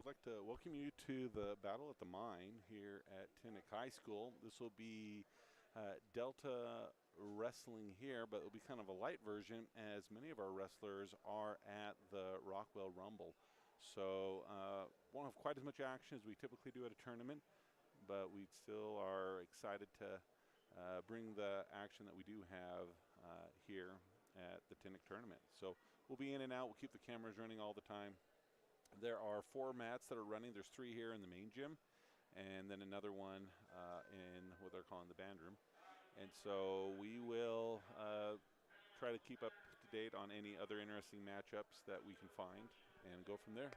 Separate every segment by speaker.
Speaker 1: like to welcome you to the Battle at the Mine here at Tinnick High School. This will be Delta wrestling here, but it'll be kind of a light version as many of our wrestlers are at the Rockwell Rumble. So won't have quite as much action as we typically do at a tournament, but we still are excited to bring the action that we do have here at the Tinnick tournament. So we'll be in and out. We'll keep the cameras running all the time. There are 4 mats that are running. There's 3 here in the main gym, and then another one in what they're calling the band room. And so we will try to keep up to date on any other interesting matchups that we can find and go from there.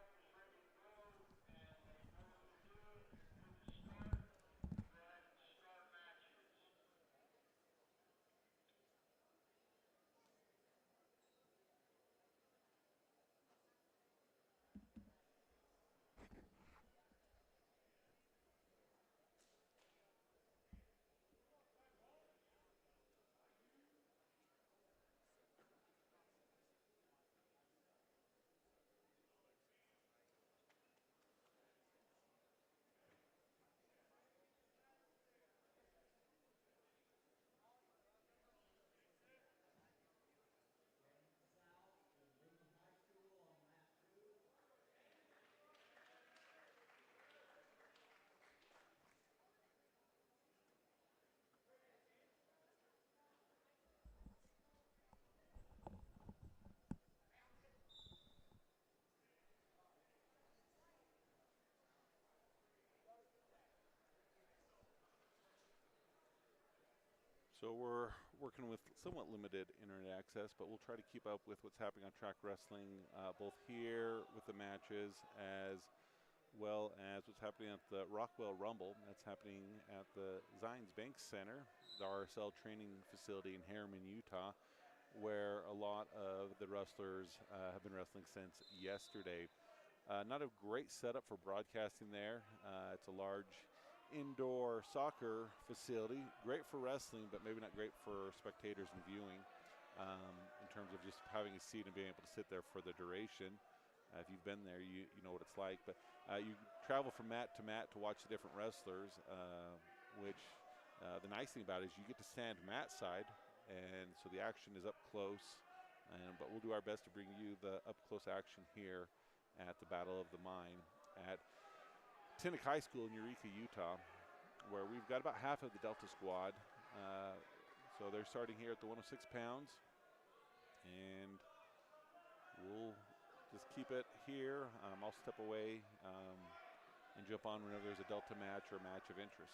Speaker 1: So we're working with somewhat limited internet access, but we'll try to keep up with what's happening on track wrestling, both here with the matches as well as what's happening at the Rockwell Rumble. That's happening at the Zions Bank Center, the RSL training facility in Harriman, Utah, where a lot of the wrestlers have been wrestling since yesterday. Not a great setup for broadcasting there. It's a large indoor soccer facility, great for wrestling, but maybe not great for spectators and viewing in terms of just having a seat and being able to sit there for the duration. If you've been there, you know what it's like. But you travel from mat to watch the different wrestlers, which the nice thing about it is you get to stand mat side, and so the action is up close. But we'll do our best to bring you the up-close action here at the Battle of the Mine at Tinnick High School in Eureka, Utah, where we've got about half of the Delta squad. So they're starting here at the 106 pounds, and we'll just keep it here. I'll step away and jump on whenever there's a Delta match or a match of interest.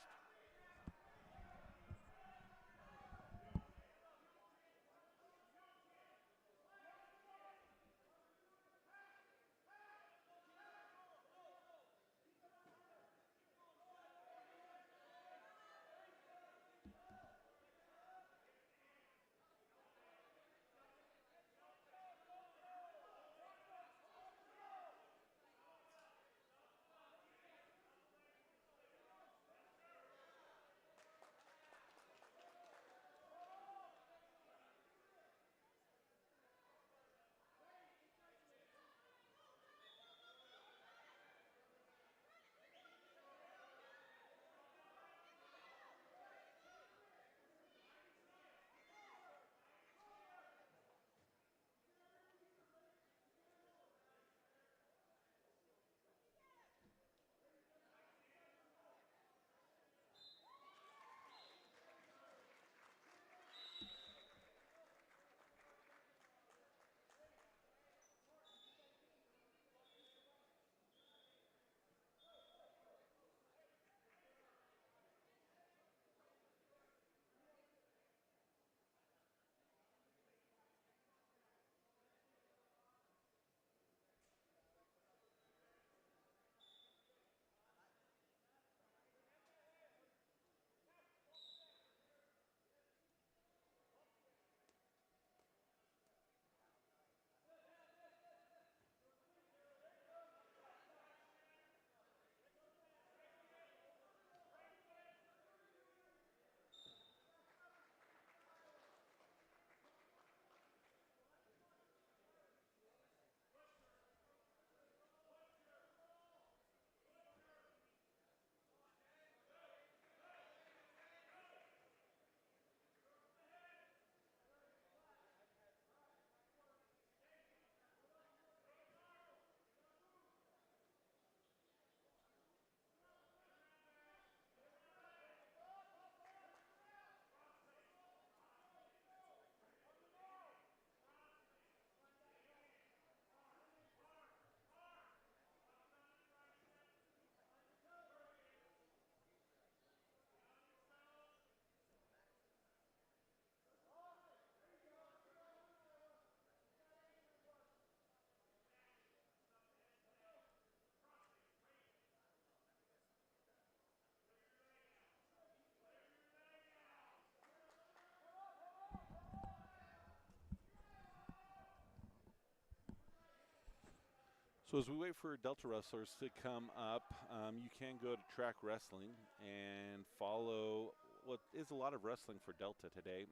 Speaker 1: So as we wait for Delta wrestlers to come up, you can go to Track Wrestling and follow what is a lot of wrestling for Delta today.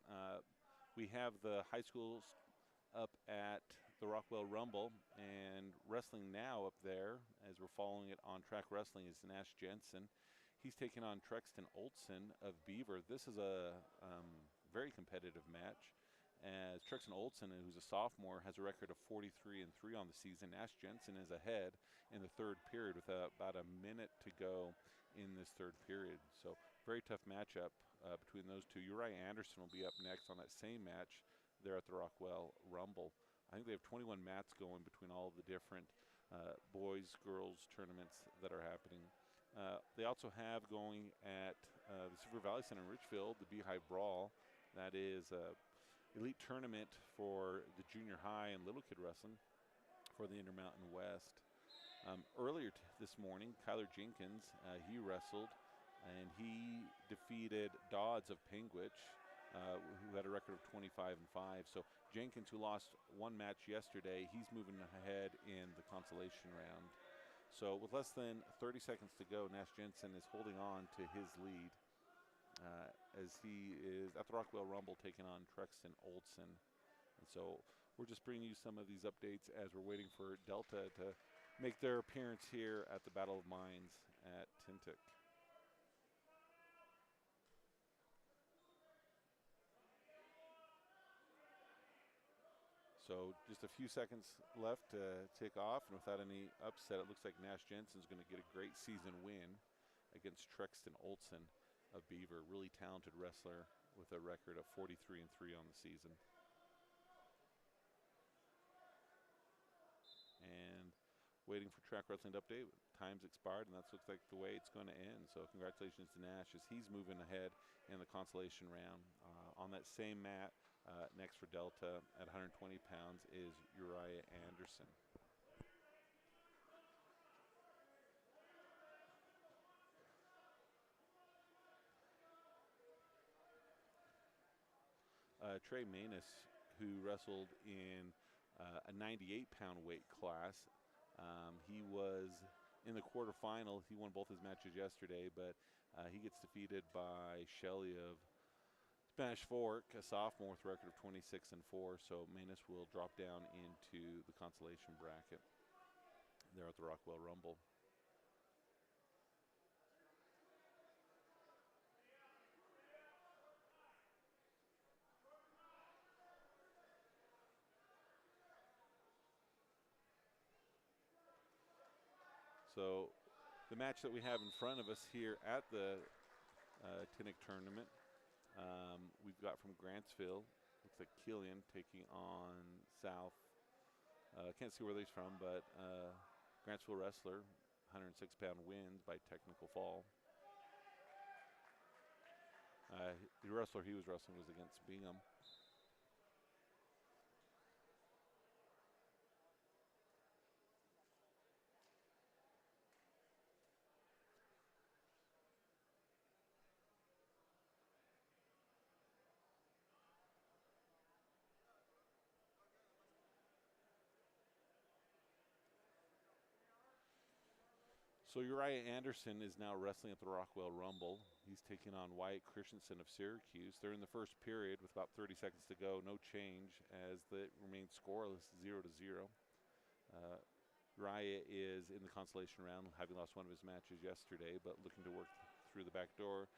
Speaker 1: We have the high schools up at the Rockwell Rumble, and Wrestling Now up there, as we're following it on Track Wrestling, is Nash Jensen. He's taking on Trexton Olson of Beaver. This is a very competitive match, as Trexton Olson, who's a sophomore, has a record of 43-3 on the season. Nash Jensen is ahead in the third period with about a minute to go in this third period. So very tough matchup between those two. Uriah Anderson will be up next on that same match there at the Rockwell Rumble. I think they have 21 mats going between all of the different boys, girls tournaments that are happening. They also have going at the Silver Valley Center in Richfield, the Beehive Brawl. That is elite tournament for the junior high and little kid wrestling for the Intermountain West. Earlier this morning, Kyler Jenkins, he wrestled, and he defeated Dodds of Penguich, who had a record of 25-5. So Jenkins, who lost one match yesterday, he's moving ahead in the consolation round. So with less than 30 seconds to go, Nash Jensen is holding on to his lead as he is at the Rockwell Rumble taking on Trexton Olson. And so we're just bringing you some of these updates as we're waiting for Delta to make their appearance here at the Battle of Mines at Tintic. So just a few seconds left to tick off, and without any upset, it looks like Nash Jensen's going to get a great season win against Trexton Olson of Beaver, really talented wrestler with a record of 43-3 on the season. And waiting for Track Wrestling to update. Time's expired, and that looks like the way it's going to end. So congratulations to Nash as he's moving ahead in the consolation round. On that same mat, next for Delta at 120 pounds is Uriah Anderson. Trey Manus, who wrestled in a 98-pound weight class. He was in the quarterfinal. He won both his matches yesterday, but he gets defeated by Shelley of Spanish Fork, a sophomore with a record of 26-4. So Manus will drop down into the consolation bracket there at the Rockwell Rumble. So the match that we have in front of us here at the Tintic tournament, we've got from Grantsville, looks like Killian taking on South. Can't see where he's from, but Grantsville wrestler, 106-pound wins by technical fall. The wrestler he was wrestling was against Bingham. So Uriah Anderson is now wrestling at the Rockwell Rumble. He's taking on Wyatt Christensen of Syracuse. They're in the first period with about 30 seconds to go. No change as it remains scoreless, 0-0. Uriah is in the consolation round, having lost one of his matches yesterday, but looking to work through the back door.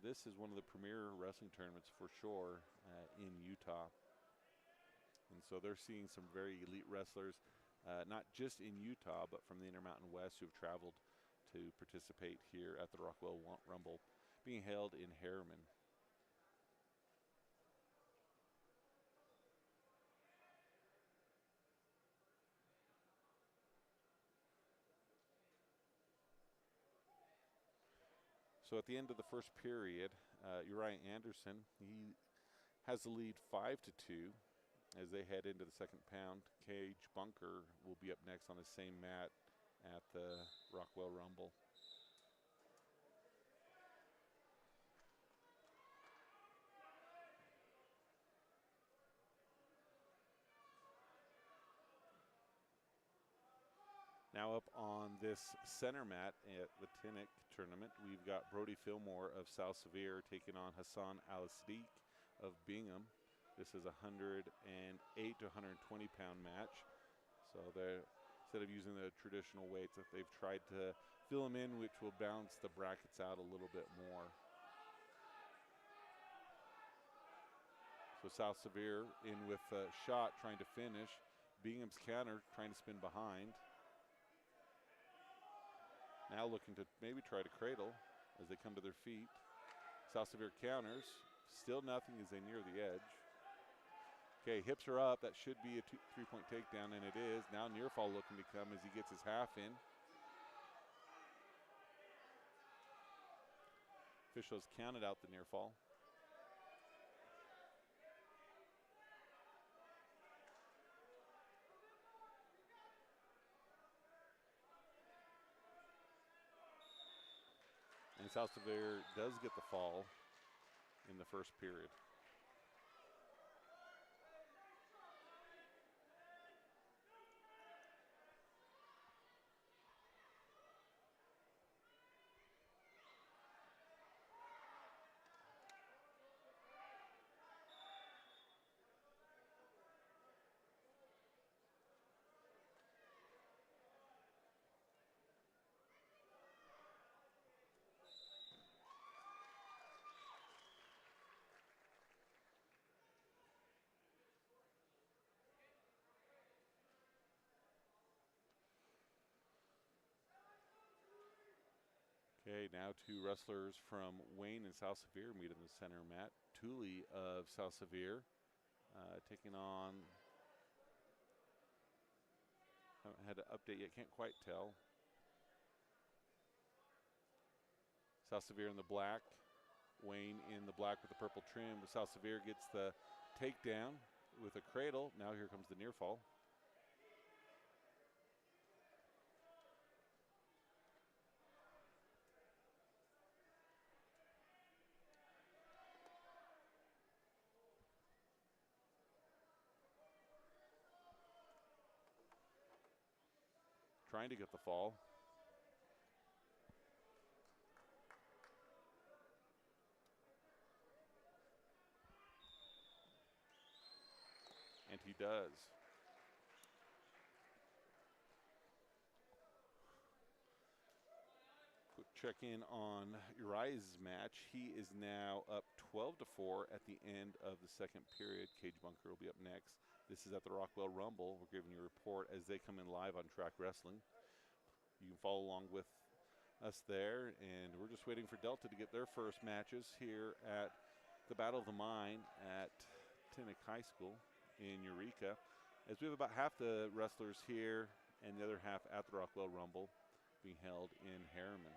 Speaker 1: This is one of the premier wrestling tournaments for sure in Utah. And so they're seeing some very elite wrestlers, not just in Utah, but from the Intermountain West who have traveled to participate here at the Rockwell Rumble, being held in Harriman. So at the end of the first period, Uriah Anderson, he has the lead 5-2 as they head into the second pound. Cage Bunker will be up next on the same mat at the Rockwell Rumble. Now up on this center mat at the Tinnick tournament, we've got Brody Fillmore of South Sevier taking on Hassan Al-Sadiq of Bingham. This is a 108 to 120 pound match. So they're, instead of using the traditional weights, that they've tried to fill them in, which will balance the brackets out a little bit more. So South Sevier in with a shot, trying to finish. Bingham's counter, trying to spin behind. Now looking to maybe try to cradle as they come to their feet. South Sevier counters. Still nothing as they near the edge. Okay, hips are up. That should be a 3-point takedown, and it is. Now near fall looking to come as he gets his half in. Officials counted out the near fall. And South Sevier does get the fall in the first period. Okay, now two wrestlers from Wayne and South Sevier meet in the center mat. Tooley of South Sevier taking on, haven't had an update yet, can't quite tell. South Sevier in the black, Wayne in the black with the purple trim. South Sevier gets the takedown with a cradle. Now here comes the near fall. Trying to get the fall. And he does. Quick check in on Uriah's match. He is now up 12-4 at the end of the second period. Cage Bunker will be up next. This is at the Rockwell Rumble. We're giving you a report as they come in live on Track Wrestling. You can follow along with us there, and we're just waiting for Delta to get their first matches here at the Battle of the Mine at Tinnick High School in Eureka, as we have about half the wrestlers here and the other half at the Rockwell Rumble being held in Harriman.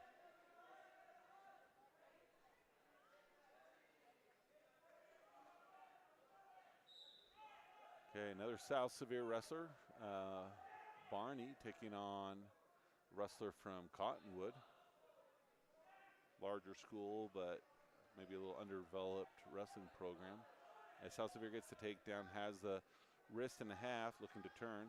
Speaker 1: Okay, another South Sevier wrestler, Barney, taking on a wrestler from Cottonwood. Larger school, but maybe a little underdeveloped wrestling program. As South Sevier gets the takedown, has the wrist and a half, looking to turn.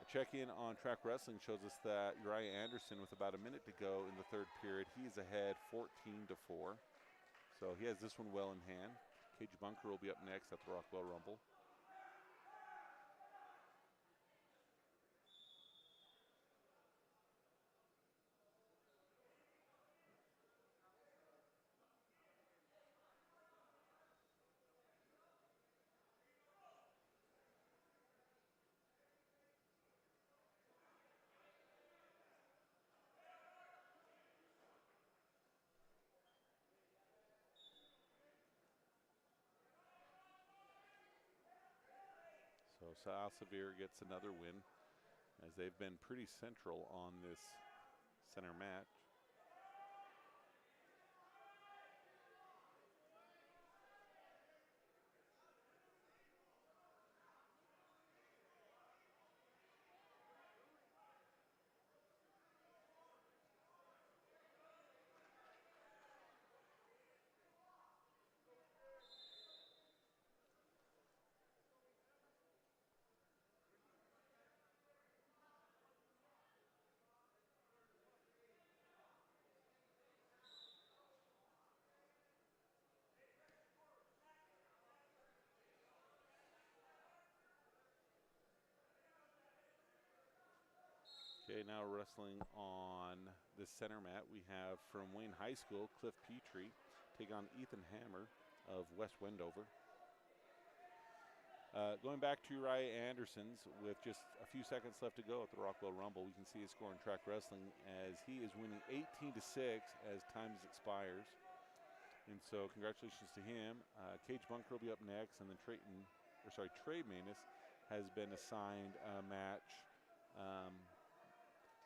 Speaker 1: A check-in on Track Wrestling shows us that Uriah Anderson, with about a minute to go in the third period, he's ahead 14-4. So he has this one well in hand. Cage Bunker will be up next at the Rockwell Rumble. So South Sevier gets another win, as they've been pretty central on this center match. Okay, now wrestling on the center mat, we have from Wayne High School, Cliff Petrie, take on Ethan Hammer of West Wendover. Going back to Uriah Anderson's with just a few seconds left to go at the Rockwell Rumble, we can see his score in track wrestling as he is winning 18-6 as time expires. And so congratulations to him. Cage Bunker will be up next, and then Trey Manus has been assigned a match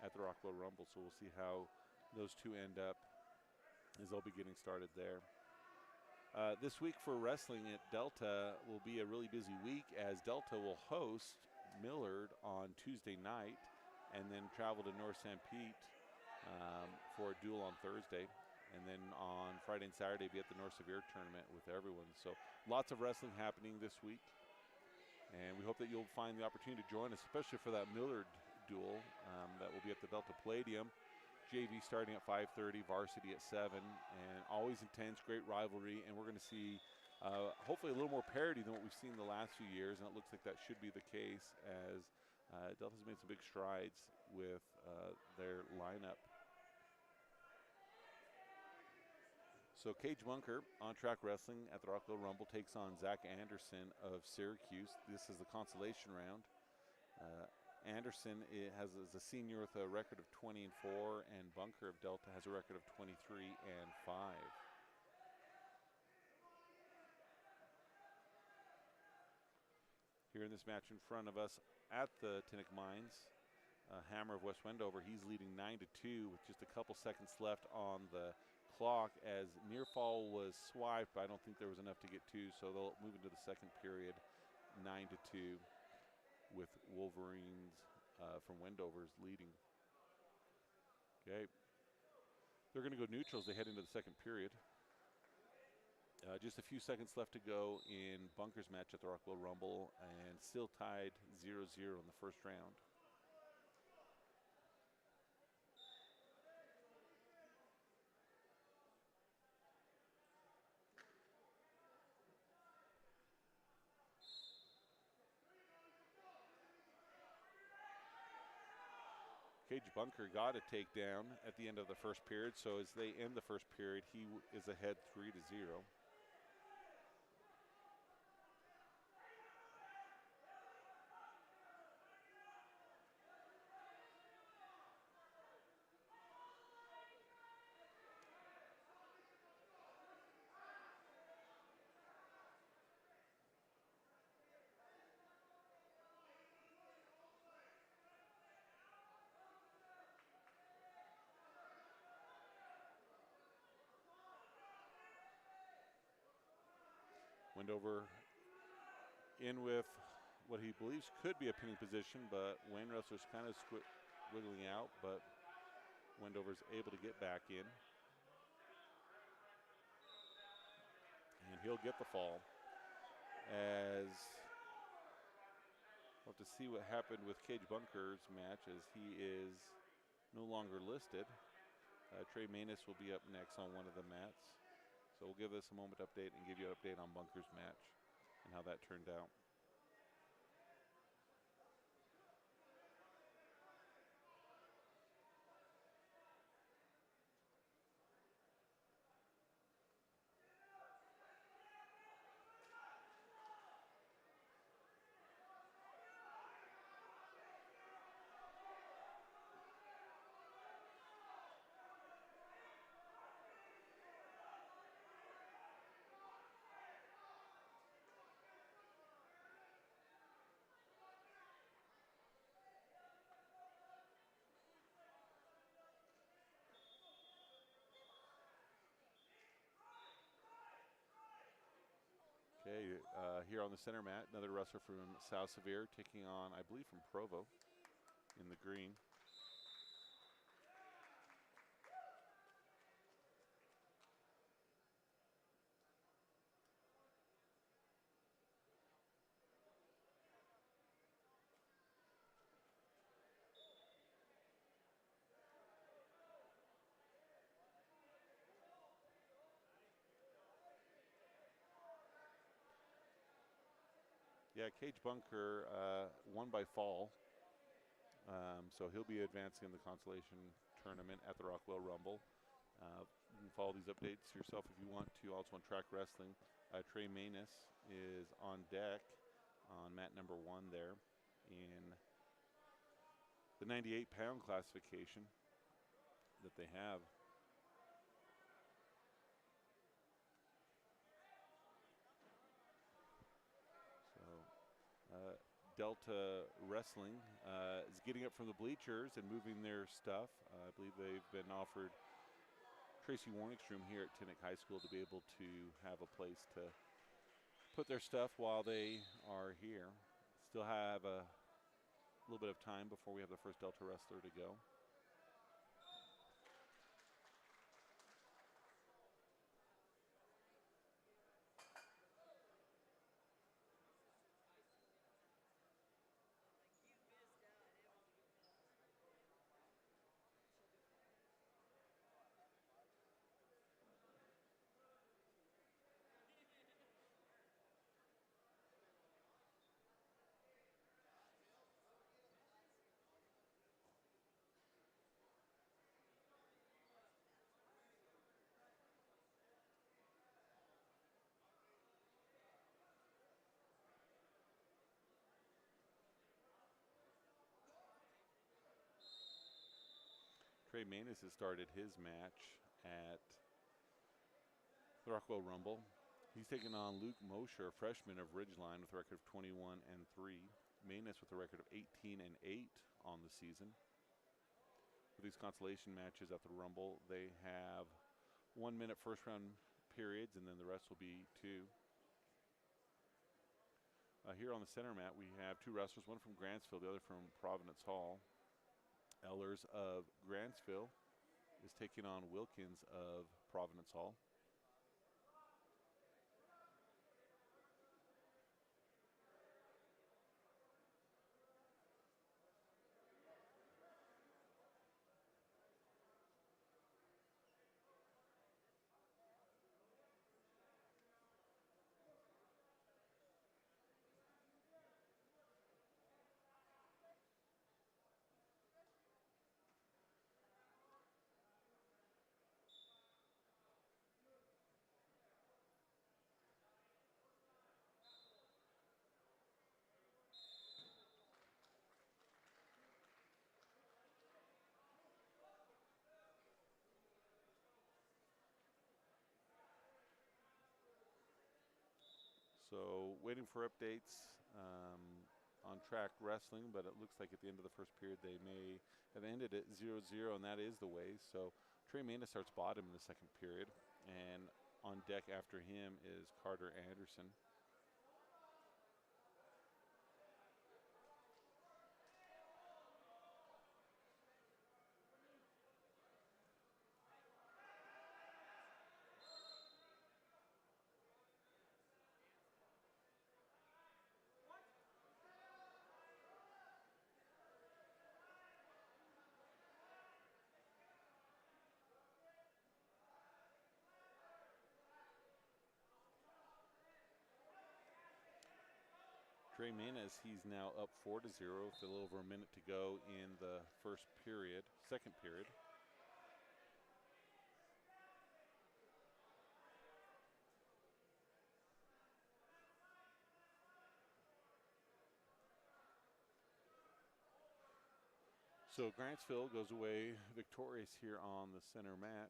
Speaker 1: at the Rockwell Rumble. So we'll see how those two end up as they'll be getting started there. This week for wrestling at Delta will be a really busy week as Delta will host Millard on Tuesday night and then travel to North St. Pete for a duel on Thursday. And then on Friday and Saturday be at the North Sevier tournament with everyone. So lots of wrestling happening this week. And we hope that you'll find the opportunity to join us, especially for that Millard duel that will be at the Delta Palladium. JV starting at 5:30, varsity at 7, and always intense, great rivalry. And we're going to see hopefully a little more parity than what we've seen the last few years, and it looks like that should be the case as Delta's made some big strides with their lineup. So Cage Bunker on track wrestling at the Rockwell Rumble takes on Zach Anderson of Syracuse. This is the consolation round. Anderson is a senior with a record of 20-4, and Bunker of Delta has a record of 23-5. Here in this match in front of us at the Tinnick Mines, Hammer of West Wendover, he's leading 9-2 with just a couple seconds left on the clock as near fall was swiped, but I don't think there was enough to get to, so they'll move into the second period 9-2. With Wolverines from Wendover's leading. Okay. They're going to go neutral as they head into the second period. Just a few seconds left to go in Bunker's match at the Rockwell Rumble, and still tied 0-0 in the first round. Cage Bunker got a takedown at the end of the first period, so as they end the first period, he is ahead 3-0. Wendover in with what he believes could be a pinning position, but Wayne Wrestler's kind of wiggling out, but Wendover's able to get back in. And he'll get the fall. As we'll have to see what happened with Cage Bunker's match as he is no longer listed. Trey Manus will be up next on one of the mats. So we'll give this a moment update and give you an update on Bunker's match and how that turned out. Okay, here on the center mat, another wrestler from South Sevier taking on, I believe, from Provo in the green. Yeah, Cage Bunker won by fall So he'll be advancing in the consolation tournament at the Rockwell Rumble. You can follow these updates yourself if you want to. Also on track wrestling, Trey Manus is on deck on mat number 1 there in the 98-pound classification that they have. Delta Wrestling is getting up from the bleachers and moving their stuff. I believe they've been offered Tracy Warnick's room here at Tinnick High School to be able to have a place to put their stuff while they are here. Still have a little bit of time before we have the first Delta wrestler to go. Trey Manus has started his match at the Rockwell Rumble. He's taking on Luke Mosher, a freshman of Ridgeline with a record of 21-3. Manus with a record of 18-8 on the season. For these consolation matches at the Rumble, they have 1-minute first round periods, and then the rest will be 2. Here on the center mat, we have 2 wrestlers, one from Grantsville, the other from Providence Hall. Ellers of Grantsville is taking on Wilkins of Providence Hall. So waiting for updates on track wrestling, but it looks like at the end of the first period they may have ended at 0-0, and that is the way. So Trey Manus starts bottom in the second period, and on deck after him is Carter Anderson. Trey Manus, he's now up 4-0 with a little over a minute to go in the second period. So Grantsville goes away victorious here on the center mat.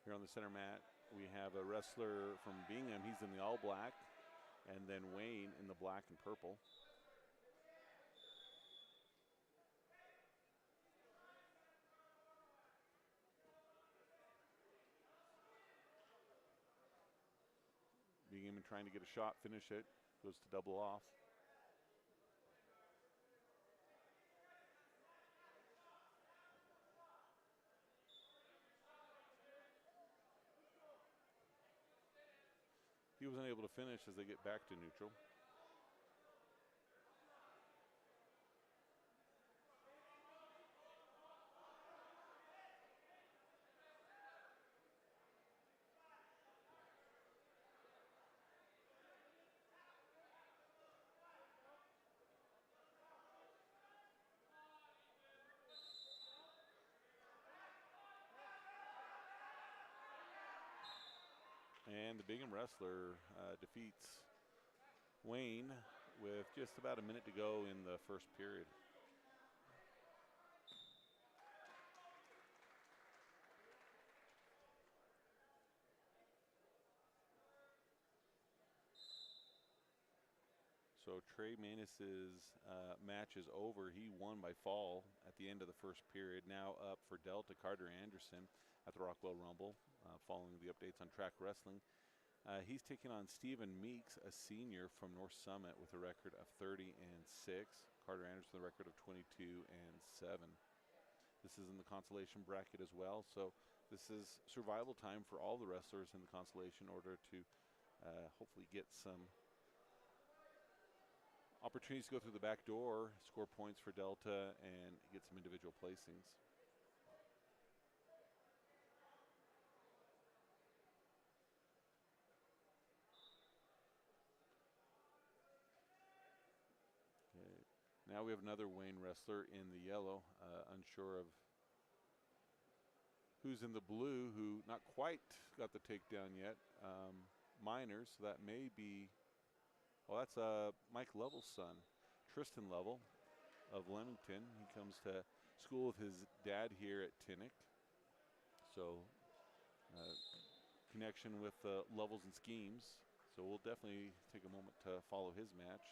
Speaker 1: Here on the center mat, we have a wrestler from Bingham. He's in the all black, and then Wayne in the black and purple. Bingham trying to get a shot, finish it, goes to double off. wasn't able to finish as they get back to neutral. And the Bingham wrestler defeats Wayne with just about a minute to go in the first period. So Trey Manus's match is over. He won by fall at the end of the first period. Now up for Delta, Carter Anderson at the Rockwell Rumble, following the updates on track wrestling. He's taking on Stephen Meeks, a senior from North Summit, with a record of 30-6. Carter Anderson, the record of 22-7. This is in the consolation bracket as well. So this is survival time for all the wrestlers in the consolation in order to hopefully get some opportunities to go through the back door, score points for Delta, and get some individual placings. Okay. Now we have another Wayne wrestler in the yellow, unsure of who's in the blue, who not quite got the takedown yet. Minors, so that may be, well, that's Mike Lovell's son, Tristan Lovell of Leamington. He comes to school with his dad here at Tinnick. So connection with Levels and Schemes. So we'll definitely take a moment to follow his match.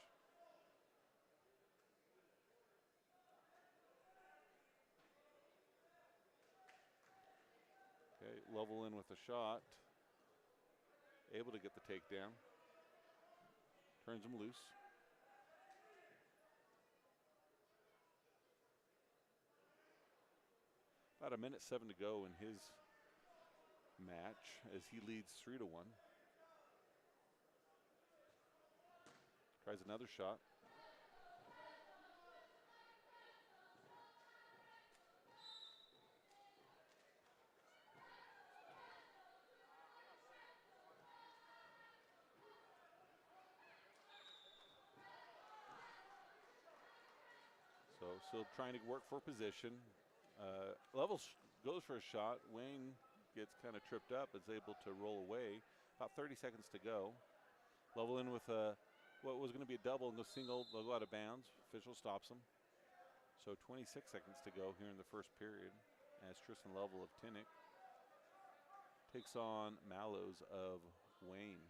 Speaker 1: Okay, Lovell in with a shot. Able to get the takedown. Turns him loose. About 1:07 to go in his match as he leads 3-1. Tries another shot. So still trying to work for position. Levels goes for a shot. Wayne gets kind of tripped up, is able to roll away. About 30 seconds to go. Lovell in with what was going to be a double and go single. They'll go out of bounds. Official stops him. So 26 seconds to go here in the first period as Tristan Lovell of Tinnick takes on Mallows of Wayne.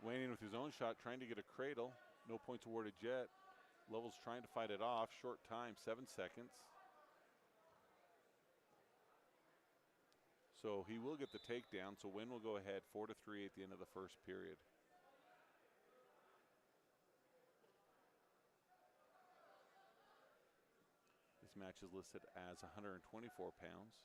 Speaker 1: Wayne with his own shot, trying to get a cradle. No points awarded yet. Lovell's trying to fight it off. Short time, 7 seconds. So he will get the takedown. So Wayne will go ahead 4-3 at the end of the first period. This match is listed as 124 pounds.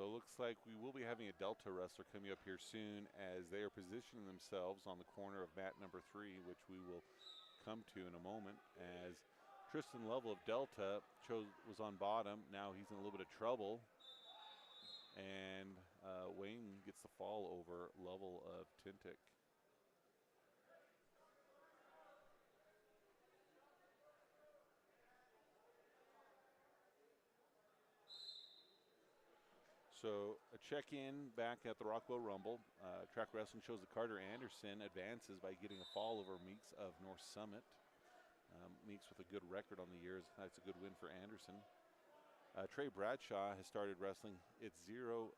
Speaker 1: So it looks like we will be having a Delta wrestler coming up here soon as they are positioning themselves on the corner of mat number 3, which we will come to in a moment. As Tristan Lovell of Delta was on bottom. Now he's in a little bit of trouble. And Wayne gets the fall over Lovell of Tinnick. So a check-in back at the Rockwell Rumble. Track wrestling shows that Carter Anderson advances by getting a fall over Meeks of North Summit. Meeks with a good record on the years. That's a good win for Anderson. Trey Bradshaw has started wrestling. It's 0-0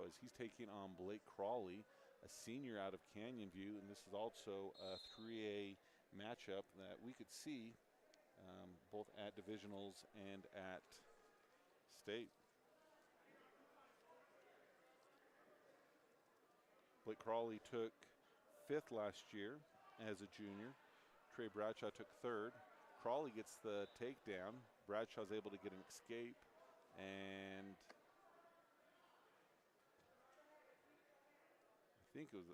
Speaker 1: as he's taking on Blake Crawley, a senior out of Canyon View, and this is also a 3A matchup that we could see both at divisionals and at state. Blake Crawley took 5th last year as a junior. Trey Bradshaw took 3rd. Crawley gets the takedown. Bradshaw's able to get an escape, and I think it was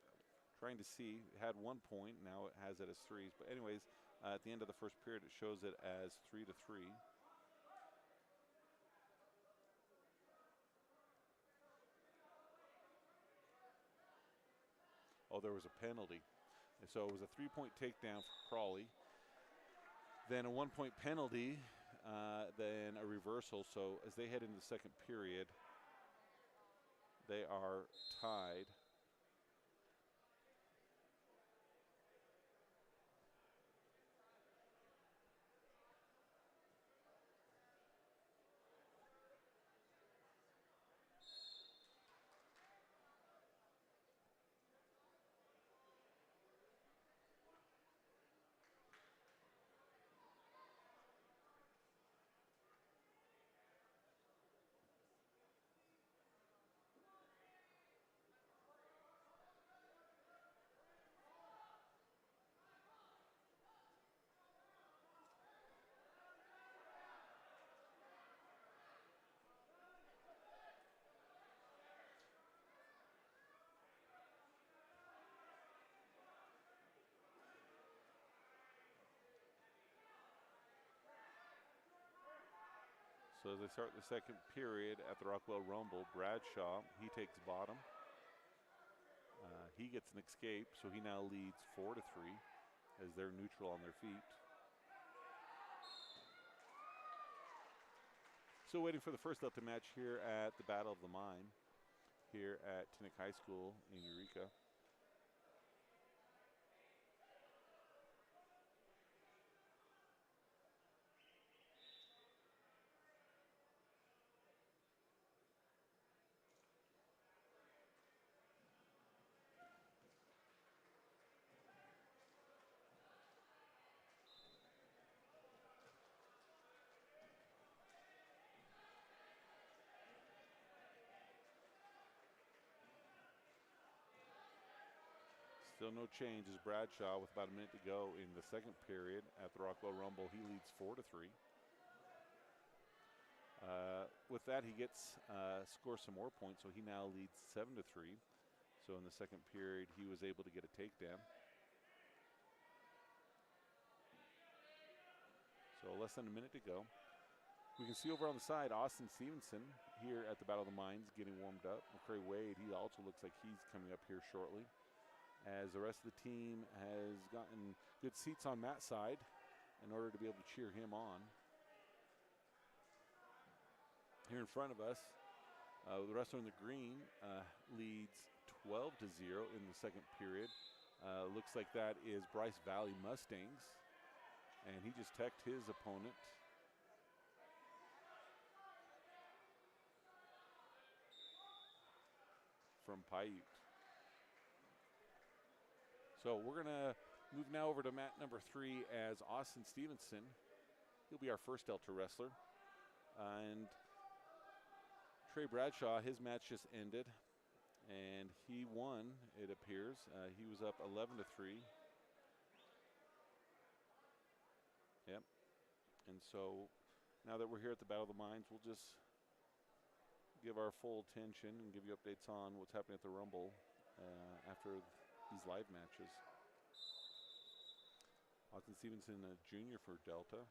Speaker 1: trying to see, it had 1 point, now it has it as 3s. But anyways, at the end of the first period, it shows it as 3-3. Oh, there was a penalty. And so it was a 3-point takedown for Crawley. Then a 1-point penalty, then a reversal. So as they head into the second period, they are tied. So as they start the second period at the Rockwell Rumble, Bradshaw, he takes bottom. He gets an escape, so he now leads 4-3 as they're neutral on their feet. So waiting for the first Delta match here at the Battle of the Mine here at Tinnick High School in Eureka. Still no change as Bradshaw, with about a minute to go in the second period at the Rockwell Rumble, he leads 4-3. With that, he gets scores some more points, so he now leads 7-3. So in the second period, he was able to get a takedown. So less than a minute to go. We can see over on the side, Austin Stevenson here at the Battle of the Mines getting warmed up. McCrae Wade, he also looks like he's coming up here shortly, as the rest of the team has gotten good seats on that side in order to be able to cheer him on. Here in front of us, the wrestler in the green leads 12-0 in the second period. Looks like that is Bryce Valley Mustangs, and he just teched his opponent. From Paiute. So we're going to move now over to mat number 3 as Austin Stevenson. He'll be our first Delta wrestler. And Trey Bradshaw, his match just ended, and he won, it appears. He was up 11-3. Yep. And so now that we're here at the Battle of the Mines, we'll just give our full attention and give you updates on what's happening at the Rumble after these live matches. Austin Stevenson, a junior for Delta.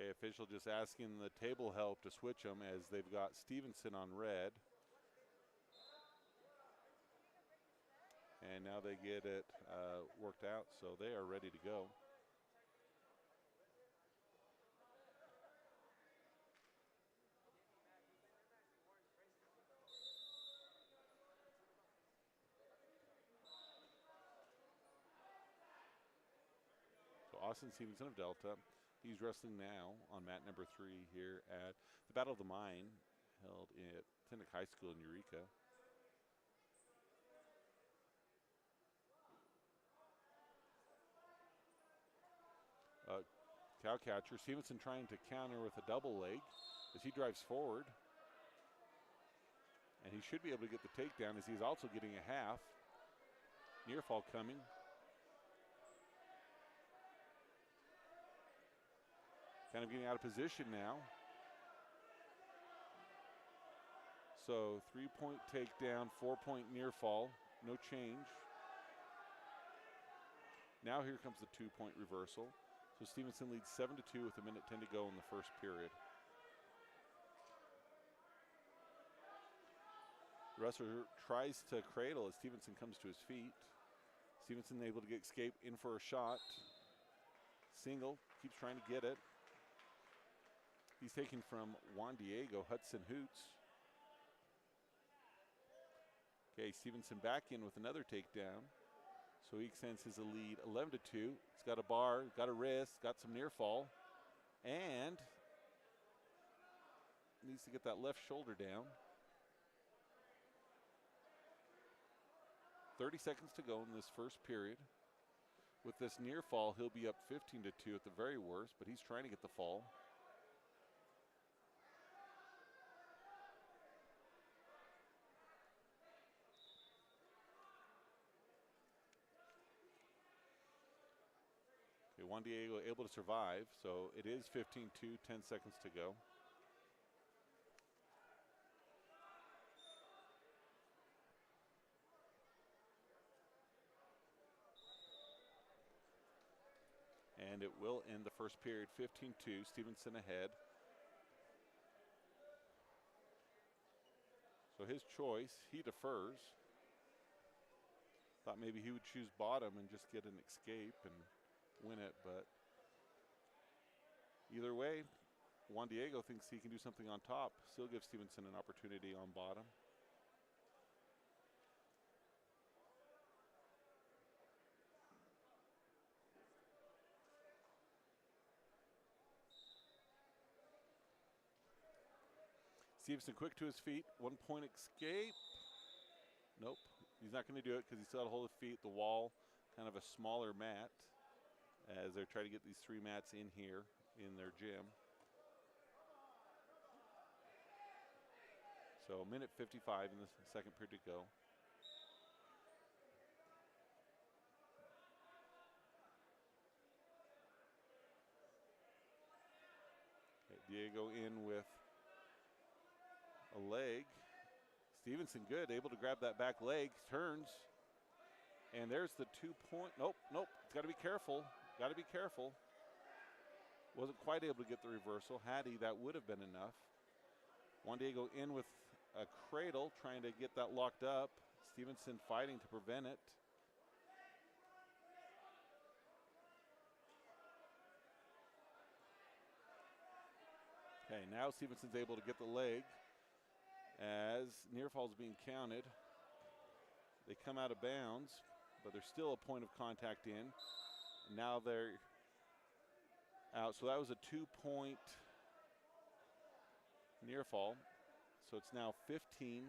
Speaker 1: Okay, official just asking the table help to switch them as they've got Stevenson on red. And now they get it worked out, so they are ready to go. So Austin Stevenson of Delta, he's wrestling now on mat number 3 here at the Battle of the Mine, held at Tinnick High School in Eureka. Cow catcher, Stevenson trying to counter with a double leg as he drives forward. And he should be able to get the takedown as he's also getting a half. Near fall coming. Kind of getting out of position now. So 3-point takedown, 4-point near fall, no change. Now here comes the 2-point reversal. So Stevenson leads 7-2 with 1:10 to go in the first period. The wrestler tries to cradle as Stevenson comes to his feet. Stevenson able to get escape in for a shot. Single, keeps trying to get it. He's taken from Juan Diego, Hudson Hoots. Okay, Stevenson back in with another takedown. So he extends his lead 11-2. He's got a bar, got a wrist, got some near fall, and needs to get that left shoulder down. 30 seconds to go in this first period. With this near fall, he'll be up 15-2 at the very worst, but he's trying to get the fall. Juan Diego able to survive, so it is 15-2, 10 seconds to go. And it will end the first period 15-2, Stevenson ahead. So his choice, he defers. Thought maybe he would choose bottom and just get an escape and win it, but either way, Juan Diego thinks he can do something on top. Still gives Stevenson an opportunity on bottom. Stevenson quick to his feet, 1-point escape. Nope, he's not going to do it because he's still got to hold his feet. The wall, kind of a smaller mat, as they're trying to get these 3 mats in here in their gym. So 1:55 in the second period to go. Okay, Diego in with a leg. Stevenson good, able to grab that back leg, turns. And there's the 2-point, nope, it's gotta be careful, gotta be careful. Wasn't quite able to get the reversal. Had he, that would have been enough. Juan Diego in with a cradle, trying to get that locked up. Stevenson fighting to prevent it. Okay, now Stevenson's able to get the leg as near fall's being counted. They come out of bounds, but there's still a point of contact in. Now they're out, so that was a 2-point near fall. So it's now 15-4.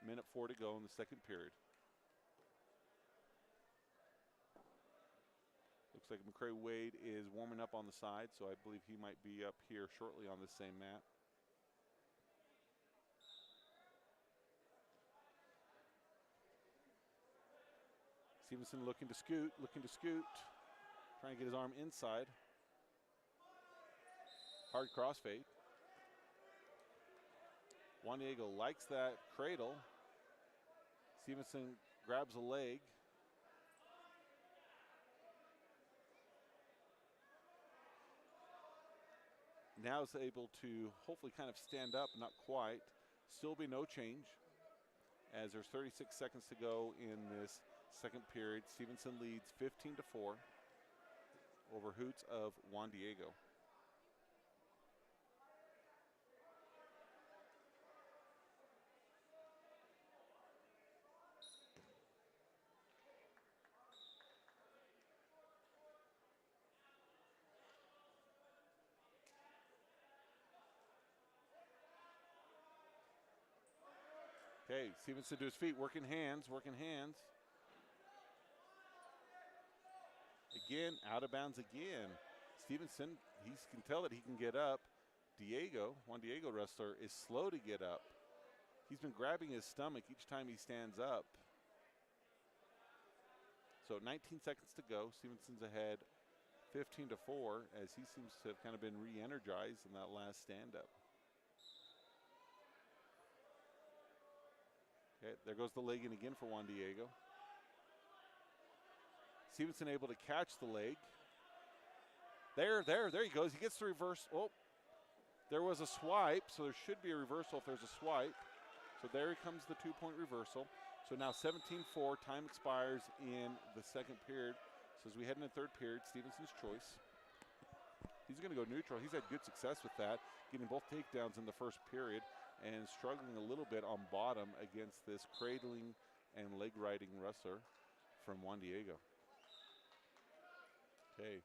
Speaker 1: 1:04 to go in the second period. Looks like McCrae Wade is warming up on the side, so I believe he might be up here shortly on the same mat. Stevenson looking to scoot, trying to get his arm inside. Hard crossfade. Juan Diego likes that cradle. Stevenson grabs a leg. now is able to hopefully kind of stand up, not quite. Still be no change as there's 36 seconds to go in this second period. Stevenson leads 15-4 over Hoots of Juan Diego. Okay, Stevenson to his feet, working hands, working hands. Again, out of bounds again. Stevenson, he can tell that he can get up. Juan Diego wrestler, is slow to get up. He's been grabbing his stomach each time he stands up. So 19 seconds to go. Stevenson's ahead 15-4 as he seems to have kind of been re-energized in that last stand-up. Okay, there goes the leg in again for Juan Diego. Stevenson able to catch the leg. There he goes. He gets the reverse. Oh, there was a swipe, so there should be a reversal if there's a swipe. So there comes the 2-point reversal. So now 17-4, time expires in the second period. So as we head into the third period, Stevenson's choice. He's going to go neutral. He's had good success with that, getting both takedowns in the first period and struggling a little bit on bottom against this cradling and leg riding wrestler from Juan Diego. Okay.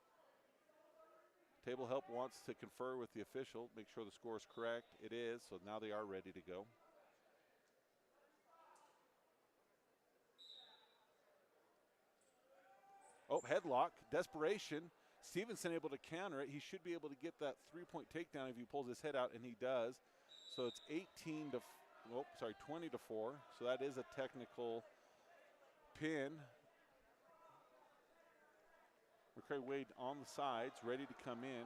Speaker 1: Table help wants to confer with the official, make sure the score is correct. It is, so now they are ready to go. Oh, headlock, desperation. Stevenson able to counter it. He should be able to get that 3-point takedown if he pulls his head out, and he does. So it's 20-4. So that is a technical pin. McCrae Wade on the sides, ready to come in.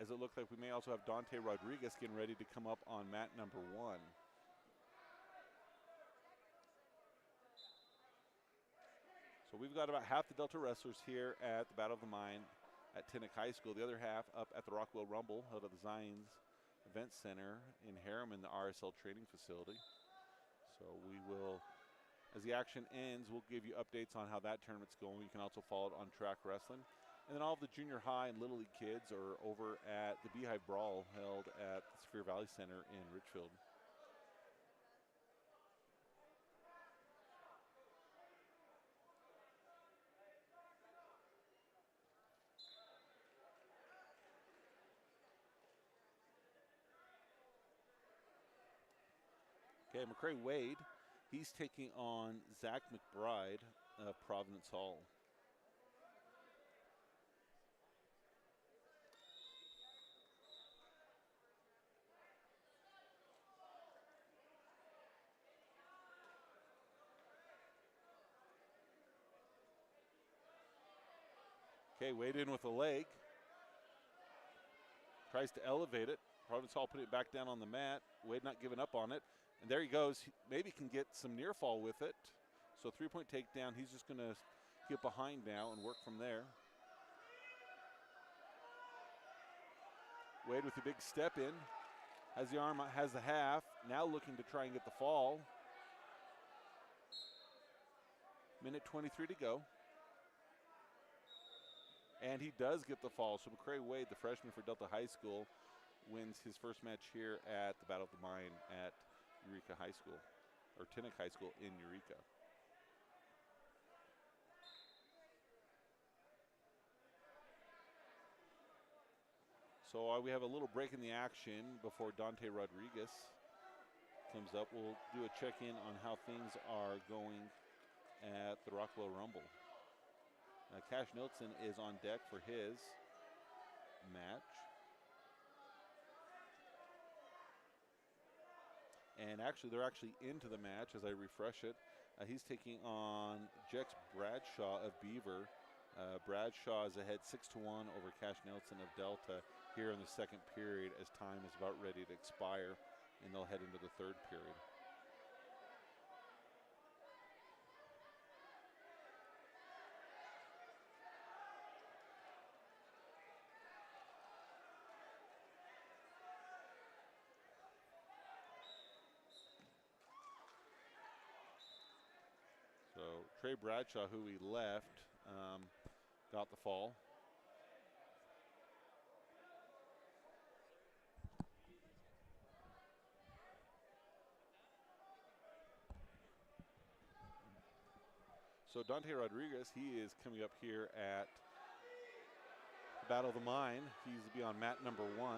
Speaker 1: As it looks like we may also have Dante Rodriguez getting ready to come up on mat number 1. So we've got about half the Delta wrestlers here at the Battle of the Mind at Tinnock High School. The other half up at the Rockwell Rumble, held at the Zions Event Center in Harriman, the RSL training facility. So we will, as the action ends, we'll give you updates on how that tournament's going. You can also follow it on Track Wrestling. And then all of the junior high and Little League kids are over at the Beehive Brawl held at the Sphere Valley Center in Richfield. Okay, McCrae Wade, he's taking on Zach McBride of Providence Hall. Okay, Wade in with a leg. Tries to elevate it. Providence Hall putting it back down on the mat. Wade not giving up on it. And there he goes. He maybe can get some near fall with it. So 3-point takedown. He's just going to get behind now and work from there. Wade with a big step in. Has the arm, has the half. Now looking to try and get the fall. Minute 23 to go. And he does get the fall. So McCrae Wade, the freshman for Delta High School, wins his first match here at the Battle of the Mind at Eureka High School, or Tinnock High School in Eureka. So we have a little break in the action before Dante Rodriguez comes up. We'll do a check-in on how things are going at the Rockwell Rumble. Cash Nilsson is on deck for his match. And actually, they're actually into the match as I refresh it. He's taking on Jex Bradshaw of Beaver. Bradshaw is ahead 6-1 over Cash Nilsson of Delta here in the second period as time is about ready to expire, and they'll head into the third period. Trey Bradshaw, who he left, got the fall. So Dante Rodriguez, he is coming up here at Battle of the Mine. He's to be on mat number 1.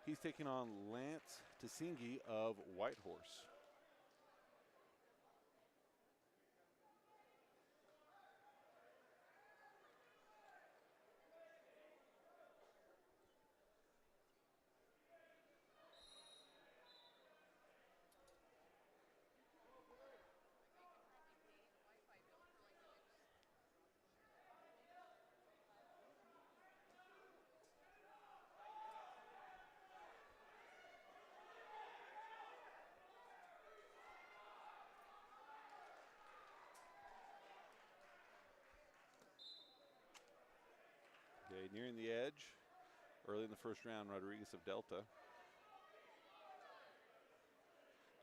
Speaker 1: He's taking on Lance Tasingi of Whitehorse. Okay, nearing the edge. Early in the first round, Rodriguez of Delta.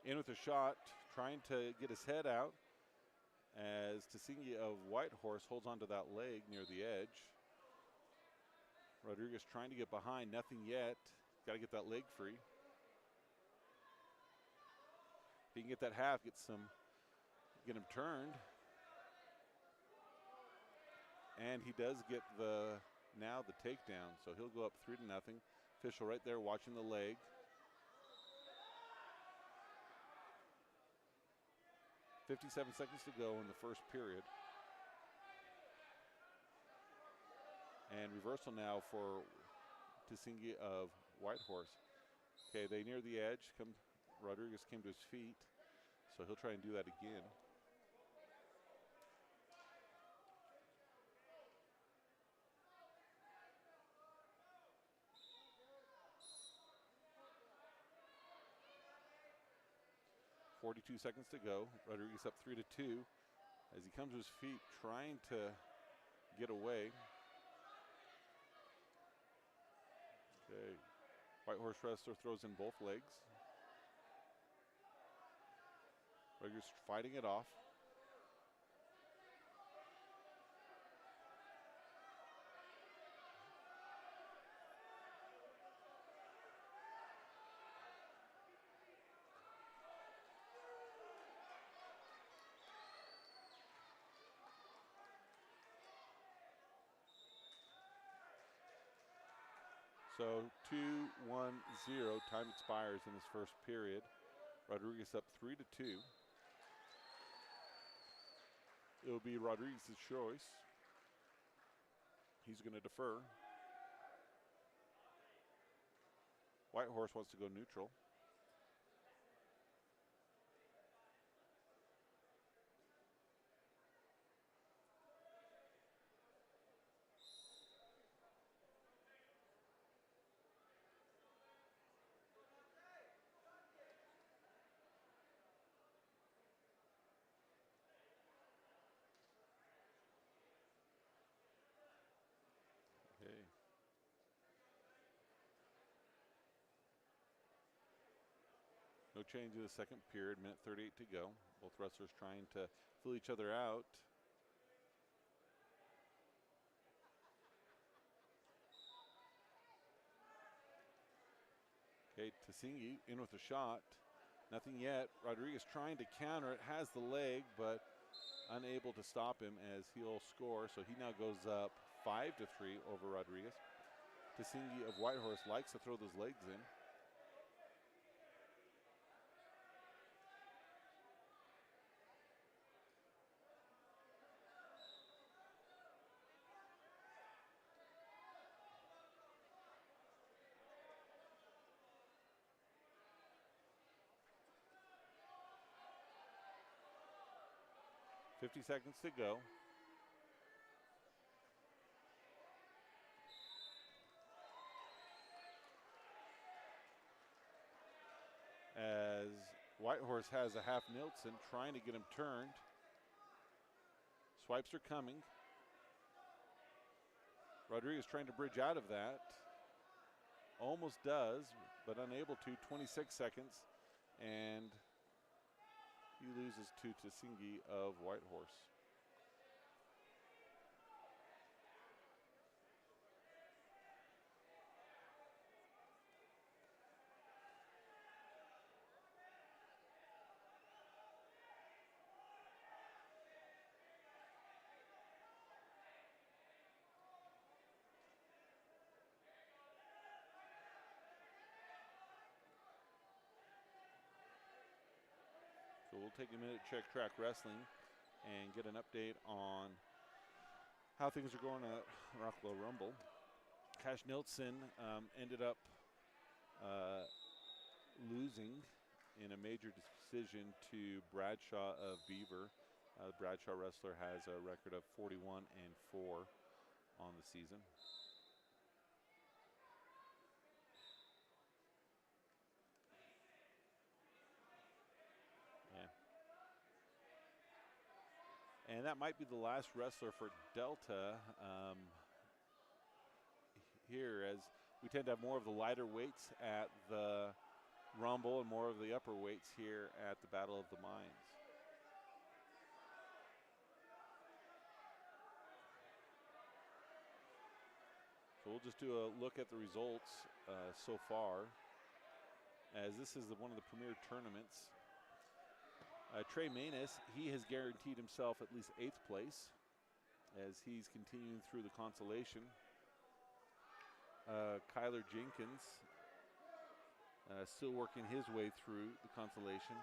Speaker 1: In with a shot, trying to get his head out as Tasingi of Whitehorse holds onto that leg near the edge. Rodriguez trying to get behind, nothing yet. Got to get that leg free. If he can get that half, get him turned. And he does get the takedown, so he'll go up 3-0. Official right there watching the leg. .57 seconds to go in the first period. And reversal now for Tasingi of Whitehorse. Okay, they near the edge. Rodriguez came to his feet, so he'll try and do that again. .42 seconds to go. Rodriguez up 3-2 as he comes to his feet, trying to get away. Okay, Whitehorse wrestler throws in both legs. Rodriguez fighting it off. So 2-1-0, time expires in this first period. Rodriguez up 3-2. It will be Rodriguez's choice. He's going to defer. Whitehorse wants to go neutral. No change in the second period, minute 38 to go. Both wrestlers trying to fill each other out. Okay, Tasingi in with a shot. Nothing yet. Rodriguez trying to counter it, has the leg, but unable to stop him as he'll score. So he now goes up 5-3 over Rodriguez. Tasingi of Whitehorse likes to throw those legs in. .50 seconds to go. As Whitehorse has a half Nilsson trying to get him turned. Swipes are coming. Rodriguez trying to bridge out of that. Almost does, but unable to. 26 seconds. And he loses to Tsingi of Whitehorse. So we'll take a minute to check Track Wrestling and get an update on how things are going at Rockwell Rumble. Cash Nilsson ended up losing in a major decision to Bradshaw of Beaver. Bradshaw wrestler has a record of 41-4 on the season. And that might be the last wrestler for Delta here, as we tend to have more of the lighter weights at the Rumble and more of the upper weights here at the Battle of the Mines. So we'll just do a look at the results so far, as this is one of the premier tournaments. Trey Manus, he has guaranteed himself at least 8th place as he's continuing through the consolation. Kyler Jenkins still working his way through the consolation.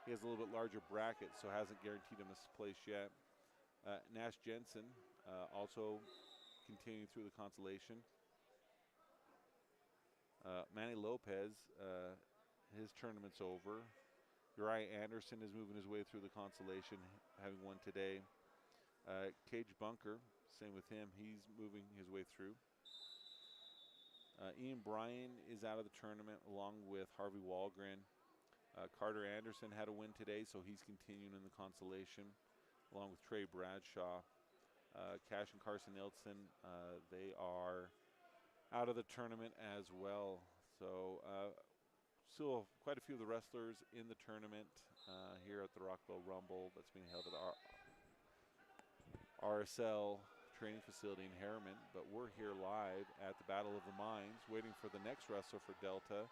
Speaker 1: He has a little bit larger bracket, so hasn't guaranteed him a place yet. Nash Jensen also continuing through the consolation. Manny Lopez, his tournament's over. Uriah Anderson is moving his way through the consolation, having won today. Cage Bunker, same with him. He's moving his way through. Ian Bryan is out of the tournament along with Harvey Walgren. Carter Anderson had a win today, so he's continuing in the consolation along with Trey Bradshaw. Cash and Carson Nilsson, they are out of the tournament as well. So still quite a few of the wrestlers in the tournament here at the Rockwell Rumble that's being held at the RSL training facility in Harriman. But we're here live at the Battle of the Mines waiting for the next wrestler for Delta,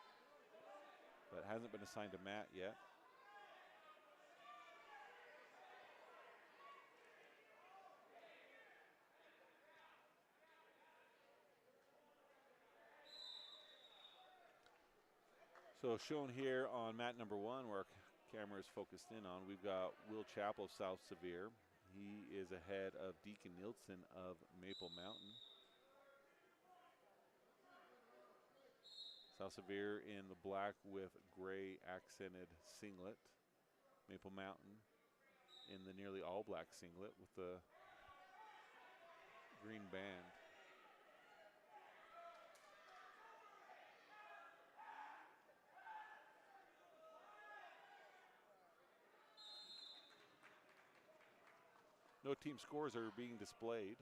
Speaker 1: but hasn't been assigned a mat yet. So shown here on mat number 1, where our camera is focused in on, we've got Will Chappell of South Sevier. He is ahead of Deacon Nilsson of Maple Mountain. South Sevier in the black with gray accented singlet. Maple Mountain in the nearly all black singlet with the green band. No team scores are being displayed.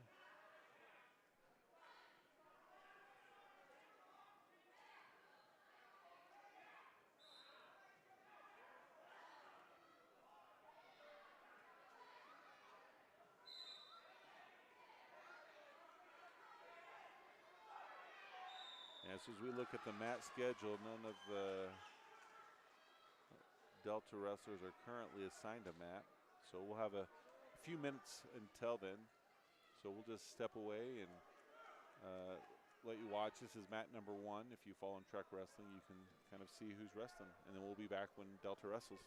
Speaker 1: Yes, as we look at the mat schedule, none of the Delta wrestlers are currently assigned a mat. So we'll have a few minutes until then, so we'll just step away and let you watch. This is mat number 1. If you follow on Track Wrestling, you can kind of see who's wrestling, and then we'll be back when Delta wrestles.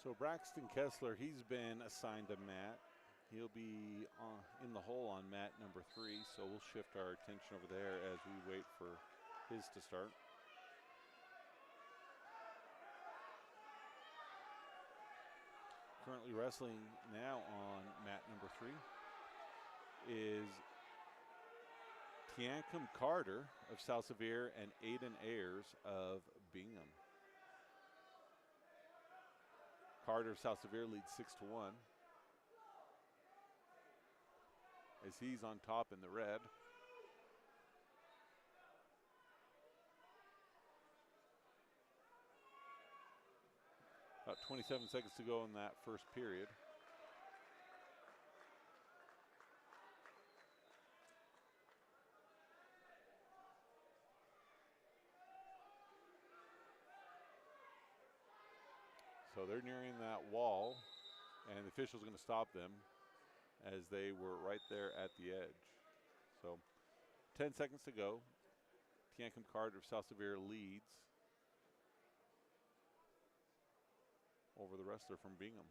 Speaker 1: So Braxton Kessler, he's been assigned a mat. He'll be in the hole on mat number 3, so we'll shift our attention over there as we wait for his to start. Currently wrestling now on mat number 3 is Tiancum Carter of South Sevier and Aiden Ayers of Bingham. Carter of South Sevier leads 6-1 as he's on top in the red. About 27 seconds to go in that first period. So they're nearing that wall, and the official's going to stop them as they were right there at the edge. So 10 seconds to go. Tiancum Carter of South Sevier leads over the wrestler from Bingham.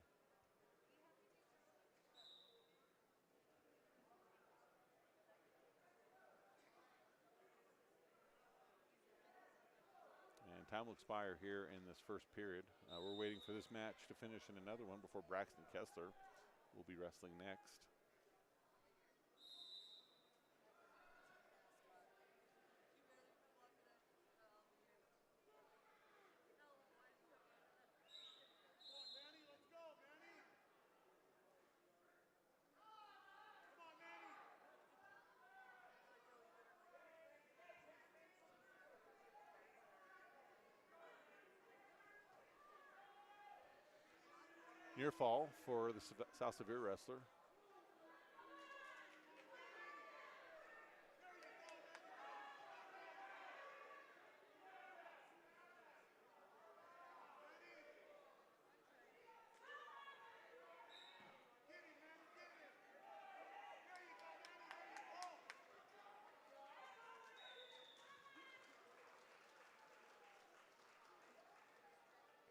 Speaker 1: And time will expire here in this first period. We're waiting for this match to finish in another one before Braxton Kessler will be wrestling next. Near fall for the South Sevier wrestler.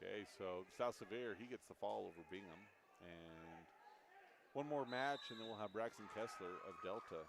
Speaker 1: Okay, so South Sevier, he gets the fall over Bingham. And one more match, and then we'll have Braxton Kessler of Delta.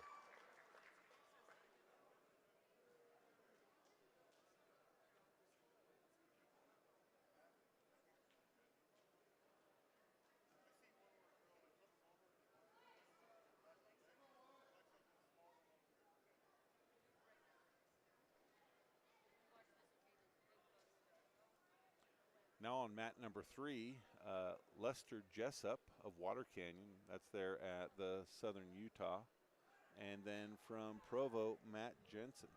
Speaker 1: Now on mat number 3, Lester Jessup of Water Canyon. That's there at the Southern Utah. And then from Provo, Matt Jensen.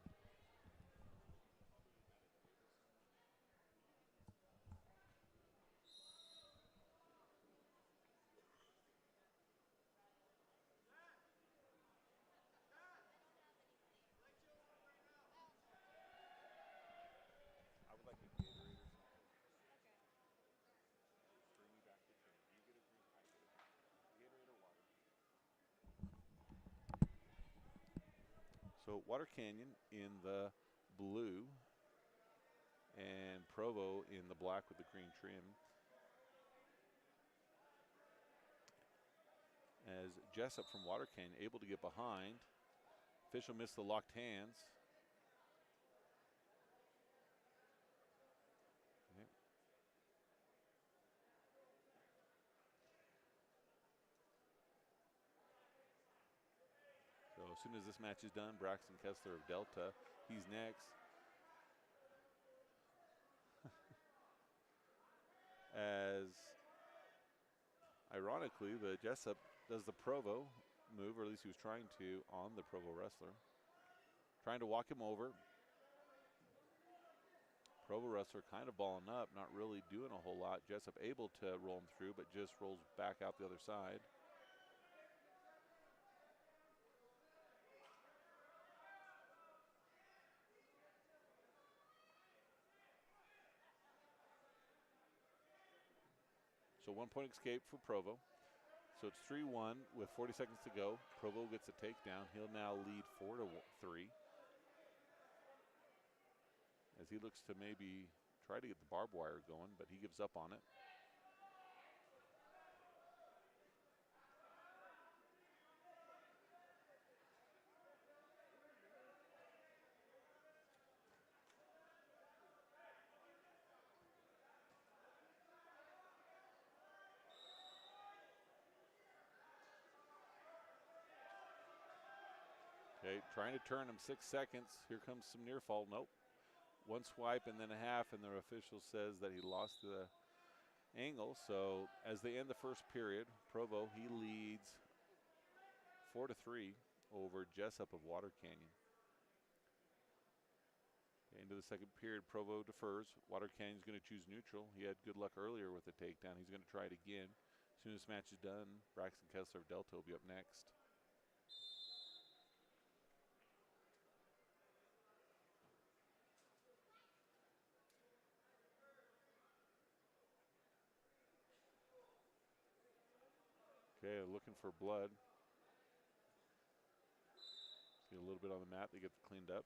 Speaker 1: So Water Canyon in the blue and Provo in the black with the green trim. As Jessup from Water Canyon able to get behind. Official missed the locked hands. Okay. So as soon as this match is done, Braxton Kessler of Delta, he's next. As ironically, the Jessup does the Provo move, or at least he was trying to on the Provo wrestler. Trying to walk him over. Provo wrestler kind of balling up, not really doing a whole lot. Jessup able to roll him through, but just rolls back out the other side. So 1 point escape for Provo. So it's 3-1 with 40 seconds to go. Provo gets a takedown. He'll now lead 4-3. As he looks to maybe try to get the barbed wire going, but he gives up on it. Okay, trying to turn him, 6 seconds. Here comes some near fall. Nope. One swipe and then a half, and the official says that he lost the angle. So as they end the first period, Provo, he leads 4-3 over Jessup of Water Canyon. Into the second period, Provo defers. Water Canyon's going to choose neutral. He had good luck earlier with the takedown. He's going to try it again. As soon as this match is done, Braxton Kessler of Delta will be up next. Okay, looking for blood. See a little bit on the mat. They get cleaned up.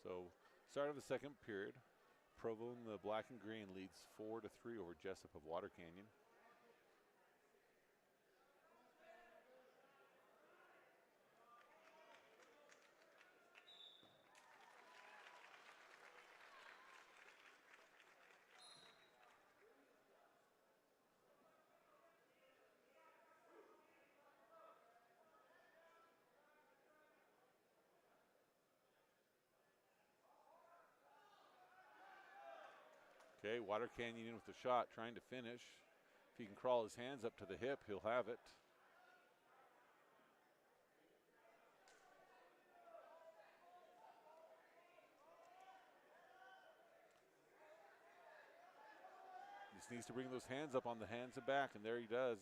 Speaker 1: So, start of the second period. Provo in the black and green leads 4-3 over Jessup of Water Canyon. Okay, Water Canyon in with the shot, trying to finish. If he can crawl his hands up to the hip, he'll have it. Just needs to bring those hands up on the hands and back, and there he does.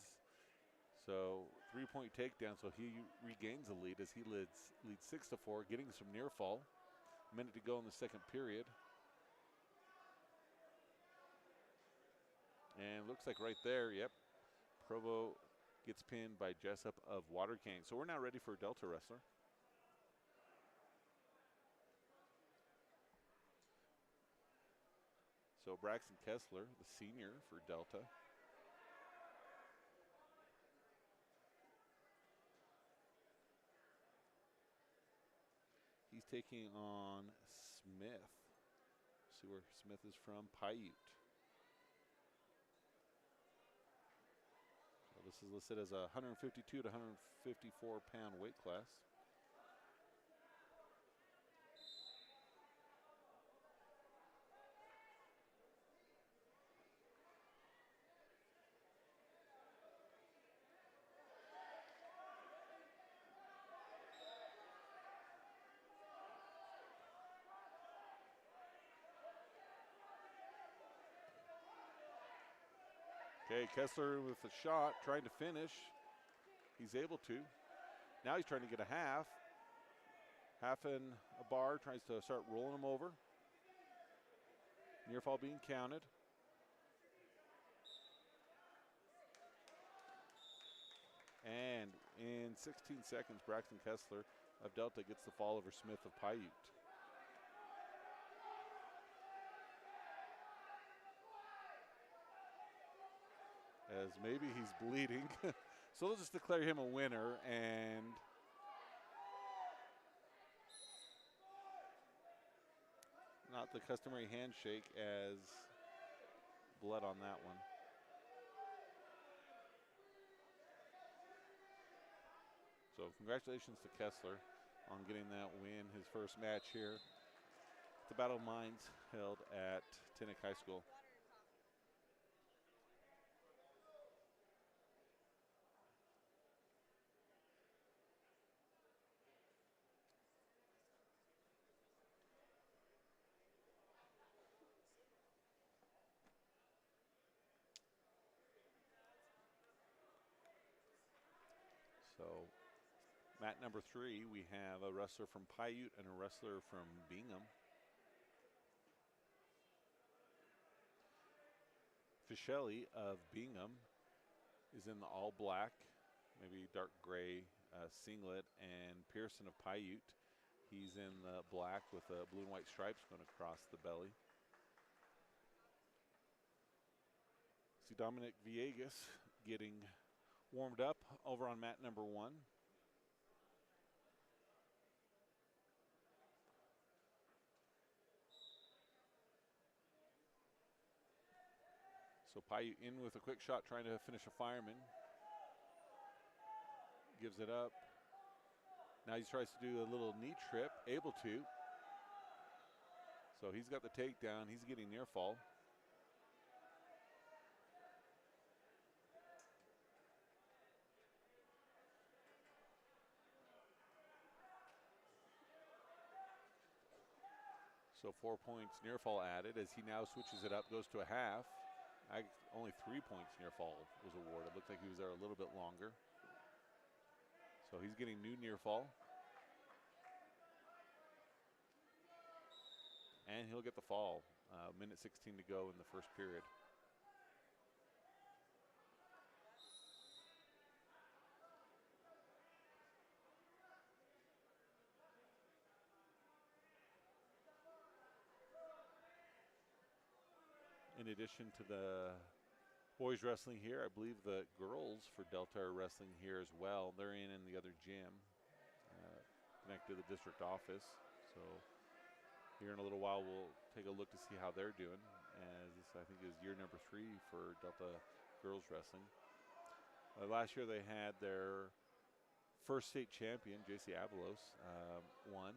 Speaker 1: So 3-point takedown, so he regains the lead as he leads 6-4, getting some near fall. A minute to go in the second period. And looks like right there, yep, Provo gets pinned by Jessup of Water Canyon. So we're now ready for a Delta wrestler. So Braxton Kessler, the senior for Delta. He's taking on Smith. See where Smith is from, Paiute. So this is listed as a 152 to 154 pound weight class. Okay, Kessler with a shot, trying to finish. He's able to. Now he's trying to get a half. Half in a bar, tries to start rolling him over. Near fall being counted. And in 16 seconds, Braxton Kessler of Delta gets the fall over Smith of Paiute. As maybe he's bleeding. So they'll just declare him a winner, and not the customary handshake as blood on that one. So congratulations to Kessler on getting that win, his first match here at the Battle of Minds held at Tinnick High School. So mat number 3, we have a wrestler from Paiute and a wrestler from Bingham. Fischelli of Bingham is in the all black, maybe dark gray singlet, and Pearson of Paiute, he's in the black with blue and white stripes going across the belly. See Dominic Vias getting warmed up over on mat number 1. So Paiute in with a quick shot, trying to finish a fireman. Gives it up. Now he tries to do a little knee trip, able to. So he's got the takedown. He's getting near fall. So 4 points near fall added as he now switches it up, goes to a half. Only 3 points near fall was awarded. It looked like he was there a little bit longer. So he's getting new near fall. And he'll get the fall. Minute 16 to go in the first period. In addition to the boys wrestling here, I believe the girls for Delta are wrestling here as well. They're in the other gym, connected to the district office. So here in a little while, we'll take a look to see how they're doing, as this, I think, is year number 3 for Delta girls wrestling. Last year they had their first state champion, JC Avalos, won,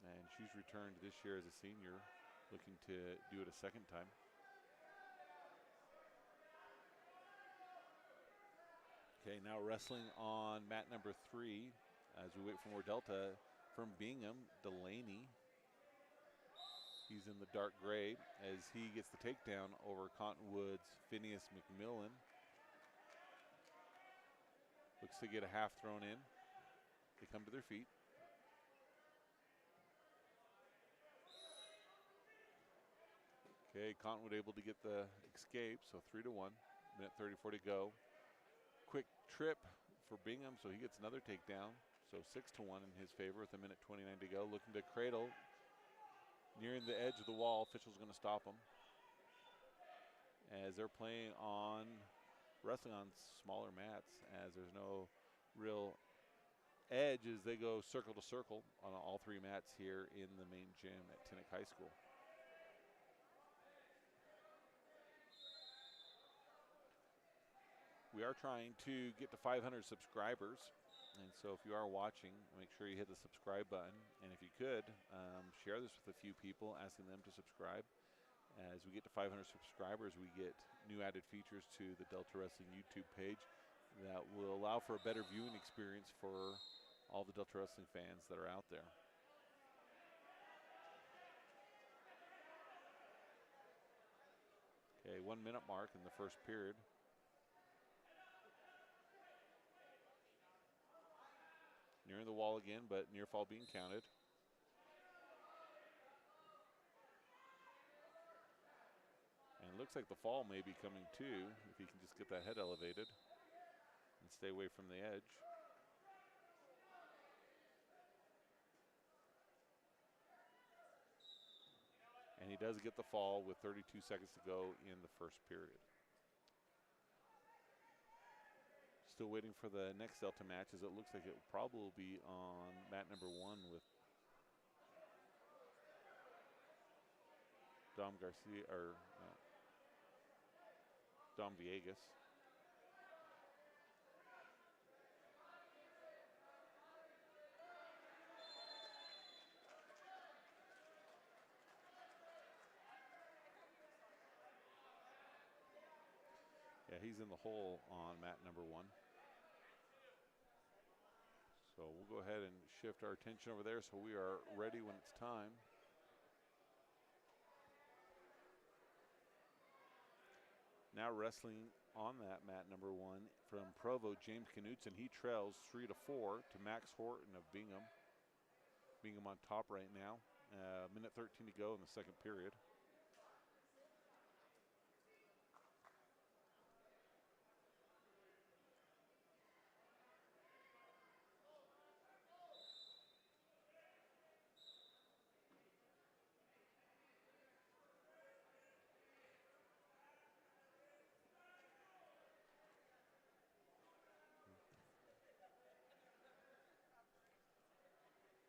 Speaker 1: and she's returned this year as a senior, looking to do it a second time. Okay, now wrestling on mat number 3 as we wait for more Delta from Bingham, Delaney. He's in the dark gray as he gets the takedown over Cottonwood's Phineas McMillan. Looks to get a half thrown in. They come to their feet. Okay, Cottonwood able to get the escape, so 3-1. Minute 34 to go. Quick trip for Bingham, so he gets another takedown. So 6-1 in his favor with a minute 29 to go. Looking to cradle, nearing the edge of the wall. Official's going to stop him. As they're wrestling on smaller mats, as there's no real edge as they go circle to circle on all 3 mats here in the main gym at Tinnick High School. We are trying to get to 500 subscribers, and so if you are watching, make sure you hit the subscribe button, and if you could, share this with a few people, asking them to subscribe. As we get to 500 subscribers, we get new added features to the Delta Wrestling YouTube page that will allow for a better viewing experience for all the Delta Wrestling fans that are out there. Okay, 1 minute mark in the first period. Nearing the wall again, but near fall being counted. And it looks like the fall may be coming too, if he can just get that head elevated and stay away from the edge. And he does get the fall with 32 seconds to go in the first period. Still waiting for the next Delta match, as it looks like it will probably be on mat number 1 with Dom Garcia, or Dom Viegas. Yeah, he's in the hole on mat number 1. So we'll go ahead and shift our attention over there so we are ready when it's time. Now wrestling on that mat number 1 from Provo, James Knutson. He trails 3-4 to Max Horton of Bingham. Bingham on top right now. Minute 13 to go in the second period.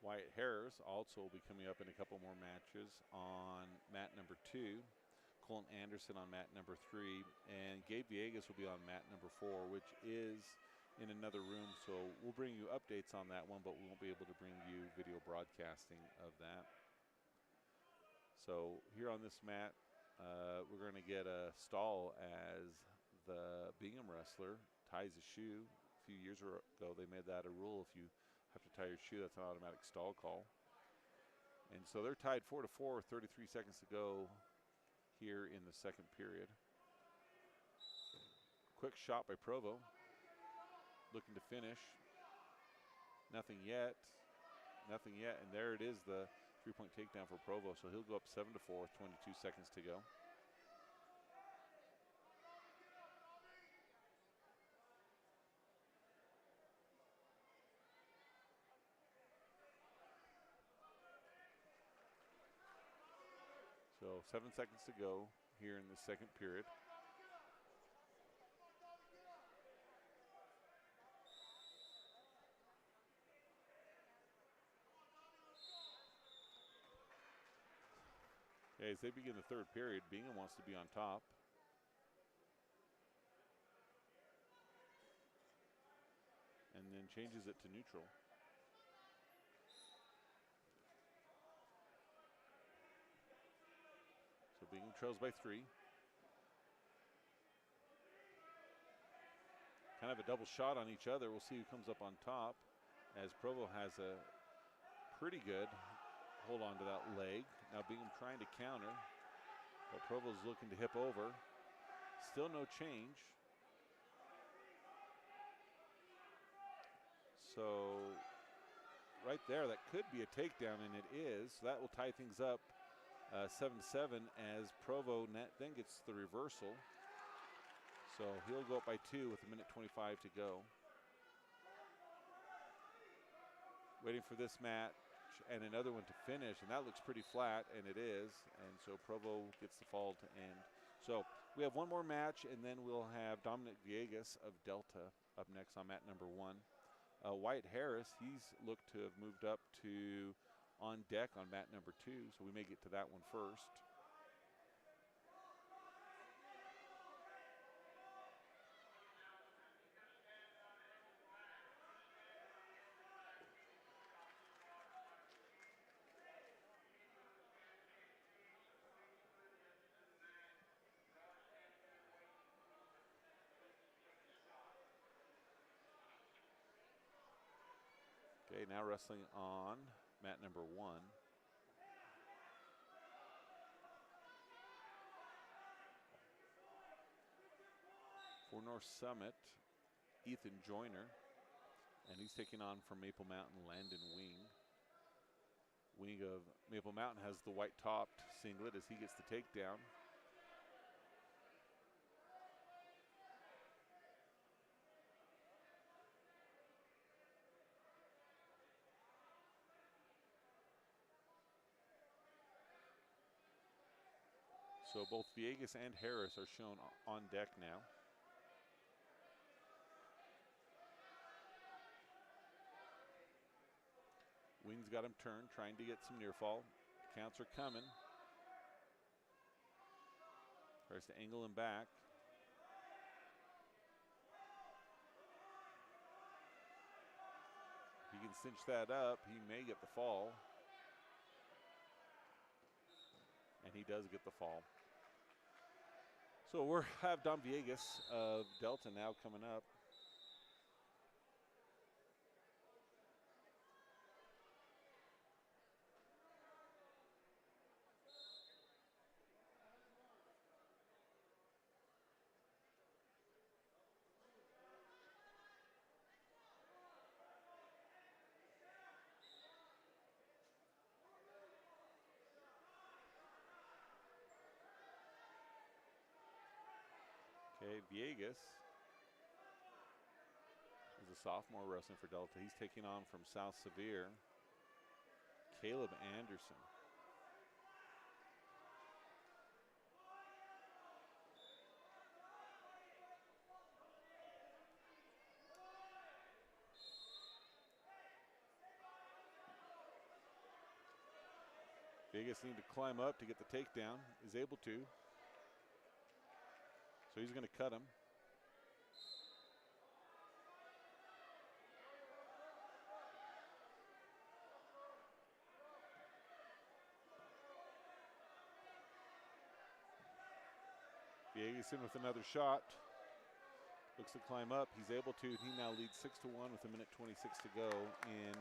Speaker 1: Wyatt Harris also will be coming up in a couple more matches on mat number 2. Colin Anderson on mat number 3. And Gabe Viegas will be on mat number 4, which is in another room. So we'll bring you updates on that one, but we won't be able to bring you video broadcasting of that. So here on this mat, we're going to get a stall as the Bingham wrestler ties a shoe. A few years ago, they made that a rule. If you have to tie your shoe, that's an automatic stall call. And so they're tied 4-4, 33 seconds to go here in the second period. Quick shot by Provo. Looking to finish. Nothing yet. Nothing yet. And there it is, the three-point takedown for Provo. So he'll go up 7-4 with 22 seconds to go. So 7 seconds to go here in the second period. Okay, as they begin the third period, Bingham wants to be on top. And then changes it to neutral. So Bingham trails by 3. Kind of a double shot on each other. We'll see who comes up on top, as Provo has a pretty good hold on to that leg. Now Bingham trying to counter, but Provo's looking to hip over. Still no change. So right there, that could be a takedown, and it is. So that will tie things up 7-7 as Provo then gets the reversal. So he'll go up by 2 with 1:25 to go. Waiting for this match and another one to finish, and that looks pretty flat, and it is. And so Provo gets the fall to end. So we have one more match, and then we'll have Dominic Viegas of Delta up next on mat number 1. Wyatt Harris, he's looked to have moved up to on deck on mat number 2, so we may get to that one first. Okay, now wrestling on mat number 1. For North Summit, Ethan Joyner, and he's taking on from Maple Mountain, Landon Wing. Wing of Maple Mountain has the white topped singlet as he gets the takedown. So both Viegas and Harris are shown on deck now. Wing's got him turned, trying to get some near fall. Counts are coming. Tries to angle him back. If he can cinch that up, he may get the fall. And he does get the fall. So we'll have Dom Viegas of Delta now coming up. Okay, Viegas is a sophomore wrestling for Delta. He's taking on from South Sevier, Caleb Anderson. Vias needed to climb up to get the takedown. Is able to. So he's going to cut him. Vias in with another shot. Looks to climb up. He's able to. He now leads 6-1 with 1:26 to go in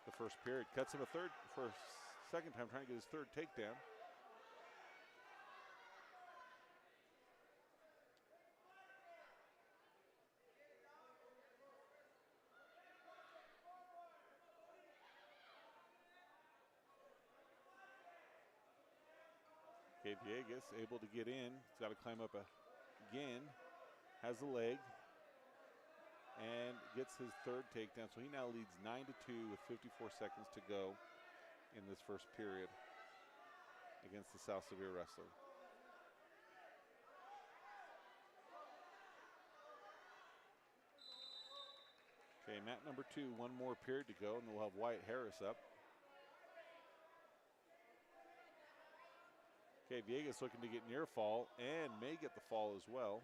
Speaker 1: the first period. Cuts him for a second time, trying to get his third takedown. Okay, Vias able to get in. He's got to climb up again. Has the leg. And gets his third takedown. So he now leads 9-2 with 54 seconds to go in this first period against the South Sevier wrestler. Okay, mat number 2, one more period to go, and we'll have Wyatt Harris up. Okay, Vias looking to get near fall and may get the fall as well.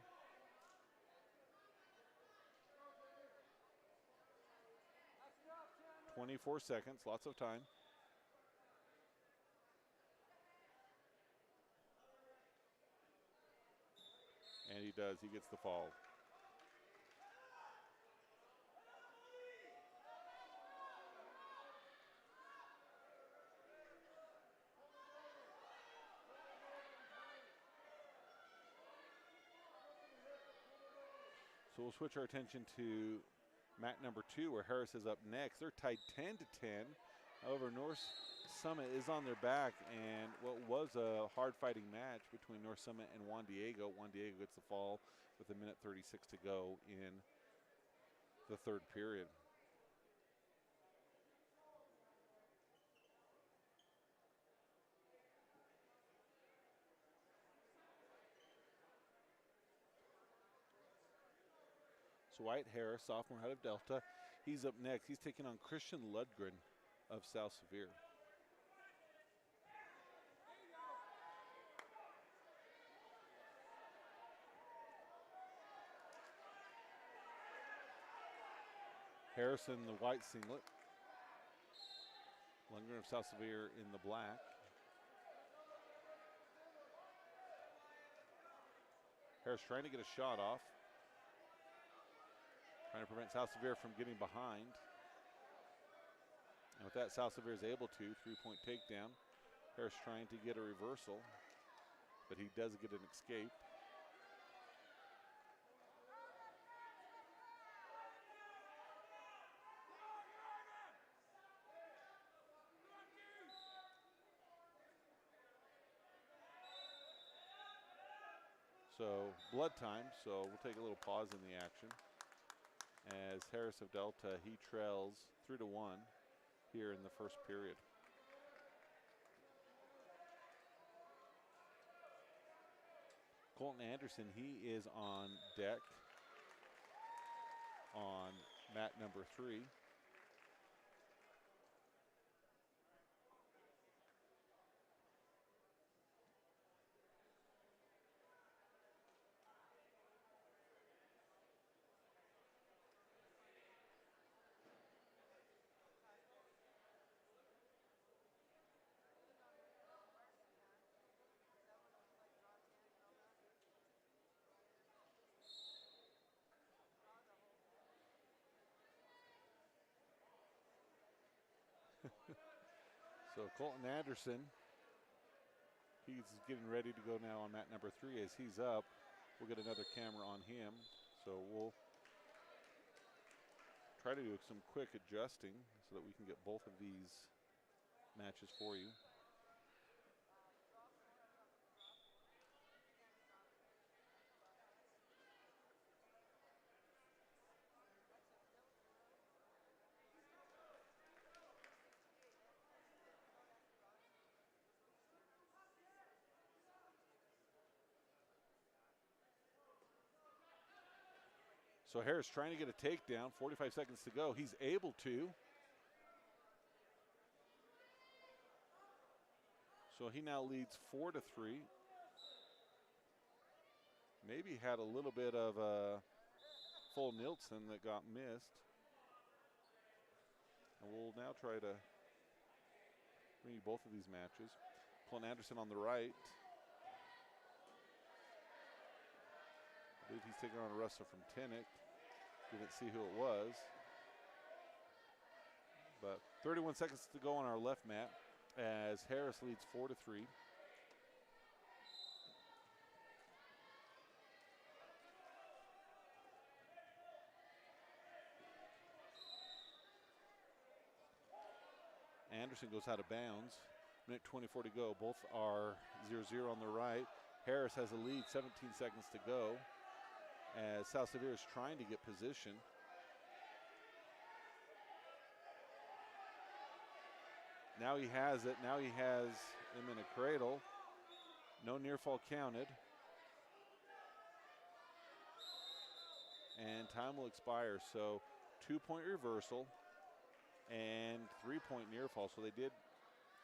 Speaker 1: "24 seconds, lots of time. And he does, he gets the fall. So we'll switch our attention to mat number 2, where Harris is up next. They're tied 10-10. However, North Summit is on their back, and what was a hard-fighting match between North Summit and Juan Diego. Juan Diego gets the fall with 1:36 to go in the third period. So Wyatt Harris, sophomore out of Delta, he's up next. He's taking on Christian Ludgren of South Sevier. Harrison, the white singlet. Lundgren of South Sevier in the black. Harris trying to get a shot off. Trying to prevent South Sevier from getting behind. And with that, South Sevier is able to. 3-point takedown. Harris trying to get a reversal, but he does get an escape. So blood time, so we'll take a little pause in the action. As Harris of Delta, he trails 3-1 here in the first period. Colton Anderson, he is on deck on mat number 3. So Colton Anderson, he's getting ready to go now on mat number 3. As he's up, we'll get another camera on him. So we'll try to do some quick adjusting so that we can get both of these matches for you. So Harris trying to get a takedown, 45 seconds to go. He's able to. So he now leads 4-3. Maybe had a little bit of a full Nielsen that got missed. And we'll now try to bring you both of these matches. Colton Anderson on the right. I believe he's taking on a wrestler from Tinnick. Didn't see who it was. But 31 seconds to go on our left mat as Harris leads 4-3. Anderson goes out of bounds. Minute 24 to go. Both are 0-0 on the right. Harris has a lead, 17 seconds to go as South Sevier is trying to get position. Now he has it. Now he has him in a cradle. No near fall counted. And time will expire. So 2-point reversal and 3-point near fall. So they did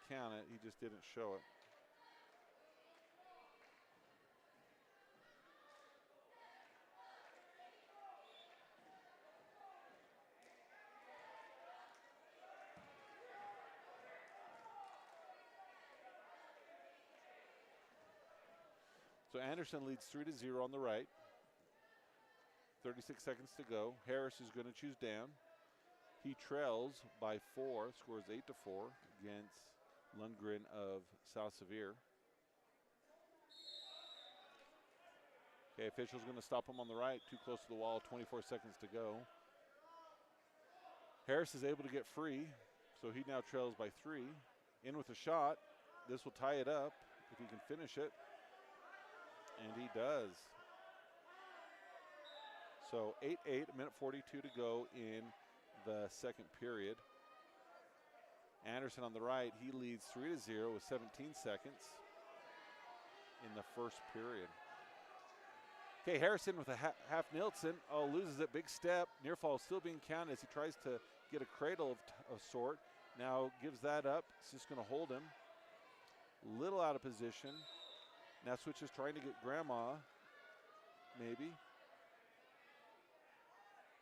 Speaker 1: count it. He just didn't show it. So Anderson leads 3-0 on the right. 36 seconds to go. Harris is going to choose down. He trails by 4, scores 8-4 against Lundgren of South Sevier. Okay, official's going to stop him on the right, too close to the wall, 24 seconds to go. Harris is able to get free, so he now trails by 3. In with a shot. This will tie it up if he can finish it. And he does. So 8-8, a minute 42 to go in the second period. Anderson on the right, he leads 3-0 with 17 seconds in the first period. Okay, Harrison with a half Nielsen. Oh, loses it, big step. Near fall still being counted as he tries to get a cradle of sort. Now gives that up. He's just going to hold him. Little out of position. Now switches, trying to get Grandma, maybe.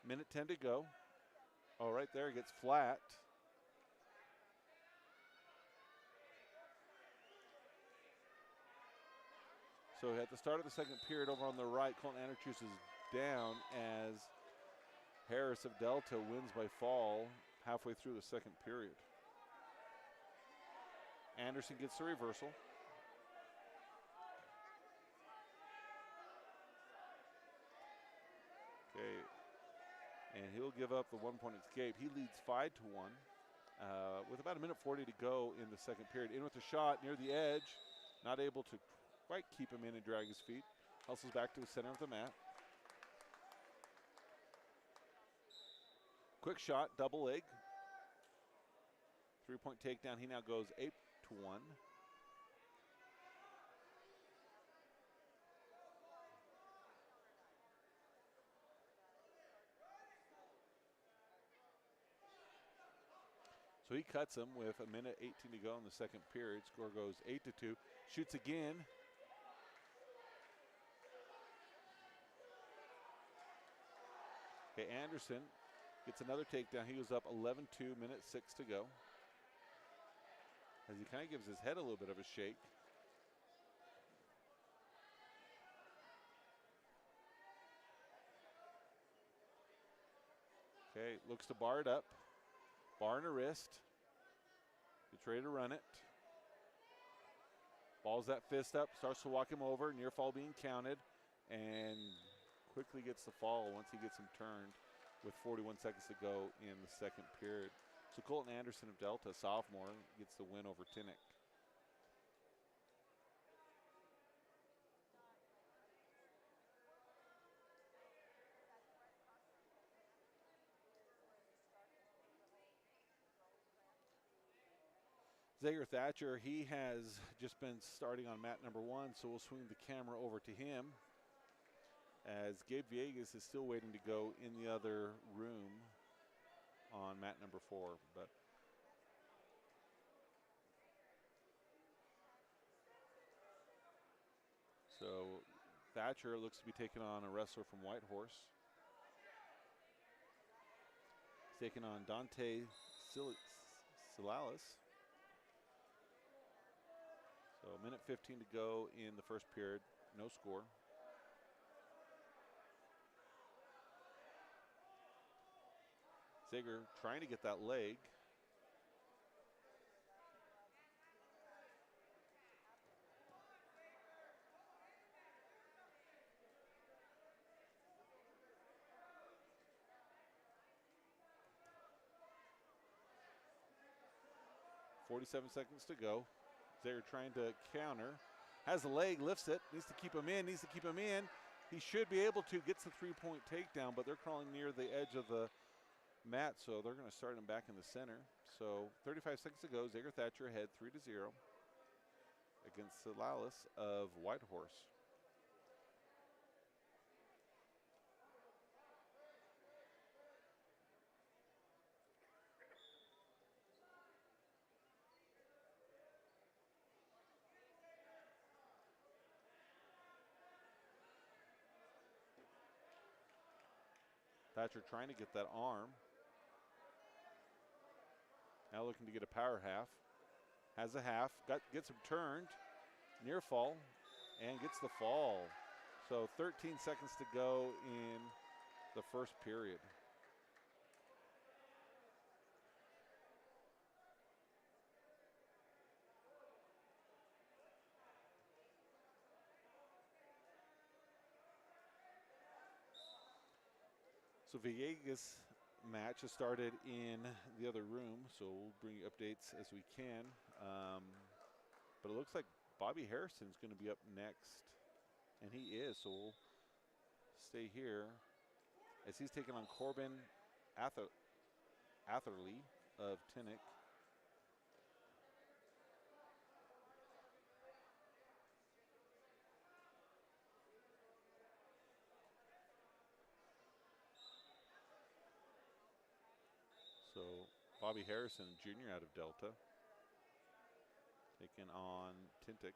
Speaker 1: Minute 10 to go. Oh, right there, gets flat. So at the start of the second period over on the right, Colton Anderson is down as Harris of Delta wins by fall halfway through the second period. Anderson gets the reversal. Okay, and he'll give up the 1-point escape. He leads 5-1 with about a minute 40 to go in the second period. In with a shot near the edge, not able to quite keep him in and drag his feet. Hustles back to the center of the mat. Quick shot, double leg. 3-point takedown. He now goes 8-1. So he cuts him with a minute 18 to go in the second period. Score goes 8-2. Shoots again. Okay, Anderson gets another takedown. He was up 11-2, minute 6 to go. As he kind of gives his head a little bit of a shake. Okay, looks to bar it up. Bar in a wrist. Gets ready to run it. Balls that fist up, starts to walk him over. Near fall being counted. And quickly gets the fall once he gets him turned with 41 seconds to go in the second period. So Colton Anderson of Delta, sophomore, gets the win over Tinnick. Zager Thatcher, he has just been starting on mat number 1, so we'll swing the camera over to him as Gabe Viegas is still waiting to go in the other room on mat number 4. But So Thatcher looks to be taking on a wrestler from Whitehorse. He's taking on Dante Silalis. So a minute 15 to go in the first period. No score. Zager trying to get that leg. .47 seconds to go. Zager trying to counter. Has the leg, lifts it, needs to keep him in, He should be able to, gets the three-point takedown, but they're crawling near the edge of the mat, so they're going to start him back in the center. So 35 seconds to go. Zager Thatcher ahead 3-0 against Silalis of Whitehorse. Thatcher trying to get that arm. Now looking to get a power half. Has a half, gets him turned, near fall, and gets the fall. So 13 seconds to go in the first period. So Villegas match has started in the other room, so we'll bring you updates as we can. But it looks like Bobby Harrison's going to be up next, and he is, so we'll stay here as he's taking on Corbin Atherley of Tinnick. So Bobby Harrison, Jr. out of Delta, taking on Tintic.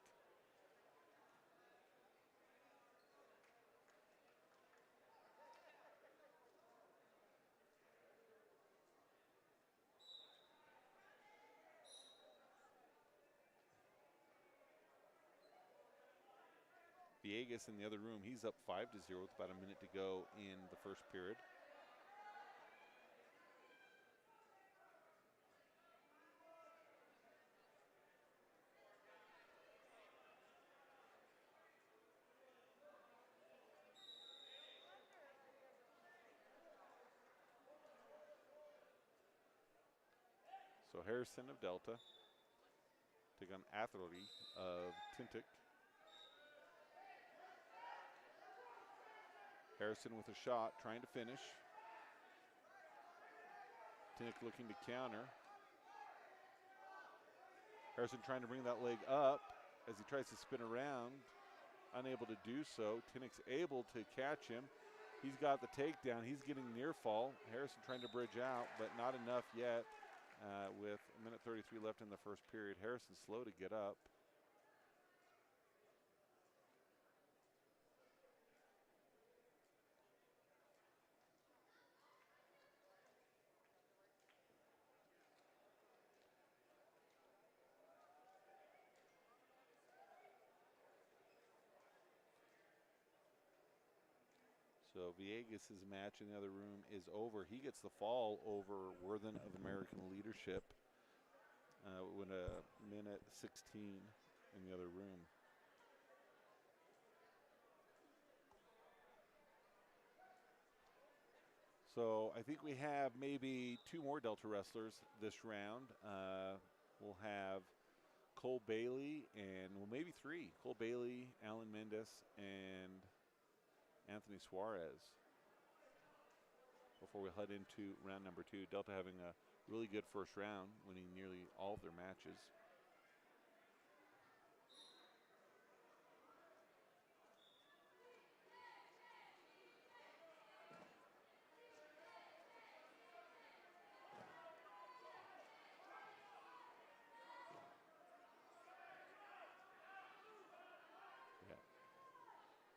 Speaker 1: Villegas in the other room, he's up 5-0 with about a minute to go in the first period. So Harrison of Delta take on Atherley of Tintic. Harrison with a shot, trying to finish. Tintic looking to counter. Harrison trying to bring that leg up as he tries to spin around. Unable to do so. Tintic's able to catch him. He's got the takedown. He's getting near fall. Harrison trying to bridge out, but not enough yet. With a minute 33 left in the first period. Harrison slow to get up. So Villegas' match in the other room is over. He gets the fall over Worthen of American Leadership with a minute 16 in the other room. So I think we have maybe two more Delta wrestlers this round. We'll have Cole Bailey and, well, maybe three. Cole Bailey, Alan Mendes, and Anthony Suarez before we head into round number 2. Delta having a really good first round, winning nearly all of their matches.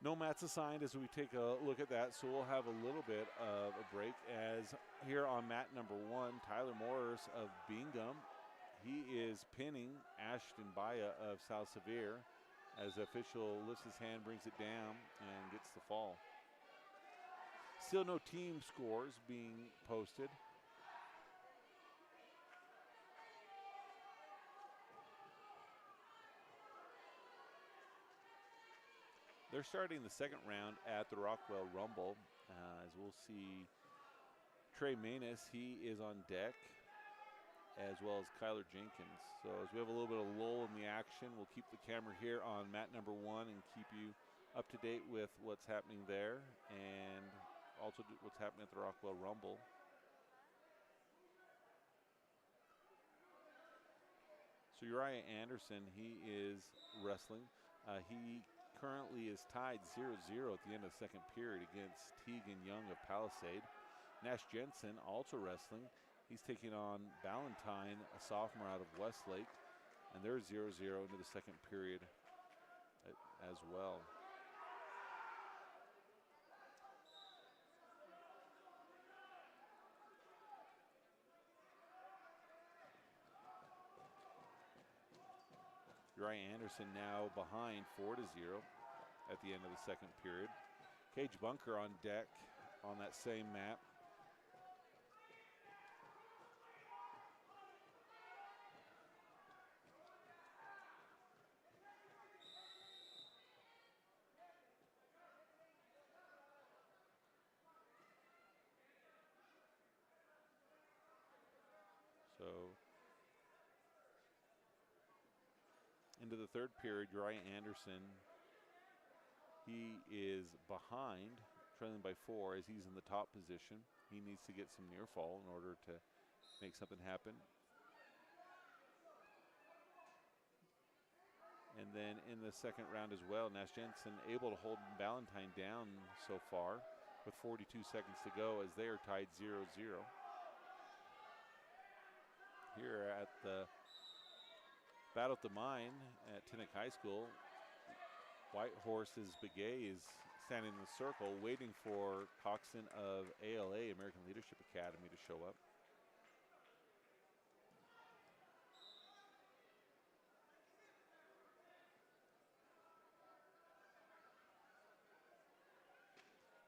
Speaker 1: No mats assigned as we take a look at that, so we'll have a little bit of a break as here on mat number 1, Tyler Morris of Bingham. He is pinning Ashton Baya of South Sevier as the official lifts his hand, brings it down, and gets the fall. Still no team scores being posted. They're starting the second round at the Rockwell Rumble, as we'll see Trey Manus, he is on deck, as well as Kyler Jenkins. So as we have a little bit of lull in the action, we'll keep the camera here on mat number 1 and keep you up to date with what's happening there and also what's happening at the Rockwell Rumble. So Uriah Anderson, he is wrestling. He currently is tied 0-0 at the end of the second period against Teagan Young of Palisade. Nash Jensen also wrestling. He's taking on Ballantyne, a sophomore out of Westlake, and they're 0-0 into the second period as well. Uriah Anderson now behind 4-0 at the end of the second period. Cage Bunker on deck on that same map. So into the third period, Uriah Anderson, he is behind, trailing by 4 as he's in the top position. He needs to get some near fall in order to make something happen. And then in the second round as well, Nash Jensen able to hold Ballantyne down so far with 42 seconds to go as they are tied 0-0. Here at the Battle at the Mine at Tinnick High School, White Horse's Begay is standing in the circle waiting for Coxon of ALA, American Leadership Academy, to show up.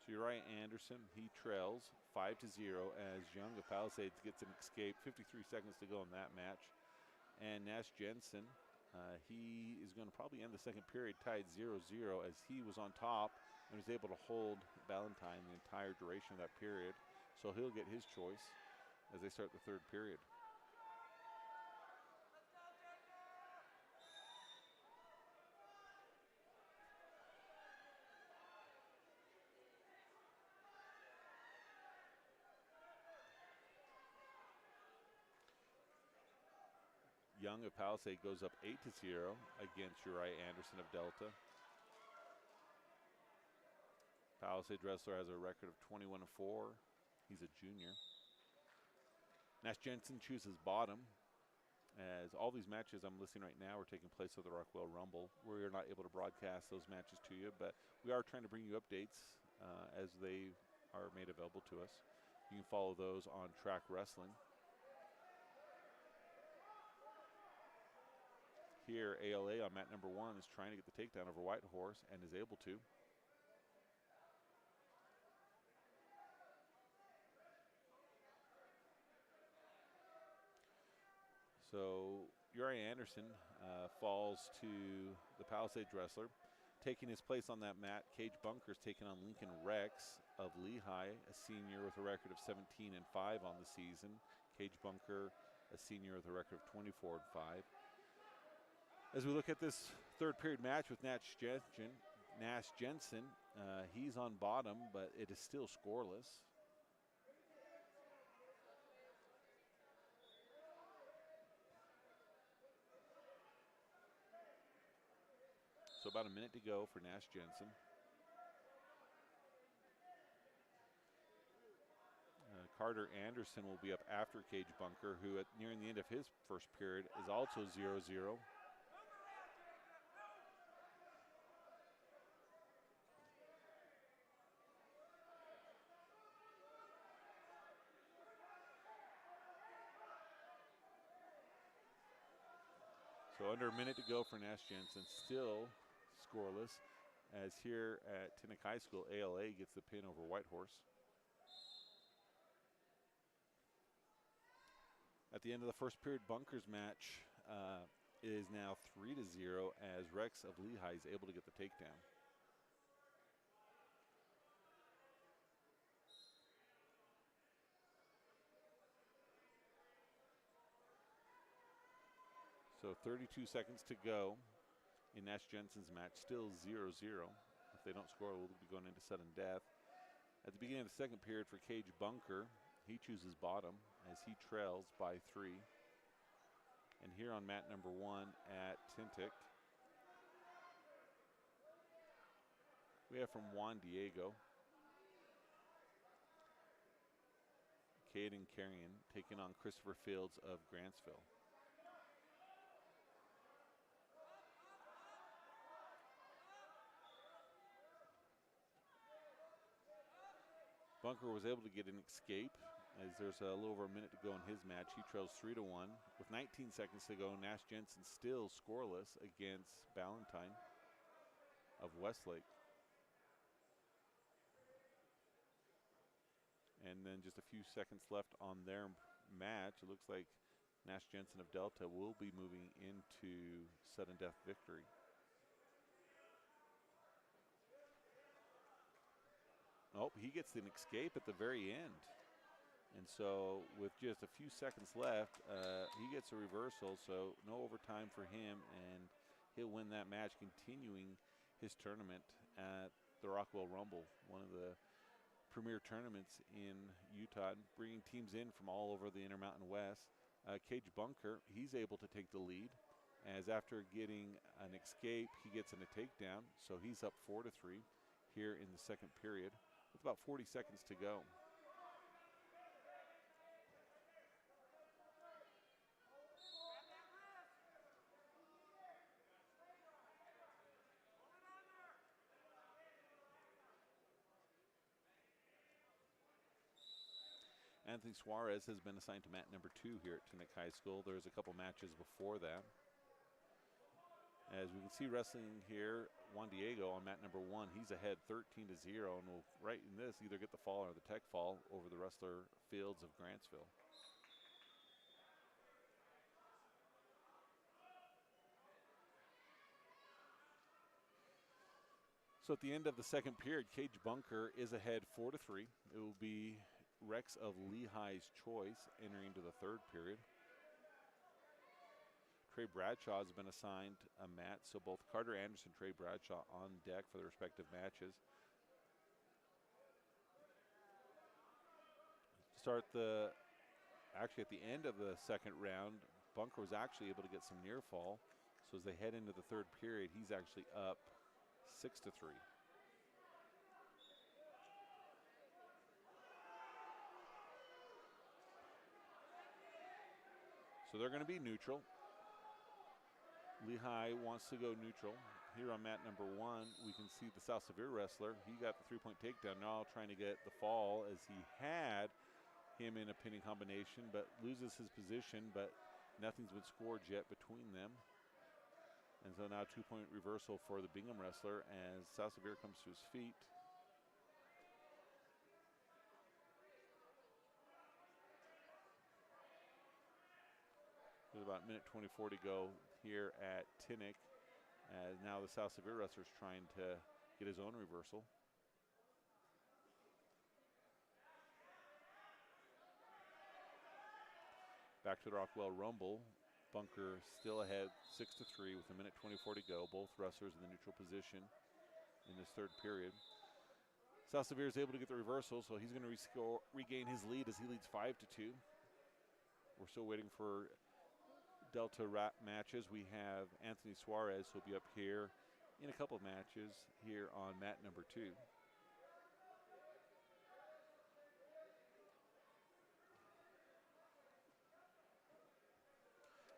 Speaker 1: So Uriah Anderson, he trails 5-0 as Young of Palisades gets an escape. 53 seconds to go in that match. And Nash Jensen, he is going to probably end the second period tied 0-0 as he was on top and was able to hold Ballantyne the entire duration of that period. So he'll get his choice as they start the third period. Young of Palisade goes up 8-0 against Uriah Anderson of Delta. Palisade wrestler has a record of 21-4. He's a junior. Nash Jensen chooses bottom, as all these matches I'm listing right now are taking place at the Rockwell Rumble. We are not able to broadcast those matches to you, but we are trying to bring you updates as they are made available to us. You can follow those on Track Wrestling. Here, ALA on mat number 1 is trying to get the takedown over White Horse and is able to. So Uriah Anderson falls to the Palisades wrestler. Taking his place on that mat, Cage Bunker's taking on Lincoln Rex of Lehigh, a senior with a record of 17-5 on the season. Cage Bunker, a senior with a record of 24-5. As we look at this third period match with Nash Jensen, he's on bottom, but it is still scoreless. So about a minute to go for Nash Jensen. Carter Anderson will be up after Cage Bunker, who nearing the end of his first period is also 0-0. So under a minute to go for Nash Jensen, still scoreless, as here at Tinnick High School, ALA gets the pin over Whitehorse. At the end of the first period, Bunker's match is now 3-0 as Rex of Lehigh is able to get the takedown. So 32 seconds to go in Nash Jensen's match, still 0-0. If they don't score, we'll be going into sudden death. At the beginning of the second period for Cage Bunker, he chooses bottom as he trails by 3. And here on mat number 1 at Tintic, we have from Juan Diego, Caden Carrion taking on Christopher Fields of Grantsville. Bunker was able to get an escape as there's a little over a minute to go in his match. He trails 3-1. With 19 seconds to go, Nash Jensen still scoreless against Ballantyne of Westlake. And then just a few seconds left on their match. It looks like Nash Jensen of Delta will be moving into sudden death victory. Oh, he gets an escape at the very end. And so with just a few seconds left, he gets a reversal, so no overtime for him, and he'll win that match, continuing his tournament at the Rockwell Rumble, one of the premier tournaments in Utah, bringing teams in from all over the Intermountain West. Cage Bunker, he's able to take the lead, as after getting an escape, he gets in a takedown, so he's up 4-3 here in the second period. With about 40 seconds to go. Anthony Suarez has been assigned to mat number 2 here at Tinnick High School. There's a couple matches before that. As we can see wrestling here, Juan Diego on mat number 1, he's ahead 13-0 and will, right in this, either get the fall or the tech fall over the wrestler Fields of Grantsville. So at the end of the second period, Cage Bunker is ahead 4-3. It will be Rex of Lehigh's choice entering into the third period. Trey Bradshaw has been assigned a mat, so both Carter Anderson and Trey Bradshaw on deck for their respective matches. Actually at the end of the second round, Bunker was actually able to get some near fall. So as they head into the third period, he's actually up 6-3. So they're going to be neutral. Lehigh wants to go neutral. Here on mat number 1, we can see the South Sevier wrestler. He got the 3-point takedown, now trying to get the fall as he had him in a pinning combination, but loses his position, but nothing's been scored yet between them. And so now 2-point reversal for the Bingham wrestler as South Sevier comes to his feet. There's about a minute 24 to go here at Tinnick, as now the South Sevier wrestler is trying to get his own reversal. Back to the Rockwell Rumble. Bunker still ahead 6-3 with a minute 24 to go. Both wrestlers in the neutral position in this third period. South Sevier is able to get the reversal, so he's going to regain his lead as he leads 5-2. We're still waiting for Delta matches. We have Anthony Suarez, who'll be up here in a couple of matches here on mat number 2.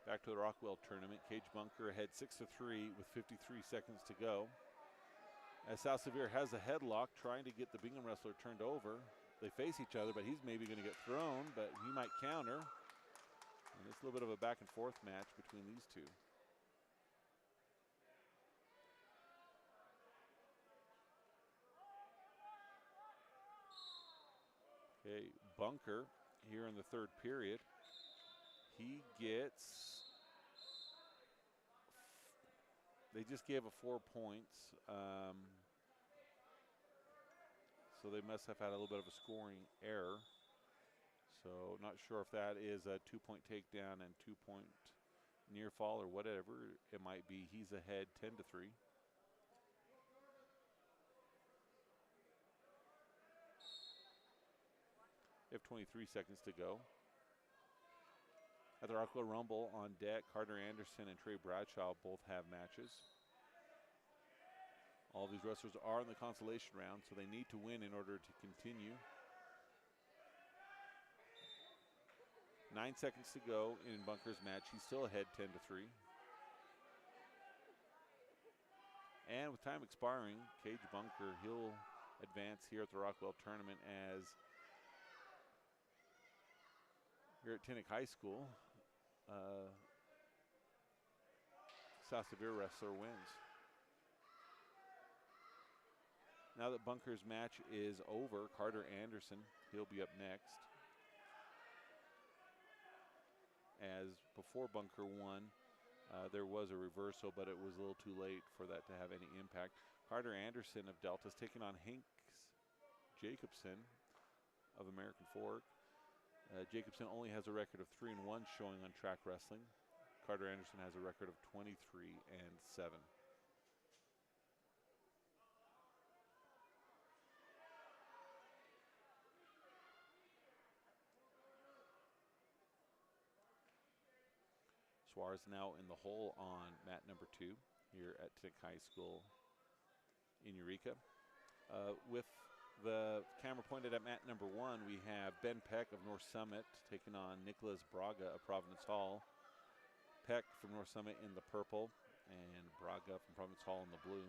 Speaker 1: Back to the Rockwell tournament. Cage Bunker ahead 6-3 with 53 seconds to go. As South Sevier has a headlock, trying to get the Bingham wrestler turned over. They face each other, but he's maybe going to get thrown, but he might counter. And it's a little bit of a back and forth match between these two. Okay, Bunker here in the third period. He gets, they just gave a 4 points. So they must have had a little bit of a scoring error. So not sure if that is a 2-point takedown and 2-point near fall or whatever it might be. He's ahead 10-3. We have 23 seconds to go. At the Rockwell Rumble on deck, Carter Anderson and Trey Bradshaw both have matches. All these wrestlers are in the consolation round, so they need to win in order to continue. 9 seconds to go in Bunker's match. He's still ahead 10-3. And with time expiring, Cage Bunker, he'll advance here at the Rockwell tournament as here at Tinnick High School, South Severe wrestler wins. Now that Bunker's match is over, Carter Anderson, he'll be up next. As before Bunker won, there was a reversal, but it was a little too late for that to have any impact. Carter Anderson of Delta's taking on Hank Jacobson of American Fork. Jacobson only has a record of 3-1 showing on track wrestling. Carter Anderson has a record of 23-7. Suarez now in the hole on mat number 2 here at Tinnick High School in Eureka. With the camera pointed at mat number 1, we have Ben Peck of North Summit taking on Nicholas Braga of Providence Hall. Peck from North Summit in the purple and Braga from Providence Hall in the blue.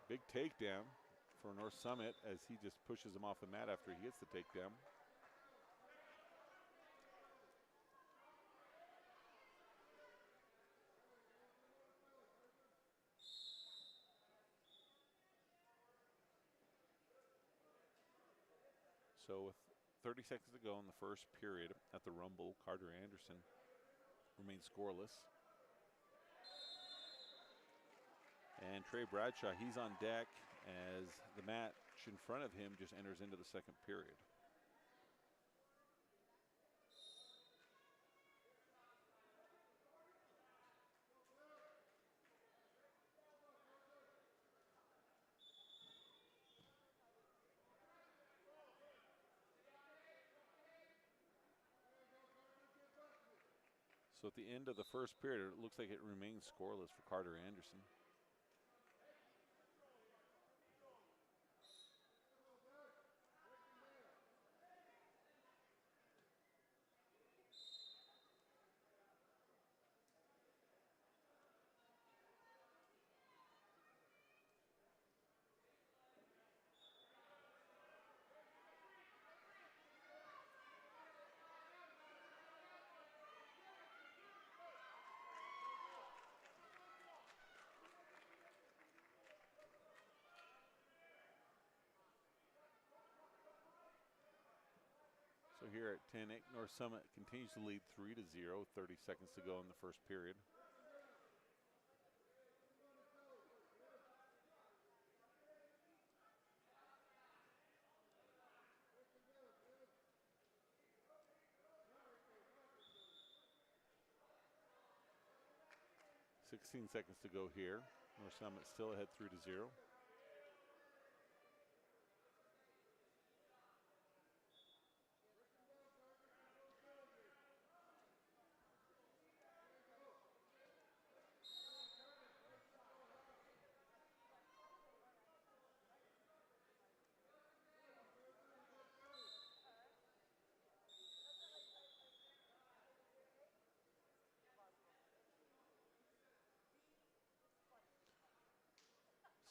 Speaker 1: Big takedown for North Summit as he just pushes him off the mat after he gets the takedown. So with 30 seconds to go in the first period at the Rumble, Carter Anderson remains scoreless. And Trey Bradshaw, he's on deck as the match in front of him just enters into the second period. So at the end of the first period, it looks like it remains scoreless for Carter Anderson. So here at Tinnick, North Summit continues to lead 3-0, 30 seconds to go in the first period. .16 seconds to go here. North Summit still ahead 3-0.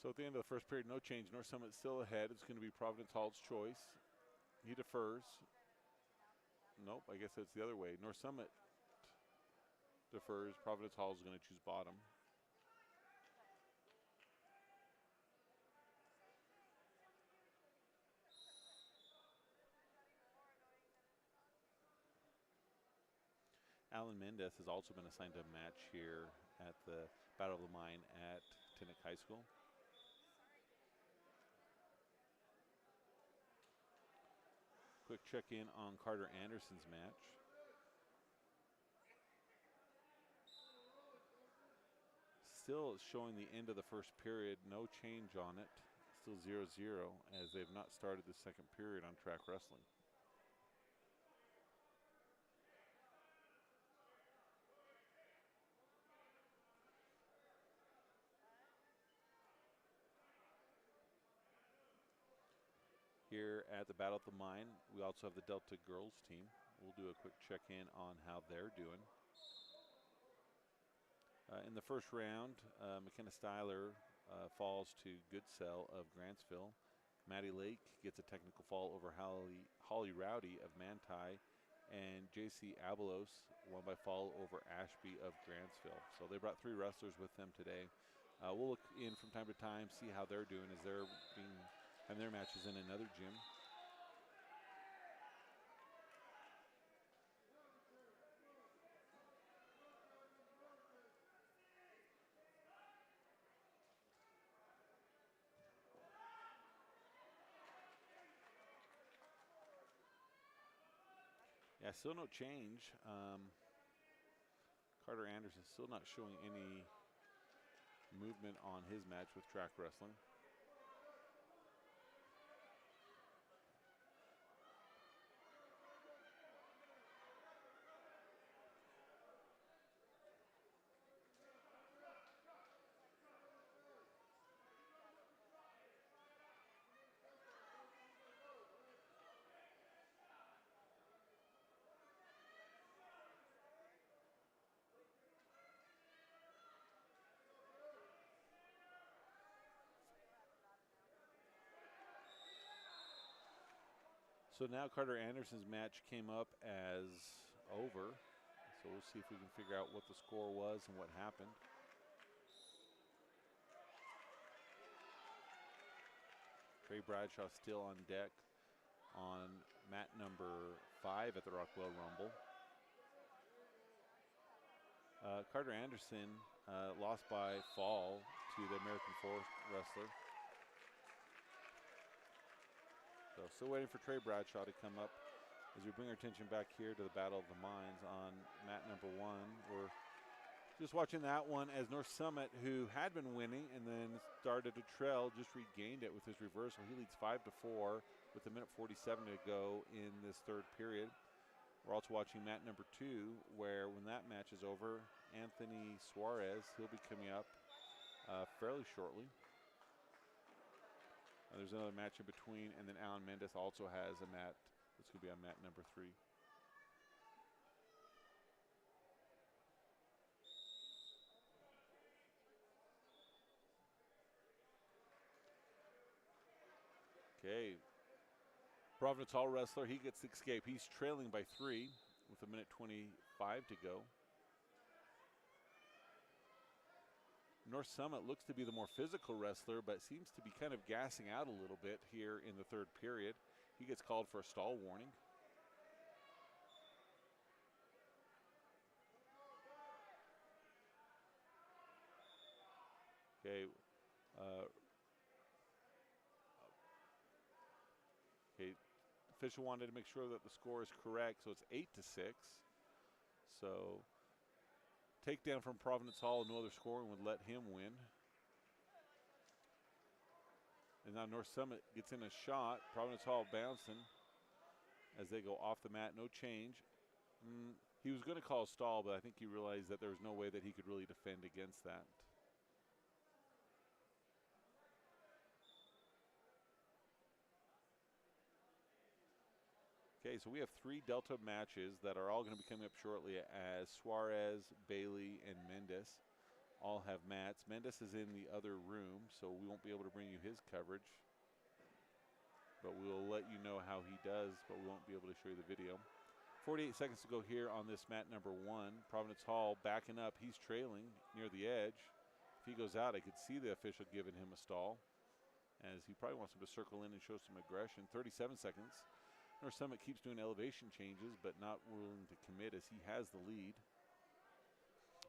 Speaker 1: So at the end of the first period, no change. North Summit still ahead. It's going to be Providence Hall's choice. He defers. Nope, I guess it's the other way. North Summit defers. Providence Hall is going to choose bottom. Alan Mendez has also been assigned a match here at the Battle of the Mine at Tinnick High School. Quick check-in on Carter Anderson's match. Still showing the end of the first period, no change on it. Still 0-0 as they've not started the second period on track wrestling. Here at the Battle at the Mine, we also have the Delta girls team. We'll do a quick check-in on how they're doing. In the first round, McKenna Styler falls to Goodsell of Grantsville. Maddie Lake gets a technical fall over Holly Rowdy of Manti, and JC Abelos won by fall over Ashby of Grantsville. So they brought 3 wrestlers with them today. We'll look in from time to time, see how they're doing as they're having their matches in another gym. Yeah, still no change. Carter Anderson still not showing any movement on his match with track wrestling. So now Carter Anderson's match came up as over. So we'll see if we can figure out what the score was and what happened. Trey Bradshaw still on deck on mat number 5 at the Rockwell Rumble. Carter Anderson lost by fall to the American Force wrestler. So still waiting for Trey Bradshaw to come up as we bring our attention back here to the Battle of the Mines on mat number 1. We're just watching that one as North Summit, who had been winning and then started to trail, just regained it with his reversal. He leads 5-4 with 1:47 to go in this third period. We're also watching mat number 2, where when that match is over, Anthony Suarez, he'll be coming up fairly shortly. There's another match in between, and then Alan Mendez also has a mat that's going to be on mat number 3. Okay. Providence Hall wrestler, he gets the escape. He's trailing by 3 with 1:25 to go. North Summit looks to be the more physical wrestler, but seems to be kind of gassing out a little bit here in the third period. He gets called for a stall warning. Okay. Okay. Official wanted to make sure that the score is correct, so it's 8-6. So takedown from Providence Hall, no other scoring would let him win. And now North Summit gets in a shot. Providence Hall bouncing as they go off the mat, no change. He was going to call a stall, but I think he realized that there was no way that he could really defend against that. Okay, so we have 3 Delta matches that are all going to be coming up shortly as Suarez, Bailey, and Mendez all have mats. Mendez is in the other room, so we won't be able to bring you his coverage. but we'll let you know how he does, but we won't be able to show you the video. 48 seconds to go here on this mat number 1. Providence Hall backing up. He's trailing near the edge. If he goes out, I could see the official giving him a stall, as he probably wants him to circle in and show some aggression. 37 seconds. North Summit keeps doing elevation changes, but not willing to commit as he has the lead.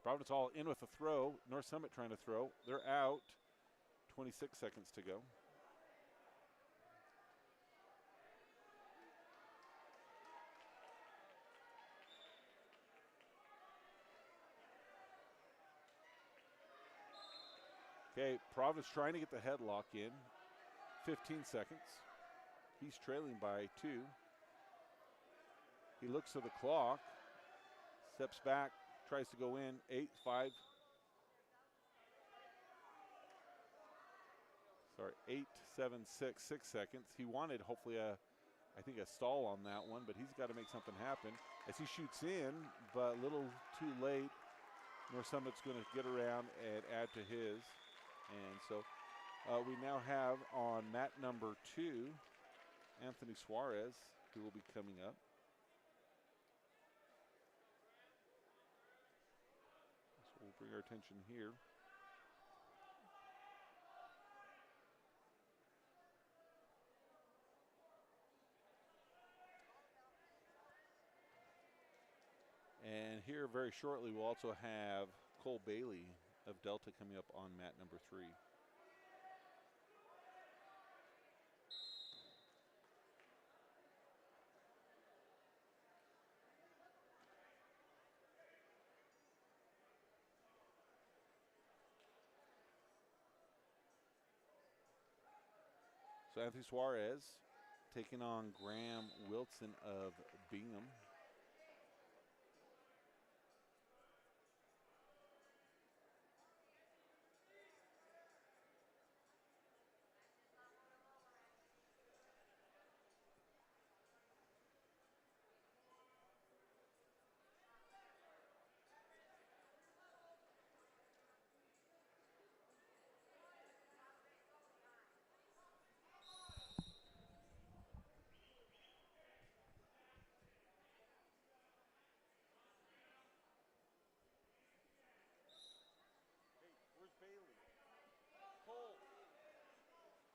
Speaker 1: Providence Hall in with a throw. North Summit trying to throw. They're out. 26 seconds to go. Okay, Providence trying to get the headlock in. 15 seconds. He's trailing by 2. He looks at the clock, steps back, tries to go in. 8, 5. Sorry, 8, 7, 6 seconds. He wanted hopefully I think a stall on that one, but he's got to make something happen as he shoots in, but a little too late. North Summit's going to get around and add to his. And so we now have on mat number 2, Anthony Suarez, who will be coming up. So we'll bring our attention here. And here very shortly we'll also have Cole Bailey of Delta coming up on mat number 3. So Anthony Suarez taking on Graham Wilson of Bingham.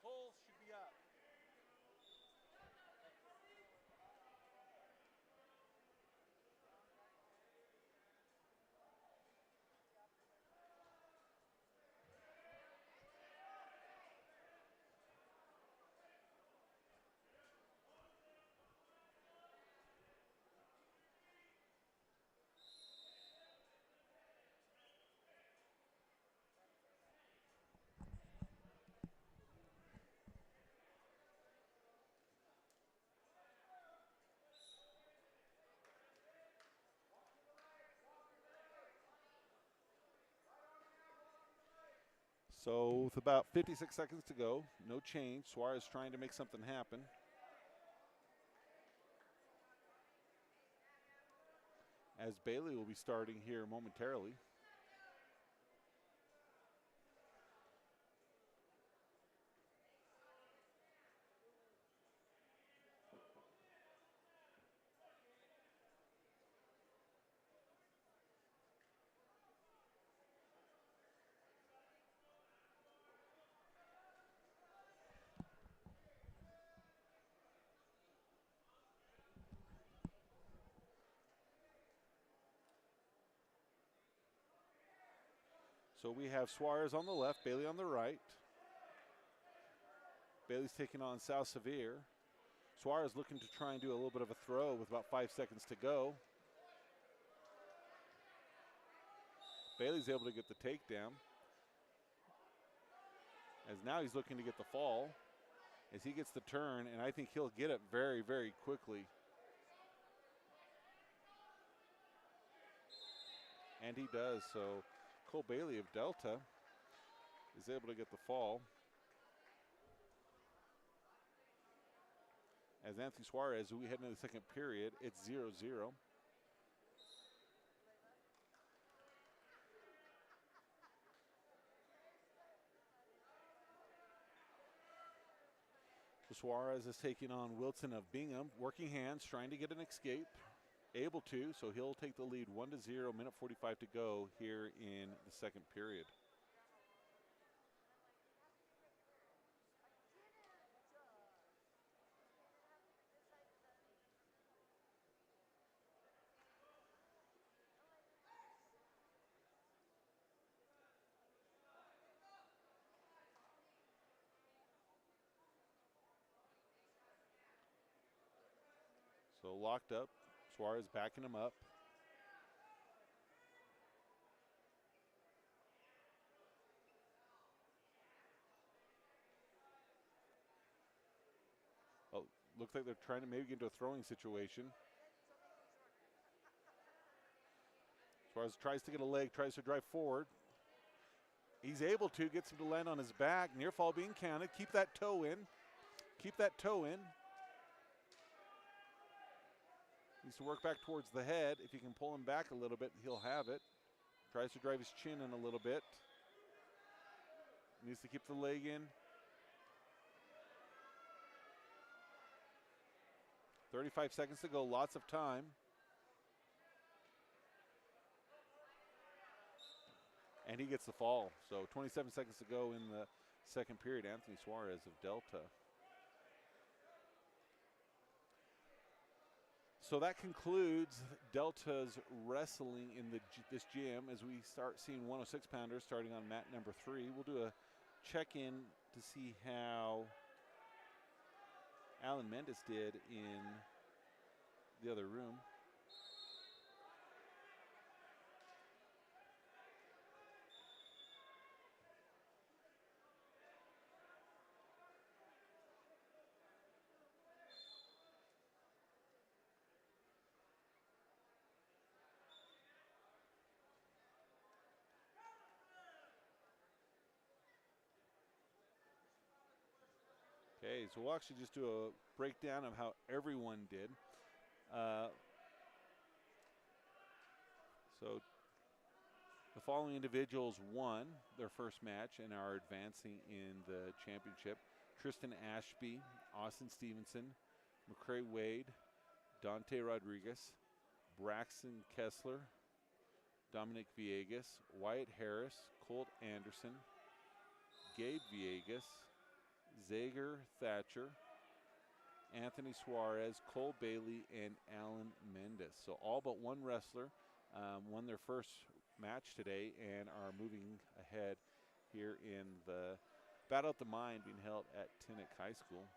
Speaker 1: Cole should be up. So with about 56 seconds to go, no change. Suarez trying to make something happen. As Bailey will be starting here momentarily. So we have Suarez on the left, Bailey on the right. Bailey's taking on Sal Severe. Suarez looking to try and do a little bit of a throw with about 5 seconds to go. Bailey's able to get the takedown. As now he's looking to get the fall. As he gets the turn, and I think he'll get it very, very quickly. And he does, so Cole Bailey of Delta is able to get the fall. As Anthony Suarez, we head into the second period, it's 0-0. So Suarez is taking on Wilson of Bingham. Working hands, trying to get an escape. Able to, so he'll take the lead 1-0, minute 45 to go here in the second period. So locked up, Suarez backing him up. Oh, looks like they're trying to maybe get into a throwing situation. Suarez tries to get a leg, tries to drive forward. He's able to, gets him to land on his back. Near fall being counted. Keep that toe in. Keep that toe in. Needs to work back towards the head. If you can pull him back a little bit, he'll have it. Tries to drive his chin in a little bit. Needs to keep the leg in. 35 seconds to go, lots of time. And he gets the fall. So 27 seconds to go in the second period. Anthony Suarez of Delta. So that concludes Delta's wrestling in this gym as we start seeing 106 pounders starting on mat number 3. We'll do a check-in to see how Alan Mendes did in the other room. Okay, so we'll actually just do a breakdown of how everyone did. So the following individuals won their first match and are advancing in the championship. Tristan Ashby, Austin Stevenson, McCrae Wade, Dante Rodriguez, Braxton Kessler, Dominic Vias, Wyatt Harris, Colt Anderson, Gabe Viegas, Zager Thatcher, Anthony Suarez, Cole Bailey, and Alan Mendes. So all but one wrestler won their first match today and are moving ahead here in the Battle at the Mine being held at Tinnick High School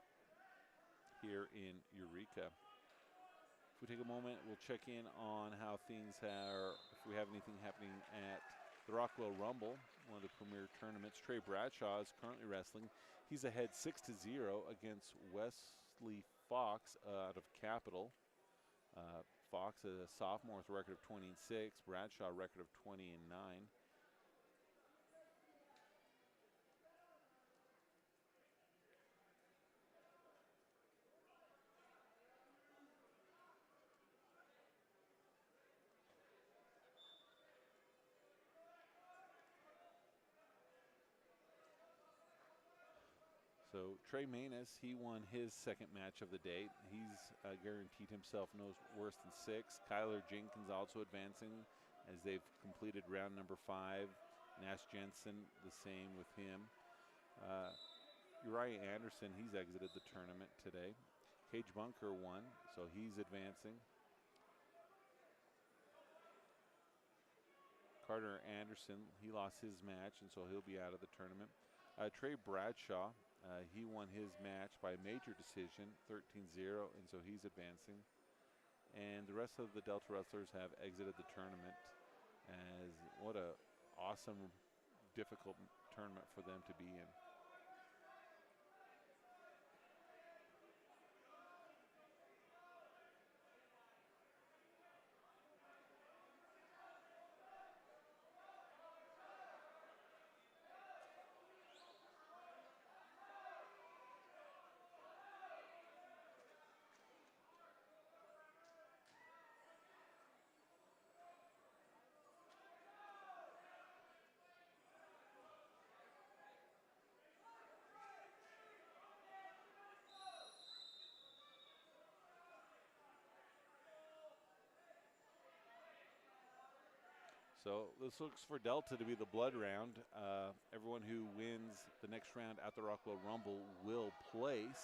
Speaker 1: here in Eureka. If we take a moment, we'll check in on how things are, if we have anything happening at the Rockwell Rumble, one of the premier tournaments. Trey Bradshaw is currently wrestling. He's ahead 6-0 against Wesley Fox out of Capital. Fox, a sophomore with a record of 20-6. Bradshaw, a record of 20-9. So Trey Manus, he won his second match of the day. He's guaranteed himself no worse than 6. Kyler Jenkins also advancing as they've completed round number 5. Nash Jensen, the same with him. Uriah Anderson, he's exited the tournament today. Cage Bunker won, so he's advancing. Carter Anderson, he lost his match, and so he'll be out of the tournament. Trey Bradshaw, he won his match by major decision, 13-0, and so he's advancing. And the rest of the Delta wrestlers have exited the tournament. As what a awesome, difficult tournament for them to be in. So this looks for Delta to be the blood round. Everyone who wins the next round at the Rockwell Rumble will place.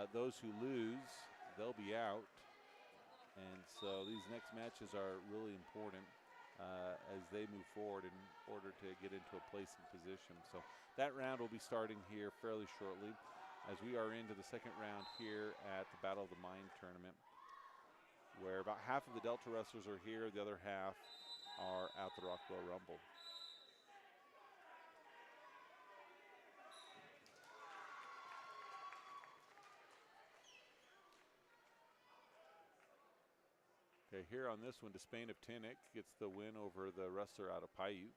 Speaker 1: Those who lose, they'll be out. And so these next matches are really important as they move forward in order to get into a placing position. So that round will be starting here fairly shortly as we are into the second round here at the Battle of the Mind tournament, where about half of the Delta wrestlers are here, the other half are at the Rockwell Rumble. Okay, here on this one, Despain of Tinnick gets the win over the wrestler out of Paiute.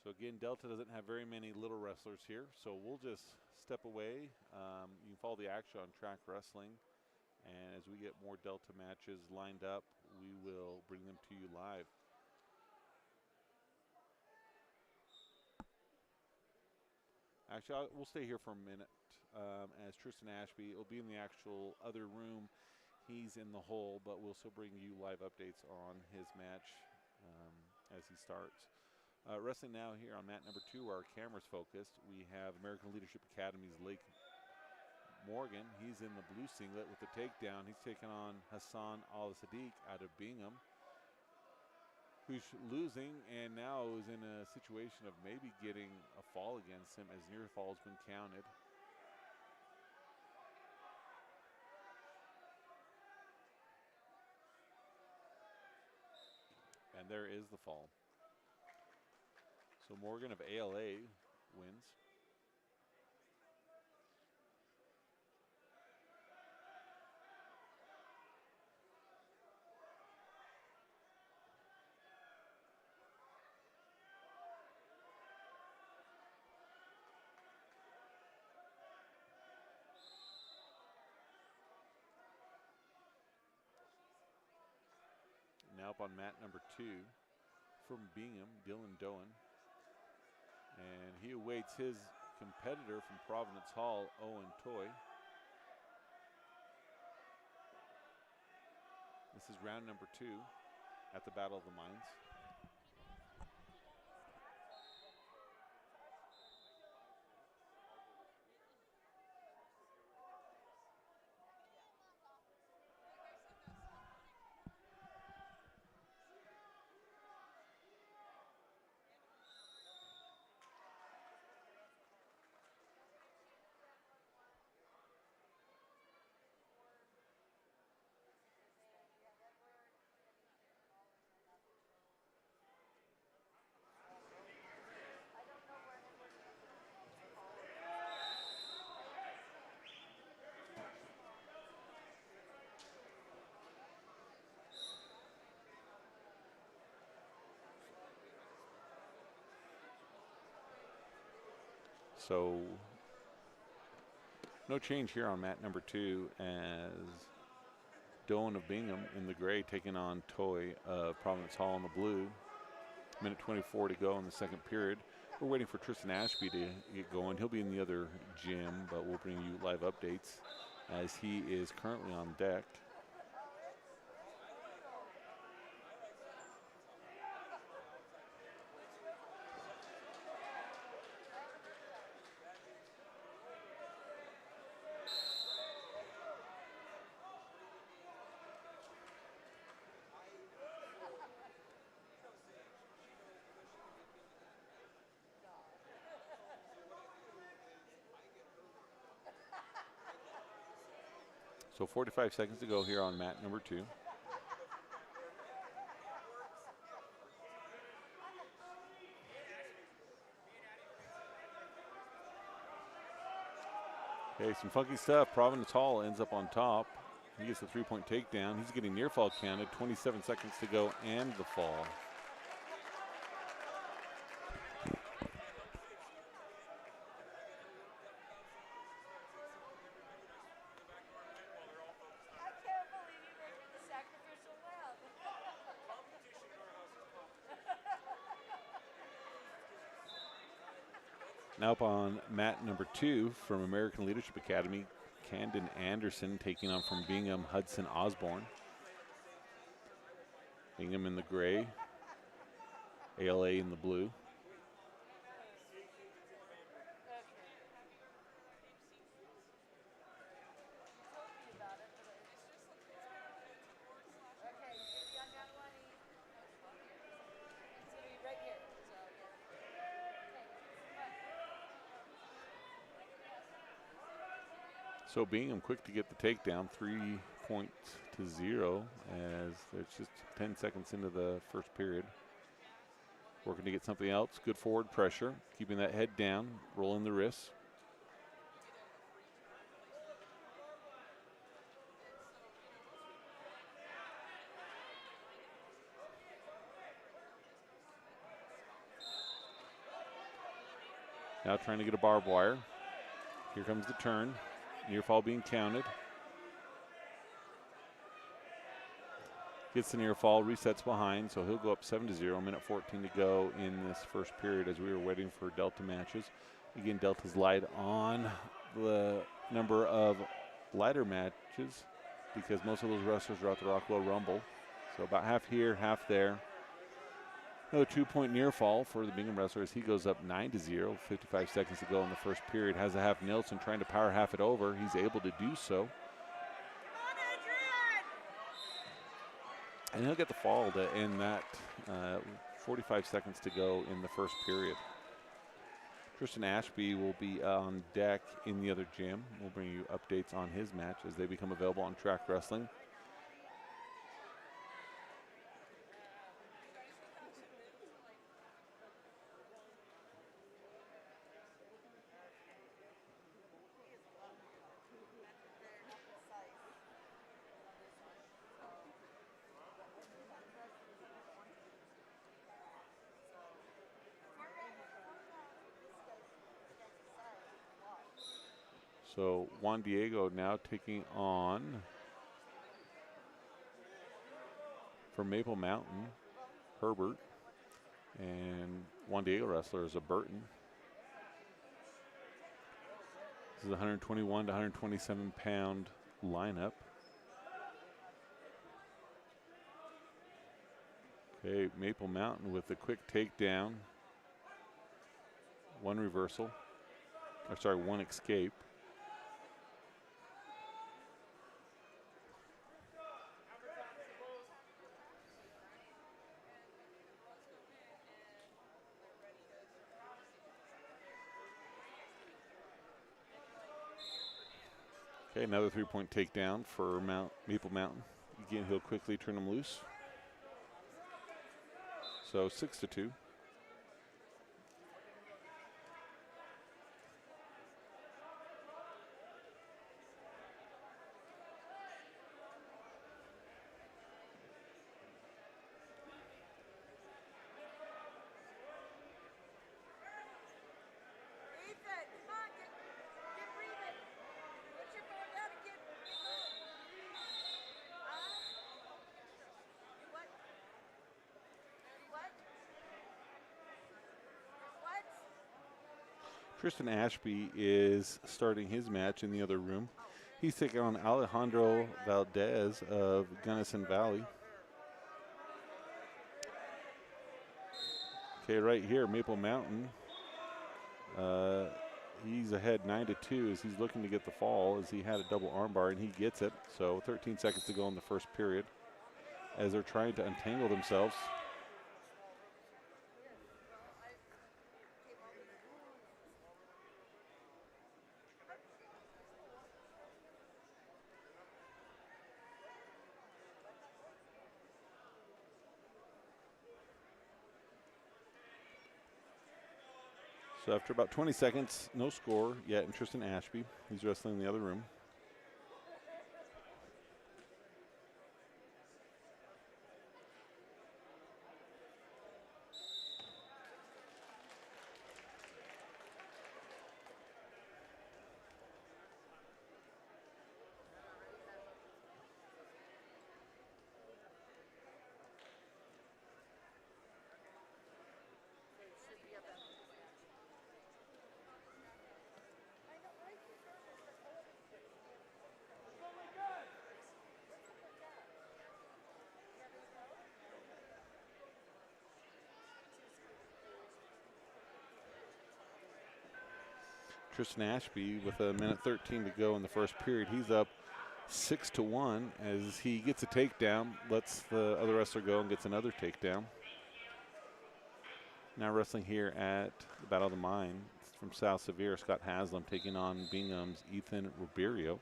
Speaker 1: So again, Delta doesn't have very many little wrestlers here, so we'll just step away. You can follow the action on Track Wrestling, and as we get more Delta matches lined up, we will bring them to you live. Actually, we'll stay here for a minute as Tristan Ashby will be in the actual other room. He's in the hole, but we'll still bring you live updates on his match as he starts. Wrestling now here on mat number 2, where our camera's focused. We have American Leadership Academy's Lake Morgan. He's in the blue singlet with the takedown. He's taking on Hassan Al-Sadiq out of Bingham, who's losing and now is in a situation of maybe getting a fall against him as near fall has been counted. And there is the fall. So Morgan of ALA wins. Now up on mat number 2 from Bingham, Dylan Doan. And he awaits his competitor from Providence Hall, Owen Toy. This is round number 2 at the Battle of the Minds. So no change here on mat number 2 as Doan of Bingham in the gray taking on Toy of Providence Hall in the blue. Minute 24 to go in the second period. We're waiting for Tristan Ashby to get going. He'll be in the other gym, but we'll bring you live updates as he is currently on deck. So 45 seconds to go here on mat number 2. Okay, some funky stuff. Providence Hall ends up on top. He gets the 3-point takedown. He's getting near fall counted. 27 seconds to go and the fall. Now up on mat number 2 from American Leadership Academy, Camden Anderson taking on from Bingham Hudson Osborne. Bingham in the gray, ALA in the blue. So Bingham quick to get the takedown, 3-0, as it's just 10 seconds into the first period. Working to get something else, good forward pressure, keeping that head down, rolling the wrists. Now trying to get a barbed wire. Here comes the turn. Near fall being counted. Gets the near fall, resets behind, so he'll go up 7-0. Minute 14 to go in this first period as we were waiting for Delta matches. Again, Delta's light on the number of lighter matches because most of those wrestlers are at the Rockwell Rumble. So about half here, half there. Another 2-point near fall for the Bingham wrestler as he goes up 9-0. 55 seconds to go in the first period. Has a half Nilsson trying to power half it over. He's able to do so. And he'll get the fall to end that. 45 seconds to go in the first period. Tristan Ashby will be on deck in the other gym. We'll bring you updates on his match as they become available on Track Wrestling. So Juan Diego now taking on from Maple Mountain, Herbert, and Juan Diego wrestler is a Burton. This is a 121 to 127 pound lineup. Okay, Maple Mountain with a quick takedown, one reversal, or sorry, one escape. Okay, another 3-point takedown for Maple Mountain. Again, he'll quickly turn him loose. So 6-2. Tristan Ashby is starting his match in the other room. He's taking on Alejandro Valdez of Gunnison Valley. Okay, right here, Maple Mountain. He's ahead 9-2 as he's looking to get the fall as he had a double armbar and he gets it. So 13 seconds to go in the first period as they're trying to untangle themselves. So after about 20 seconds, no score yet in Tristan Ashby. He's wrestling in the other room. Tristan Ashby with a minute 13 to go in the first period. He's up 6-1 as he gets a takedown, lets the other wrestler go and gets another takedown. Now wrestling here at the Battle of the Mines from South Severe, Scott Haslam taking on Bingham's Ethan Ribeiro.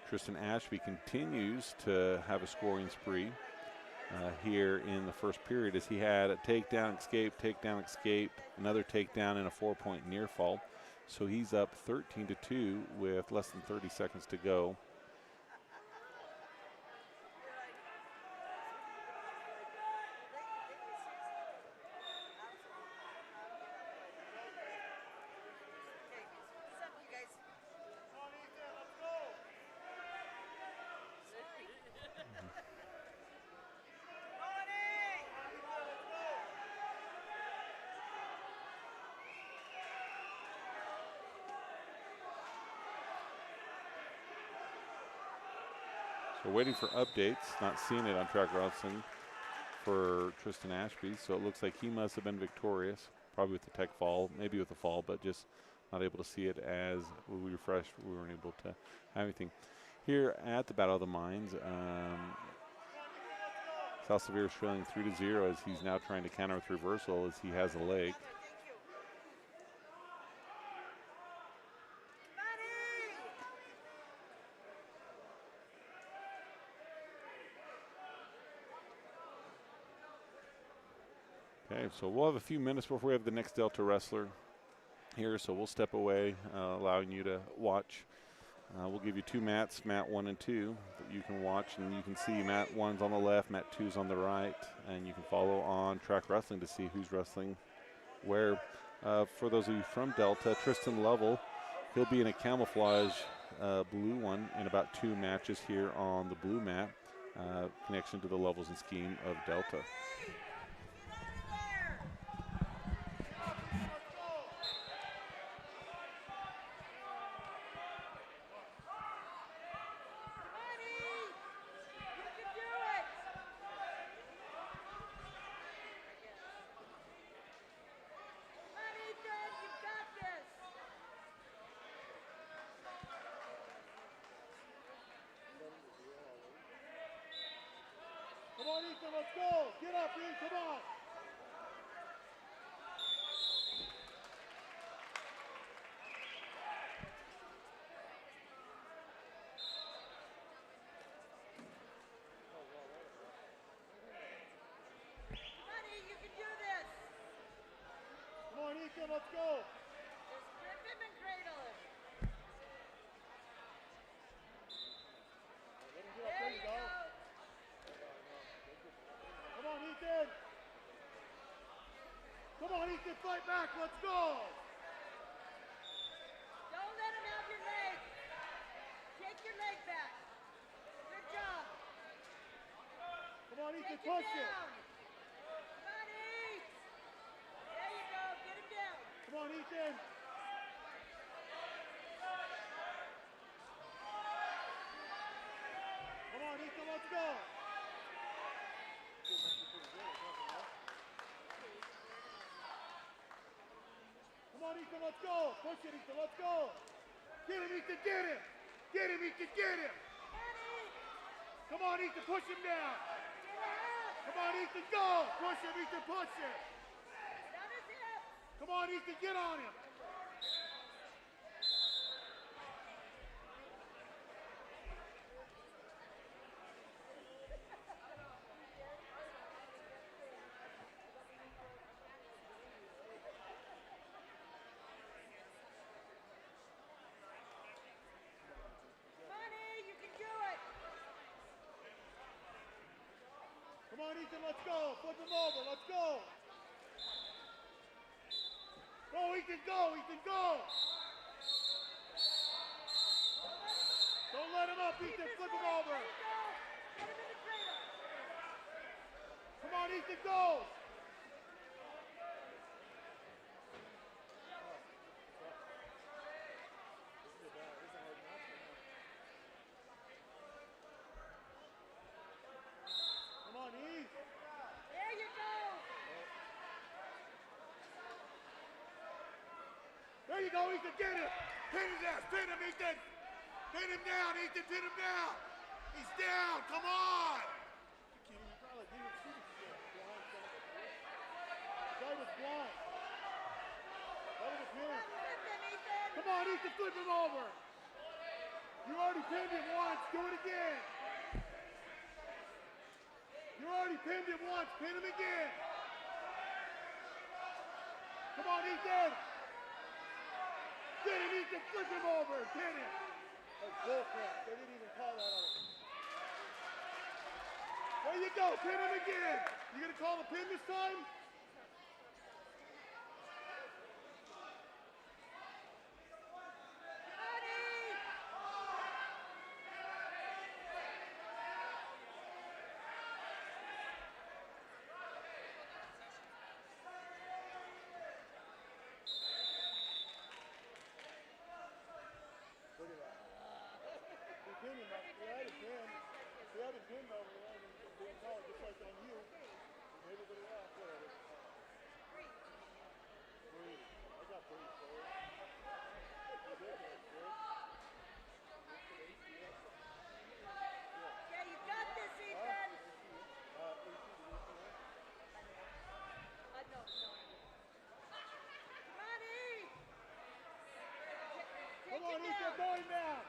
Speaker 1: Tristan Ashby continues to have a scoring spree here in the first period as he had a takedown, escape, another takedown, and a 4-point near fall. So he's up 13-2 with less than 30 seconds to go. We're waiting for updates, not seeing it on Track Wrestling for Tristan Ashby, so it looks like he must have been victorious, probably with the tech fall, maybe with the fall, but just not able to see it as we refreshed. We weren't able to have anything. Here at the Battle of the Mines, South Severe is trailing 3-0 as he's now trying to counter with reversal as he has a leg. Okay, so we'll have a few minutes before we have the next Delta wrestler here, so we'll step away, allowing you to watch. We'll give you two mats, mat 1 and 2, that you can watch, and you can see mat 1's on the left, mat 2's on the right, and you can follow on Track Wrestling to see who's wrestling where. For those of you from Delta, Tristan Lovell, he'll be in a camouflage blue one in about 2 matches here on the blue mat, connection to the levels and scheme of Delta.
Speaker 2: Come on, Ethan, let's go. Get up, Ethan, come on.
Speaker 3: Buddy, you can do this.
Speaker 2: Come on, Ethan, let's go.
Speaker 3: Just grip him and cradle him. There you go.
Speaker 2: Come on, Ethan. Come on, Ethan, fight back. Let's go.
Speaker 3: Don't let him have your leg. Take your leg back. Good job.
Speaker 2: Come on, Ethan,
Speaker 3: Take him
Speaker 2: push it.
Speaker 3: down. Buddy. There you go. Get him down.
Speaker 2: Come on, Ethan. Come on, Ethan, let's go. Come on, Ethan, let's go. Push it, Ethan, let's go. Get him, Ethan, get him. Get him, Ethan, get him.
Speaker 3: Buddy.
Speaker 2: Come on, Ethan, push him down.
Speaker 3: Get up.
Speaker 2: Come on, Ethan, go. Push him, Ethan, push him.
Speaker 3: Down his hip.
Speaker 2: Come on, Ethan, get on him.
Speaker 3: Buddy, you can do it.
Speaker 2: Come on, Ethan, let's go. Flip him over, let's go. Go, Ethan, go, Ethan, go. Don't let him up, Ethan, flip him over.
Speaker 3: There you go. Get him in the cradle.
Speaker 2: Come on, Ethan, go. Come on, you go, Ethan, get him. Pin his ass, pin him, Ethan. Pin him down, Ethan, pin him down. He's down, come on. The guy was blind. That was a pin. Come on, Ethan, flip him over. You already pinned him once, do it again. You already pinned him once, pin him again. Come on, Ethan. Get him, Ethan, flip him over, pin him. That's bullcrap, they didn't even call that on him. There you go, pin him again. You gonna call the pin this time? Look at that. He pinned him up. He had a pin over there and he didn't call it, just like on you. And everybody else, whatever. Three. I got 3, so. Ridiculous, dude.
Speaker 3: Yeah, you got this, Ethan. No. Come on, E.
Speaker 2: Come on, Ethan, going now.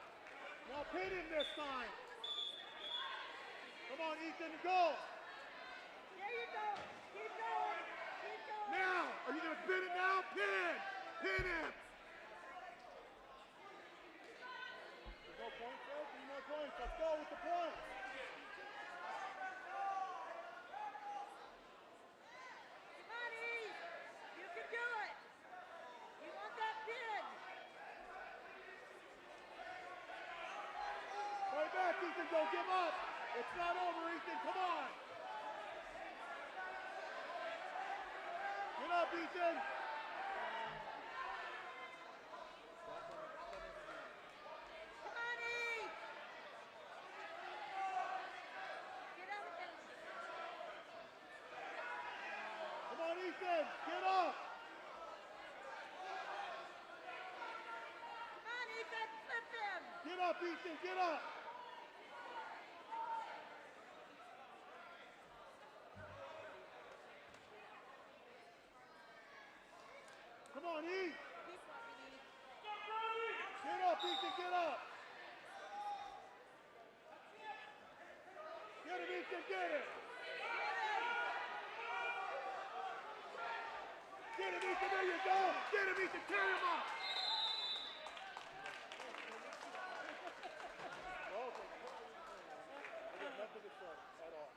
Speaker 2: Now pin him this time. Come on, Ethan, go.
Speaker 3: There you go. Keep going. Keep going.
Speaker 2: Now, are you going to pin it now? Pin. Pin him. There's no points there? 3 more points. Let's go with the points.
Speaker 3: Come on, E. You can do it. You want that pin.
Speaker 2: Right back, Ethan. Don't give up. It's not over, Ethan. Come on. Get up, Ethan.
Speaker 3: Come on, E. Get up and
Speaker 2: Come on, Ethan. Get up.
Speaker 3: come on, Ethan. Flip him.
Speaker 2: Get up, Ethan. Get up. Come on, E.
Speaker 3: Keep walking, E.
Speaker 2: Get up, Ethan. Get up. Get him, Ethan. Get him. Get him, Ethan. There you go. Get him, Ethan. Carry him up. Nothing to say at all.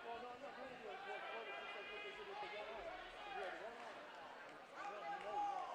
Speaker 2: Well, no, I'm not going to do it. It's just like what they did with the one arm. You had one arm. You know you won.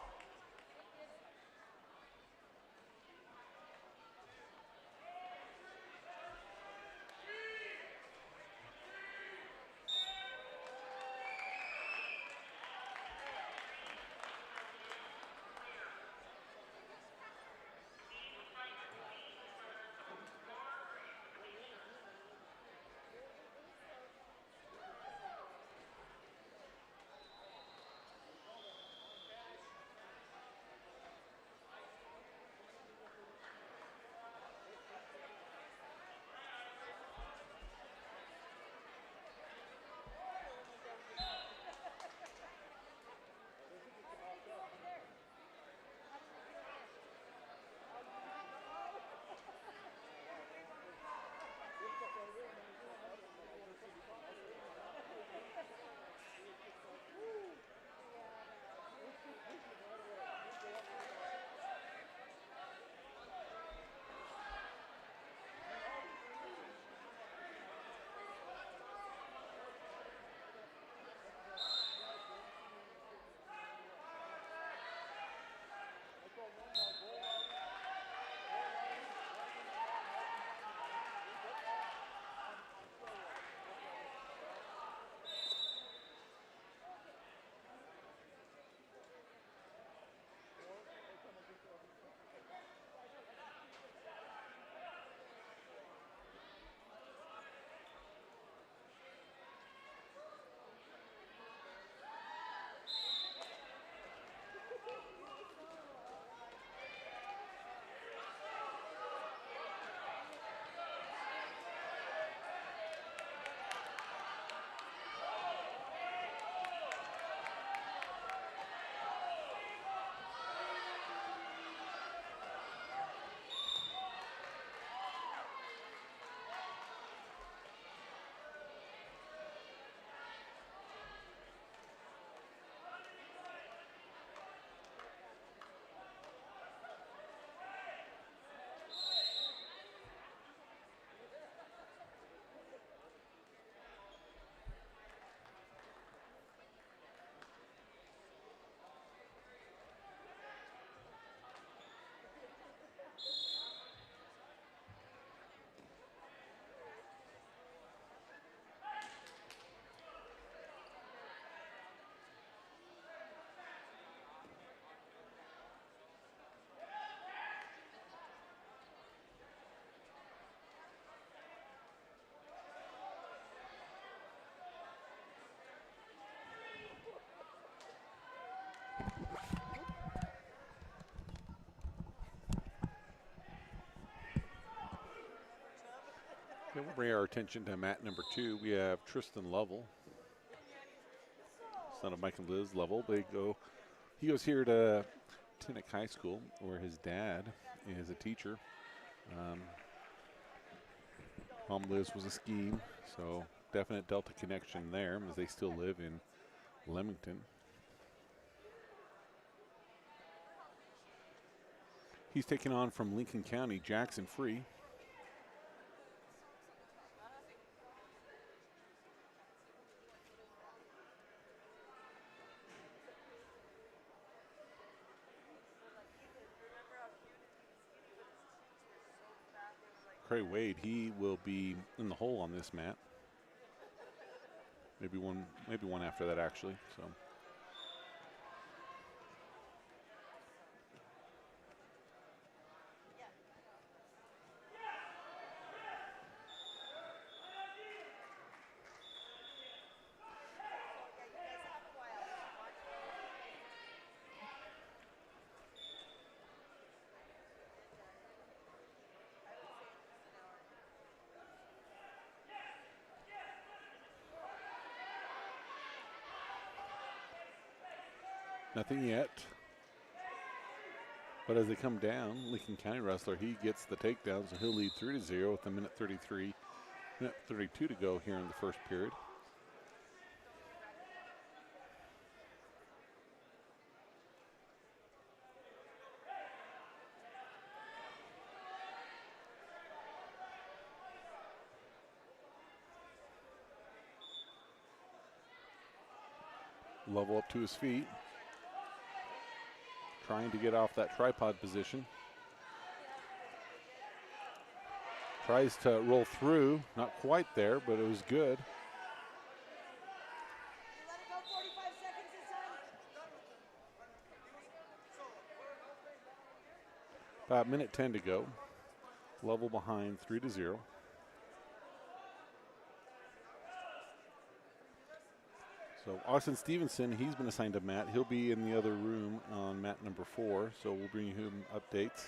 Speaker 1: Okay, we'll bring our attention to mat number 2. We have Tristan Lovell, son of Mike and Liz Lovell. He goes here to Tinnick High School, where his dad is a teacher. Mom Liz was a ski, so definite Delta connection there, as they still live in Leamington. He's taking on from Lincoln County, Jackson Free. McCrae Wade, he will be in the hole on this mat. Maybe one after that, actually. So. Nothing yet. But as they come down, Lincoln County wrestler, he gets the takedown, so he'll lead 3-0 with a minute 32 to go here in the first period. Lovell up to his feet, trying to get off that tripod position. Tries to roll through, not quite there, but it was good.
Speaker 3: Let it go 45 seconds this time.
Speaker 1: About minute 10 to go. Lovell behind 3-0. So Austin Stevenson, he's been assigned a mat. He'll be in the other room on mat number 4, so we'll bring you him updates.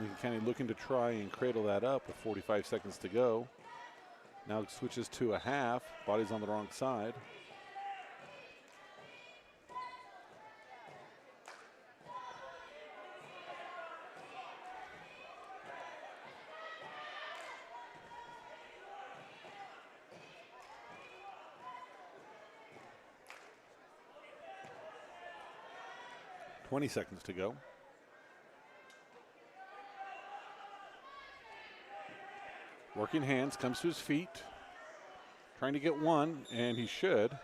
Speaker 1: Lincoln County looking to try and cradle that up with 45 seconds to go. Now it switches to a half. Body's on the wrong side. .20 seconds to go. Working hands, comes to his feet. Trying to get one, and he should.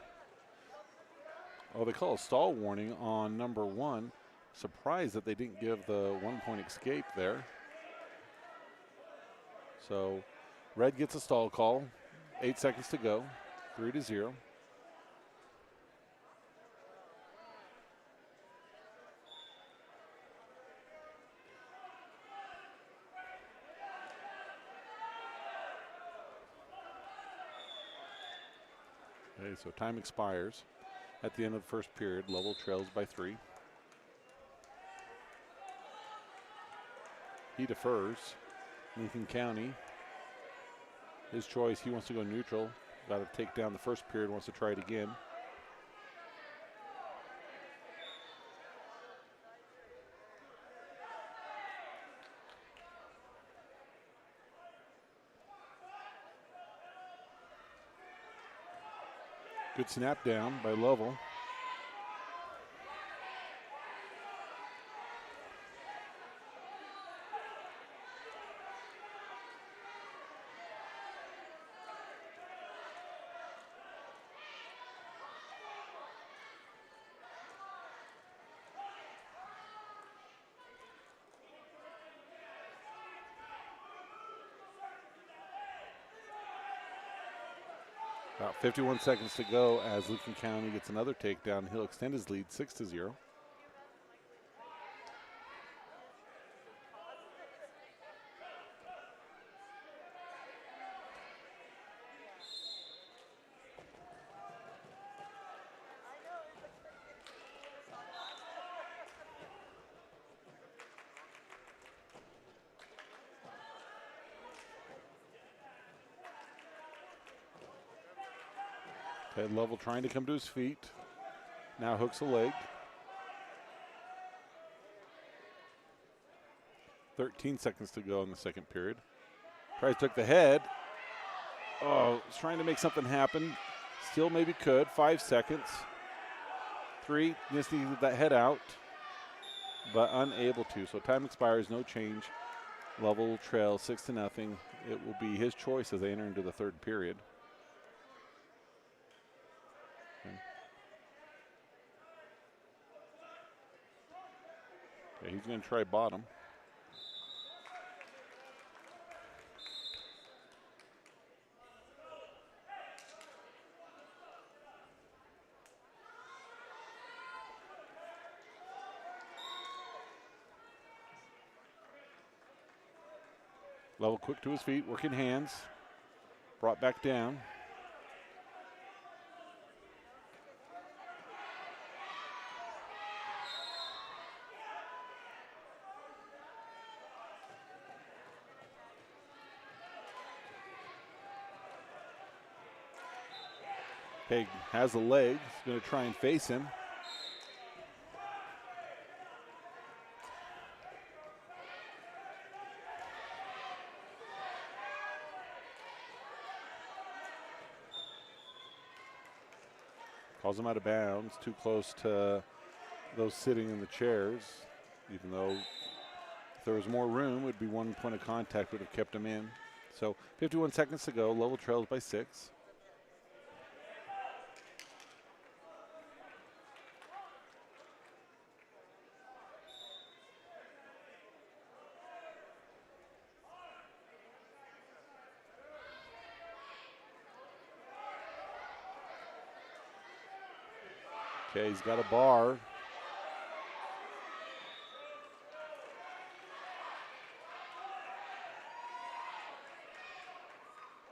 Speaker 1: Oh, they call a stall warning on number 1. Surprised that they didn't give the 1-point escape there. So, red gets a stall call. 8 seconds to go. 3-0. Okay, so time expires at the end of the first period. Lovell trails by 3. He defers. Lincoln County, his choice, he wants to go neutral. Got to take down the first period, wants to try it again. Good snap down by Lovell. About 51 seconds to go as Lincoln County gets another takedown. He'll extend his lead 6-0. Okay, Lovell trying to come to his feet. Now hooks a leg. 13 seconds to go in the second period. Price took the head. Oh, he's trying to make something happen. Still maybe could. 5 seconds. 3, just needed that head out, but unable to. So time expires, no change. Lovell trails 6-0. It will be his choice as they enter into the third period. Okay, he's going to try bottom. Lovell quick to his feet, working hands. Brought back down. Okay, has the leg. He's going to try and face him. Calls him out of bounds, too close to those sitting in the chairs, even though if there was more room, it would be 1 point of contact would have kept him in. So 51 seconds to go. Lovell trails by 6. Okay, he's got a bar.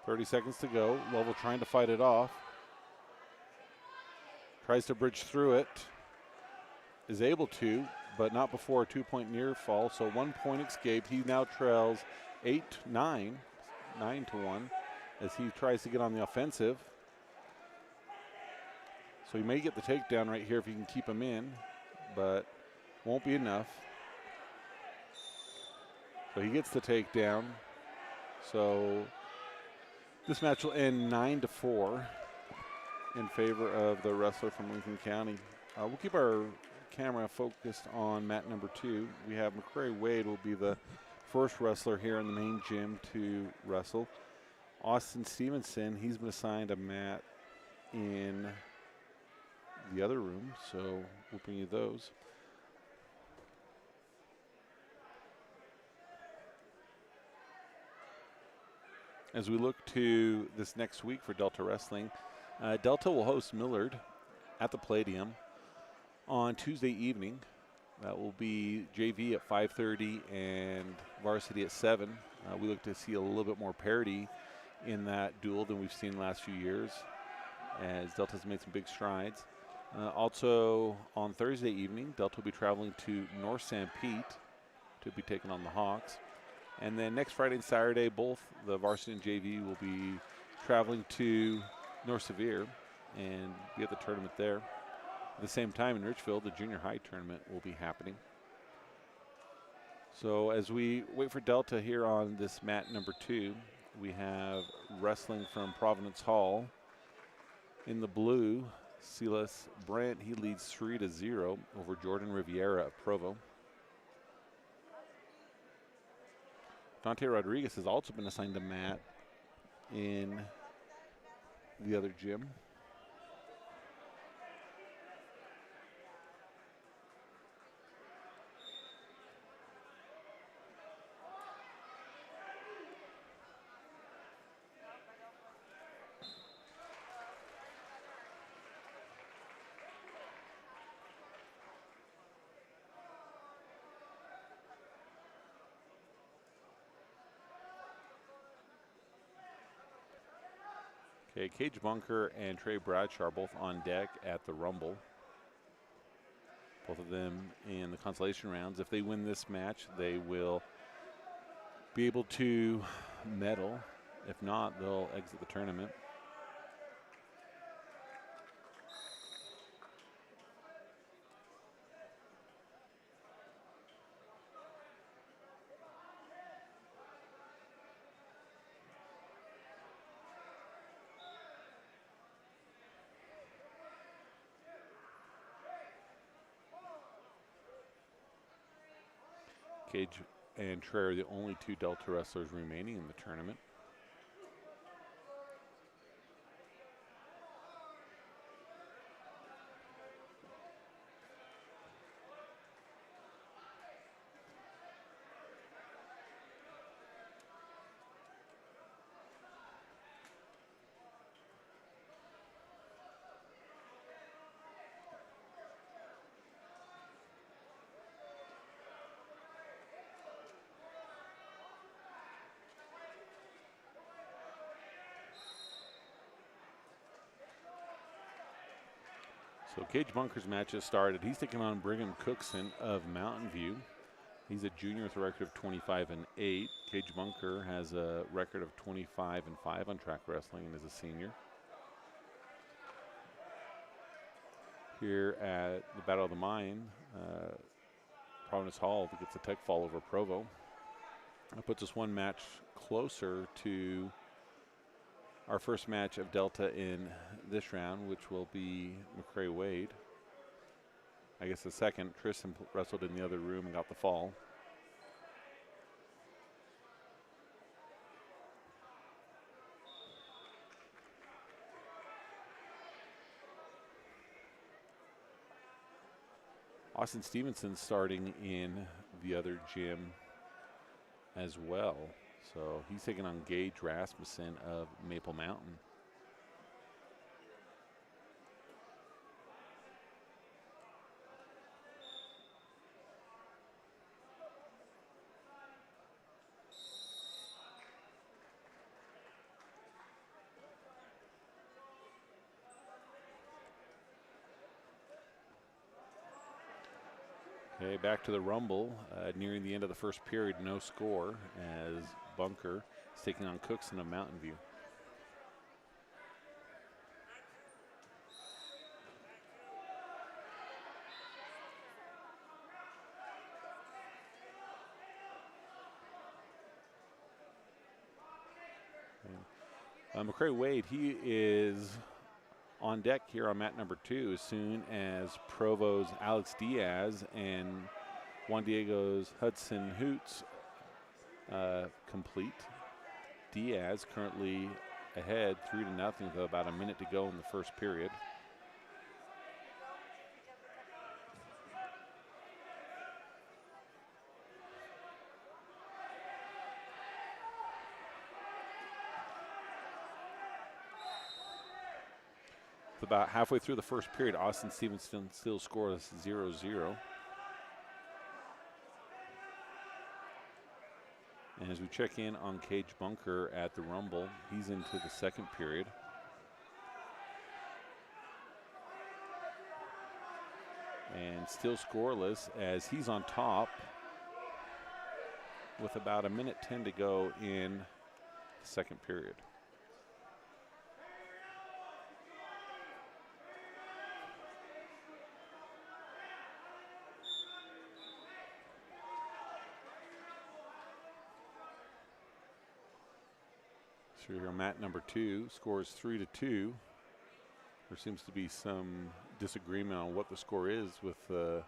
Speaker 1: .30 seconds to go. Lovell trying to fight it off. Tries to bridge through it. Is able to, but not before a 2-point near fall. So 1 point escaped. He now trails 8-9, 9-1, as he tries to get on the offensive. So he may get the takedown right here if he can keep him in, but won't be enough. So he gets the takedown. So this match will end 9-4 in favor of the wrestler from Lincoln County. We'll keep our camera focused on mat number 2. We have McCrae Wade will be the first wrestler here in the main gym to wrestle. Austin Stevenson, he's been assigned a mat in the other room, so we'll bring you those. As we look to this next week for Delta Wrestling, Delta will host Millard at the Palladium on Tuesday evening. That will be JV at 5:30 and varsity at 7. We look to see a little bit more parity in that duel than we've seen the last few years, as Delta's made some big strides. Also on Thursday evening, Delta will be traveling to North St. Pete to be taking on the Hawks. And then next Friday and Saturday, both the varsity and JV will be traveling to North Sevier and be at the tournament there. At the same time in Richfield, the junior high tournament will be happening. So as we wait for Delta here on this mat number 2, we have wrestling from Providence Hall. In the blue, Silas Brandt, he leads 3-0 over Jordan Riviera of Provo. Dante Rodriguez has also been assigned a mat in the other gym. Okay, Cage Bunker and Trey Bradshaw are both on deck at the Rumble. Both of them in the consolation rounds. If they win this match, they will be able to medal. If not, they'll exit the tournament. Cage and Trey are the only two Delta wrestlers remaining in the tournament. So Cage Bunker's match has started. He's taking on Brigham Cookson of Mountain View. He's a junior with a record of 25-8. Cage Bunker has a record of 25-5 on track wrestling and is a senior. Here at the Battle of the Mine, Providence Hall gets a tech fall over Provo. That puts us one match closer to our first match of Delta in this round, which will be McCrae Wade. I guess the second. Tristan wrestled in the other room and got the fall. Austin Stevenson starting in the other gym as well. So he's taking on Gage Rasmussen of Maple Mountain. Okay, back to the Rumble, nearing the end of the first period, no score as Bunker is taking on Cookson of Mountain View. McCrae Wade, he is on deck here on mat number 2 as soon as Provo's Alex Diaz and Juan Diego's Hudson Hoots complete. Diaz currently ahead 3-0 with about a minute to go in the first period. About halfway through the first period, Austin Stevenson still scoreless 0-0. And as we check in on Cage Bunker at the Rumble, he's into the second period. And still scoreless as he's on top with about a minute 10 to go in the second period. So here mat number 2 scores 3-2. There seems to be some disagreement on what the score is with the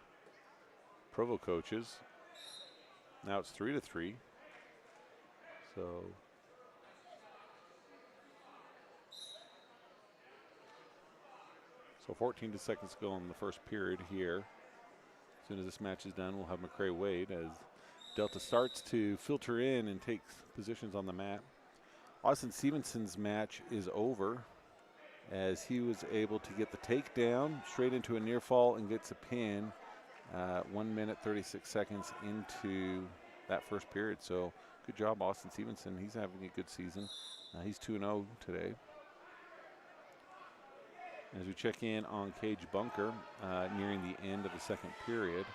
Speaker 1: Provo coaches. Now it's 3-3. So 14 seconds to go in the first period here. As soon as this match is done, we'll have McCrae Wade as Delta starts to filter in and take positions on the mat. Austin Stevenson's match is over as he was able to get the takedown straight into a near fall and gets a pin 1 minute 36 seconds into that first period. So good job, Austin Stevenson. He's having a good season. He's 2-0 today. As we check in on Cage Bunker, nearing the end of the second period.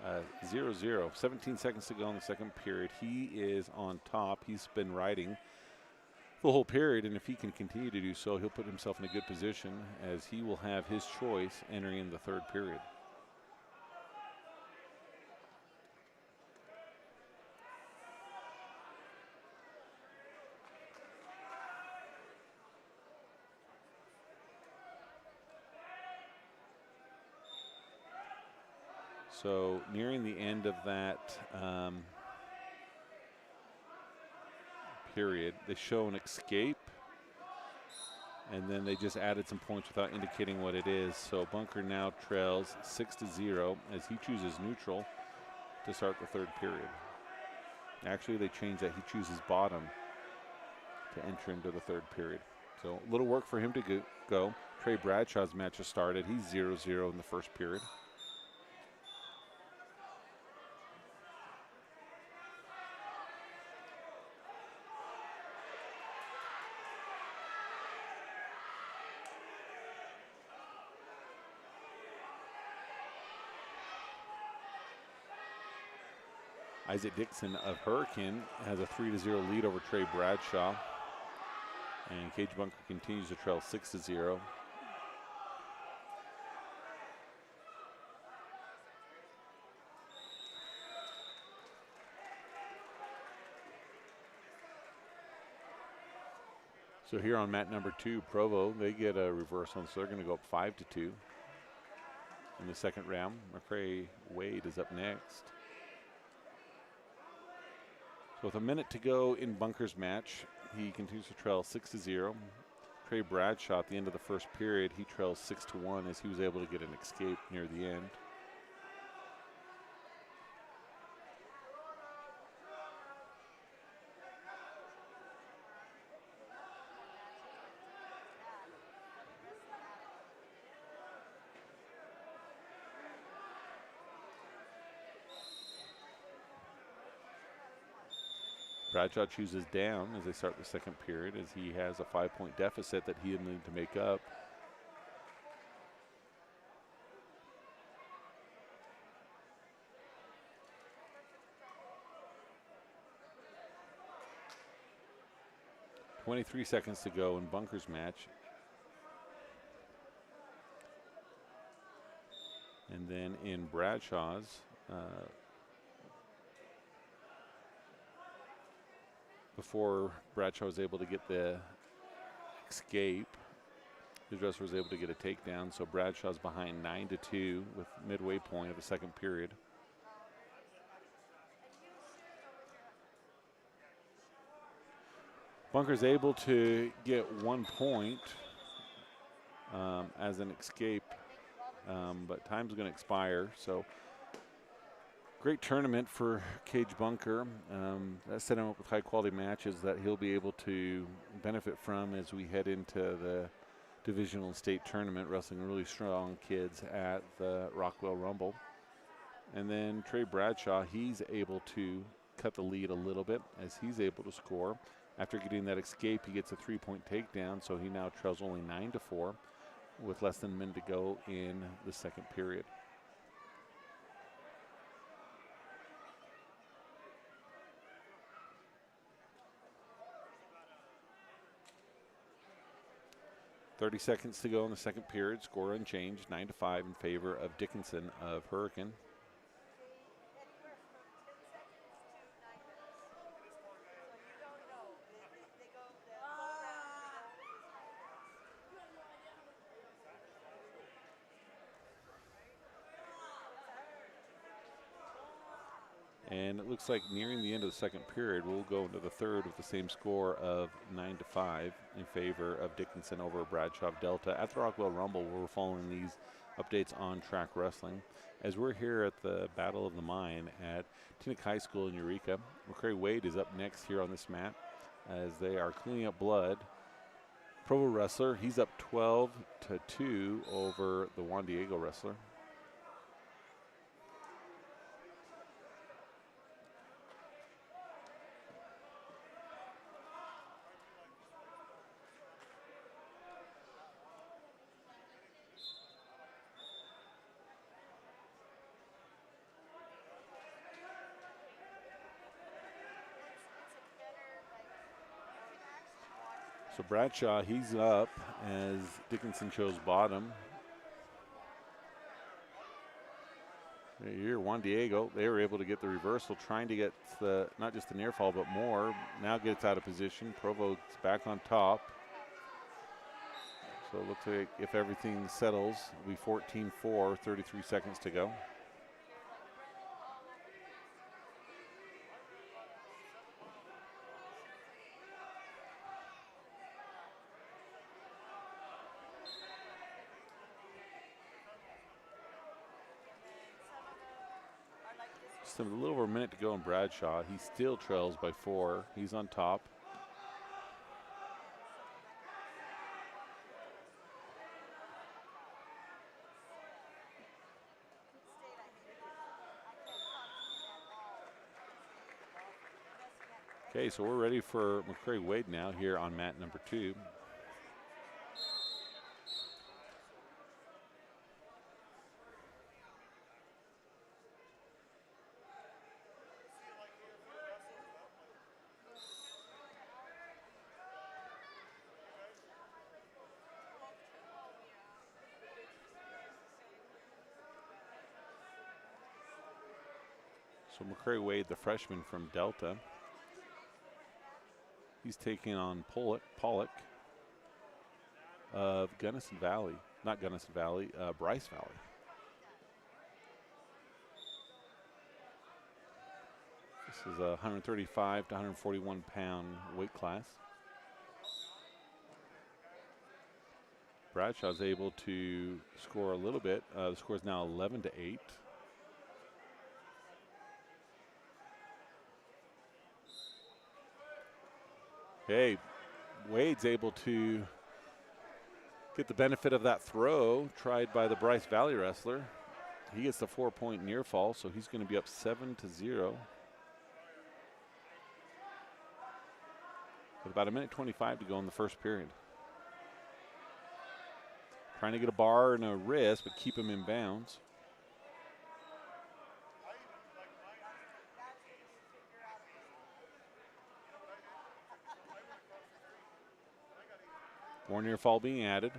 Speaker 1: Uh, 0-0, 17 seconds to go in the second period. He is on top. He's been riding the whole period, and if he can continue to do so, he'll put himself in a good position as he will have his choice entering in the third period. So nearing the end of that period, they show an escape, and then they just added some points without indicating what it is. So Bunker now trails 6-0 as he chooses neutral to start the third period. Actually, they changed that. He chooses bottom to enter into the third period. So a little work for him to go. Trey Bradshaw's match has started. He's 0-0 in the first period. Isaac Dixon of Hurricane has a 3-0 lead over Trey Bradshaw. And Cage Bunker continues to trail 6-0. So here on mat number 2, Provo, they get a reversal, so they're going to go up 5-2 in the second round. McCrae Wade is up next. So with a minute to go in Bunker's match, he continues to trail 6-0. Trey Bradshaw at the end of the first period, he trails 6-1 as he was able to get an escape near the end. Bradshaw chooses down as they start the second period as he has a 5-point deficit that he'll need to make up. .23 seconds to go in Bunker's match. And then in Bradshaw's, before Bradshaw was able to get the escape, the dresser was able to get a takedown, so Bradshaw's behind 9-2 with midway point of the second period. Bunker's able to get 1 point as an escape, but time's going to expire, so great tournament for Cage Bunker. That set him up with high-quality matches that he'll be able to benefit from as we head into the divisional state tournament, wrestling really strong kids at the Rockwell Rumble. And then Trey Bradshaw, he's able to cut the lead a little bit as he's able to score. After getting that escape, he gets a 3-point takedown, so he now trails only 9-4 with less than a minute to go in the second period. .30 seconds to go in the second period. Score unchanged, 9-5 in favor of Dickinson of Hurricane. And it looks like nearing the end of the second period, we'll go into the third with the same score of 9-5 in favor of Dickinson over Bradshaw of Delta. At the Rockwell Rumble, we're following these updates on track wrestling. As we're here at the Battle of the Mine at Tinnick High School in Eureka, McCrae Wade is up next here on this mat as they are cleaning up blood. Provo wrestler, he's up 12-2 over the Juan Diego wrestler. So Bradshaw, he's up as Dickinson chose bottom. Here, Juan Diego, they were able to get the reversal, trying to get the, not just the near fall, but more. Now gets out of position. Provo's back on top. So it looks like if everything settles, it'll be 14-4, 33 seconds to go. less than a little over a minute to go in Bradshaw. He still trails by 4. He's on top. Okay, so we're ready for McCrae Wade now here on mat number 2. So McCrae Wade, the freshman from Delta. He's taking on Pollock of Gunnison Valley. Not Gunnison Valley, Bryce Valley. This is a 135 to 141 pound weight class. Bradshaw's able to score a little bit. The score is now 11 to 8. Okay, Wade's able to get the benefit of that throw tried by the Bryce Valley wrestler. He gets the 4-point near fall, so he's going to be up 7 to 0. With about 1:25 to go in the first period. Trying to get a bar and a wrist, but keep him in bounds. More near fall being added.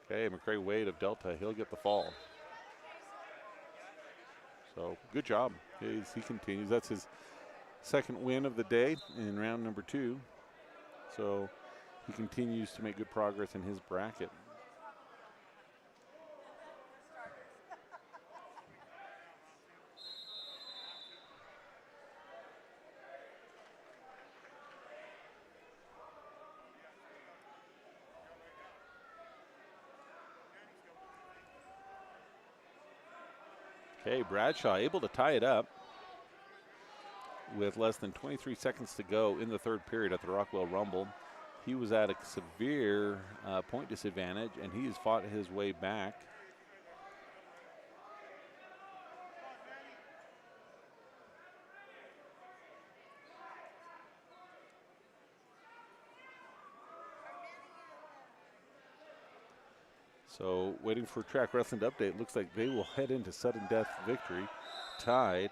Speaker 1: Okay, McCrae Wade of Delta, he'll get the fall. So good job. He continues. That's his second win of the day in round number 2. So he continues to make good progress in his bracket. Okay, Bradshaw able to tie it up with less than 23 seconds to go in the third period at the Rockwell Rumble. He was at a severe point disadvantage, and he has fought his way back. So waiting for track wrestling to update. Looks like they will head into sudden death victory, tied.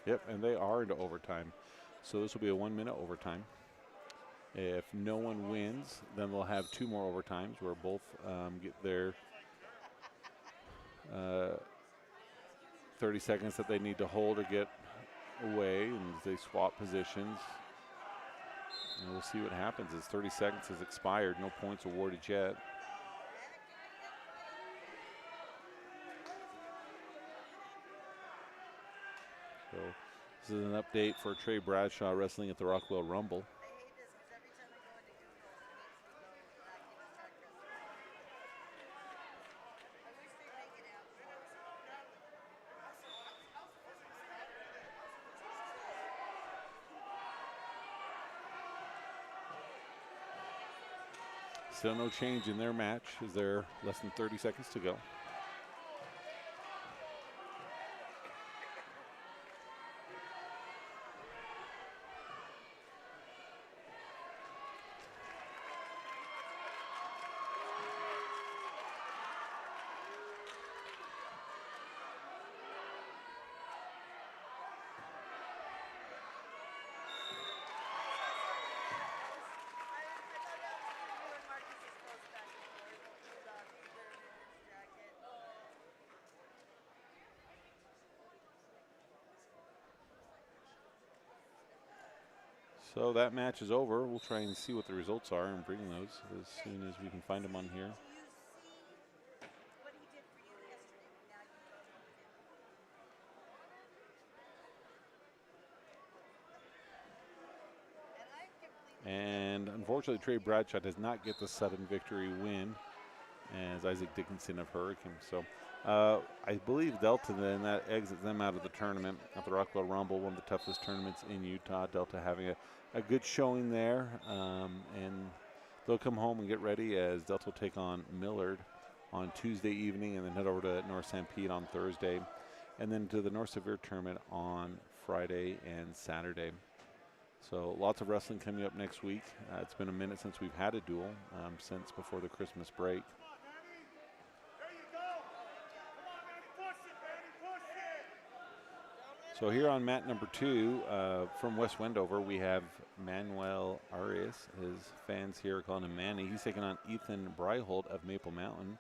Speaker 1: Yep, and they are into overtime. So this will be a 1-minute overtime. If no one wins, then they'll have 2 more overtimes where both get their 30 seconds that they need to hold or get away, and they swap positions. And we'll see what happens as 30 seconds has expired. No points awarded yet. So this is an update for Trey Bradshaw wrestling at the Rockwell Rumble. Still no change in their match as there are less than 30 seconds to go. So that match is over. We'll try and see what the results are and bring those as soon as we can find them on here. Unfortunately, Trey Bradshaw does not get the sudden victory win as Isaac Dickinson of Hurricane. So I believe Delta then that exits them out of the tournament at the Rockwell Rumble, one of the toughest tournaments in Utah. Delta having a good showing there, and they'll come home and get ready as Delta will take on Millard on Tuesday evening and then head over to North St. Pete on Thursday, and then to the North Severe tournament on Friday and Saturday. So lots of wrestling coming up next week. It's been a minute since we've had a duel, since before the Christmas break. So here on mat number 2 from West Wendover, we have Manuel Arias. His fans here are calling him Manny. He's taking on Ethan Bryholt of Maple Mountain.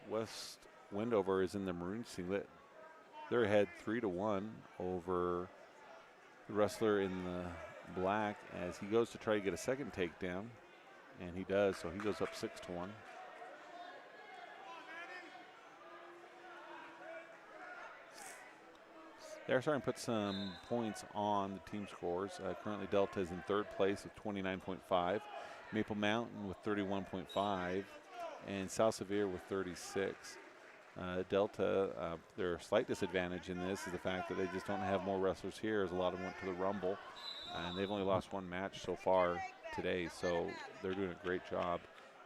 Speaker 1: West Wendover is in the maroon singlet. They're ahead 3-1 over the wrestler in the black as he goes to try to get a second takedown, and he does, so he goes up 6-1. They're starting to put some points on the team scores. Currently Delta is in third place with 29.5, Maple Mountain with 31.5, and South Severe with 36. Delta, their slight disadvantage in this is the fact that they just don't have more wrestlers here, as a lot of them went to the Rumble, and they've only lost one match so far today, so they're doing a great job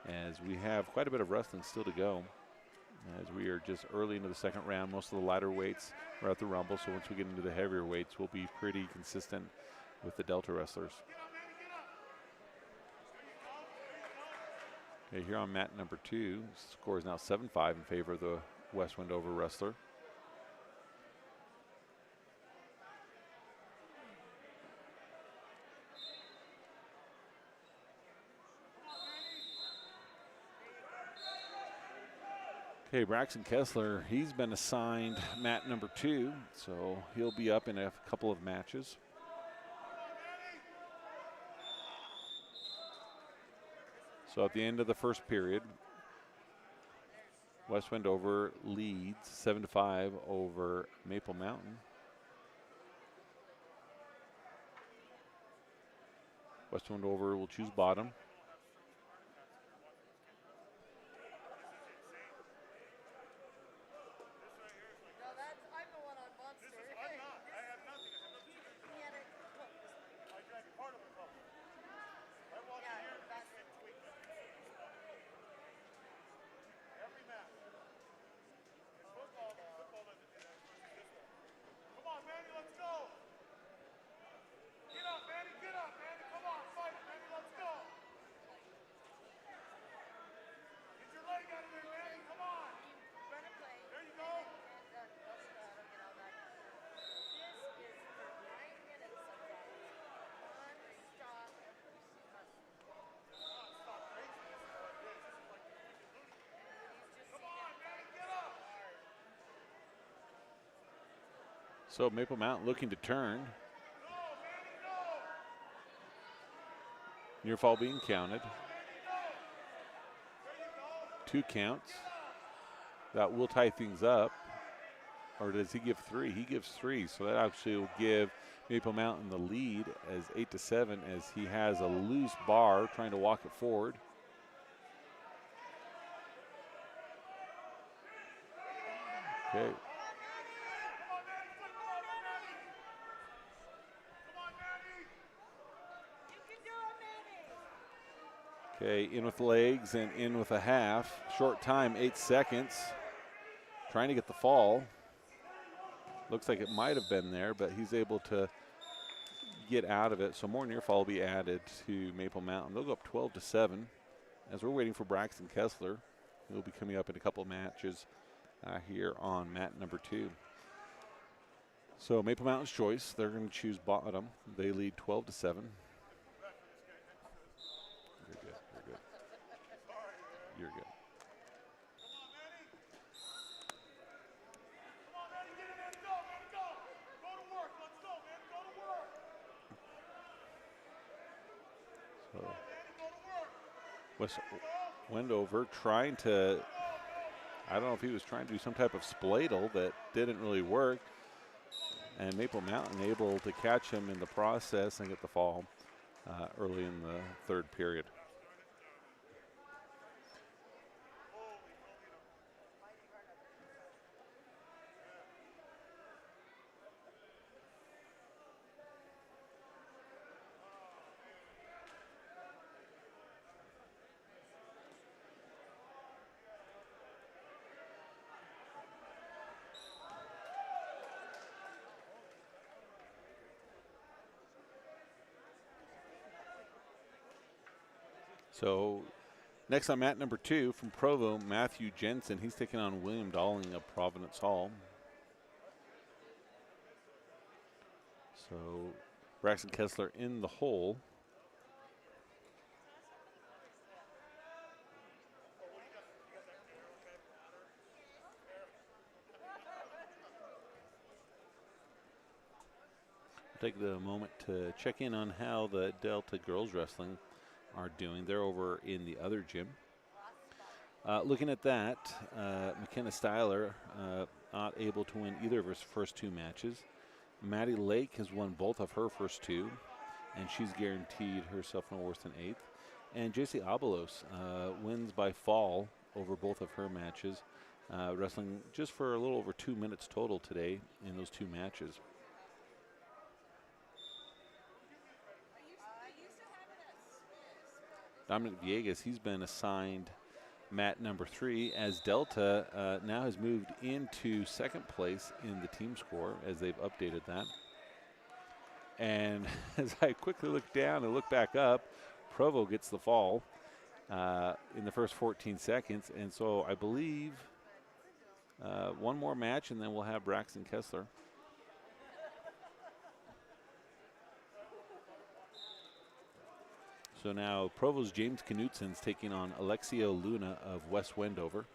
Speaker 1: as we have quite a bit of wrestling still to go, as we are just early into the second round. Most of the lighter weights are at the Rumble, so once we get into the heavier weights, we'll be pretty consistent with the Delta wrestlers. Okay, here on mat number 2, score is now 7-5 in favor of the West Wendover wrestler. Okay, Braxton Kessler, he's been assigned mat number 2, so he'll be up in a couple of matches. So at the end of the first period, West Wendover leads 7-5 over Maple Mountain. West Wendover will choose bottom. So Maple Mountain looking to turn. Near fall being counted. 2 counts. That will tie things up. Or does he give 3? He gives 3. So that actually will give Maple Mountain the lead as 8-7 as he has a loose bar trying to walk it forward. Okay. Okay, in with legs and in with a half. Short time, 8 seconds. Trying to get the fall. Looks like it might have been there, but he's able to get out of it. So more near fall will be added to Maple Mountain. They'll go up 12-7 as we're waiting for Braxton Kessler. He'll be coming up in a couple of matches here on mat number 2. So Maple Mountain's choice, they're going to choose bottom. They lead 12-7. You're good. So West Wendover trying to, I don't know if he was trying to do some type of spladle that didn't really work. And Maple Mountain able to catch him in the process and get the fall. early in the third period. So next on mat number 2 from Provo, Matthew Jensen. He's taking on William Dalling of Providence Hall. So Braxton Kessler in the hole. Take the moment to check in on how the Delta girls wrestling are doing. They're over in the other gym. Looking at that, McKenna Styler not able to win either of her first 2 matches. Maddie Lake has won both of her first 2, and she's guaranteed herself no worse than 8th. And JC Abalos wins by fall over both of her matches, wrestling just for a little over 2 minutes total today in those 2 matches. Dominic Vias, he's been assigned mat number 3 as Delta now has moved into second place in the team score as they've updated that. And as I quickly look down and look back up, Provo gets the fall in the first 14 seconds. And so I believe one more match and then we'll have Braxton Kessler. So now Provo's James Knutson's taking on Alexio Luna of West Wendover.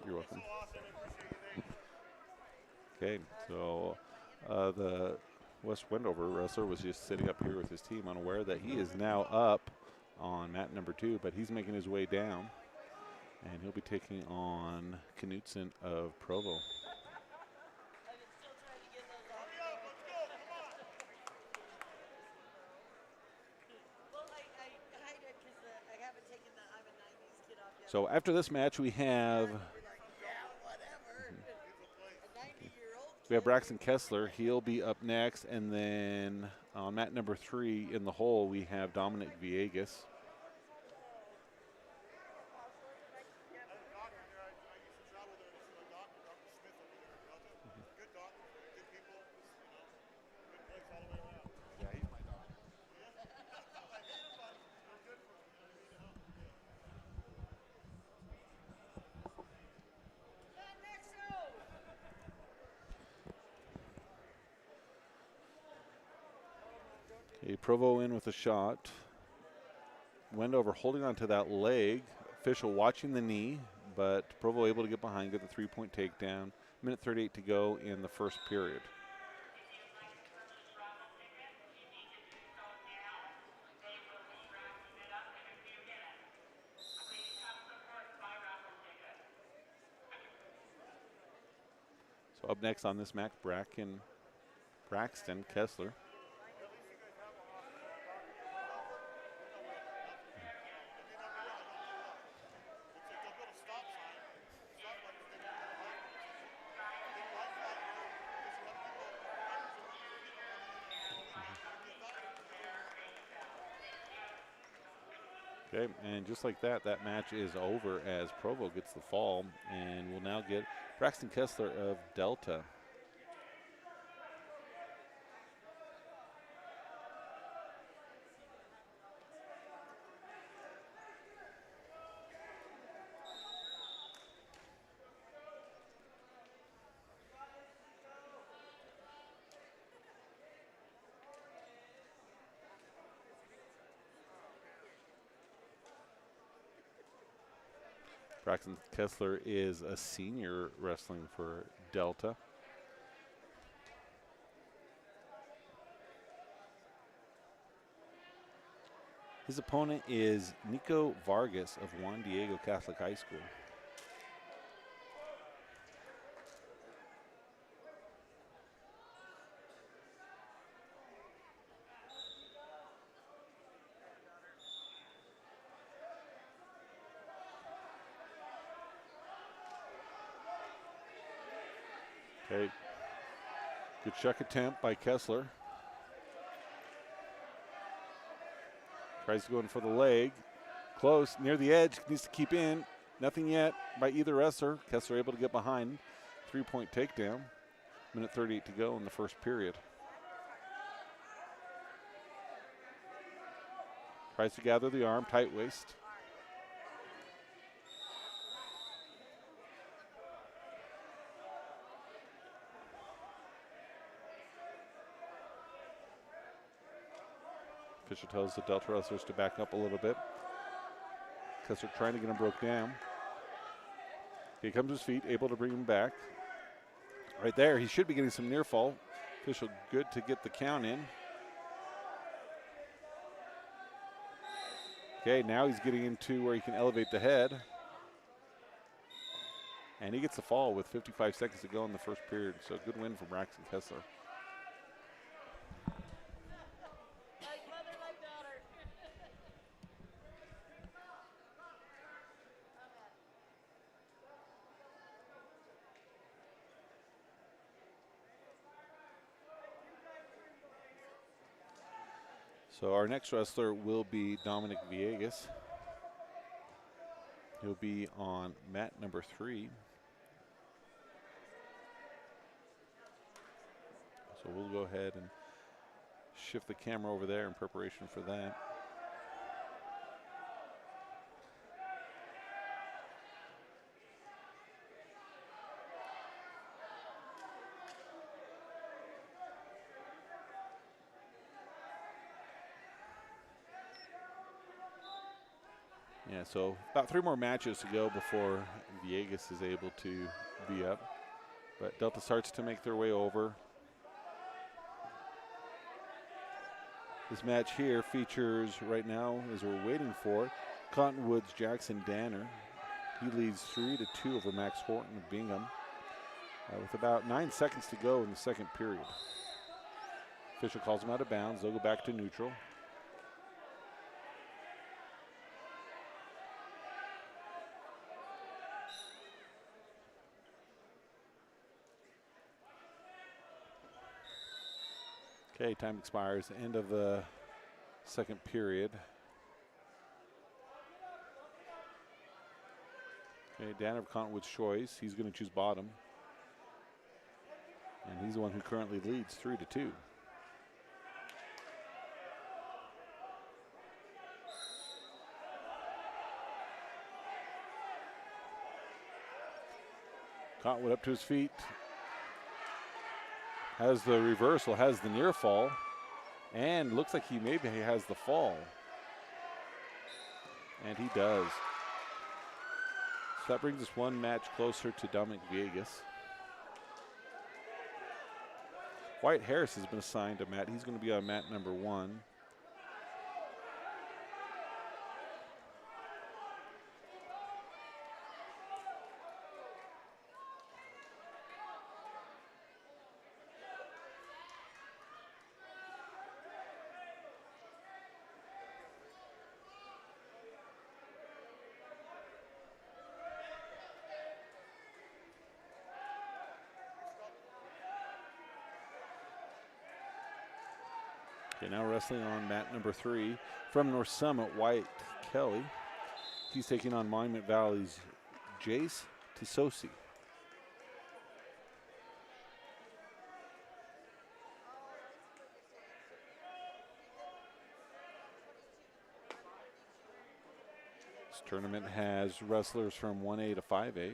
Speaker 1: You're welcome. Okay, so the West Wendover wrestler was just sitting up here with his team, unaware that he is now up on mat number 2, but he's making his way down, and he'll be taking on Knutson of Provo. So after this match, we have Braxton Kessler. He'll be up next, and then on mat number 3 in the hole, we have Dominic Vias. Provo in with a shot. Wendover holding on to that leg. Official watching the knee, but Provo able to get behind, get the 3-point takedown. Minute 38 to go in the first period. So up next on this match, Braxton Kessler. Okay, and just like that, that match is over as Provo gets the fall, and we'll now get Braxton Kessler of Delta. Braxton Kessler is a senior wrestling for Delta. His opponent is Nico Vargas of Juan Diego Catholic High School. Okay, good check attempt by Kessler. Tries to go in for the leg. Close, near the edge, needs to keep in. Nothing yet by either wrestler. Kessler able to get behind. 3-point takedown. Minute 38 to go in the first period. Tries to gather the arm, tight waist. Official tells the Delta wrestlers to back up a little bit. Kessler trying to get him broke down. He comes to his feet, able to bring him back. Right there, he should be getting some near fall. Official good to get the count in. Okay, now he's getting into where he can elevate the head. And he gets the fall with 55 seconds to go in the first period. So good win from Braxton Kessler. So our next wrestler will be Dominic Vias. He'll be on mat number 3. So we'll go ahead and shift the camera over there in preparation for that. Yeah, so about 3 more matches to go before Villegas is able to be up. But Delta starts to make their way over. This match here features right now, as we're waiting for, Cottonwood's Jackson Danner. He leads 3-2 over Max Horton of Bingham with about 9 seconds to go in the second period. Official calls him out of bounds. They'll go back to neutral. Okay, time expires, end of the second period. Okay, Danner of Cottonwood's choice. He's going to choose bottom. And he's the one who currently leads 3-2. Cottonwood up to his feet. Has the reversal, has the near fall, and looks like he maybe has the fall. And he does. So that brings us 1 match closer to Dominic Villegas. Wyatt Harris has been assigned a mat. He's going to be on mat number 1. Okay, now wrestling on mat number 3 from North Summit, Wyatt Kelly. He's taking on Monument Valley's Jace Tisosi. This tournament has wrestlers from 1A to 5A.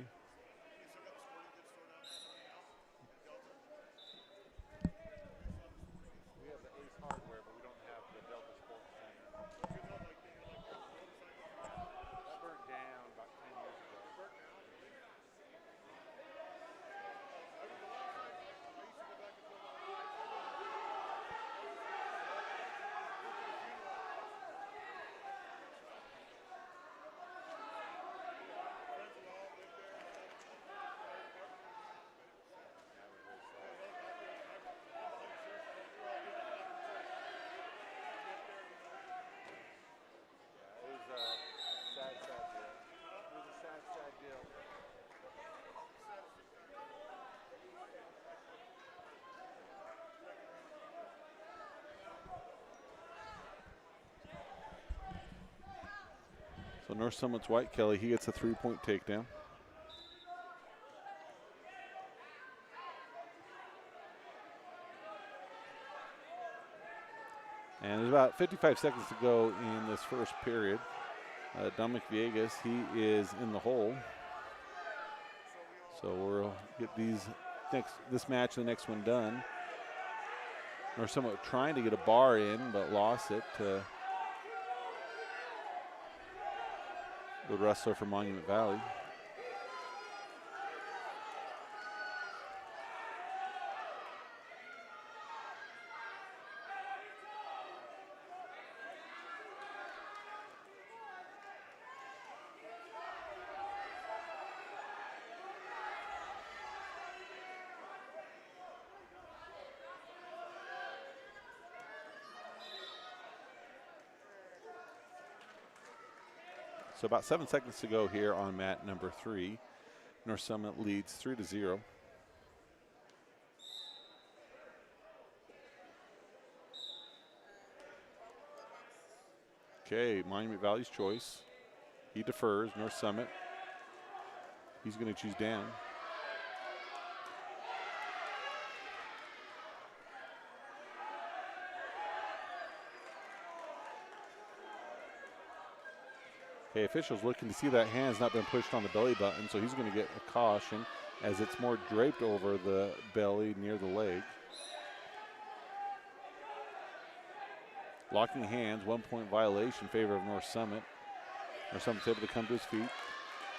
Speaker 1: So North Summit's White Kelly, he gets a 3-point takedown. And there's about 55 seconds to go in this first period. Dominic Vias, he is in the hole. So we'll get this match and the next one done. North Summit trying to get a bar in, but lost it to the wrestler from Monument Valley. So about 7 seconds to go here on mat number 3. North Summit leads 3-0. Okay, Monument Valley's choice. He defers. North Summit, he's going to choose down. Okay, officials looking to see that hand's not been pushed on the belly button, so he's going to get a caution as it's more draped over the belly near the leg. Locking hands, 1-point violation in favor of North Summit. North Summit's able to come to his feet.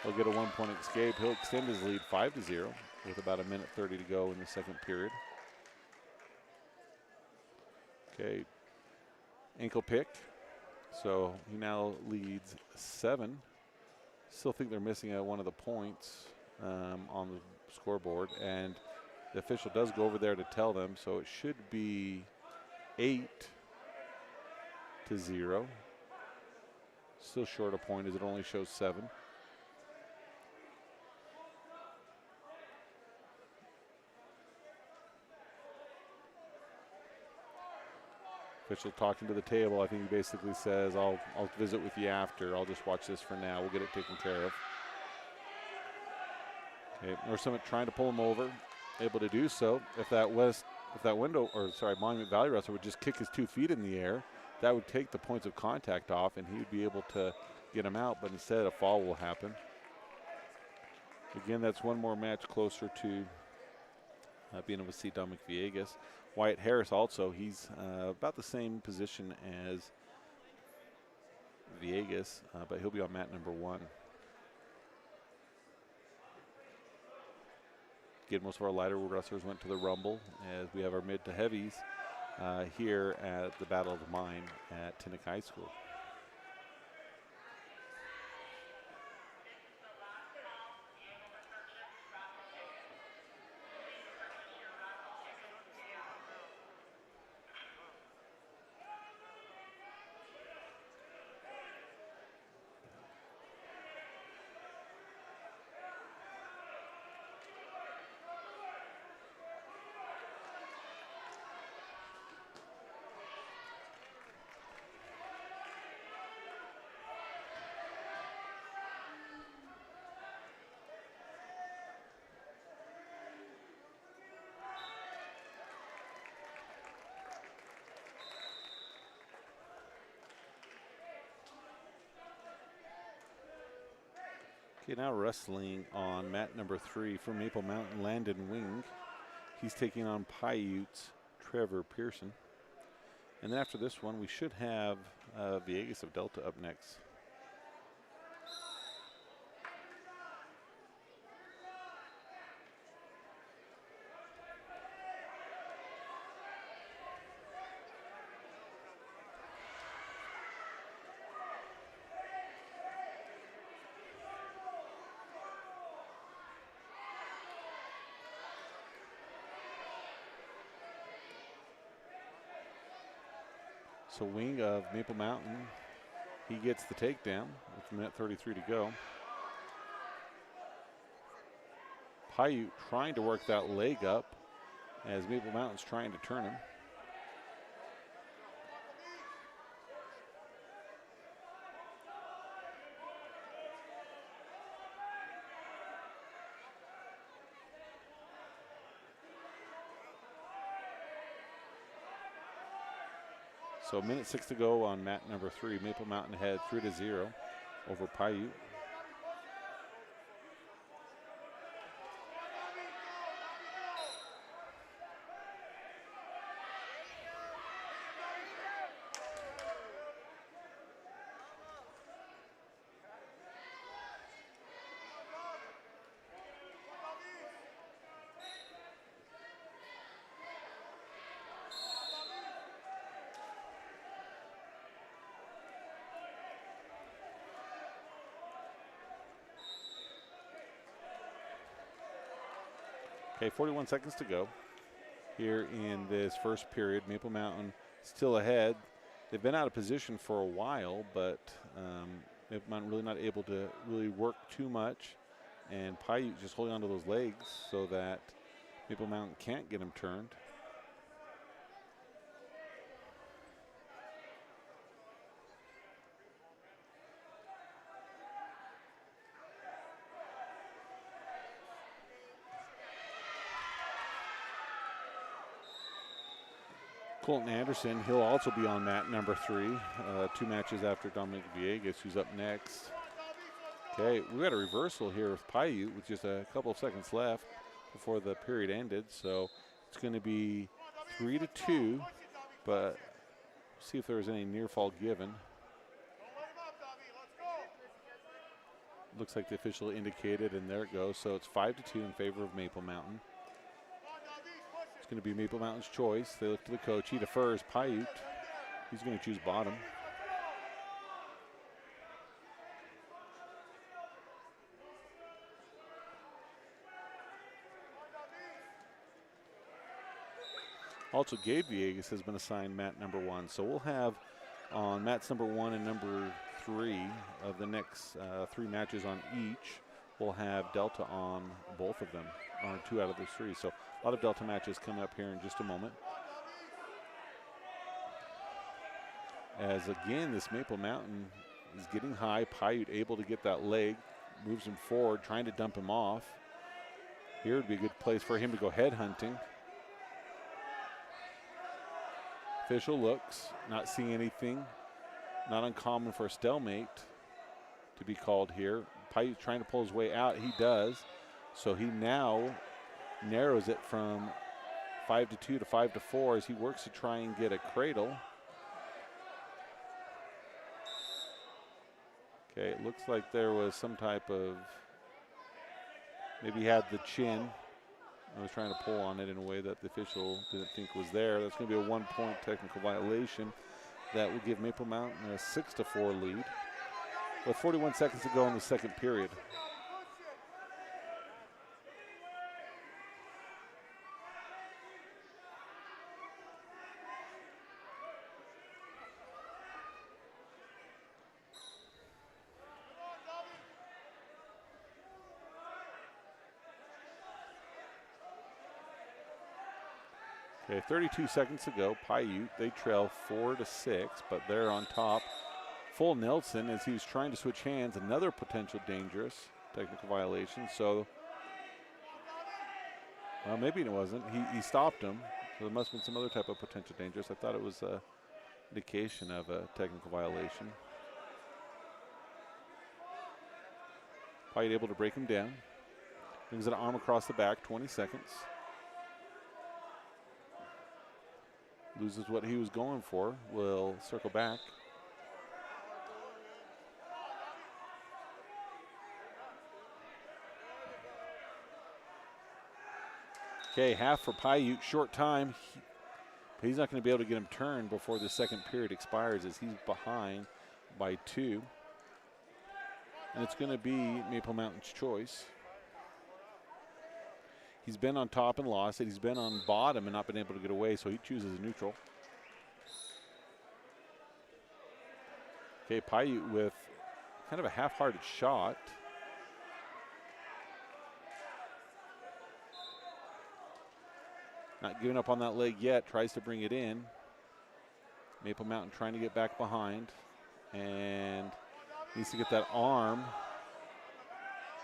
Speaker 1: He'll get a 1-point escape. He'll extend his lead 5-0 with about 1:30 to go in the second period. Okay, ankle pick. So he now leads 7. Still think they're missing one of the points on the scoreboard, and the official does go over there to tell them, so it should be 8-0. Still short a point as it only shows 7. Official talking to the table. I think he basically says, I'll visit with you after. I'll just watch this for now. We'll get it taken care of. Okay, North Summit trying to pull him over. Able to do so. If that Monument Valley wrestler would just kick his 2 feet in the air, that would take the points of contact off and he would be able to get him out, but instead a fall will happen. Again, that's one more match closer to being able to see Dominic Vias. Wyatt Harris also, he's about the same position as Vias, but he'll be on mat number 1. Again, most of our lighter wrestlers went to the Rumble as we have our mid to heavies here at the Battle of the Mine at Tinnick High School. Okay, now wrestling on mat number 3 for Maple Mountain, Landon Wing. He's taking on Paiute's Trevor Pearson. And then after this one, we should have Vias of Delta up next. So Wing of Maple Mountain, he gets the takedown with 1:33 to go. Paiute trying to work that leg up as Maple Mountain's trying to turn him. So 1:06 to go on mat number 3. Maple Mountain ahead 3-0 over Paiute. Okay, 41 seconds to go here in this first period. Maple Mountain still ahead. They've been out of position for a while, but Maple Mountain really not able to really work too much. And Paiute just holding onto those legs so that Maple Mountain can't get them turned. Colton Anderson, he'll also be on mat number 3, 2 matches after Dominic Vias, who's up next. Okay, we got a reversal here with Paiute with just a couple of seconds left before the period ended. So it's going to be 3-2, but see if there was any near fall given. Looks like the official indicated, and there it goes. So it's 5-2 in favor of Maple Mountain. It's going to be Maple Mountain's choice. They look to the coach. He defers Paiute. He's going to choose bottom. Also, Gabe Villegas has been assigned mat number 1. So we'll have on mats number 1 and number 3 of the next 3 matches on each, we'll have Delta on both of them, on 2 out of those 3. So a lot of Delta matches coming up here in just a moment. As again, this Maple Mountain is getting high. Paiute able to get that leg, moves him forward, trying to dump him off. Here would be a good place for him to go head hunting. Official looks, not seeing anything. Not uncommon for a stalemate to be called here. Paiute trying to pull his way out. He does. So he now narrows it from 5-2 to 5-4 as he works to try and get a cradle. Okay, it looks like there was some type of, maybe he had the chin. I was trying to pull on it in a way that the official didn't think was there. That's going to be a 1-point technical violation. That will give Maple Mountain a 6-4 lead with 41 seconds to go in the second period. Okay, 32 seconds to go. Paiute, they trail 4-6, but they're on top. Full Nelson as he's trying to switch hands. Another potential dangerous technical violation. So, well, maybe it wasn't. He stopped him. So there must have been some other type of potential dangerous. I thought it was an indication of a technical violation. Paiute able to break him down. Brings an arm across the back, 20 seconds. Loses what he was going for. Will circle back. Okay, half for Paiute, short time. But he's not going to be able to get him turned before the second period expires as he's behind by 2. And it's going to be Maple Mountain's choice. He's been on top and lost it. He's been on bottom and not been able to get away, so he chooses a neutral. Okay, Paiute with kind of a half-hearted shot. Not giving up on that leg yet, tries to bring it in. Maple Mountain trying to get back behind and needs to get that arm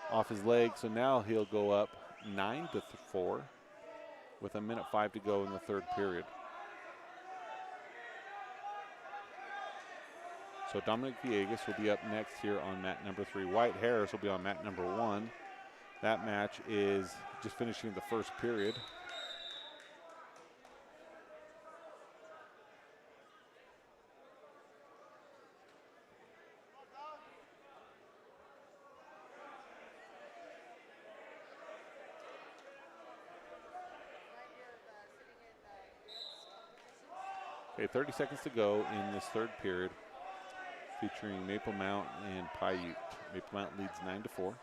Speaker 1: off his leg, so now he'll go up 9-4 with 1:05 to go in the third period. So Dominic Vias will be up next here on mat number 3. Wyatt Harris will be on mat number 1. That match is just finishing the first period. Okay, 30 seconds to go in this third period, featuring Maple Mount and Paiute. Maple Mount leads 9-4.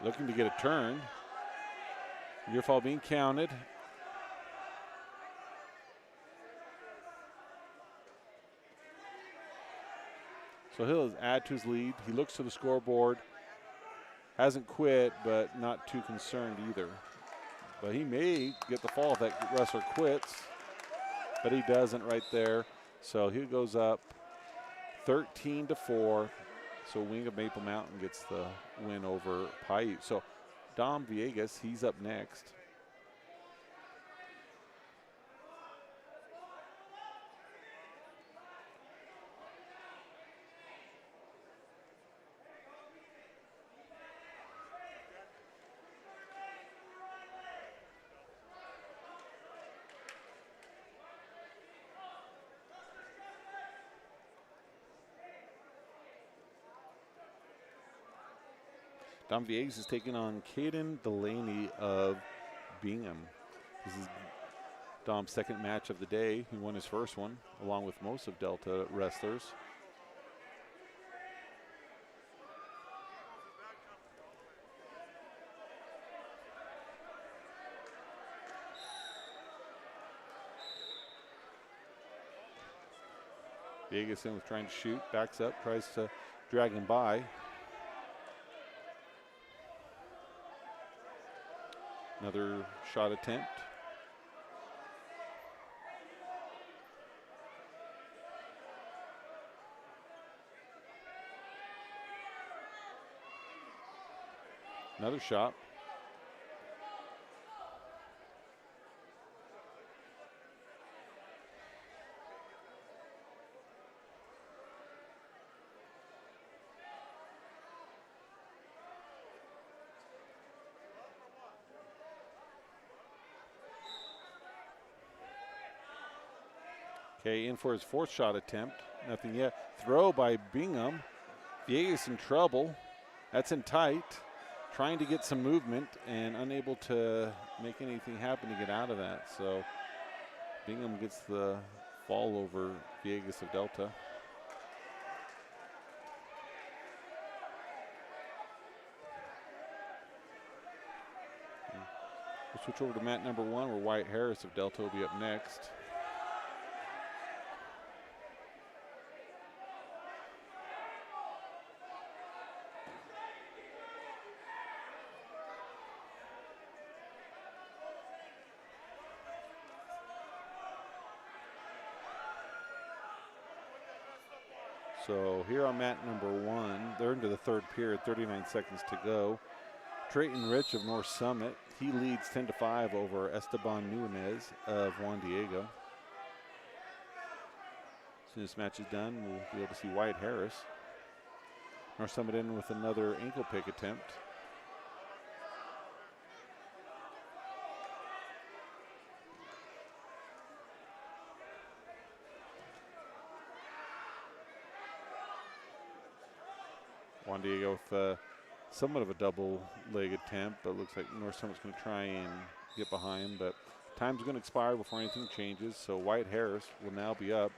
Speaker 1: Looking to get a turn. Near fall being counted. So he'll add to his lead. He looks to the scoreboard. Hasn't quit, but not too concerned either. But he may get the fall if that wrestler quits, but he doesn't right there. So he goes up 13-4. So Wing of Maple Mountain gets the win over Paiute. So Dom Villegas, he's up next. Dom Villegas is taking on Caden Delaney of Bingham. This is Dom's second match of the day. He won his first one, along with most of Delta wrestlers. Villegas in with trying to shoot, backs up, tries to drag him by. Another shot attempt. Another shot. Okay, in for his fourth shot attempt. Nothing yet. Throw by Bingham. Villegas in trouble. That's in tight. Trying to get some movement and unable to make anything happen to get out of that. So Bingham gets the fall over Villegas of Delta. We'll switch over to mat number 1 where Wyatt Harris of Delta will be up next. So here on mat number 1, they're into the third period, 39 seconds to go. Trayton Rich of North Summit, he leads 10-5 over Esteban Nunez of Juan Diego. As soon as this match is done, we'll be able to see Wyatt Harris. North Summit in with another ankle pick attempt. Juan Diego with somewhat of a double leg attempt, but looks like North Summit's going to try and get behind, but time's going to expire before anything changes, so Wyatt Harris will now be up.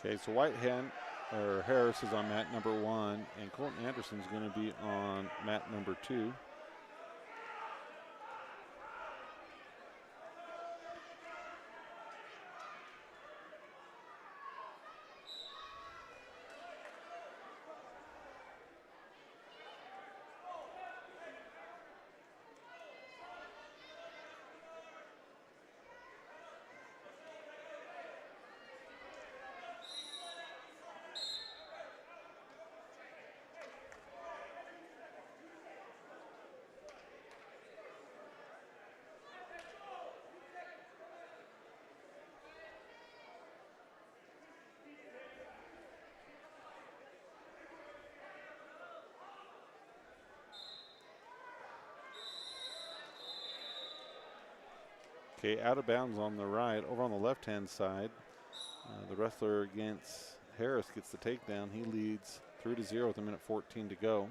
Speaker 1: Okay, so Harris is on mat number 1, and Colton Anderson's going to be on mat number 2. Okay, out of bounds on the right. Over on the left-hand side, the wrestler against Harris gets the takedown. He leads 3-0 with 1:14 to go.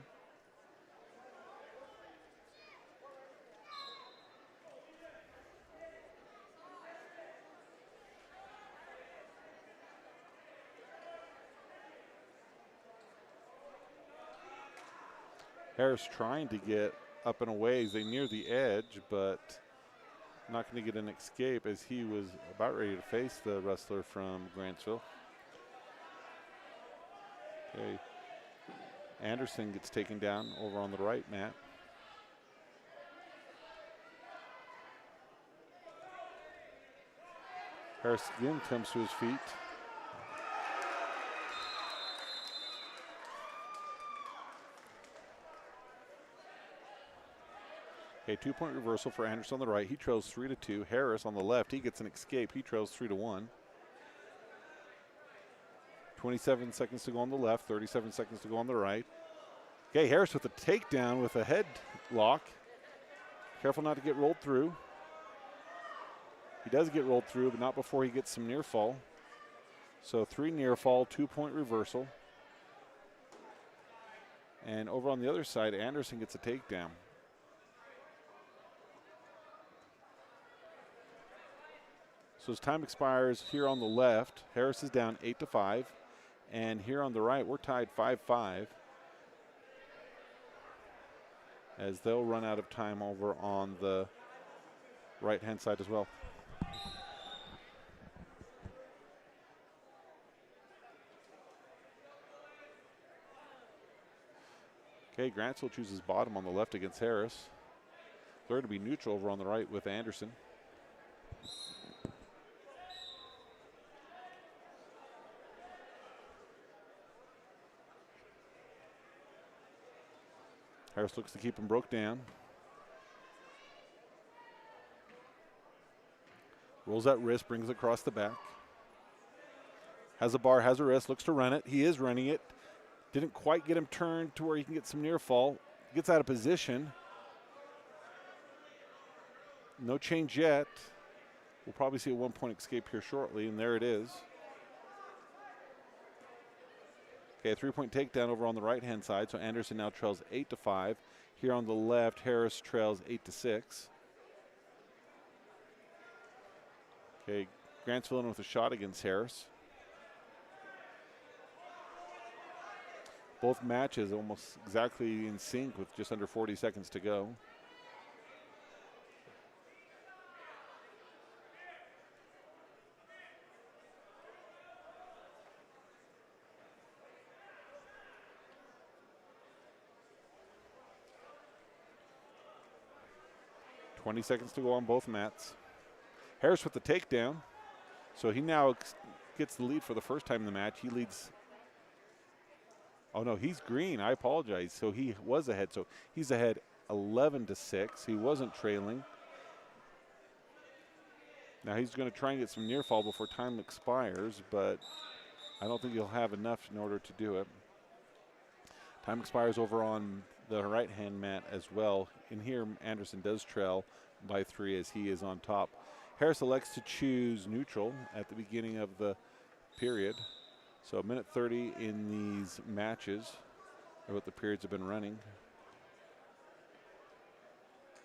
Speaker 1: Harris trying to get up and away as they near the edge, but not going to get an escape as he was about ready to face the wrestler from Grantsville. Okay. Anderson gets taken down over on the right mat. Harris again comes to his feet. Okay, 2-point reversal for Anderson on the right. He trails 3-2. Harris on the left, he gets an escape. He trails 3-1. 27 seconds to go on the left, 37 seconds to go on the right. Okay, Harris with a takedown with a head lock. Careful not to get rolled through. He does get rolled through, but not before he gets some near fall. So 3 near fall, 2-point reversal. And over on the other side, Anderson gets a takedown. So as time expires here on the left, Harris is down 8-5. And here on the right, we're tied 5-5. As they'll run out of time over on the right-hand side as well. Okay, Grantsville chooses bottom on the left against Harris. Third to be neutral over on the right with Anderson. Harris looks to keep him broke down. Rolls that wrist, brings it across the back. Has a bar, has a wrist, looks to run it. He is running it. Didn't quite get him turned to where he can get some near fall. Gets out of position. No change yet. We'll probably see a 1-point escape here shortly, and there it is. Okay, a 3-point takedown over on the right-hand side, so Anderson now trails 8-5. Here on the left, Harris trails 8-6. Okay, Grantsville in with a shot against Harris. Both matches almost exactly in sync with just under 40 seconds to go. .20 seconds to go on both mats. Harris with the takedown. So he now gets the lead for the first time in the match. He leads. Oh no, he's green. I apologize. So he was ahead. So he's ahead 11-6. He wasn't trailing. Now he's going to try and get some near fall before time expires, but I don't think he'll have enough in order to do it. Time expires over on the right-hand mat as well. And here Anderson does trail by 3 as he is on top. Harris elects to choose neutral at the beginning of the period. So a minute 30 in these matches are what the periods have been running.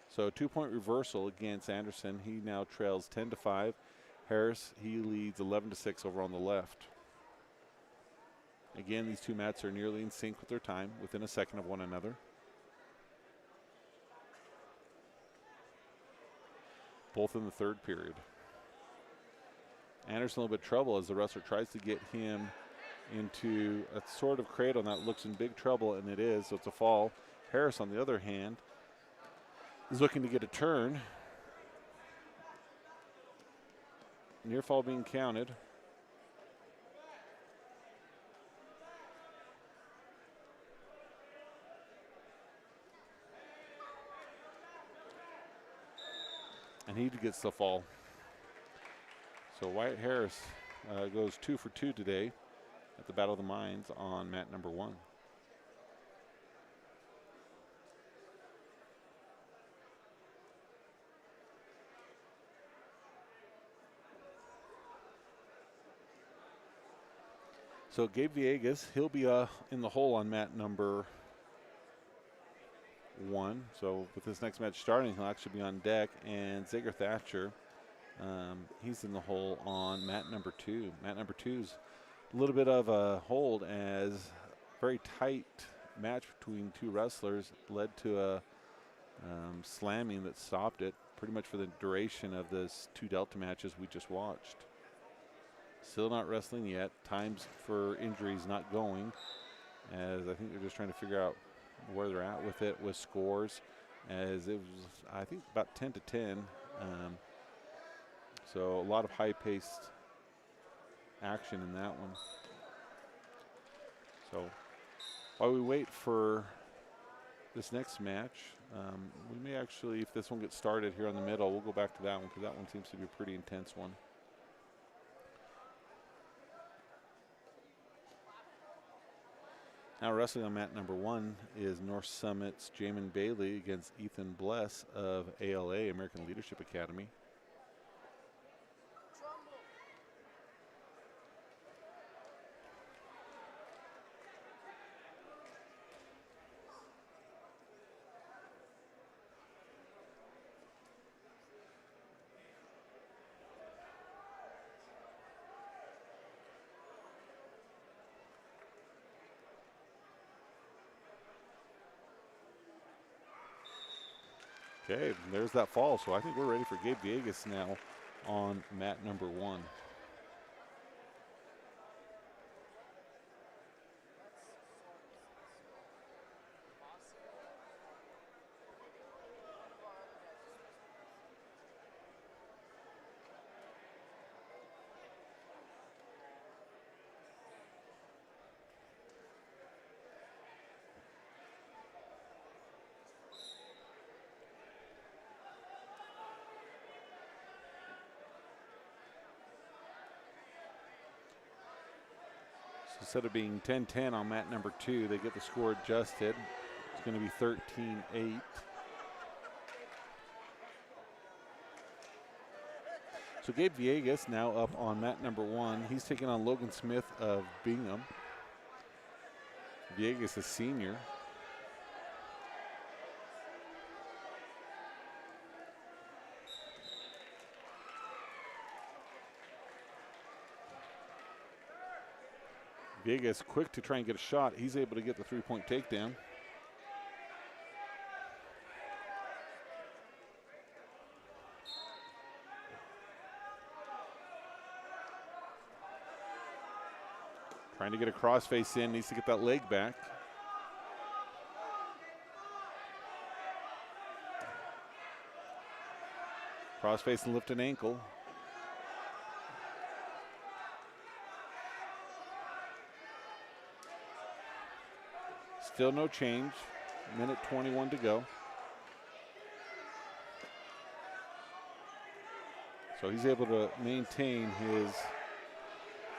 Speaker 1: So a 2-point reversal against Anderson. He now trails 10-5. Harris, he leads 11-6 over on the left. Again, these two mats are nearly in sync with their time, within a second of one another. Both in the third period. Anderson a little bit of trouble as the wrestler tries to get him into a sort of cradle, and that looks in big trouble, and it is, so it's a fall. Harris, on the other hand, is looking to get a turn. Near fall being counted. And he gets the fall. So Wyatt Harris goes 2 for 2 today at the Battle of the Minds on mat number 1. So Gabe Villegas, he'll be in the hole on mat number 1. So with this next match starting, he'll actually be on deck. And Zager Thatcher, he's in the hole on mat number 2. Mat number 2's a little bit of a hold as very tight match between two wrestlers led to a slamming that stopped it pretty much for the duration of this 2 Delta matches we just watched. Still not wrestling yet. Times for injuries not going, as I think they're just trying to figure out where they're at with it with scores, as it was, I think, about 10-10. So a lot of high-paced action in that one. So while we wait for this next match, we may actually, if this one gets started here on the middle, we'll go back to that one because that one seems to be a pretty intense one. Now wrestling on mat number 1 is North Summit's Jamin Bailey against Ethan Bless of ALA, American Leadership Academy. Okay, there's that fall. So I think we're ready for Gabe Villegas now on mat number 1. Instead of being 10-10 on mat number 2, they get the score adjusted. It's going to be 13-8. So Gabe Villegas now up on mat number 1. He's taking on Logan Smith of Bingham. Villegas, a senior. Villegas quick to try and get a shot. He's able to get the 3-point takedown. Trying to get a crossface in, needs to get that leg back. Crossface and lift an ankle. Still no change. Minute 21 to go. So he's able to maintain his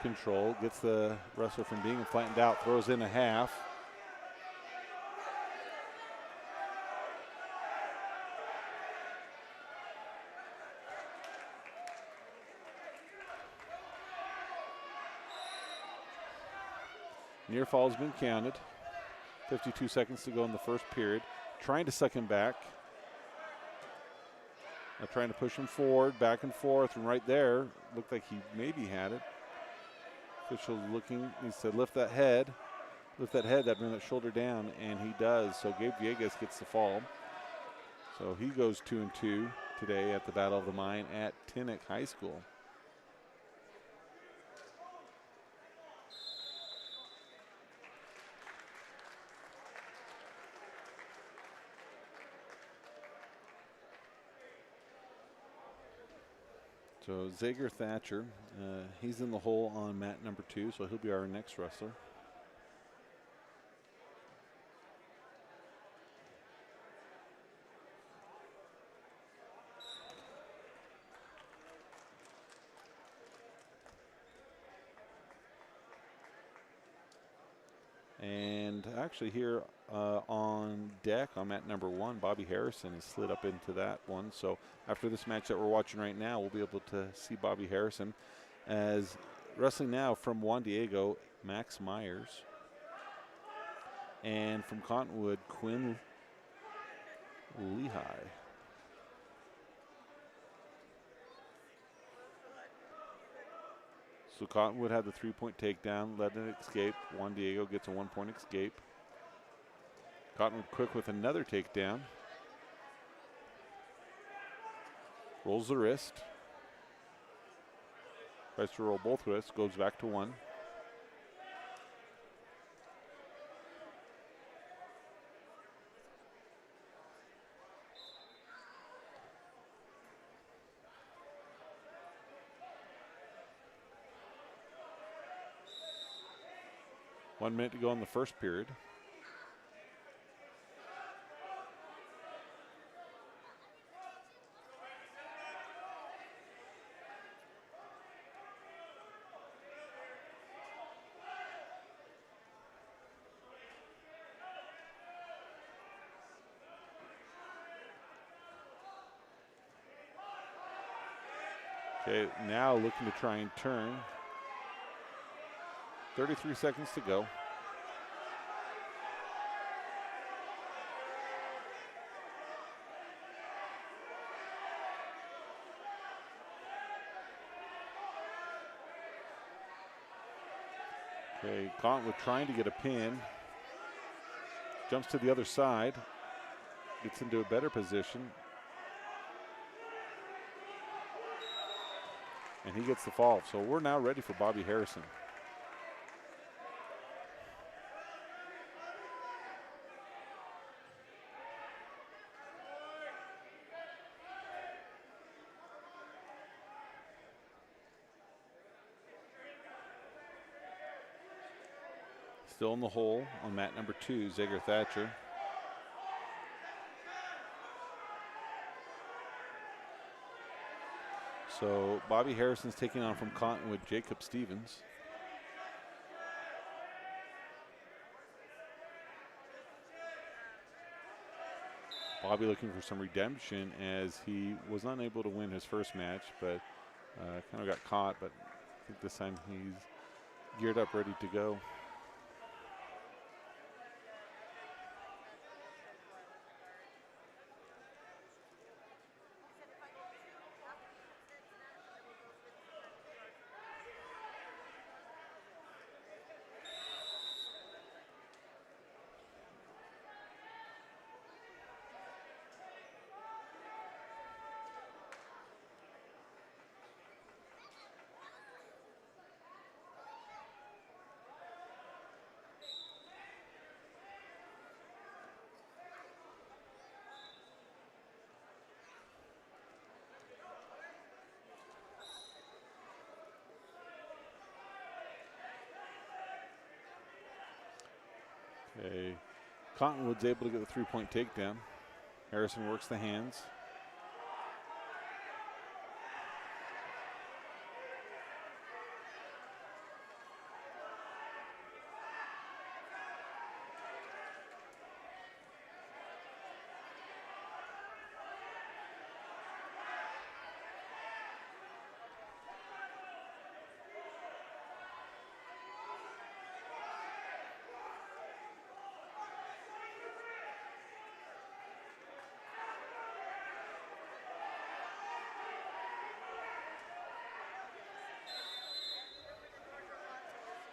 Speaker 1: control. Gets the wrestler from being flattened out. Throws in a half. Near fall has been counted. 52 seconds to go in the first period. Trying to suck him back. Now trying to push him forward, back and forth, and right there, looked like he maybe had it. Official looking, he said lift that head, that bring that shoulder down, and he does. So Gabe Viegas gets the fall. So he goes 2-2 today at the Battle of the Mine at Tinnock High School. So Zager Thatcher, he's in the hole on mat number 2, so he'll be our next wrestler. And actually here on deck on mat number 1, Bobby Harrison has slid up into that one. So after this match that we're watching right now, we'll be able to see Bobby Harrison. As wrestling now from Juan Diego, Max Myers. And from Cottonwood, Quinn Lehigh. So Cottonwood had the 3-point takedown, let it escape. Juan Diego gets a 1-point escape. Cottonwood quick with another takedown. Rolls the wrist. Tries to roll both wrists, goes back to 1. One minute to go in the first period. Okay, now looking to try and turn. 33 seconds to go. Okay, Cottonwood trying to get a pin. Jumps to the other side. Gets into a better position. And he gets the fall. So we're now ready for Bobby Harrison. Still in the hole on mat number 2, Zager Thatcher. So Bobby Harrison's taking on from Cottonwood, Jacob Stevens. Bobby looking for some redemption as he was unable to win his first match, but kind of got caught, but I think this time he's geared up, ready to go. Okay. Cottonwood's able to get the 3-point takedown. Harrison works the hands.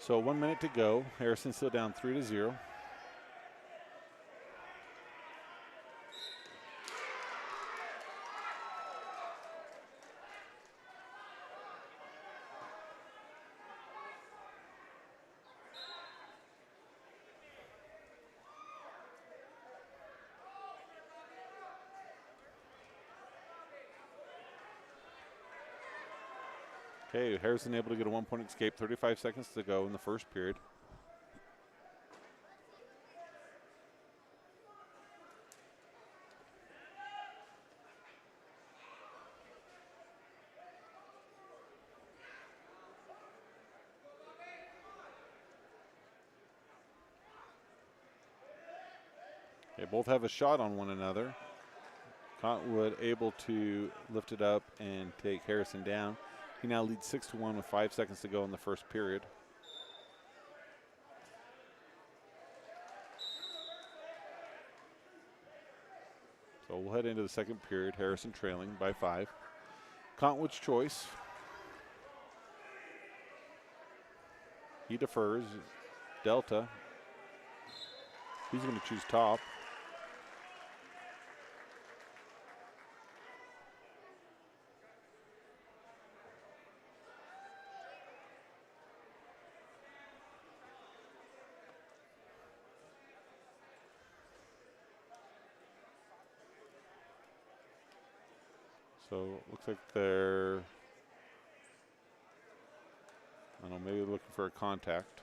Speaker 1: So 1 minute to go. Harrison still down 3-0. Okay, Harrison able to get a 1-point escape. 35 seconds to go in the first period. They both have a shot on one another. Cottonwood able to lift it up and take Harrison down. He now leads 6-1 with 5 seconds to go in the first period. So we'll head into the second period. Harrison trailing by 5. Cottonwood's choice. He defers. Delta. He's going to choose top. So looks like they're, I don't know, maybe looking for a contact.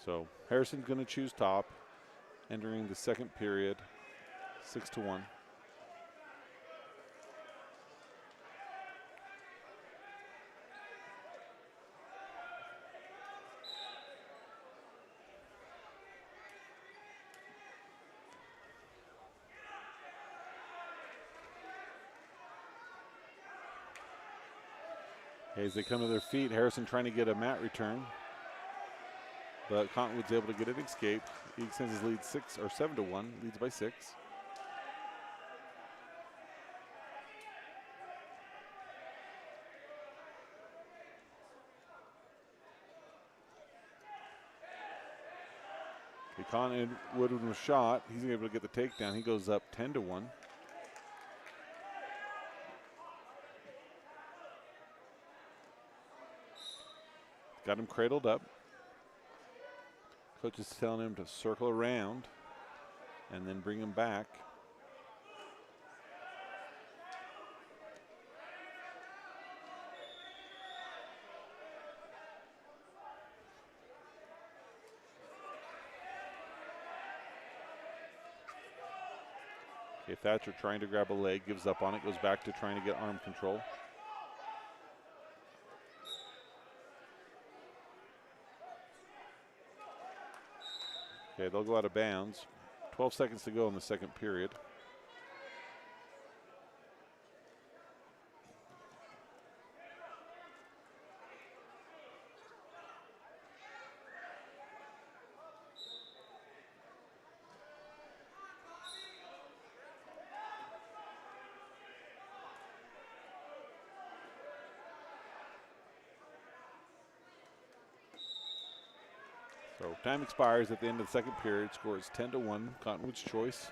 Speaker 1: So Harrison's going to choose top, entering the second period, 6-1. As they come to their feet, Harrison trying to get a mat return, but Cottonwood's able to get an escape. He extends his lead 7-1, leads by 6. Cottonwood with a shot. He's able to get the takedown. He goes up 10-1. Got him cradled up. Coach is telling him to circle around and then bring him back. Okay, Thatcher trying to grab a leg, gives up on it, goes back to trying to get arm control. Okay, they'll go out of bounds. 12 seconds to go in the second period. So time expires at the end of the second period. Score is 10-1, Cottonwood's choice.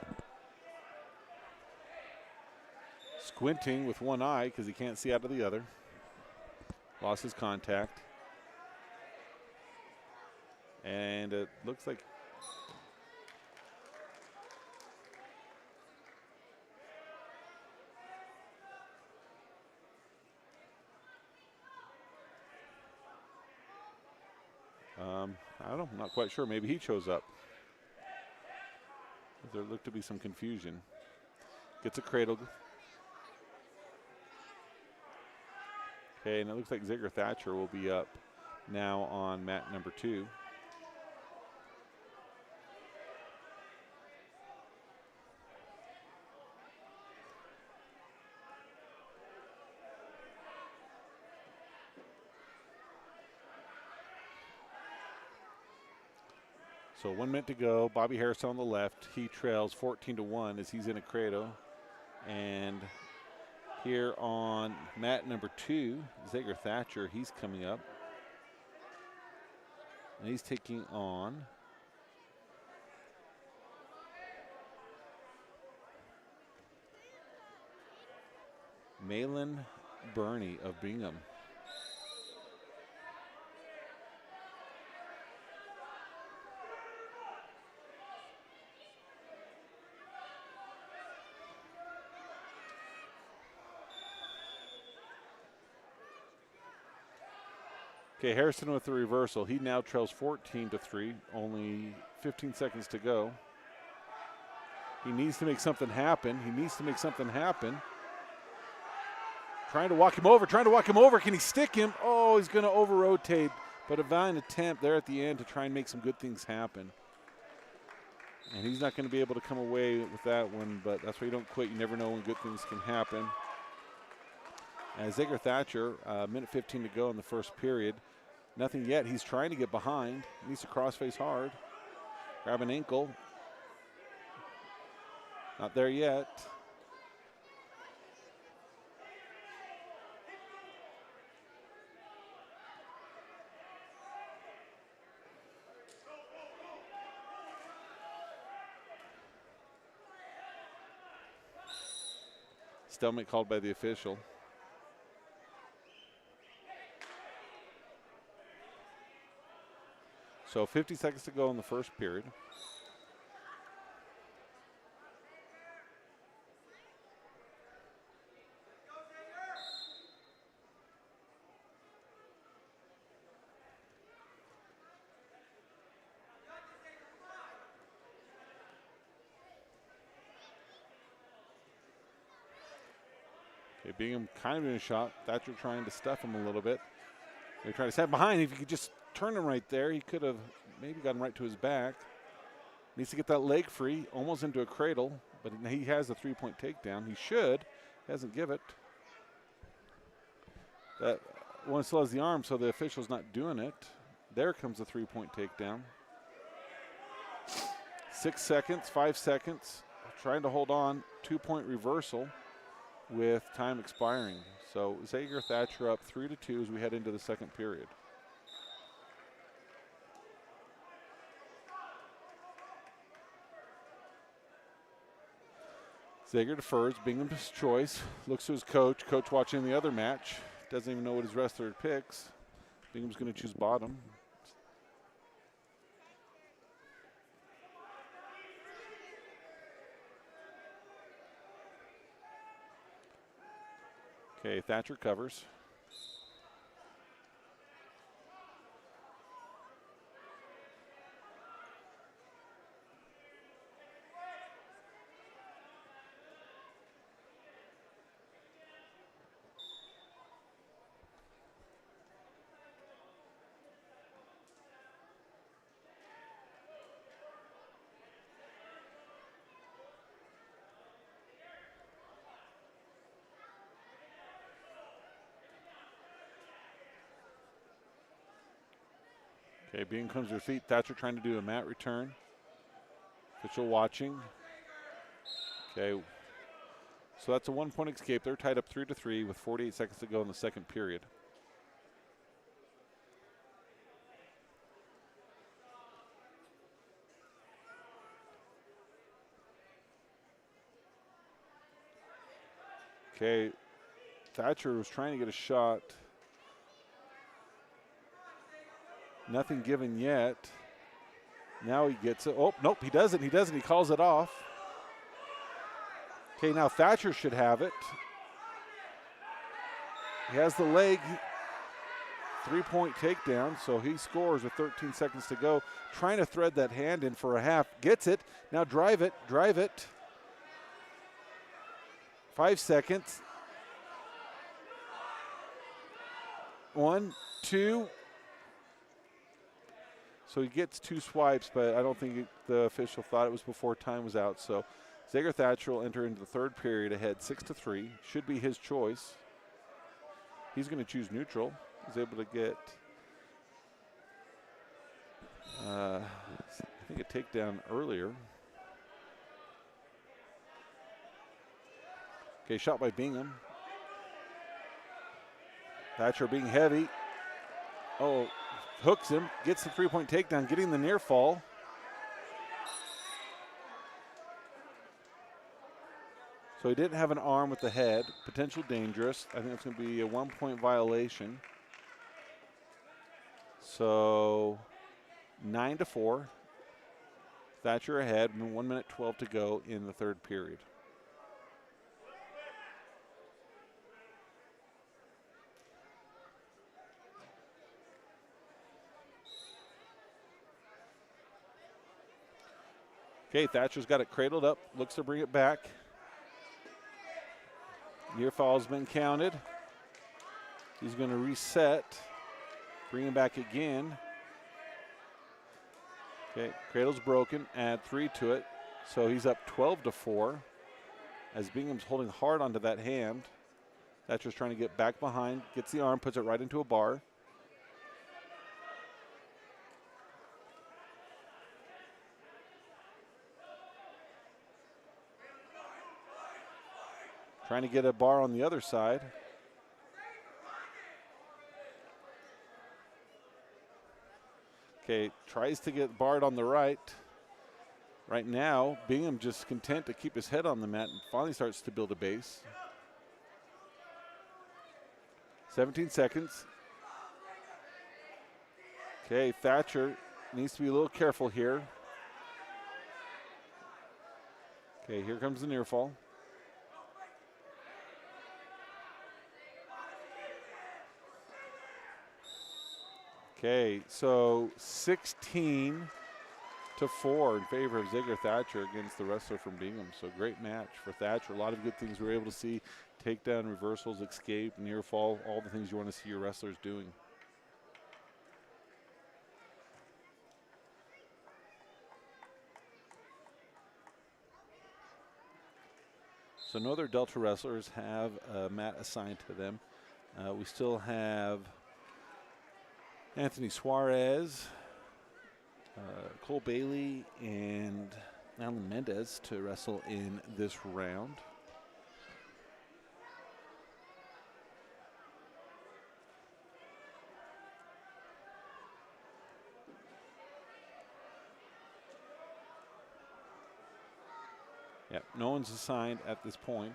Speaker 1: Squinting with one eye because he can't see out of the other. Lost his contact. And it looks like I don't know, I'm not quite sure. Maybe he chose up. There looked to be some confusion. Gets a cradle. Okay, and it looks like Zigger Thatcher will be up now on mat number 2. So 1 minute to go. Bobby Harris on the left. He trails 14-1 as he's in a cradle. And here on mat number 2, Zager Thatcher. He's coming up. And he's taking on Malin Burney of Bingham. Okay, Harrison with the reversal. He now trails 14-3, only 15 seconds to go. He needs to make something happen. Trying to walk him over. Can he stick him? Oh, he's going to over-rotate. But a valiant attempt there at the end to try and make some good things happen. And he's not going to be able to come away with that one, but that's why you don't quit. You never know when good things can happen. As Zager Thatcher, minute 15 to go in the first period. Nothing yet. He's trying to get behind. He needs to cross-face hard. Grab an ankle. Not there yet. Stalemate called by the official. So 50 seconds to go in the first period. Okay, Bingham kind of in a shot. Thatcher trying to stuff him a little bit. They're trying to stand behind. If you could just turn him right there, he could have maybe gotten right to his back. Needs to get that leg free, almost into a cradle, but he has a three-point takedown. He should. Hasn't give it. That one still has the arm, so the official's not doing it. There comes the three-point takedown. 6 seconds, 5 seconds. Trying to hold on. 2-point reversal with time expiring. So Zager Thatcher up 3-2 as we head into the second period. Zager defers, Bingham's choice. Looks to his coach. Coach watching the other match. Doesn't even know what his wrestler picks. Bingham's going to choose bottom. Okay, Thatcher covers. Okay, Bingham comes to her feet. Thatcher trying to do a mat return. Official watching. Okay, so that's a 1-point escape. They're tied up 3-3 with 48 seconds to go in the second period. Okay, Thatcher was trying to get a shot. Nothing given yet. Now he gets it. Oh, nope, he doesn't. He calls it off. Okay, now Thatcher should have it. He has the leg. 3-point takedown, so he scores with 13 seconds to go. Trying to thread that hand in for a half. Gets it. Now drive it. 5 seconds. 1, 2. So he gets 2 swipes, but I don't think the official thought it was before time was out. So Zager Thatcher will enter into the third period ahead 6-3. Should be his choice. He's going to choose neutral. He's able to get, I think, a takedown earlier. Okay, shot by Bingham. Thatcher being heavy. Oh, hooks him, gets the three-point takedown, getting the near fall. So he didn't have an arm with the head. Potential dangerous. I think it's going to be a 1-point violation. So 9-4. Thatcher ahead, 1 minute 12 to go in the third period. Okay, Thatcher's got it cradled up, looks to bring it back. Near foul's been counted. He's going to reset, bring him back again. Okay, cradle's broken, add 3 to it. So he's up 12-4 as Bingham's holding hard onto that hand. Thatcher's trying to get back behind, gets the arm, puts it right into a bar. Trying to get a bar on the other side. Okay, tries to get barred on the right. Right now, Bingham just content to keep his head on the mat and finally starts to build a base. 17 seconds. Okay, Thatcher needs to be a little careful here. Okay, here comes the near fall. Okay, so 16-4 in favor of Xavier Thatcher against the wrestler from Bingham. So great match for Thatcher. A lot of good things we were able to see. Takedown, reversals, escape, near fall, all the things you want to see your wrestlers doing. So no other Delta wrestlers have a mat assigned to them. We still have Anthony Suarez, Cole Bailey, and Alan Mendez to wrestle in this round. Yep, no one's assigned at this point.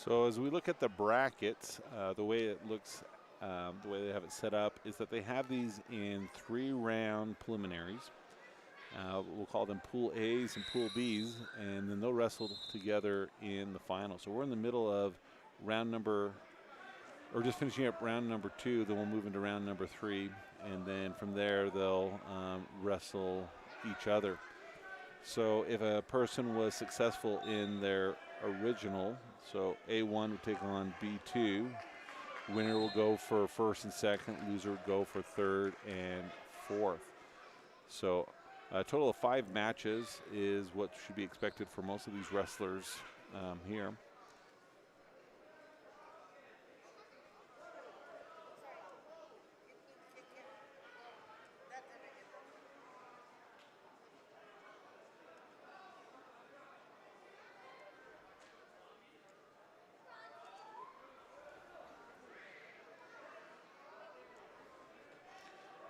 Speaker 1: So as we look at the brackets, the way it looks, the way they have it set up is that they have these in 3-round preliminaries. We'll call them Pool A's and Pool B's, and then they'll wrestle together in the final. So we're in the middle of round number, or just finishing up round number 2, then we'll move into round number 3, and then from there they'll wrestle each other. So if a person was successful in their original, so A1 would take on B2, winner will go for first and second, loser would go for third and fourth. So a total of 5 matches is what should be expected for most of these wrestlers here.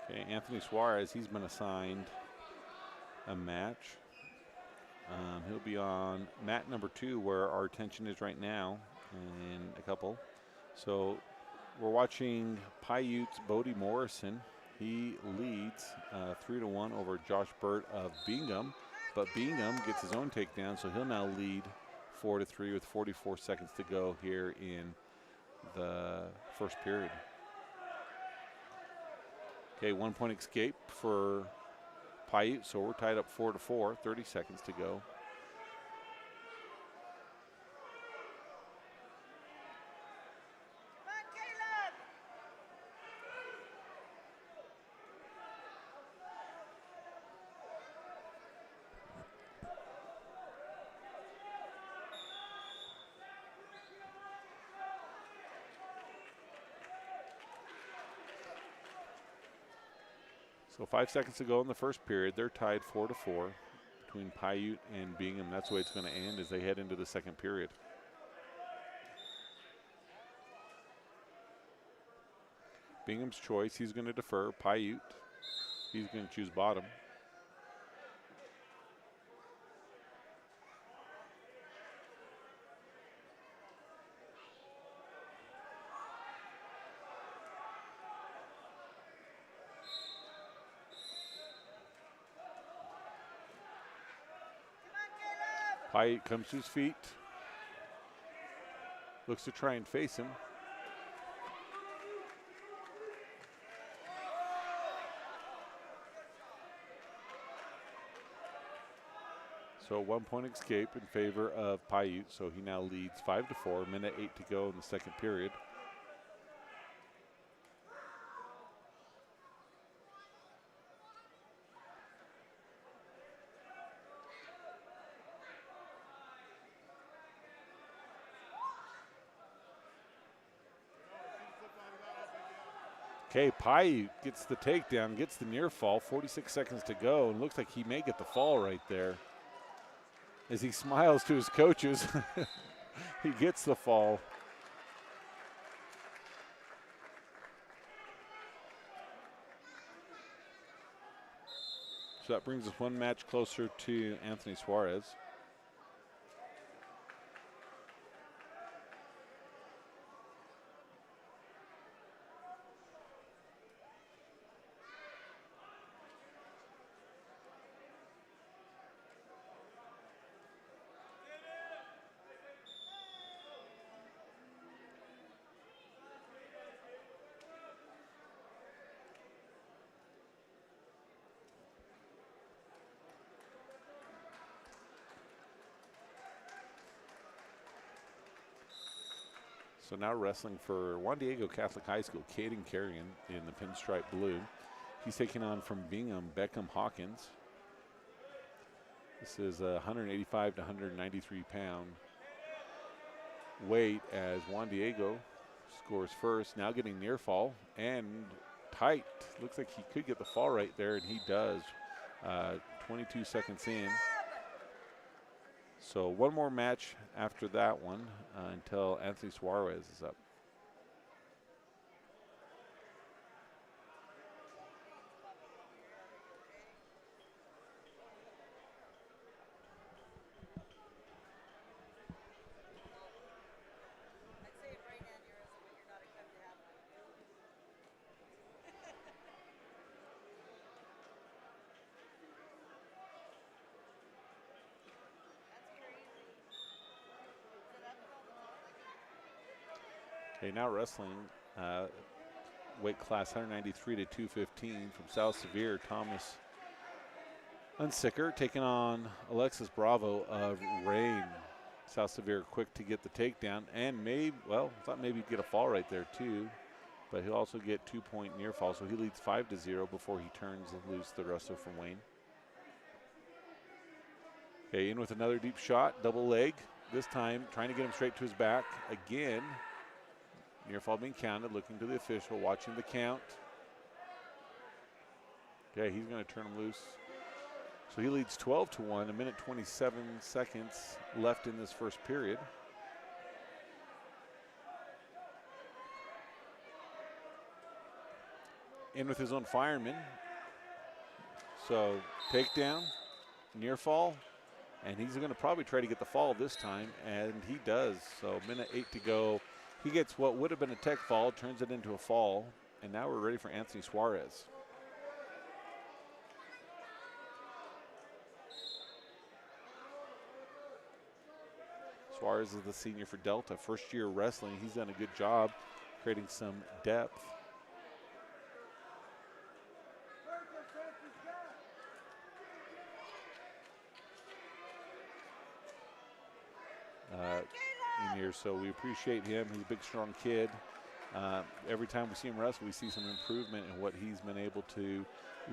Speaker 1: Okay, Anthony Suarez, he's been assigned a match. He'll be on mat number 2, where our attention is right now, in a couple. So we're watching Paiute's Bodie Morrison. He leads 3-1 over Josh Burt of Bingham, but Bingham gets his own takedown, so he'll now lead 4-3 with 44 seconds to go here in the first period. Okay, 1 point escape for Paiute, so we're tied up 4-4, 30 seconds to go. So 5 seconds to go in the first period. They're tied 4-4 between Paiute and Bingham. That's the way it's going to end as they head into the second period. Bingham's choice, he's going to defer. Paiute, he's going to choose bottom. Paiute comes to his feet. Looks to try and face him. So 1 point escape in favor of Paiute. So he now leads 5-4, minute 8 to go in the second period. Okay, Paiute gets the takedown, gets the near fall, 46 seconds to go, and looks like he may get the fall right there. As he smiles to his coaches, he gets the fall. So that brings us one match closer to Anthony Suarez. So now wrestling for Juan Diego Catholic High School, Caden Carrion in the pinstripe blue. He's taking on from Bingham, Beckham Hawkins. This is a 185 to 193 pound weight as Juan Diego scores first. Now getting near fall and tight. Looks like he could get the fall right there, and he does. 22 seconds in. So one more match after that one until Anthony Suarez is up. Okay, now wrestling, weight class 193 to 215 from South Sevier, Thomas Unsicker taking on Alexis Bravo of Rain. South Sevier quick to get the takedown and thought maybe he'd get a fall right there too, but he'll also get 2 point near fall, so he leads 5-0 before he turns loose the wrestler from Wayne. Okay, in with another deep shot, double leg, this time trying to get him straight to his back again. Near fall being counted, looking to the official, watching the count. Okay, he's going to turn him loose. So he leads 12-1, a minute 27 seconds left in this first period. In with his own fireman. So takedown, near fall, and he's going to probably try to get the fall this time, and he does. So minute 8 to go. He gets what would have been a tech fall, turns it into a fall, and now we're ready for Anthony Suarez. Suarez is the senior for Delta. First year wrestling. He's done a good job creating some depth. In here, so we appreciate him. He's a big, strong kid. Every time we see him wrestle, we see some improvement in what he's been able to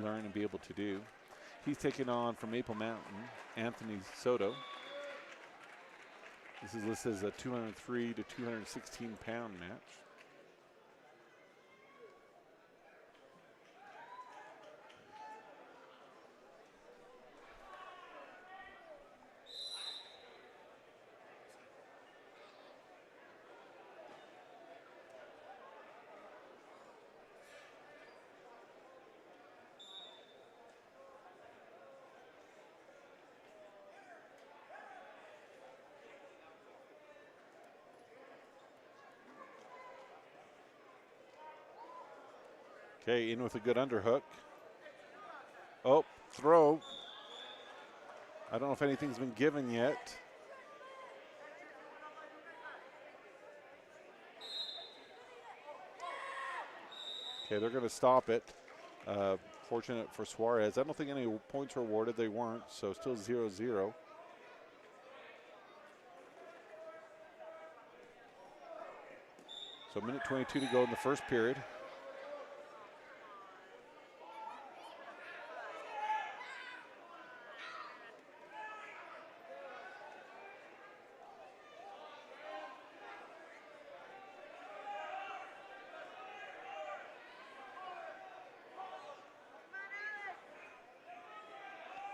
Speaker 1: learn and be able to do. He's taking on from Maple Mountain, Anthony Soto. This is listed as a 203 to 216 pound match. Okay, in with a good underhook. Oh, throw. I don't know if anything's been given yet. Okay, they're going to stop it. Fortunate for Suarez. I don't think any points were awarded. They weren't, so still 0-0. So 1:22 to go in the first period.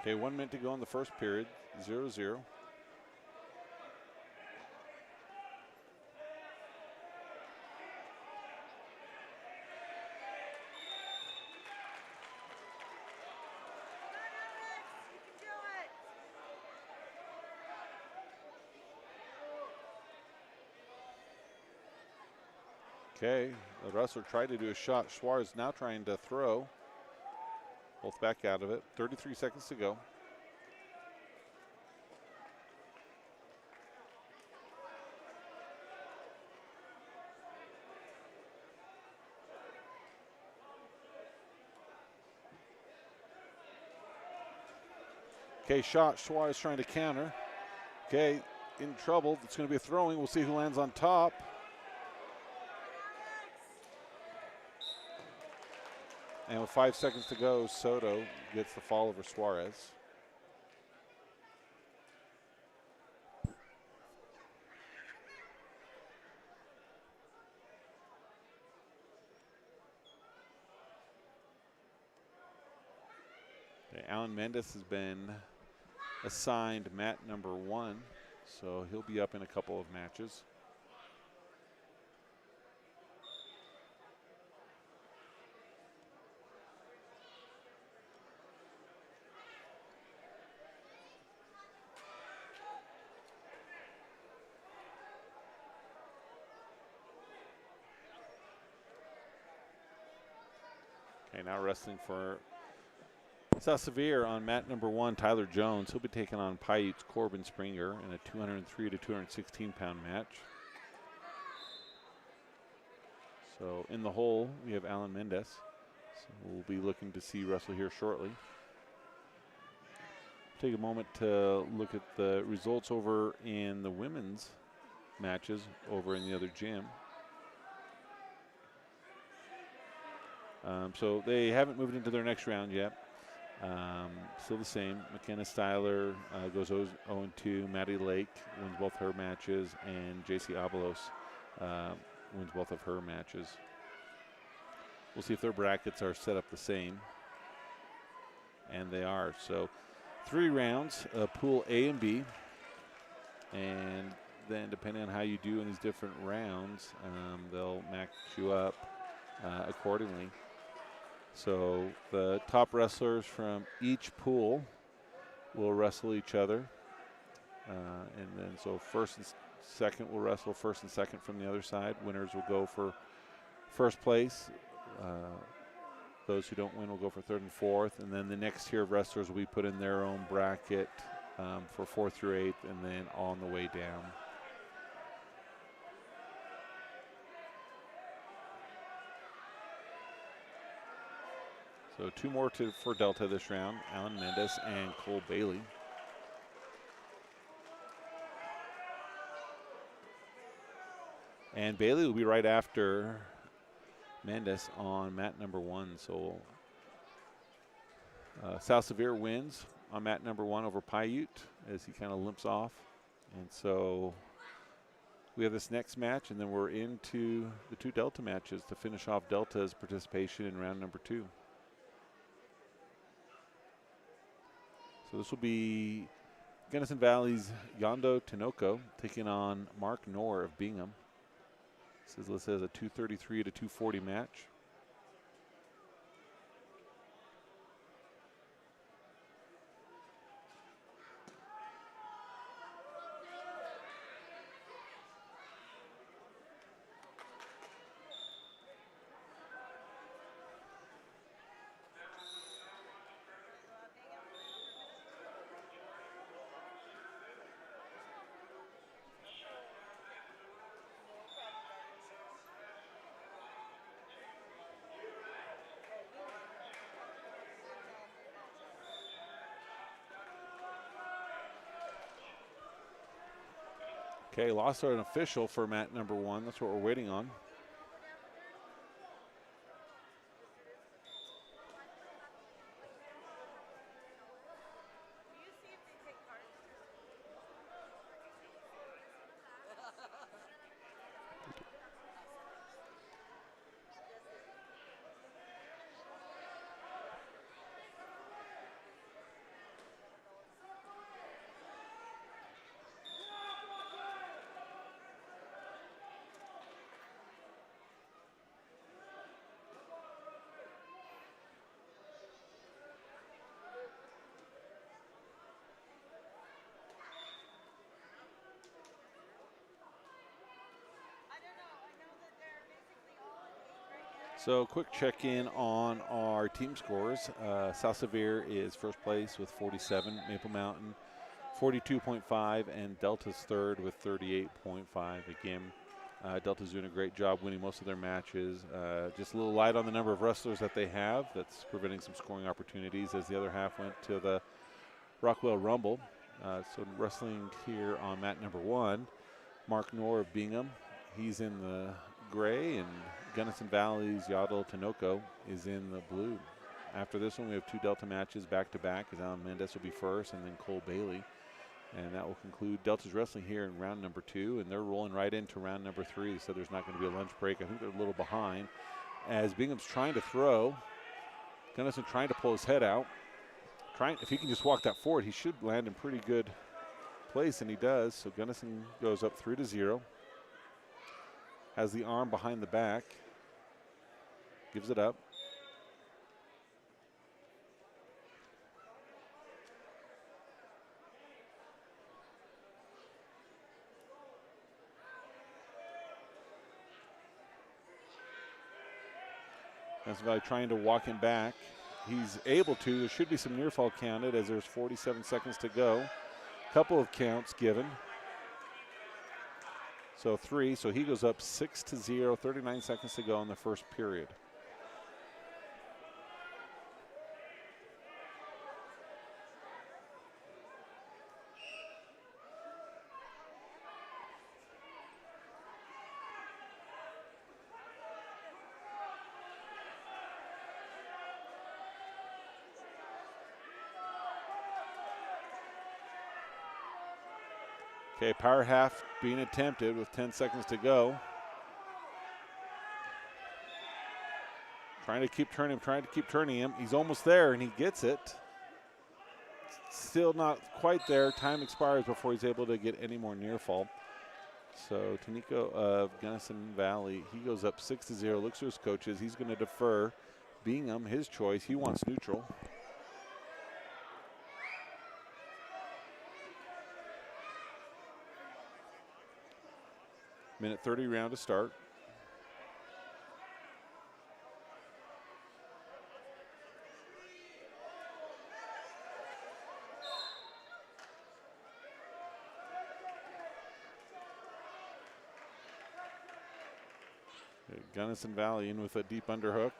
Speaker 1: Okay, 1 minute to go in the first period, 0-0. Okay, the wrestler tried to do a shot. Suarez now trying to throw. Both back out of it. 33 seconds to go. Okay, shot. Suarez trying to counter. Okay, in trouble. It's going to be a throwing. We'll see who lands on top. And with 5 seconds to go, Soto gets the fall over Suarez. Okay, Alan Mendes has been assigned mat number 1, so he'll be up in a couple of matches. Okay, now wrestling for South Sevier on mat number 1, Tyler Jones. He'll be taking on Paiutes Corbin Springer in a 203 to 216 pound match. So in the hole, we have Alan Mendes. So we'll be looking to see wrestle here shortly. Take a moment to look at the results over in the women's matches over in the other gym. So they haven't moved into their next round yet. Still the same. McKenna Styler goes 0-2. Maddie Lake wins both her matches, and JC Avalos wins both of her matches. We'll see if their brackets are set up the same. And they are. So 3 rounds, pool A and B. And then depending on how you do in these different rounds, they'll match you up accordingly. So the top wrestlers from each pool will wrestle each other. And then so first and second will wrestle first and second from the other side. Winners will go for first place. Those who don't win will go for third and fourth. And then the next tier of wrestlers will be put in their own bracket for 4th through 8th and then on the way down. So 2 more for Delta this round, Alan Mendez and Cole Bailey. And Bailey will be right after Mendez on mat number 1. So South Severe wins on mat number 1 over Paiute as he kind of limps off. And so we have this next match, and then we're into the 2 Delta matches to finish off Delta's participation in round number 2. So this will be Gunnison Valley's Yondo Tinoco taking on Mark Knorr of Bingham. This is listed as a 233 to 240 match. Okay, lost an official for mat number 1. That's what we're waiting on. So quick check-in on our team scores. South Severe is first place with 47, Maple Mountain 42.5, and Delta's third with 38.5. Again, Delta's doing a great job winning most of their matches. Just a little light on the number of wrestlers that they have. That's preventing some scoring opportunities as the other half went to the Rockwell Rumble. So wrestling here on mat number 1, Mark Knorr of Bingham. He's in the gray, and Gunnison Valley's Yadel Tinoco is in the blue. After this one, we have 2 Delta matches back-to-back, as Alan Mendez will be first, and then Cole Bailey. And that will conclude Delta's wrestling here in round number 2, and they're rolling right into round number 3, so there's not going to be a lunch break. I think they're a little behind. As Bingham's trying to throw, Gunnison trying to pull his head out. If he can just walk that forward, he should land in pretty good place, and he does. So Gunnison goes up 3-0. Has the arm behind the back. Gives it up. Gunnison Valley trying to walk him back. He's able to. There should be some near fall counted as there's 47 seconds to go. Couple of counts given. So 3, so he goes up 6-0, 39 seconds to go in the first period. Okay, power half being attempted with 10 seconds to go. Trying to keep turning him. He's almost there, and he gets it. Still not quite there. Time expires before he's able to get any more near fall. So Tanico of Gunnison Valley, he goes up 6-0, looks to his coaches. He's going to defer Bingham, his choice. He wants neutral. Minute 30 round to start. Gunnison Valley in with a deep underhook.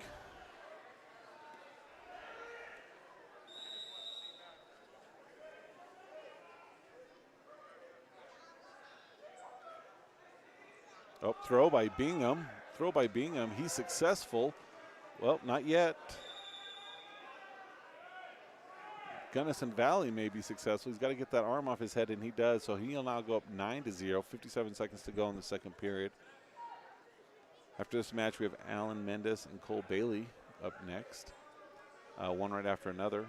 Speaker 1: Oh, throw by Bingham. Throw by Bingham. He's successful. Well, not yet. Gunnison Valley may be successful. He's got to get that arm off his head, and he does. So he'll now go up 9-0. 57 seconds to go in the second period. After this match, we have Alan Mendes and Cole Bailey up next. One right after another.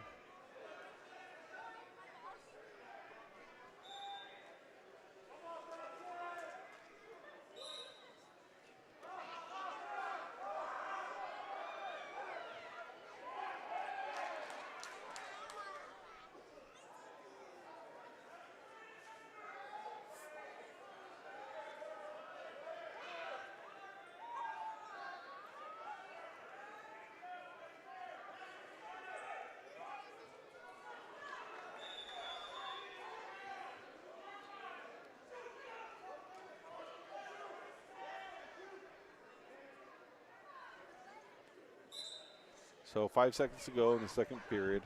Speaker 1: So 5 seconds to go in the second period.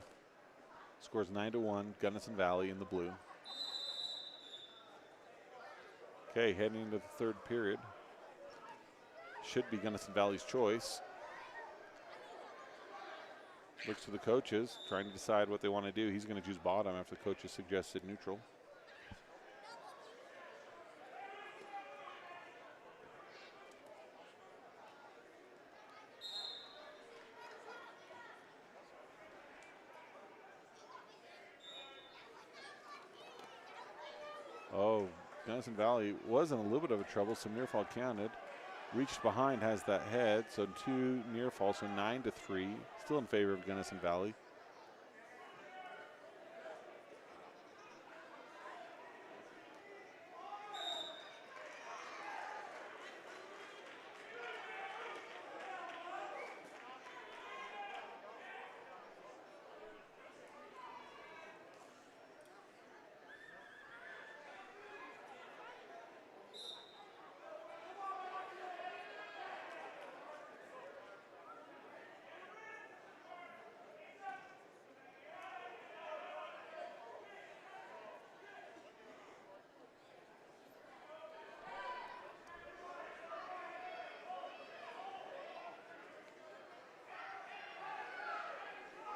Speaker 1: Scores 9-1, Gunnison Valley in the blue. Okay, heading into the third period. Should be Gunnison Valley's choice. Looks to the coaches, trying to decide what they want to do. He's going to choose bottom after the coaches suggested neutral. Oh, Gunnison Valley was in a little bit of a trouble, so near fall counted. Reached behind, has that head, so 2 near fall, so 9-3. Still in favor of Gunnison Valley.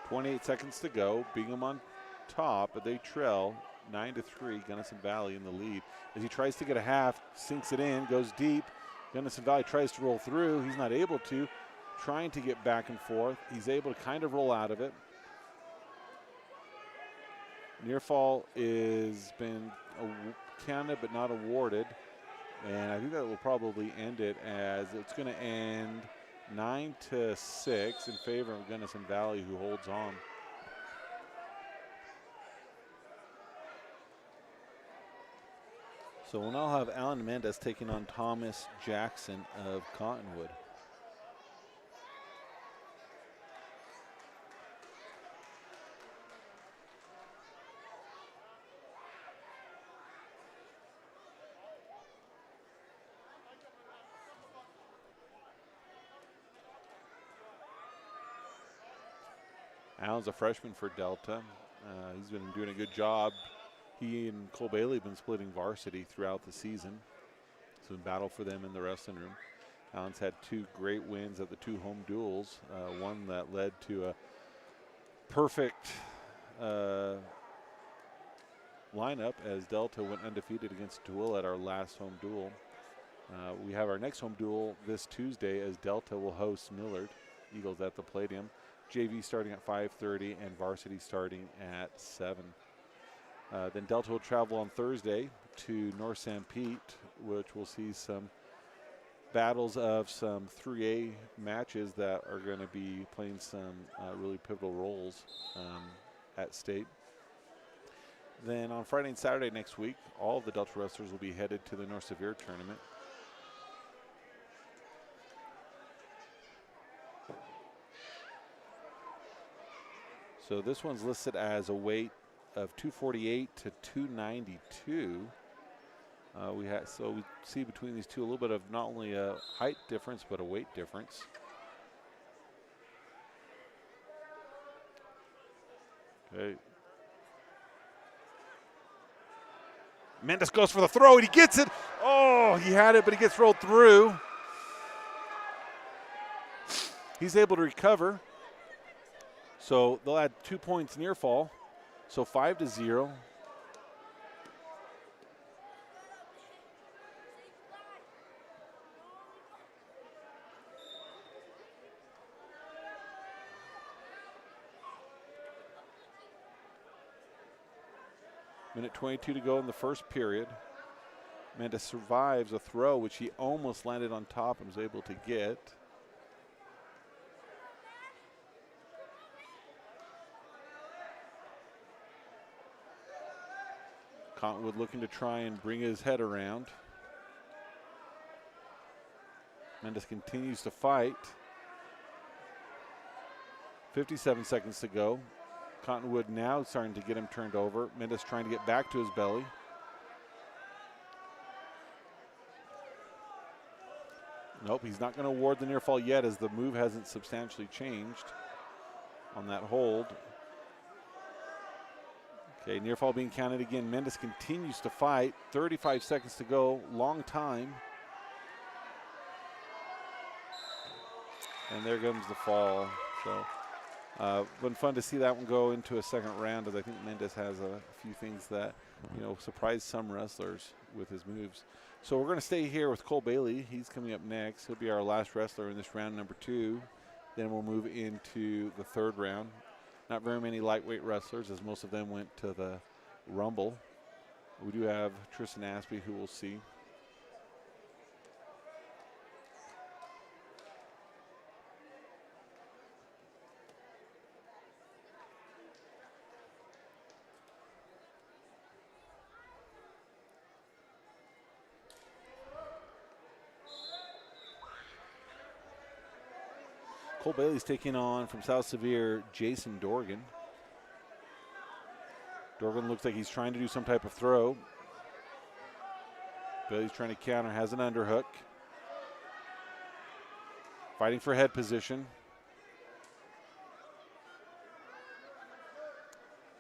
Speaker 1: .28 seconds to go. Bingham on top, but they trail 9-3. Gunnison Valley in the lead. As he tries to get a half, sinks it in, goes deep. Gunnison Valley tries to roll through. He's not able to. Trying to get back and forth. He's able to kind of roll out of it. Near fall is been counted but not awarded. And I think that will probably end it, as it's going to end 9-6 in favor of Gunnison Valley, who holds on. So we'll now have Alan Mendez taking on Thomas Jackson of Cottonwood. Alan's a freshman for Delta. He's been doing a good job. He and Cole Bailey have been splitting varsity throughout the season. It's been battle for them in the wrestling room. Alan's had 2 great wins at the 2 home duels. One that led to a perfect lineup, as Delta went undefeated against Dual at our last home duel. We have our next home duel this Tuesday, as Delta will host Millard Eagles at the Palladium. JV starting at 5:30 and varsity starting at 7. Then Delta will travel on Thursday to North St. Pete, which will see some battles of some 3A matches that are going to be playing some really pivotal roles at state. Then on Friday and Saturday next week, all of the Delta wrestlers will be headed to the North Sevier tournament. So this one's listed as a weight of 248 to 292. We see between these two a little bit of not only a height difference, but a weight difference. Okay. Mendes goes for the throw, and he gets it. Oh, he had it, but he gets rolled through. He's able to recover. So they'll add 2 points near fall. So 5-0. Minute 22 to go in the first period. Mendes survives a throw, which he almost landed on top and was able to get. Cottonwood looking to try and bring his head around. Mendes continues to fight. 57 seconds to go. Cottonwood now starting to get him turned over. Mendes trying to get back to his belly. Nope, he's not going to award the near fall yet, as the move hasn't substantially changed on that hold. Okay, near fall being counted again. Mendes continues to fight. 35 seconds to go, long time. And there comes the fall. So, been fun to see that one go into a second round, as I think Mendes has a few things that, surprise some wrestlers with his moves. So we're going to stay here with Cole Bailey. He's coming up next. He'll be our last wrestler in this round number 2. Then we'll move into the third round. Not very many lightweight wrestlers, as most of them went to the Rumble. We do have Tristan Aspey, who we'll see. Cole Bailey's taking on, from South Sevier, Jason Dorgan. Dorgan looks like he's trying to do some type of throw. Bailey's trying to counter, has an underhook. Fighting for head position.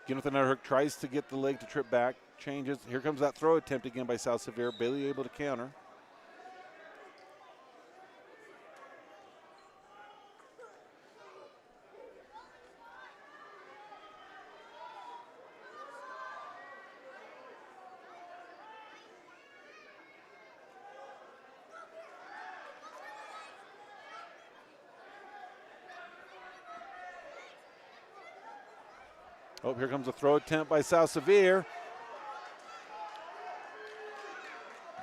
Speaker 1: Again with an underhook, tries to get the leg to trip back, changes. Here comes that throw attempt again by South Sevier. Bailey able to counter. Oh, here comes a throw attempt by South Sevier.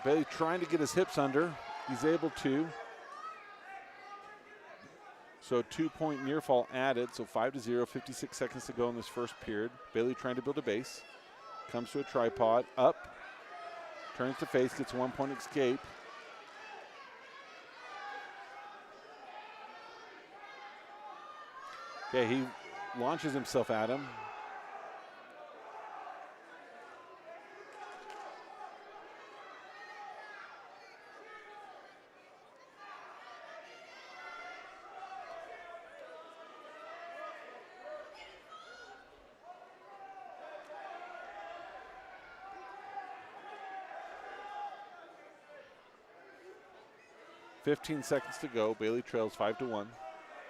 Speaker 1: Bailey trying to get his hips under. He's able to. So 2-point near fall added. So 5-0, 56 seconds to go in this first period. Bailey trying to build a base. Comes to a tripod, up. Turns to face, gets a 1-point escape. Okay, he launches himself at him. .15 seconds to go. Bailey trails 5-1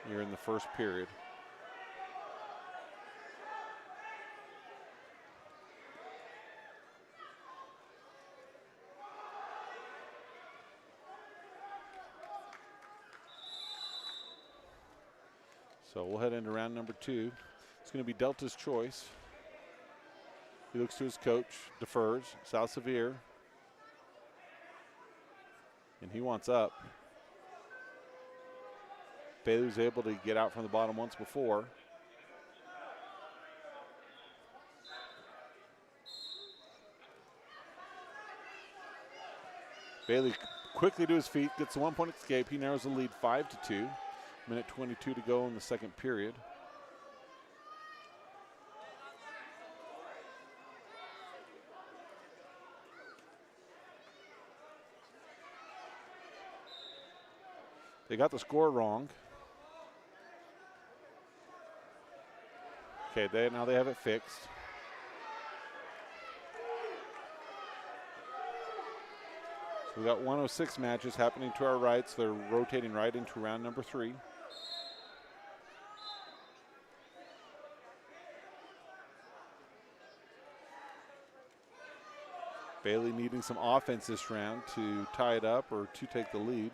Speaker 1: here in the first period. So we'll head into round number 2. It's going to be Delta's choice. He looks to his coach, defers. South Sevier. And he wants up. Bailey was able to get out from the bottom once before. Bailey quickly to his feet, gets a 1-point escape. He narrows the lead 5-2. Minute 22 to go in the second period. They got the score wrong. Okay, now they have it fixed. We've got 106 matches happening to our right, so they're rotating right into round number 3. Bailey needing some offense this round to tie it up or to take the lead.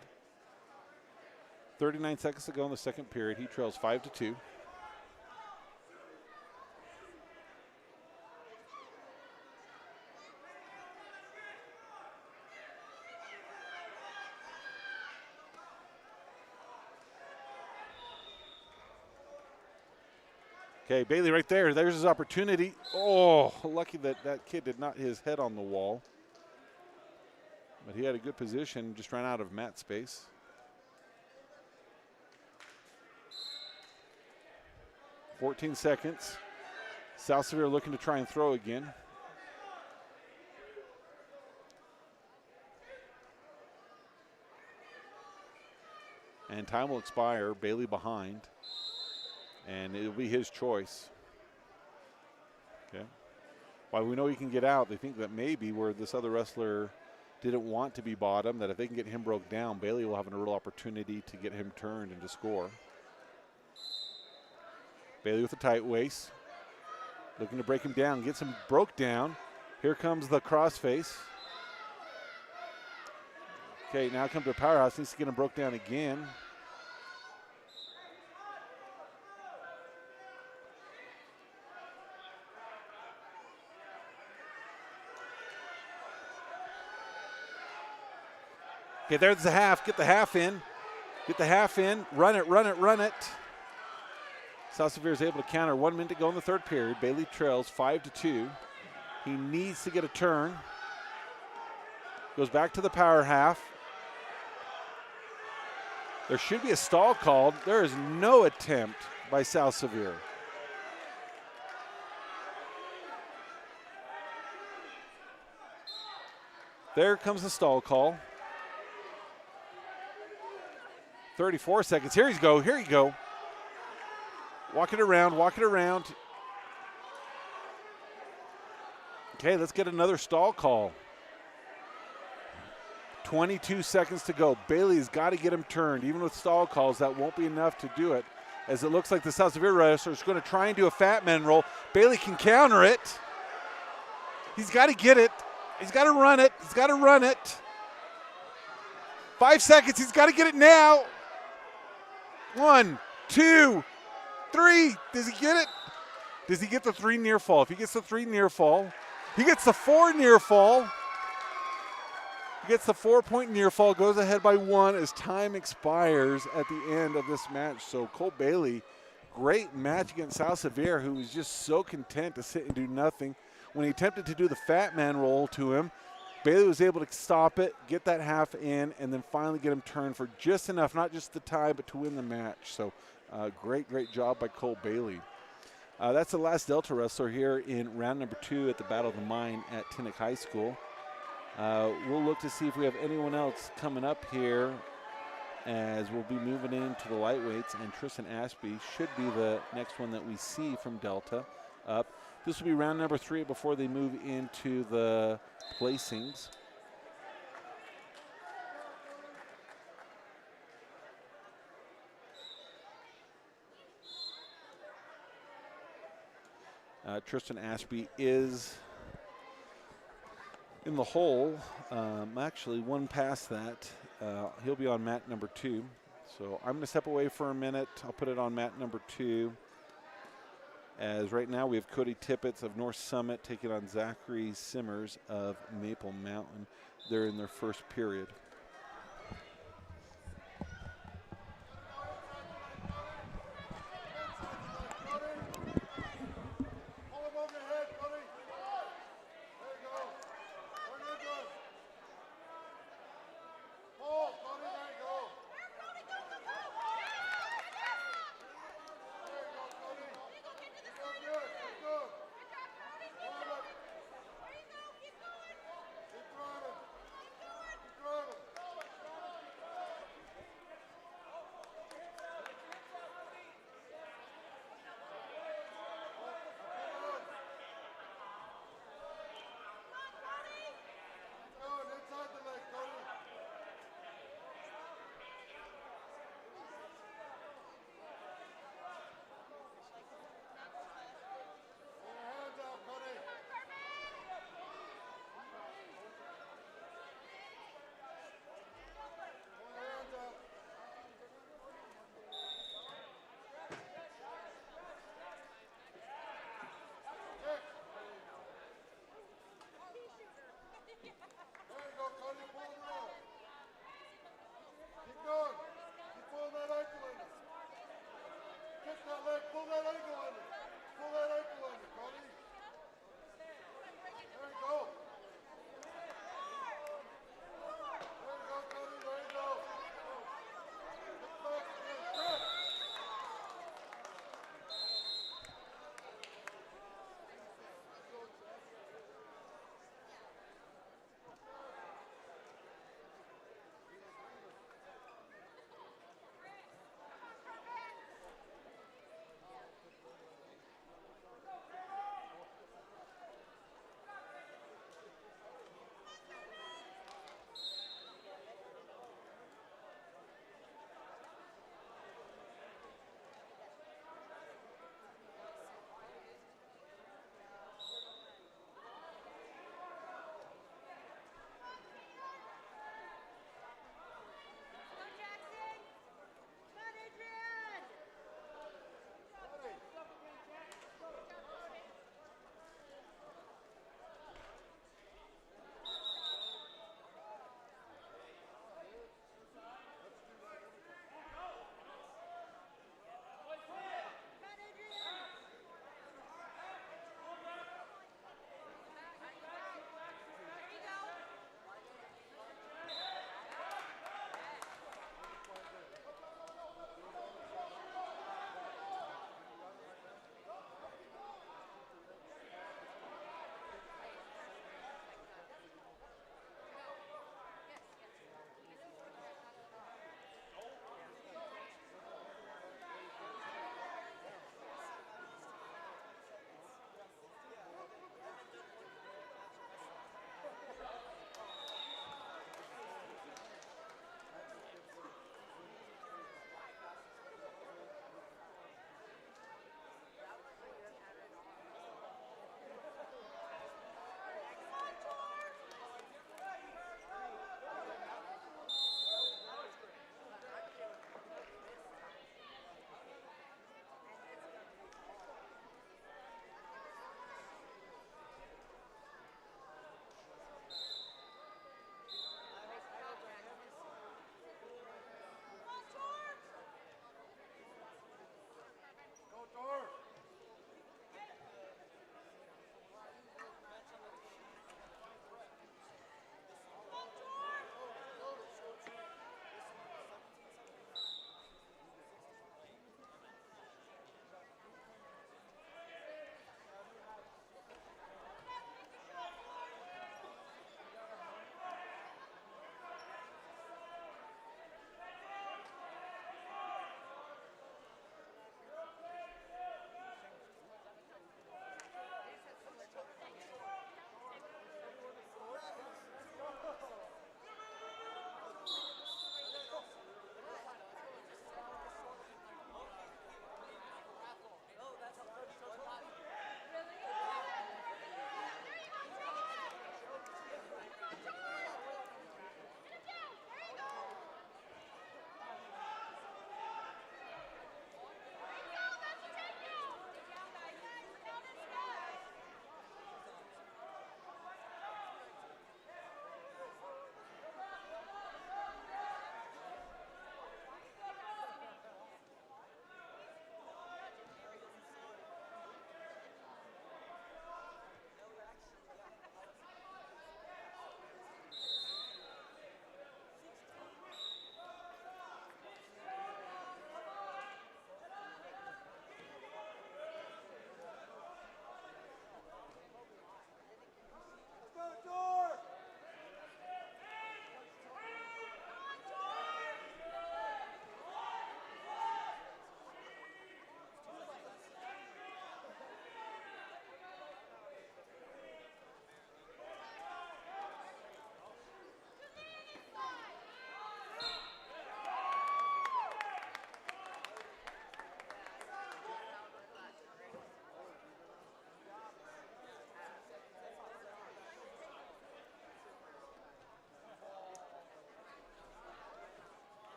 Speaker 1: 39 seconds to go in the second period. He trails 5-2. Okay, Bailey right there. There's his opportunity. Oh, lucky that that kid did not hit his head on the wall. But he had a good position, just ran out of mat space. .14 seconds. South Severe looking to try and throw again. And time will expire. Bailey behind. And it'll be his choice. Okay. While we know he can get out, they think that maybe where this other wrestler didn't want to be bottom, that if they can get him broke down, Bailey will have a real opportunity to get him turned and to score. Bailey with a tight waist. Looking to break him down, gets him broke down. Here comes the crossface. Okay, now comes the powerhouse, needs to get him broke down again. Okay, there's the half. Get the half in. Get the half in. Run it, run it, run it. South Severe is able to counter. 1 minute to go in the third period. Bailey trails 5-2. He needs to get a turn. Goes back to the power half. There should be a stall called. There is no attempt by South Severe. There comes the stall call. 34 seconds. Here you go. Here you go. Walk it around. Walk it around. Okay, let's get another stall call. 22 seconds to go. Bailey's got to get him turned. Even with stall calls, that won't be enough to do it, as it looks like the South Severe wrestler is going to try and do a fat man roll. Bailey can counter it. He's got to get it. He's got to run it. He's got to run it. 5 seconds. He's got to get it now. 1, 2, 3. Does he get it? Does he get the 3 near fall? If he gets the 3 near fall, he gets the 4 near fall. He gets the 4-point near fall, goes ahead by 1 as time expires at the end of this match. So Cole Bailey, great match against South Severe, who was just so content to sit and do nothing. When he attempted to do the fat man roll to him, Bailey was able to stop it, get that half in, and then finally get him turned for just enough, not just the tie, but to win the match. So great job by Cole Bailey. That's the last Delta wrestler here in round number 2 at the Battle of the Mine at Tinnick High School. We'll look to see if we have anyone else coming up here, as we'll be moving into the lightweights, and Tristan Ashby should be the next one that we see from Delta up. This will be round number 3 before they move into the placings. Tristan Ashby is in the hole. Actually, one past that. He'll be on mat number 2. So I'm going to step away for a minute. I'll put it on mat number 2. As right now we have Cody Tippett of North Summit taking on Zachary Simmers of Maple Mountain. They're in their first period.
Speaker 2: Keep running.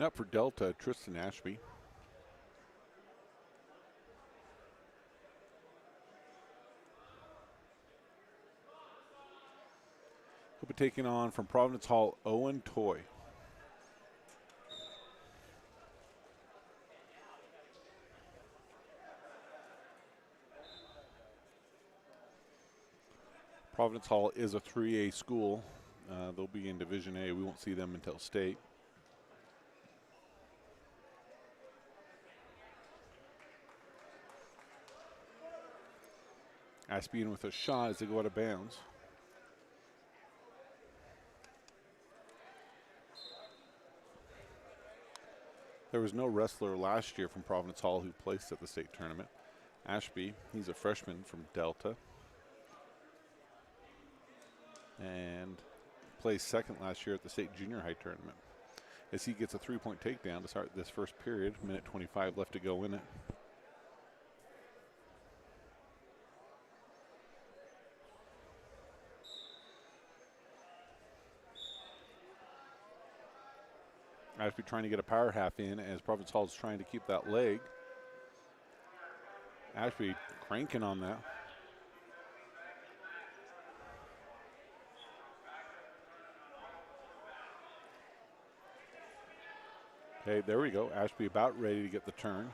Speaker 1: Up for Delta, Tristan Ashby. He'll be taking on from Providence Hall, Owen Toy. Providence Hall is a 3A school. They'll be in Division A. We won't see them until state. Ashby in with a shot as they go out of bounds. There was no wrestler last year from Providence Hall who placed at the state tournament. Ashby, he's a freshman from Delta. And placed second last year at the state junior high tournament. As he gets a 3-point takedown to start this first period, minute 25 left to go in it. Ashby trying to get a power half in as Providence Hall is trying to keep that leg. Ashby cranking on that. Okay, there we go. Ashby about ready to get the turn.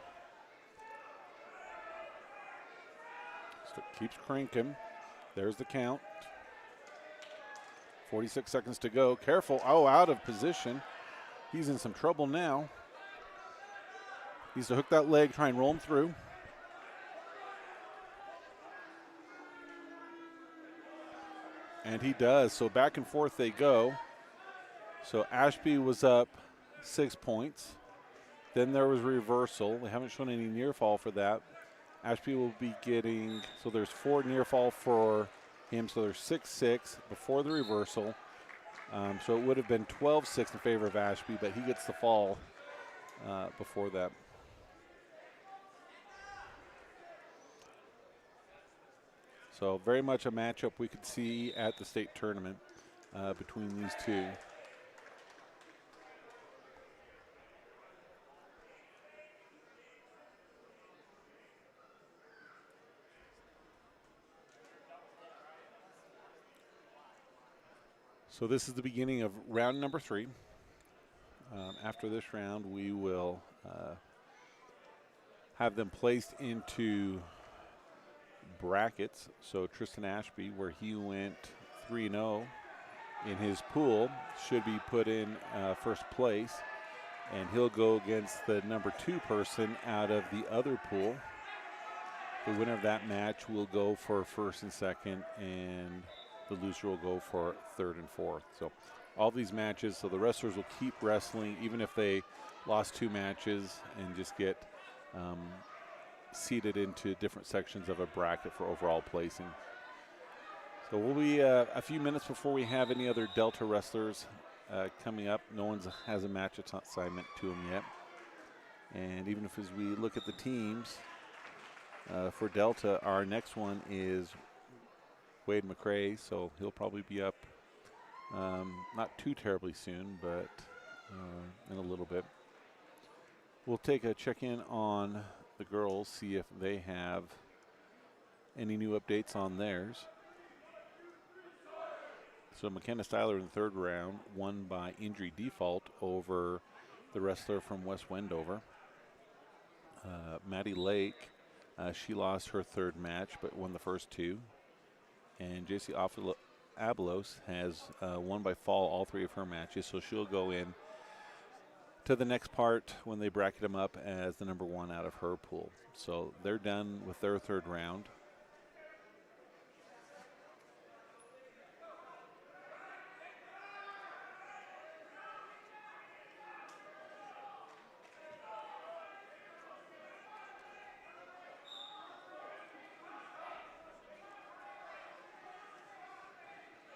Speaker 1: So keeps cranking. There's the count. 46 seconds to go. Careful. Oh, out of position. He's in some trouble now. Needs to hook that leg, try and roll him through. And he does. So back and forth they go. So Ashby was up 6 points. Then there was reversal. They haven't shown any near fall for that. Ashby will be getting, so there's 4 near fall for him. So there's 6-6 before the reversal. So it would have been 12-6 in favor of Ashby, but he gets the fall before that. So very much a matchup we could see at the state tournament between these two. So this is the beginning of round number 3. After this round, we will have them placed into brackets. So Tristan Ashby, where he went 3-0 in his pool, should be put in first place. And he'll go against the number 2 person out of the other pool. The winner of that match will go for first and second, and the loser will go for third and fourth. So all these matches, so the wrestlers will keep wrestling even if they lost 2 matches and just get seated into different sections of a bracket for overall placing. So we'll be a few minutes before we have any other Delta wrestlers coming up. No one has a match assignment to them yet. And even if as we look at the teams for Delta, our next one is Wade McCrae, so he'll probably be up not too terribly soon, but in a little bit. We'll take a check-in on the girls, see if they have any new updates on theirs. So McKenna Styler in the 3rd round won by injury default over the wrestler from West Wendover. Maddie Lake, she lost her 3rd match but won the first 2. And JC Abelos has won by fall all 3 of her matches, so she'll go in to the next part when they bracket them up as the number 1 out of her pool. So they're done with their 3rd round.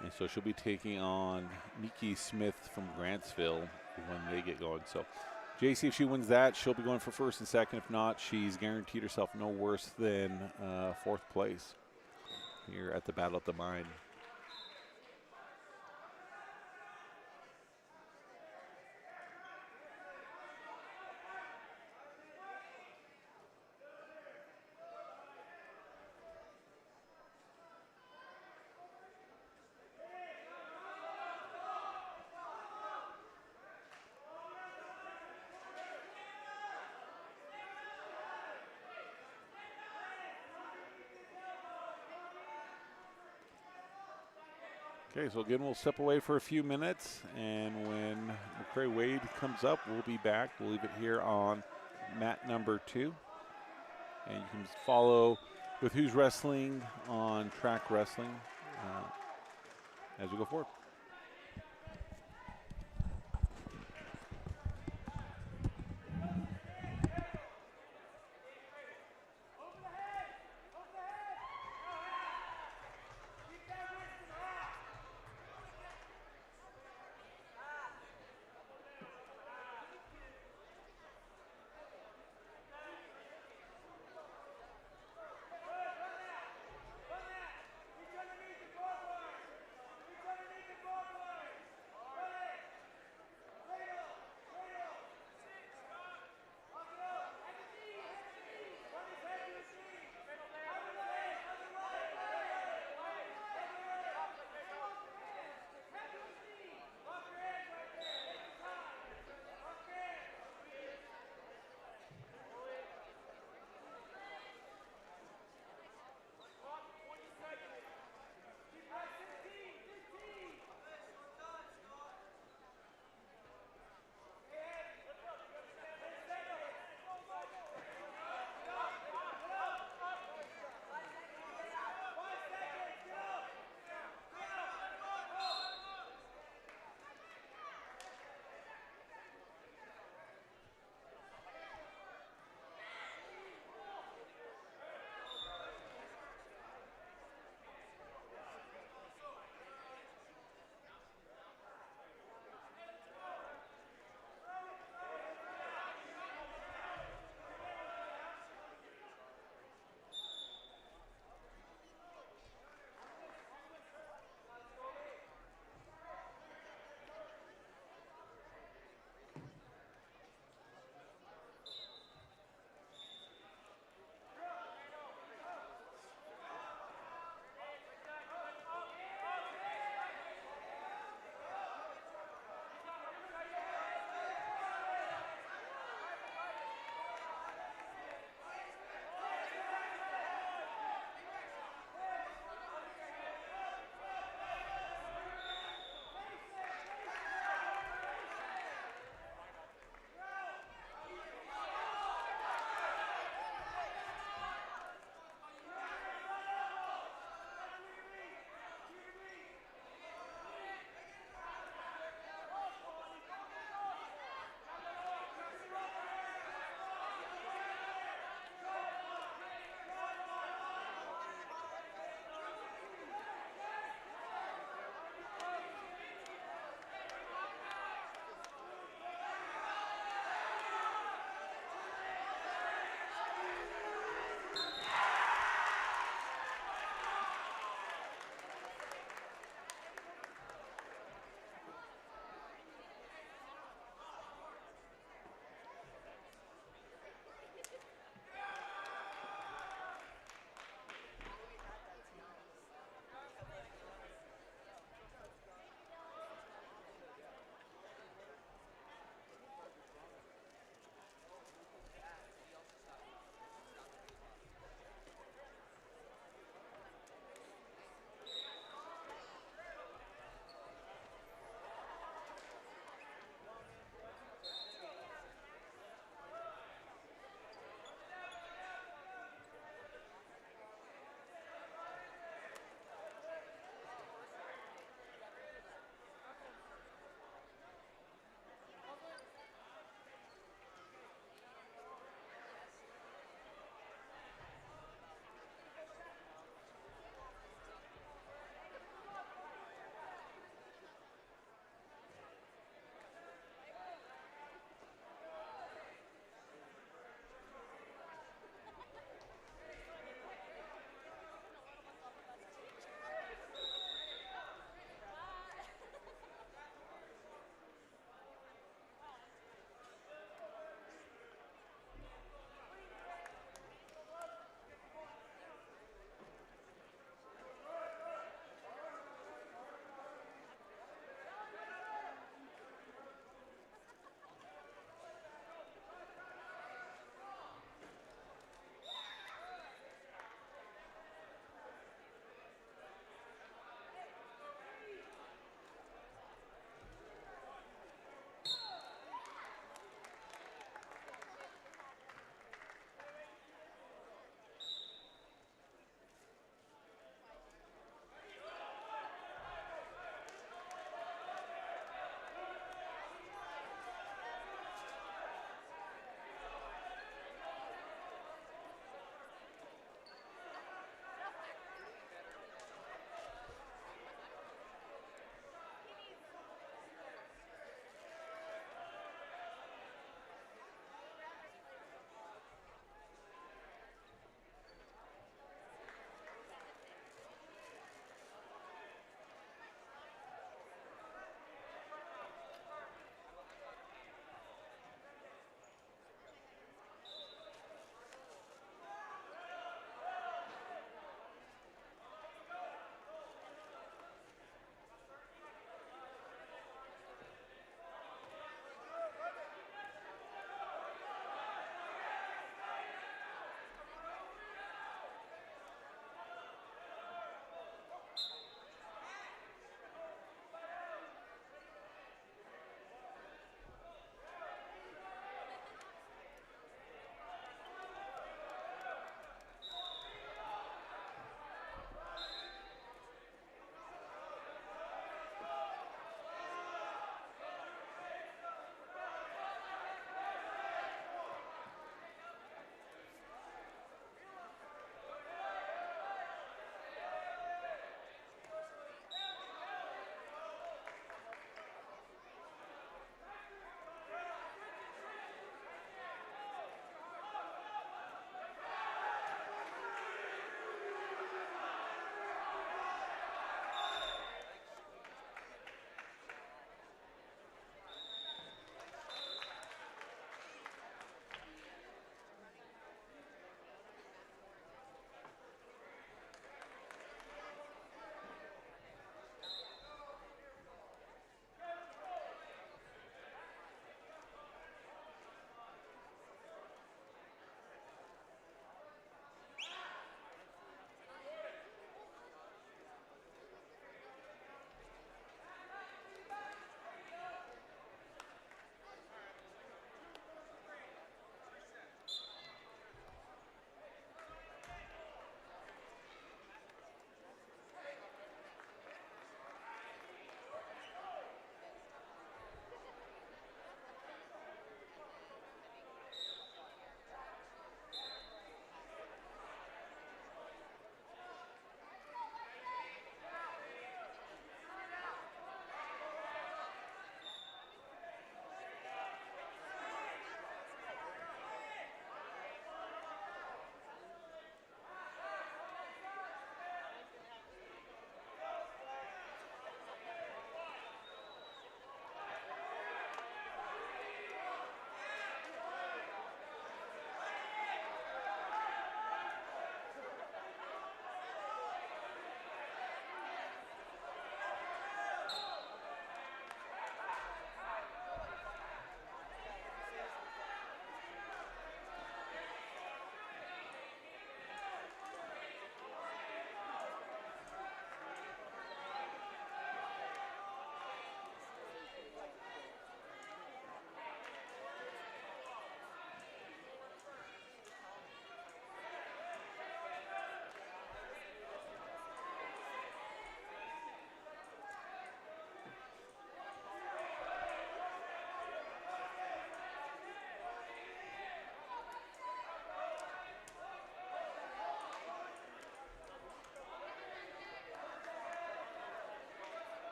Speaker 1: And so she'll be taking on Nikki Smith from Grantsville when they get going. So JC, if she wins that, she'll be going for first and second. If not, she's guaranteed herself no worse than 4th place here at the Battle at the Mine. Okay, so again, we'll step away for a few minutes, and when McCrae Wade comes up, we'll be back. We'll leave it here on mat number 2. And you can follow with Who's Wrestling on Track Wrestling as we go forward.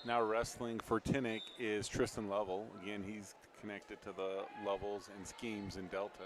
Speaker 1: Now wrestling for Tinnick is Tristan Lovell. Again, he's connected to the levels and schemes in Delta.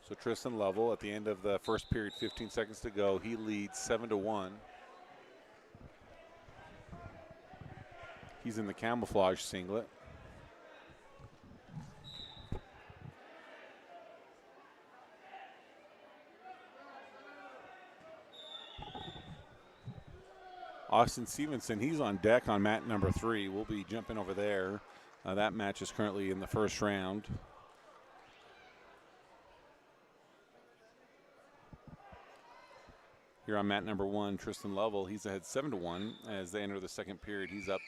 Speaker 1: So Tristan Lovell at the end of the first period, 15 seconds to go, he leads 7-1. He's in the camouflage singlet. Austin Stevenson, he's on deck on mat number 3. We'll be jumping over there. That match is currently in the first round. Here on mat number 1, Tristan Lovell, he's ahead 7-1 as they enter the second period. He's up.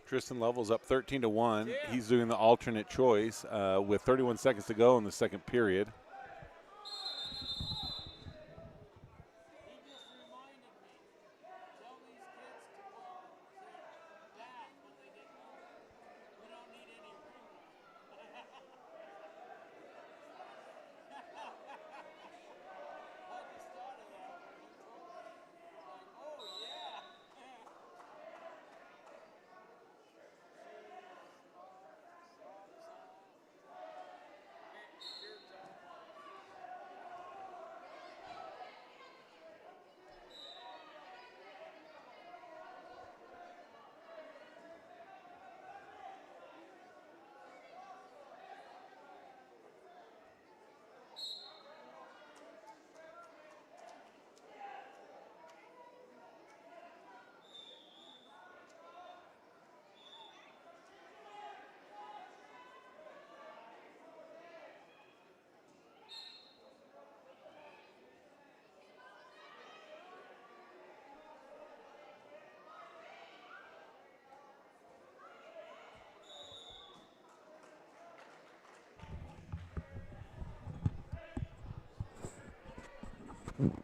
Speaker 1: Tristan Lovell's up 13-1. He's doing the alternate choice with 31 seconds to go in the second period.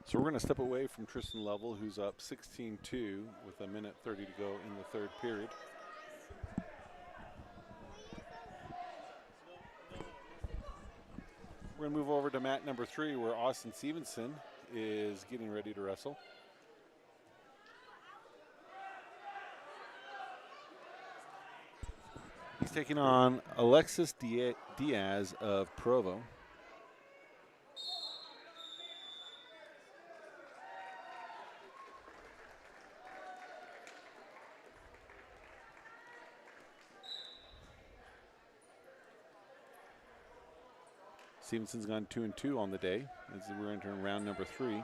Speaker 1: So we're going to step away from Tristan Lovell, who's up 16-2 with 1:30 to go in the third period. We're going to move over to mat number 3 where Austin Stevenson is getting ready to wrestle. He's taking on Alexis Diaz of Provo. Stevenson's gone 2-2 on the day as we're entering round number 3.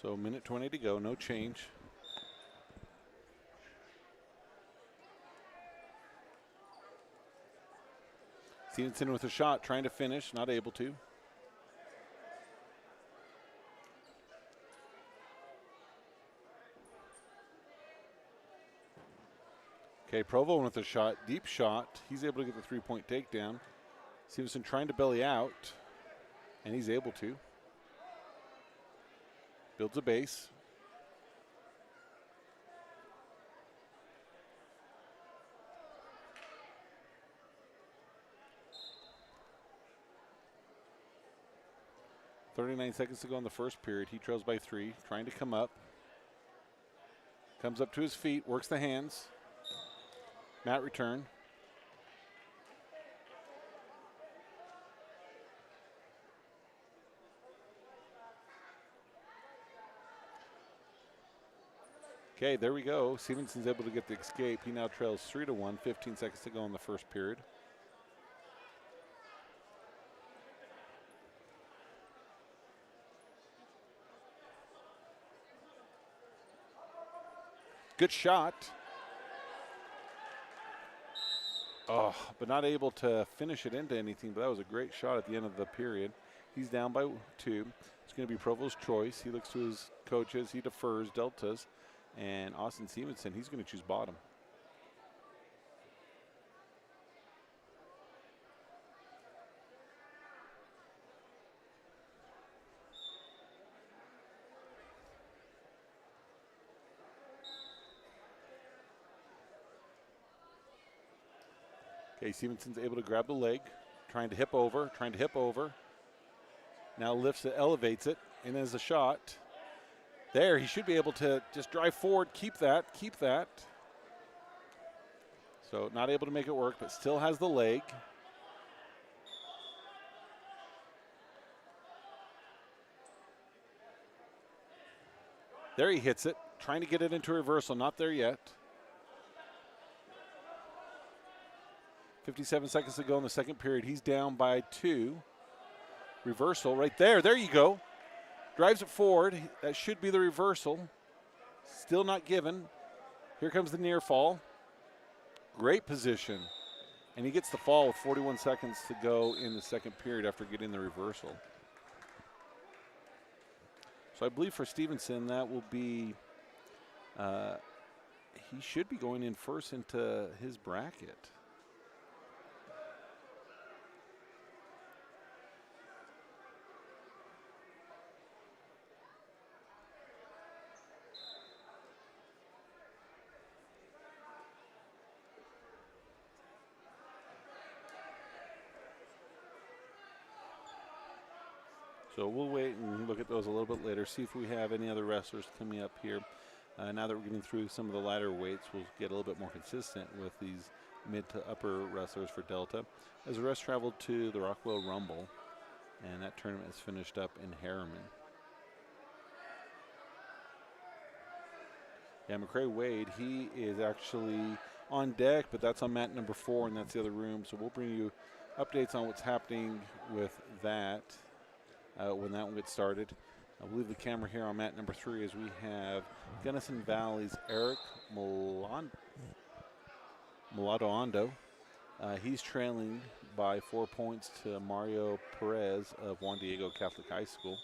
Speaker 1: So minute 20 to go, no change. Stevenson with a shot, trying to finish, not able to. Okay, Provo with a shot, deep shot. He's able to get the 3-point takedown. Stevenson trying to belly out, and he's able to. Builds a base. .39 seconds to go in the first period. He trails by 3, trying to come up. Comes up to his feet, works the hands. Mat return. Okay, there we go. Stevenson's able to get the escape. He now trails 3-1, 15 seconds to go in the first period. Good shot. Oh, but not able to finish it into anything, but that was a great shot at the end of the period. He's down by 2. It's going to be Provo's choice. He looks to his coaches. He defers deltas. And Austin Stevenson, he's going to choose bottom. Okay, Stevenson's able to grab the leg, trying to hip over. Now lifts it, elevates it, and there's a shot. There, he should be able to just drive forward, keep that. So not able to make it work, but still has the leg. There he hits it, trying to get it into reversal, not there yet. 57 seconds to go in the second period. He's down by 2. Reversal right there, there you go. Drives it forward. That should be the reversal. Still not given. Here comes the near fall. Great position. And he gets the fall with 41 seconds to go in the second period after getting the reversal. So I believe for Stevenson that will be, he should be going in first into his bracket. So we'll wait and look at those a little bit later, see if we have any other wrestlers coming up here. Now that we're getting through some of the lighter weights, we'll get a little bit more consistent with these mid to upper wrestlers for Delta. As the rest traveled to the Rockwell Rumble, and that tournament is finished up in Harriman. Yeah, McCrae Wade, he is actually on deck, but that's on mat number 4, and that's the other room. So we'll bring you updates on what's happening with that. When that one gets started. I believe the camera here on mat number 3 is we have Gunnison Valley's Eric Muladoando. He's trailing by 4 points to Mario Perez of Juan Diego Catholic High School.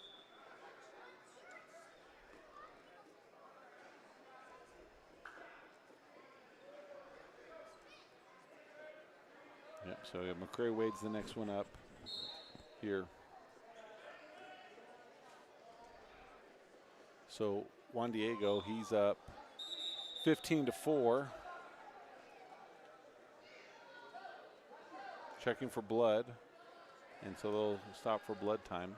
Speaker 1: Yep, so McCrae Wade's the next one up here. So Juan Diego, he's up 15-4. Checking for blood, and so they'll stop for blood time.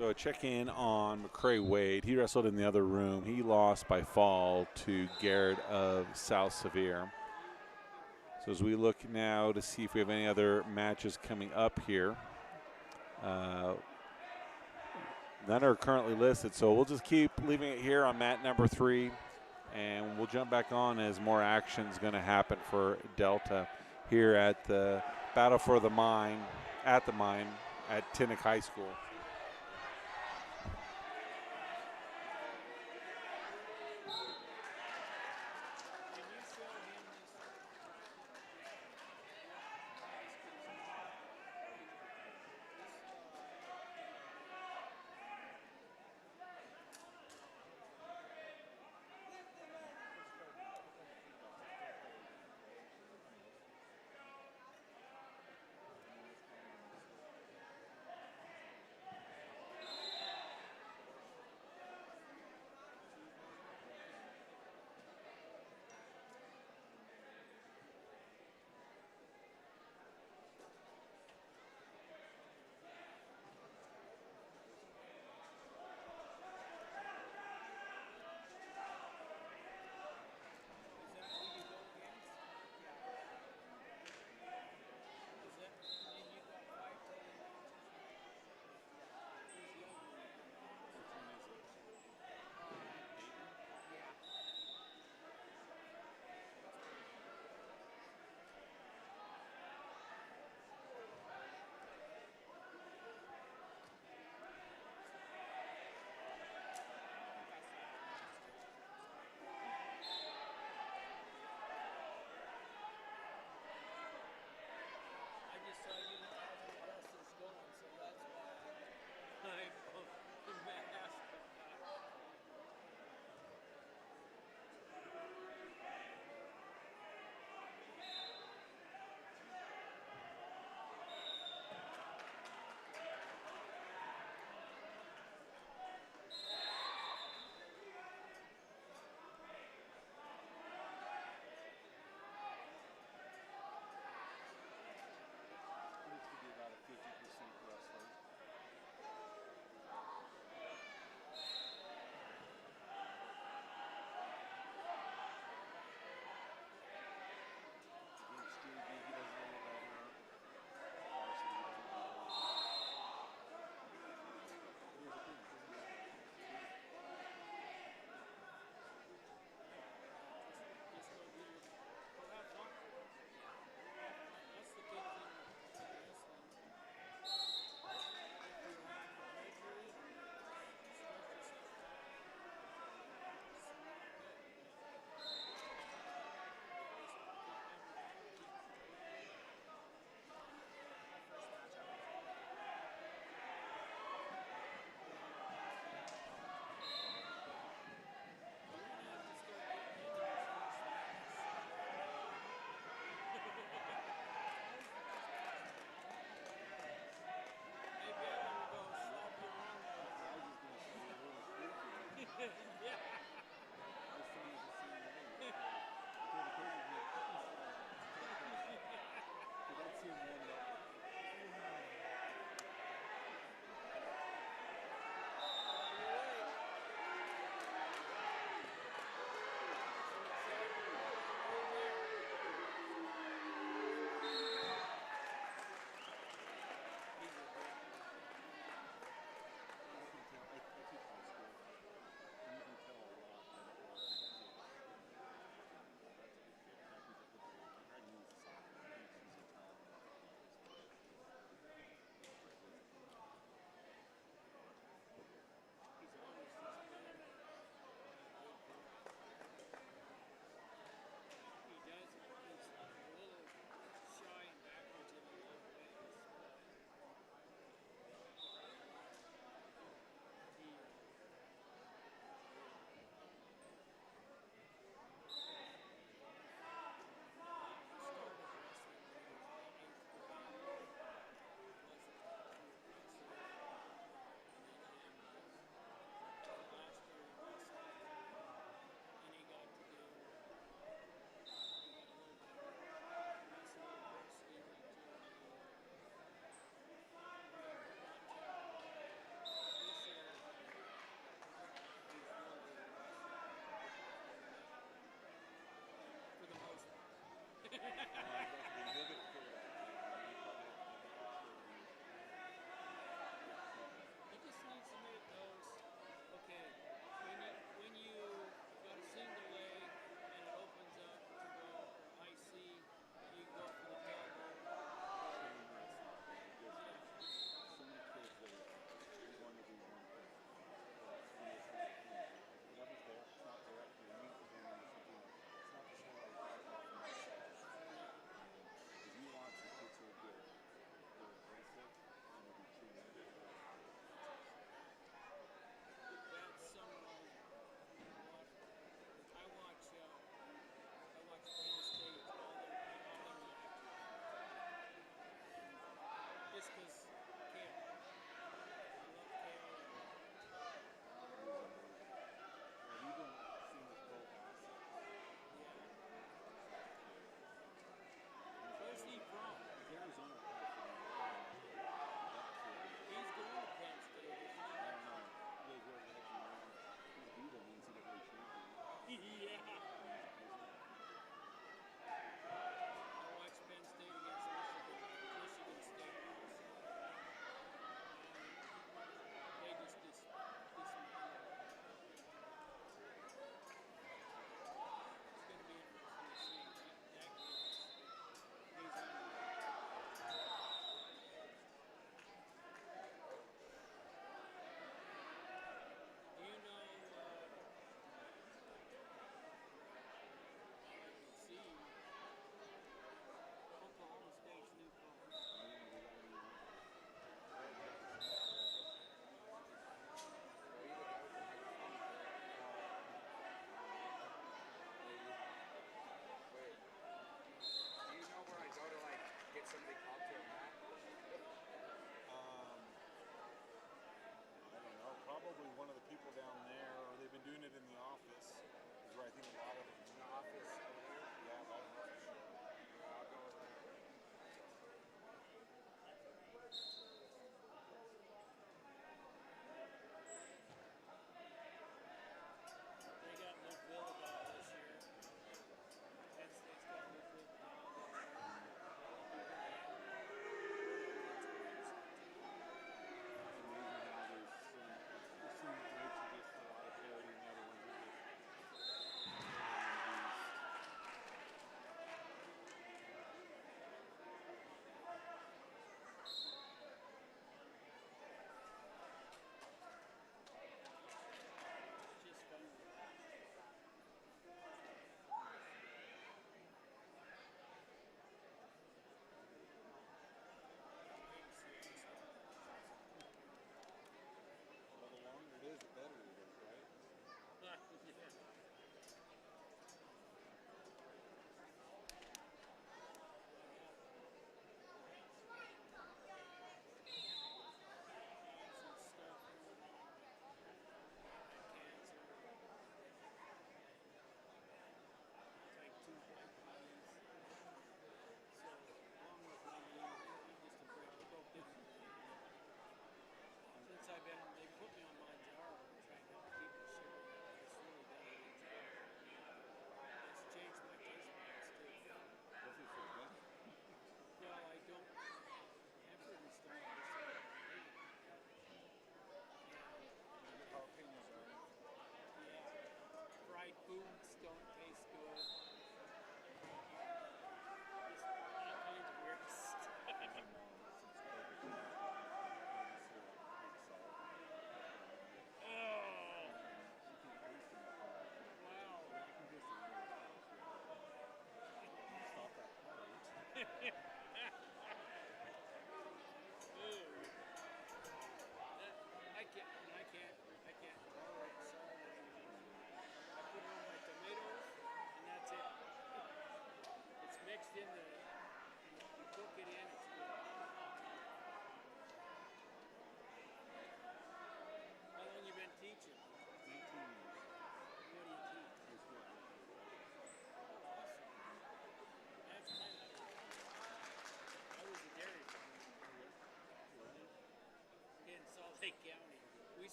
Speaker 1: So a check-in on McCrae Wade. He wrestled in the other room. He lost by fall to Garrett of South Sevier. So as we look now to see if we have any other matches coming up here. None are currently listed, so we'll just keep leaving it here on mat number 3, and we'll jump back on as more action is going to happen for Delta here at the Battle for the Mine, at Tinnick High School.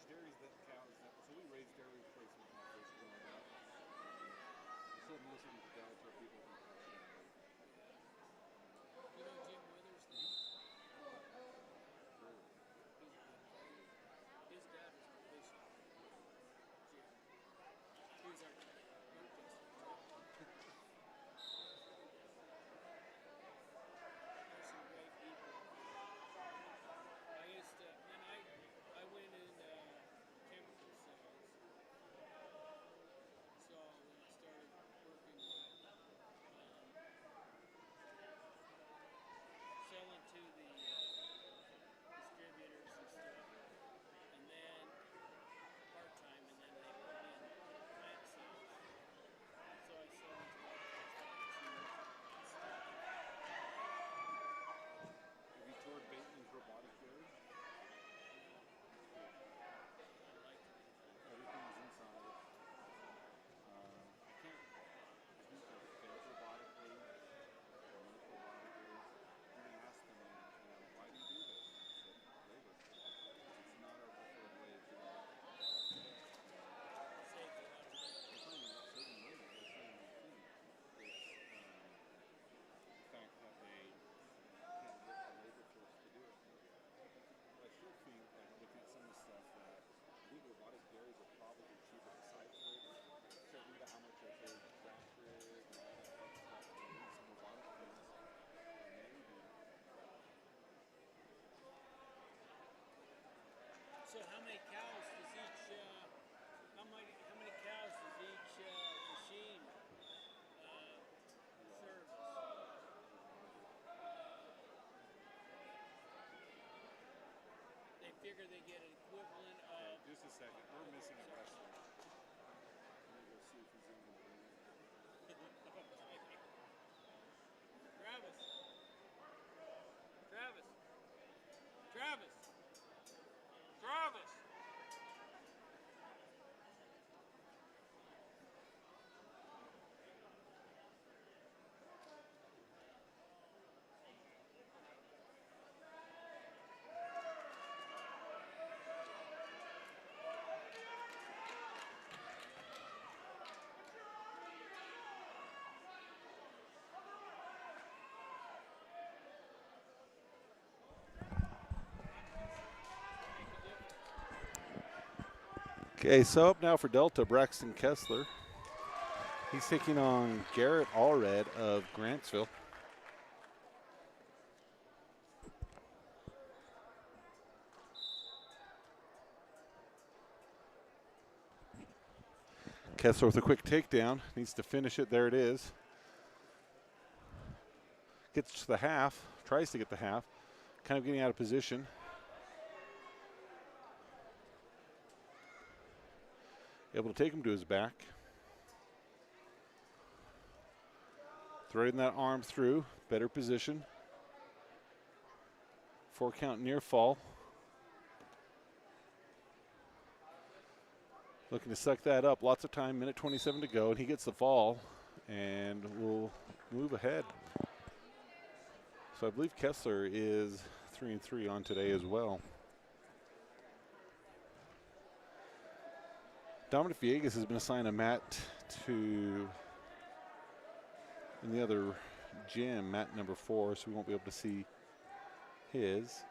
Speaker 1: dairies that cows that so we raise dairy replacement heifers growing up. So most of these Delta people from
Speaker 4: You know Jim Withers' name? His dad was the bishop. Jim. He was our milk tester. There's some great people. I used to, then I went in chemical sales. So when I started working with selling to the distributors and stuff, and then part-time, and then they put me in plant sales. So I sold to like stuff.
Speaker 1: Have you toured Bateman's robotic dairy?
Speaker 4: I'd like to do that.
Speaker 1: Everything's inside. I can't. There's no fed robotically or milk robotically. And I asked them, why do you do this? And I said, labor. It's not our preferred way of doing it.
Speaker 4: Saved a lot of money.
Speaker 1: It's not even about saving money. They're saving money. It's the fact that they can't get the labor force to do it. But I still think, like looking at some of the stuff, that I think robotic dairies are probably cheaper besides labor. So think about how much they pay tractors and all that stuff. They need some robotic things. Maybe.
Speaker 4: So how many cows does each how many cows does each machine service? They figure they get an equivalent
Speaker 1: Okay,
Speaker 4: of
Speaker 1: just a second. We're missing a wrestler. Let me go see if he's in the room.
Speaker 4: Travis. Travis. Travis. Travis.
Speaker 1: Okay, so up now for Delta, Braxton Kessler. He's taking on Garrett Allred of Grantsville. Kessler with a quick takedown. Needs to finish it. There it is. Gets to the half. Tries to get the half. Kind of getting out of position. Able to take him to his back. Threading that arm through. Better position. 4 count near fall. Looking to suck that up. Lots of time. Minute 27 to go. And he gets the fall. And will move ahead. So I believe Kessler is 3-3 on today as well. Dominic Vias has been assigned a mat in the other gym, mat number 4, so we won't be able to see his.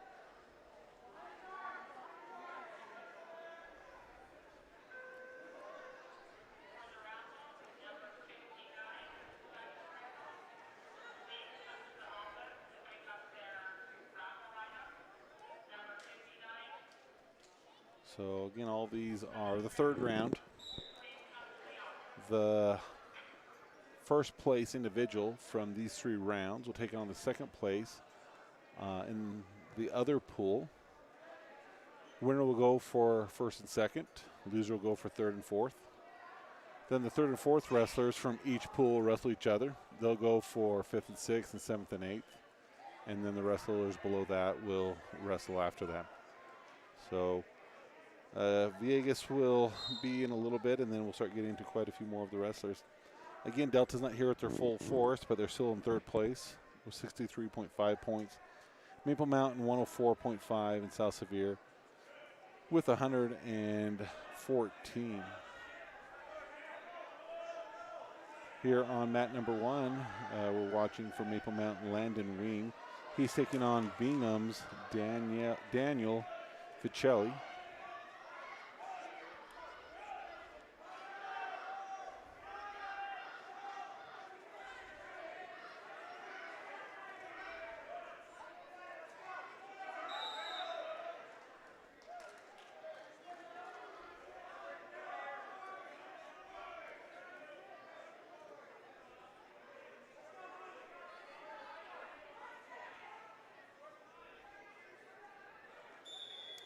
Speaker 1: So again, all these are the third round. The first place individual from these 3 rounds will take on the second place in the other pool. Winner will go for first and second. Loser will go for third and fourth. Then the third and fourth wrestlers from each pool wrestle each other. They'll go for fifth and sixth and seventh and eighth. And then the wrestlers below that will wrestle after that. So Villegas will be in a little bit, and then we'll start getting into quite a few more of the wrestlers. Again, Delta's not here at their full force, but they're still in third place with 63.5 points. Maple Mountain 104.5, and South Sevier with 114. Here on mat number 1, we're watching for Maple Mountain Landon Wing. He's taking on Bingham's Daniel Ficelli.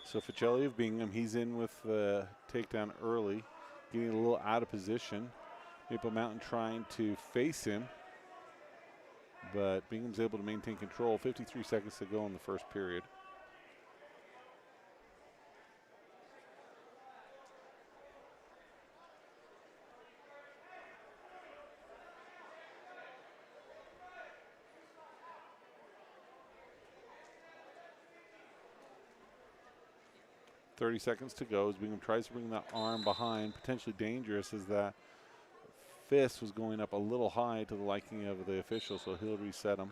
Speaker 1: So Ficelli of Bingham, he's in with the takedown early, getting a little out of position. Maple Mountain trying to face him, but Bingham's able to maintain control. 53 seconds to go in the first period. Seconds to go as Bingham tries to bring that arm behind, potentially dangerous as that fist was going up a little high to the liking of the official, so he'll reset him.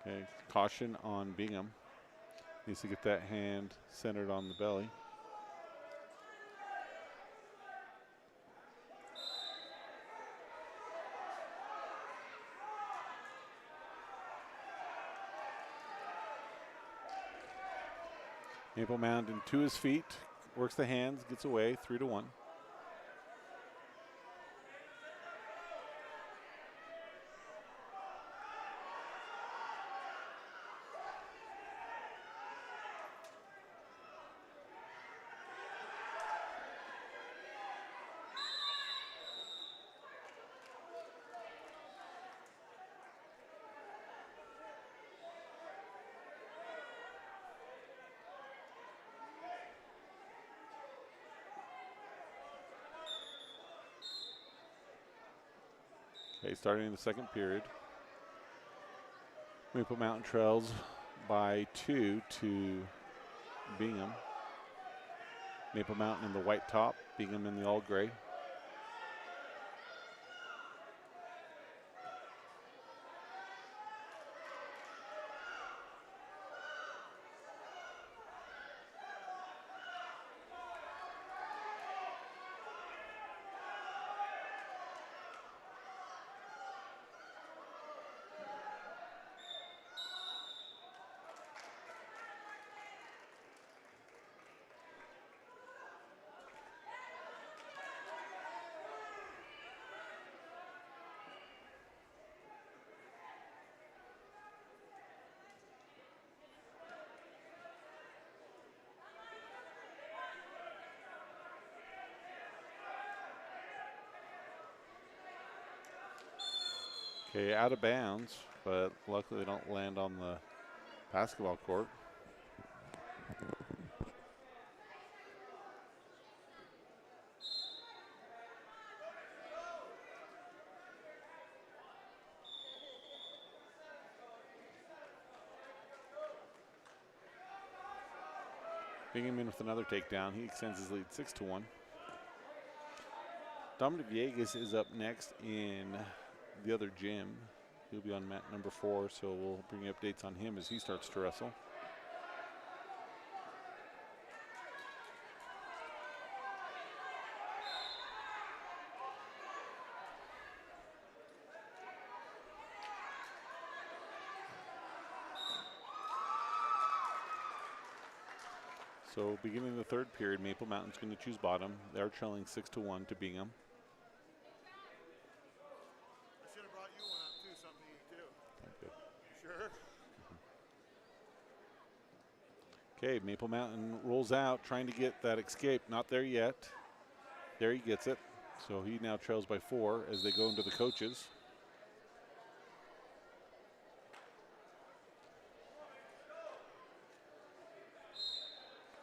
Speaker 1: Okay, caution on Bingham. Needs to get that hand centered on the belly. Maple Mountain to his feet, works the hands, gets away, 3-1. Okay, starting the second period. Maple Mountain trails by 2 to Bingham. Maple Mountain in the white top, Bingham in the all gray. Okay, out of bounds, but luckily they don't land on the basketball court. Bingham in with another takedown. He extends his lead 6-1. Dominic Vias is up next in the other gym. He'll be on mat number 4, so we'll bring you updates on him as he starts to wrestle. So beginning the third period, Maple Mountain's going to choose bottom. They're trailing 6-1 to Bingham.
Speaker 2: I should have brought you one up too, something to eat too.
Speaker 1: Okay.
Speaker 2: Sure.
Speaker 1: Okay, Maple Mountain rolls out, trying to get that escape. Not there yet. There he gets it. So he now trails by 4 as they go into the coaches.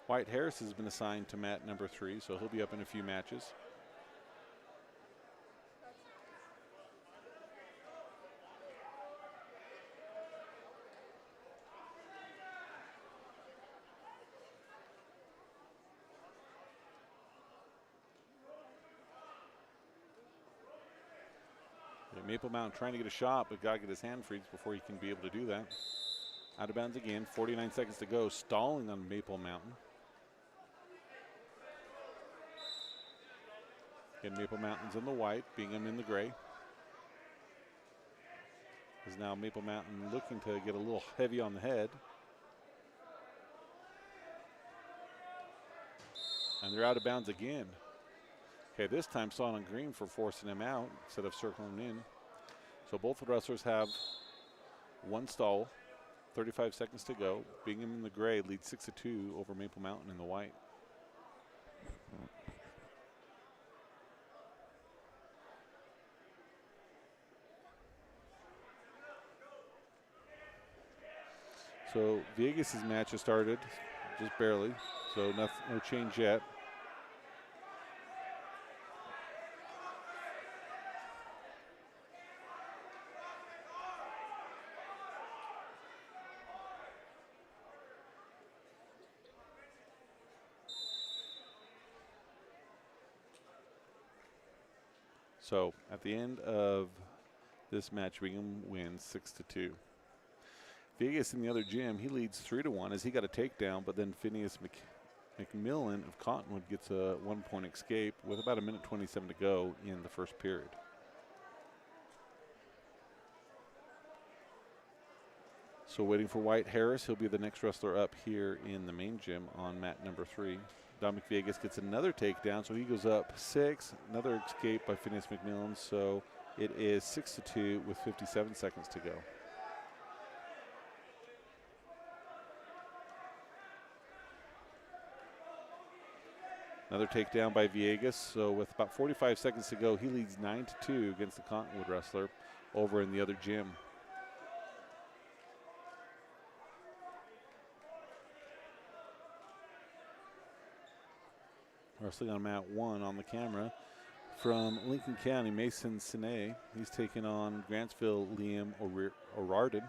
Speaker 1: White Harris has been assigned to mat number 3, so he'll be up in a few matches. Maple Mountain trying to get a shot, but got to get his hand freed before he can be able to do that. Out of bounds again, 49 seconds to go, stalling on Maple Mountain. Again, Maple Mountain's in the white, Bingham in the gray. Is now Maple Mountain looking to get a little heavy on the head. And they're out of bounds again. Okay, this time Son on green for forcing him out instead of circling him in. So both wrestlers have one stall, 35 seconds to go. Bingham in the gray leads 6-2 over Maple Mountain in the white. So Vegas' match has started, just barely, so no change yet. So at the end of this match, Bingham wins 6-2. Vegas in the other gym, he leads 3-1 as he got a takedown, but then Phineas McMillan of Cottonwood gets a 1-point escape with about 1:27 to go in the first period. So waiting for White Harris, he'll be the next wrestler up here in the main gym on mat number 3. Dominic Vias gets another takedown, so he goes up 6. Another escape by Phineas McMillan, so it is 6-2 with 57 seconds to go. Another takedown by Villegas, so with about 45 seconds to go, he leads 9-2 against the Cottonwood wrestler over in the other gym. Wrestling on mat 1 on the camera from Lincoln County, Mason Sine. He's taking on Grantsville Liam O'Riordan.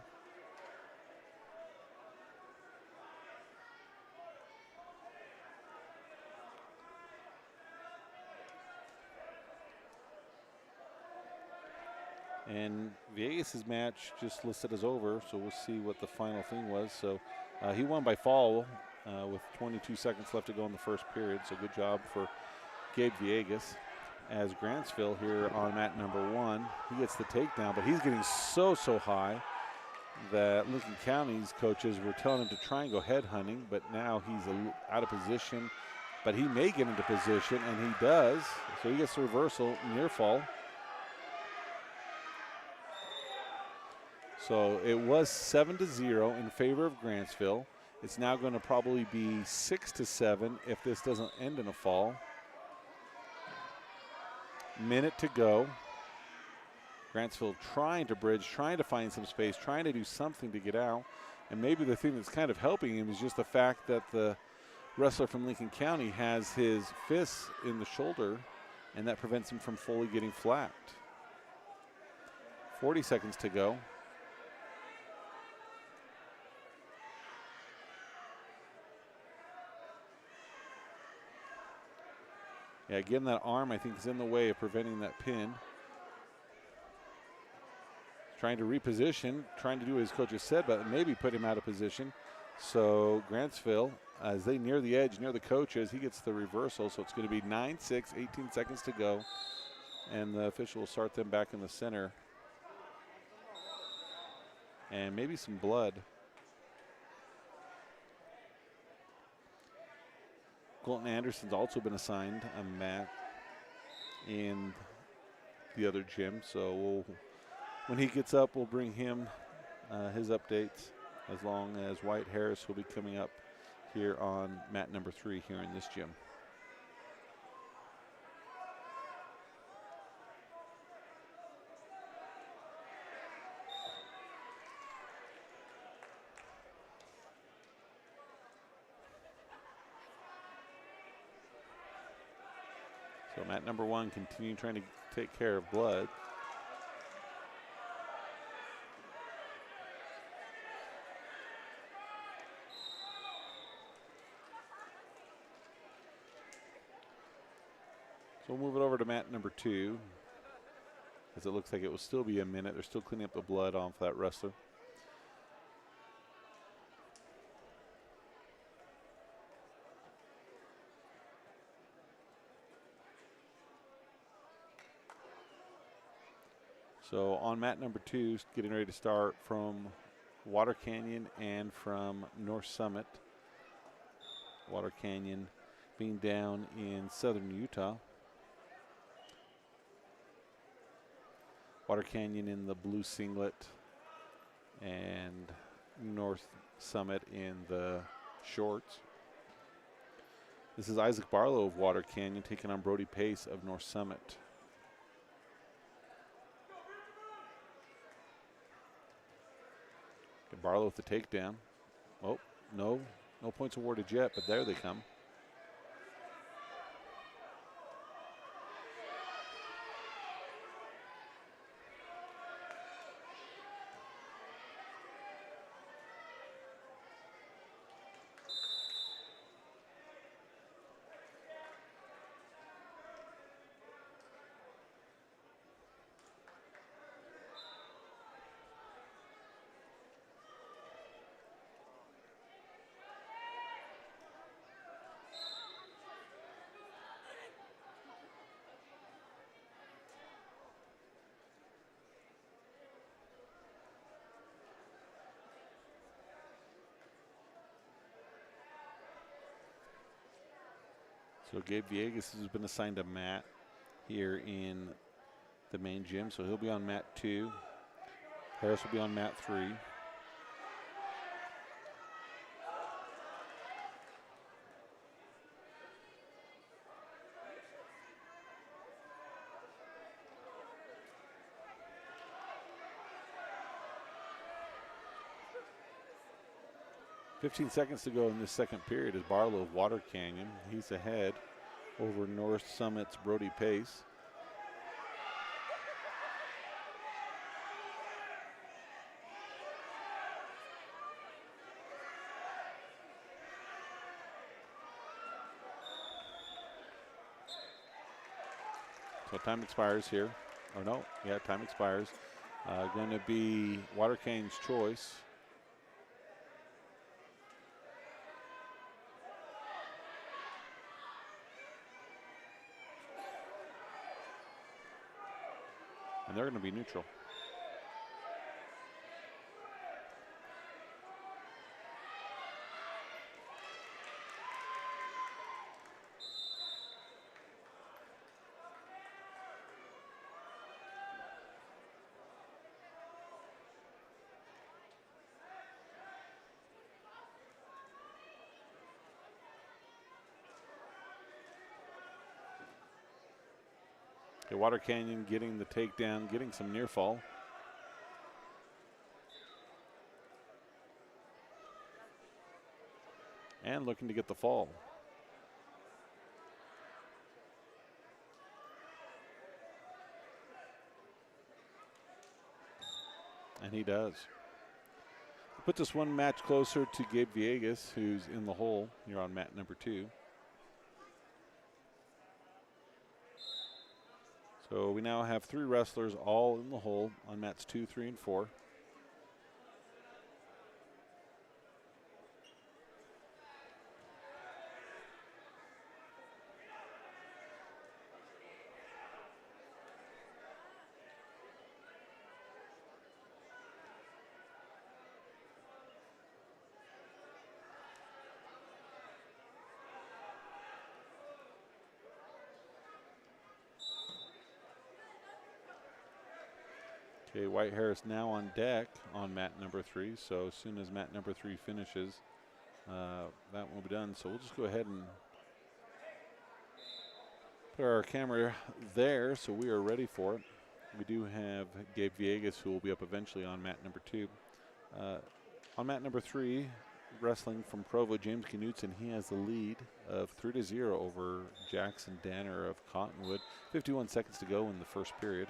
Speaker 1: And Vegas' match just listed as over, so we'll see what the final thing was. So he won by fall with 22 seconds left to go in the first period, so good job for Gabe Villegas. As Grantsville here on mat number 1, he gets the takedown, but he's getting so high that Lincoln County's coaches were telling him to try and go head hunting, but now he's out of position, but he may get into position, and he does, so he gets the reversal, near fall. So it was 7-0 in favor of Grantsville. It's now going to probably be 6-7 if this doesn't end in a fall. Minute to go. Grantsville trying to bridge, trying to find some space, trying to do something to get out. And maybe the thing that's kind of helping him is just the fact that the wrestler from Lincoln County has his fists in the shoulder, and that prevents him from fully getting flapped. 40 seconds to go. Yeah, again, that arm, I think, is in the way of preventing that pin. Trying to reposition, trying to do what his coach has said, but maybe put him out of position. So Grantsville, as they near the edge, near the coaches, he gets the reversal. So it's going to be 9-6, 18 seconds to go. And the official will start them back in the center. And maybe some blood. Colton Anderson's also been assigned a mat in the other gym. So when he gets up, we'll bring him his updates, as long as White Harris will be coming up here on mat number 3 here in this gym. So mat number 1 continuing trying to take care of Blood. So we'll move it over to mat number 2, as it looks like it will still be a minute. They're still cleaning up the blood off that wrestler. So on mat number 2, getting ready to start from Water Canyon and from North Summit. Water Canyon being down in southern Utah. Water Canyon in the blue singlet and North Summit in the shorts. This is Isaac Barlow of Water Canyon taking on Brody Pace of North Summit. Barlow with the takedown. Oh, no points awarded yet, but there they come. So Gabe Viegas has been assigned a mat here in the main gym, so he'll be on mat 2. Harris will be on mat 3. .15 seconds to go in this second period is Barlow of Water Canyon. He's ahead over North Summit's Brody Pace. So time expires here. Or no, yeah, time expires. Going to be Water Canyon's choice. And they're going to be neutral. Okay, Water Canyon getting the takedown, getting some near fall. And looking to get the fall. And he does. Puts us one match closer to Gabe Viegas, who's in the hole here on mat number 2. So we now have 3 wrestlers all in the hole on mats 2, 3, and 4. Okay, White Harris now on deck on mat number 3. So as soon as mat number 3 finishes, that will be done. So we'll just go ahead and put our camera there so we are ready for it. We do have Gabe Viegas, who will be up eventually on mat number 2. On mat number 3, wrestling from Provo, James Knutson. He has the lead of 3-0 over Jackson Danner of Cottonwood. 51 seconds to go in the first period.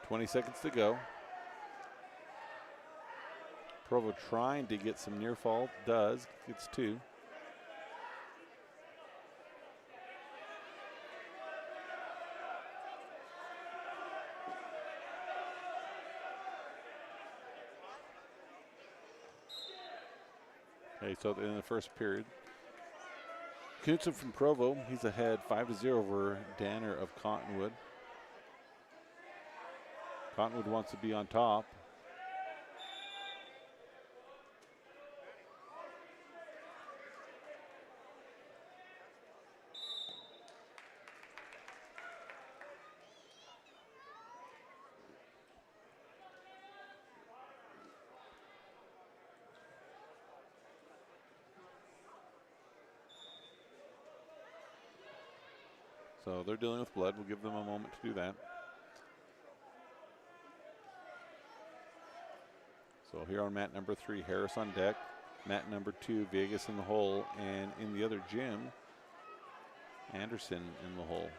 Speaker 1: Twenty seconds to go. Provo trying to get some near fall. Does. Gets 2. Okay, so in the first period, Knutson from Provo, he's ahead 5-0 over Danner of Cottonwood. Cottonwood wants to be on top. So they're dealing with blood. We'll give them a moment to do that. So here on mat number 3, Harris on deck. Mat number 2, Vegas in the hole. And in the other gym, Anderson in the hole.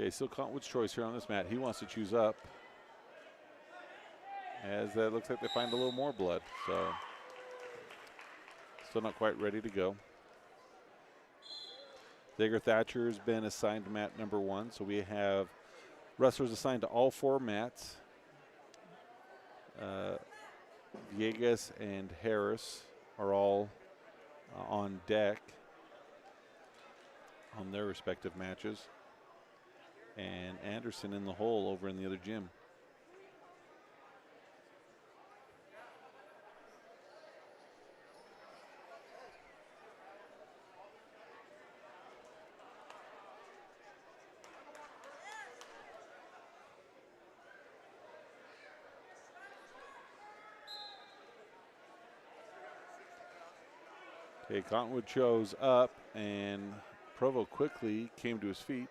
Speaker 1: Okay, still Cottonwood's choice here on this mat. He wants to choose up, as it looks like they find a little more blood. So still not quite ready to go. Zager Thatcher has been assigned to mat number 1. So we have wrestlers assigned to all 4 mats. Viegas and Harris are all on deck on their respective matches. And Anderson in the hole over in the other gym. Okay, Cottonwood chose up, and Provo quickly came to his feet.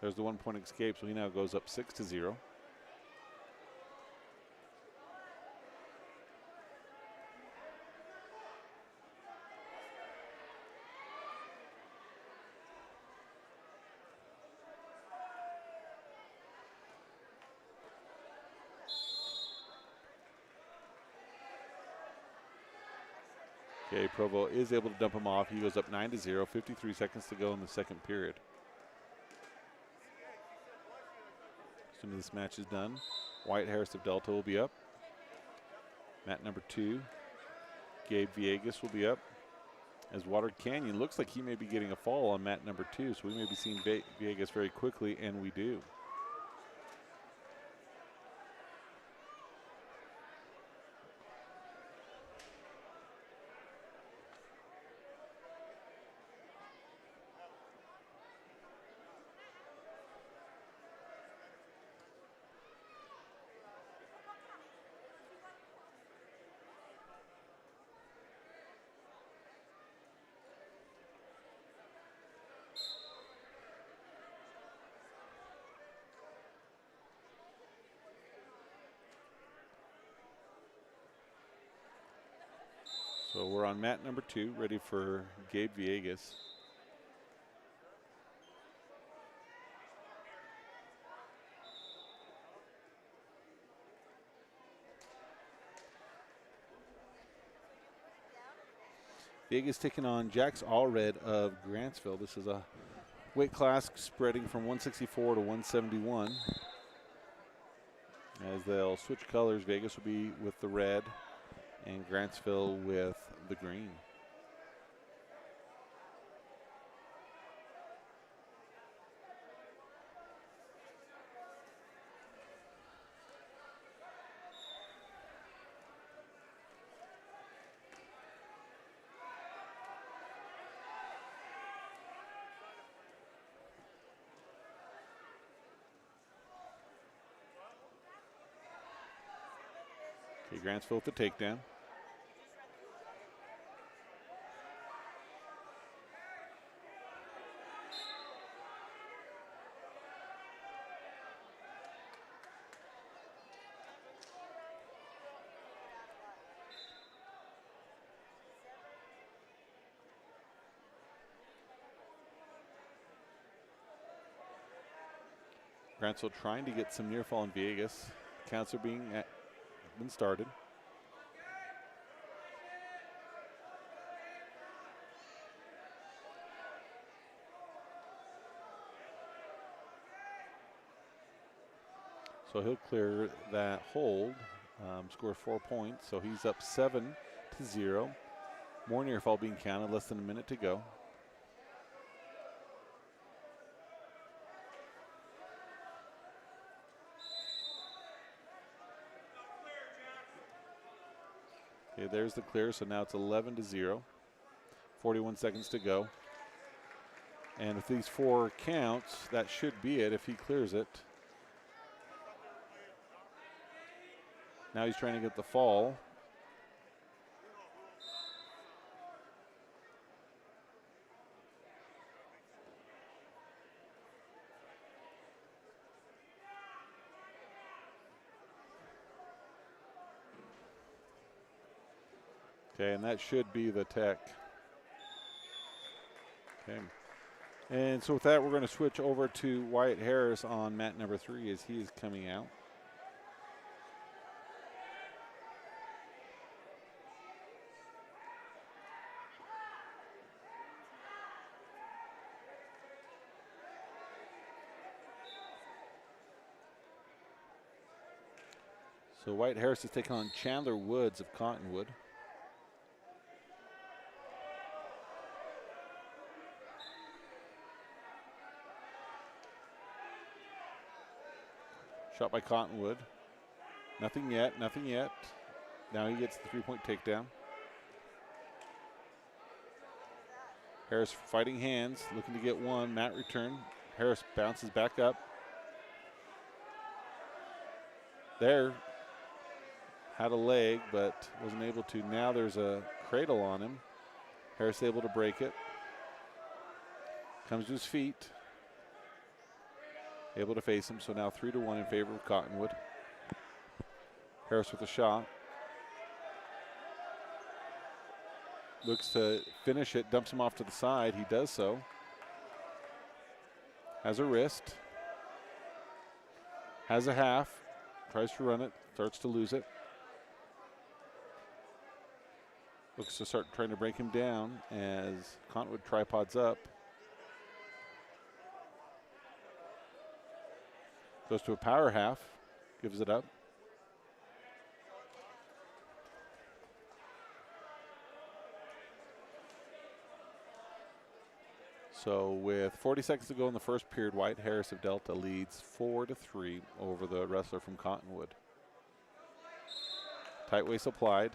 Speaker 1: There's the 1-point escape, so he now goes up 6-0. Okay, Provo is able to dump him off. He goes up 9-0, 53 seconds to go in the second period. As soon as this match is done, White Harris of Delta will be up. Mat number 2, Gabe Viegas will be up. As Water Canyon looks like he may be getting a fall on mat number 2, so we may be seeing Viegas very quickly, and we do. So we're on mat number 2, ready for Gabe Viegas. Viegas taking on Jax Allred of Grantsville. This is a weight class spreading from 164 to 171. As they'll switch colors, Vegas will be with the red and Grantsville with the green. Okay, Grantsville with the takedown. Grantsville trying to get some near fall in Vegas. Counts are been started. So he'll clear that hold, score 4 points. So he's up 7-0. More near fall being counted, less than a minute to go. Okay, there's the clear, so now it's 11-0. 41 seconds to go. And with these 4 counts, that should be it if he clears it. Now he's trying to get the fall. Okay, and that should be the tech. Okay. And so with that, we're going to switch over to Wyatt Harris on mat number 3 as he is coming out. So Wyatt Harris is taking on Chandler Woods of Cottonwood. Shot by Cottonwood. Nothing yet, nothing yet. Now he gets the 3-point takedown. Harris fighting hands, looking to get one. Mat return. Harris bounces back up. There. Had a leg, but wasn't able to. Now there's a cradle on him. Harris able to break it. Comes to his feet. Able to face him, so now 3-1 in favor of Cottonwood. Harris with a shot. Looks to finish it, dumps him off to the side. He does so. Has a wrist. Has a half. Tries to run it, starts to lose it. Looks to start trying to break him down as Cottonwood tripods up. Goes to a power half, gives it up. So with 40 seconds to go in the first period, Wyatt Harris of Delta leads 4-3 over the wrestler from Cottonwood. Tight waist applied.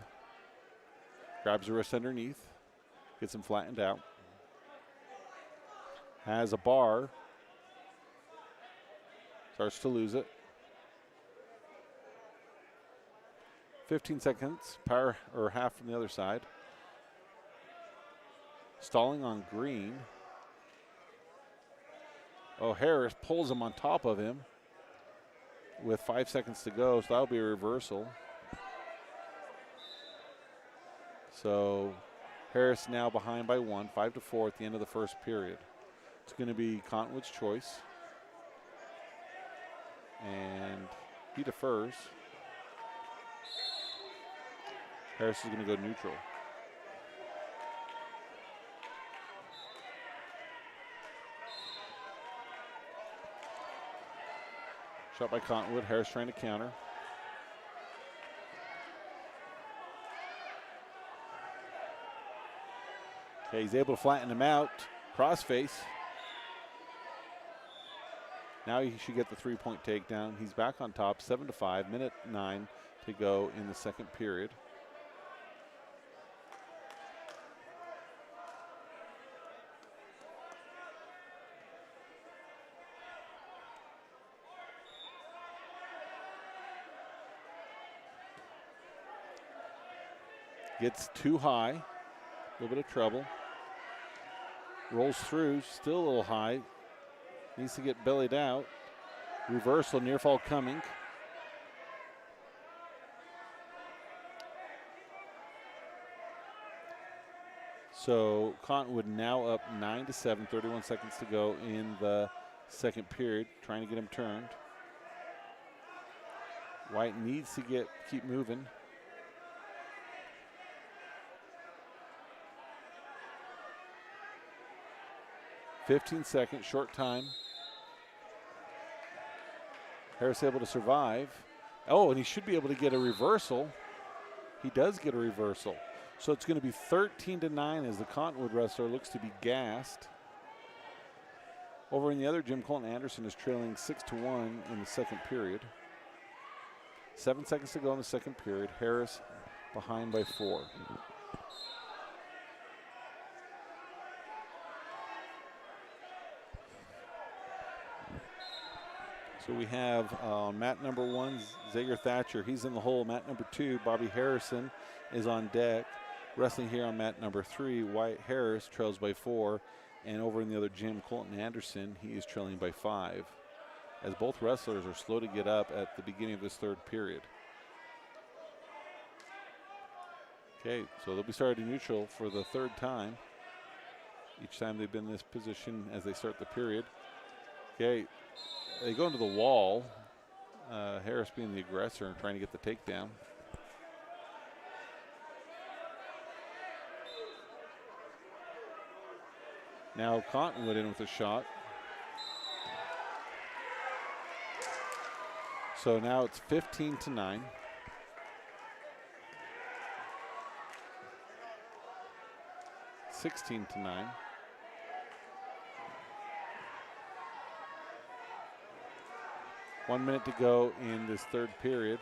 Speaker 1: Grabs the wrist underneath. Gets him flattened out. Has a bar. Starts to lose it. 15 seconds. Power or half from the other side. Stalling on green. Oh, Harris pulls him on top of him with 5 seconds to go, so that'll be a reversal. So Harris now behind by 1, 5-4 at the end of the first period. It's going to be Cottonwood's choice. And he defers. Harris is going to go neutral. Shot by Cottonwood. Harris trying to counter. Okay, he's able to flatten him out. Crossface. Now he should get the three-point takedown. He's back on top, 7-5, minute 9 to go in the second period. Gets too high, a little bit of trouble. Rolls through, still a little high. Needs to get bellied out. Reversal, near fall coming. So Cottonwood now up 9-7, 31 seconds to go in the second period, trying to get him turned. White needs to keep moving. .15 seconds, short time. Harris able to survive. Oh, and he should be able to get a reversal. He does get a reversal. So it's going to be 13-9 as the Cottonwood wrestler looks to be gassed. Over in the other gym, Colton Anderson is trailing 6-1 in the second period. 7 seconds to go in the second period. Harris behind by 4. So we have mat number 1, Zager Thatcher. He's in the hole. Mat number 2, Bobby Harrison is on deck. Wrestling here on mat number 3, Wyatt Harris trails by 4. And over in the other gym, Colton Anderson, he is trailing by 5. As both wrestlers are slow to get up at the beginning of this third period. Okay, so they'll be starting neutral for the third time. Each time they've been in this position as they start the period. Okay. They go into the wall. Harris being the aggressor and trying to get the takedown. Now Cottonwood in with a shot. So now it's 15-9. (16-9). One minute to go in this third period.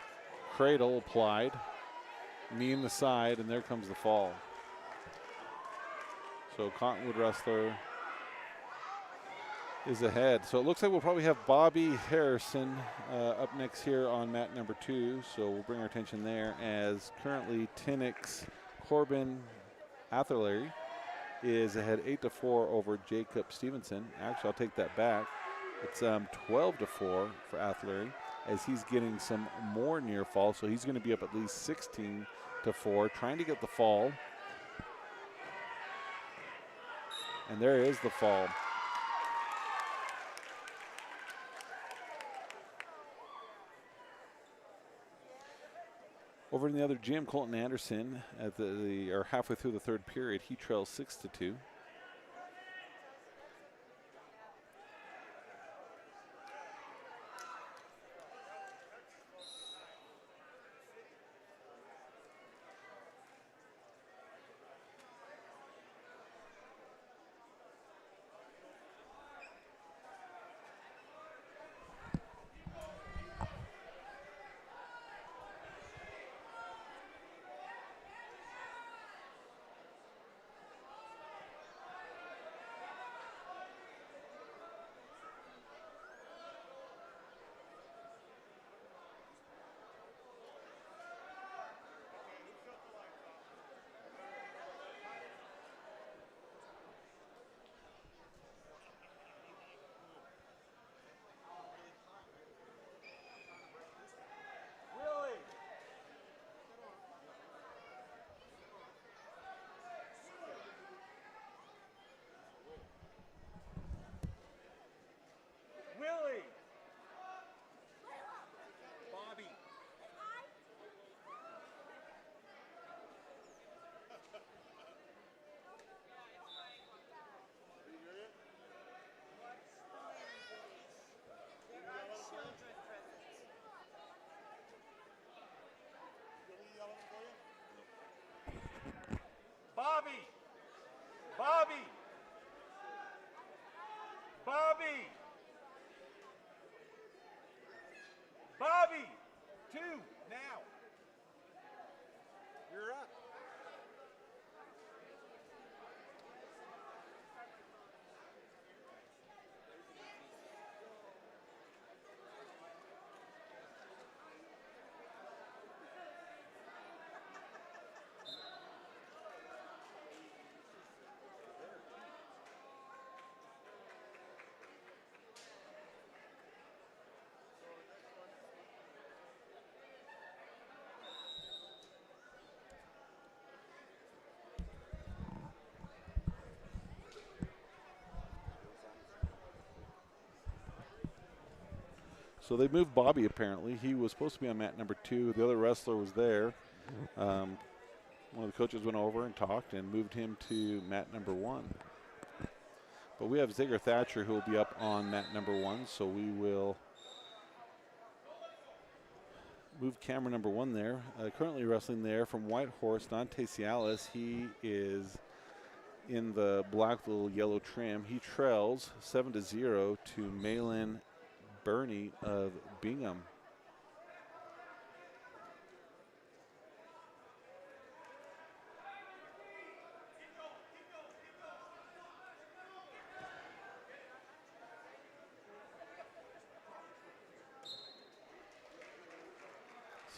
Speaker 1: Cradle applied, knee in the side, and there comes the fall. So Cottonwood wrestler is ahead. So it looks like we'll probably have Bobby Harrison up next here on mat number 2. So we'll bring our attention there as currently Tinnick's Corbin Atherley is ahead 8-4 over Jacob Stevenson. Actually, I'll take that back. It's 12-4 for Atherley as he's getting some more near fall. So he's going to be up at least 16-4, trying to get the fall. And there is the fall. Over in the other gym, Colton Anderson at or halfway through the third period, he trails 6-2.
Speaker 2: Bobby! Bobby! Bobby! Bobby! 2 now. You're up.
Speaker 1: So they moved Bobby, apparently. He was supposed to be on mat number 2. The other wrestler was there. One of the coaches went over and talked and moved him to mat number 1. But we have Zigger Thatcher who will be up on mat number 1, so we will move camera number 1 there. Currently wrestling there from Whitehorse, Dante Cialis. He is in the black with little yellow trim. He trails 7-0 to Malin Burney of Bingham.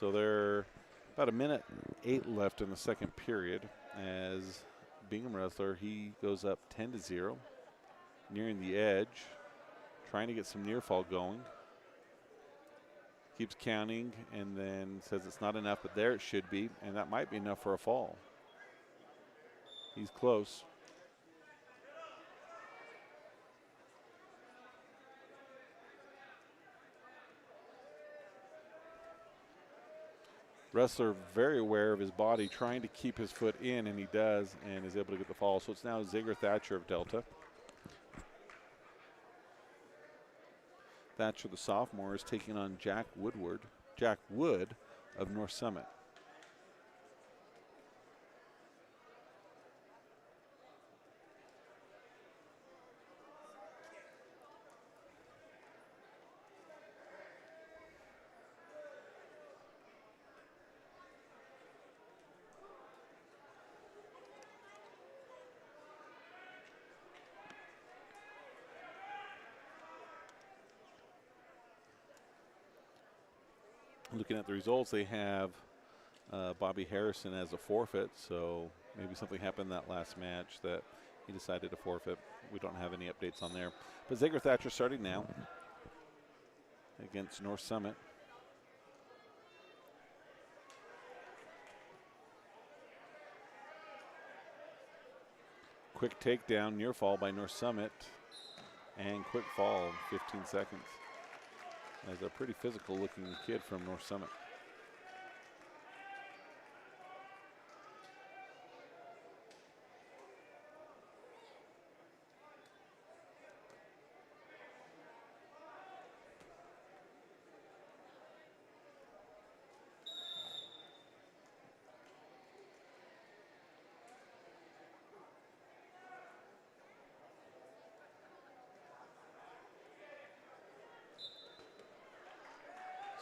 Speaker 1: So there about 1:08 left in the second period as Bingham wrestler, he goes up 10-0, nearing the edge, trying to get some near fall going. Keeps counting and then says it's not enough, but there it should be, and that might be enough for a fall. He's close. Wrestler very aware of his body, trying to keep his foot in, and he does, and is able to get the fall. So it's now Zigger Thatcher of Delta. Thatcher, the sophomore, is taking on Jack Wood of North Summit. Looking at the results, they have Bobby Harrison as a forfeit, so maybe something happened that last match that he decided to forfeit. We don't have any updates on there. But Zigger Thatcher starting now against North Summit. Quick takedown, near fall by North Summit, and quick fall, 15 seconds. As a pretty physical looking kid from North Summit.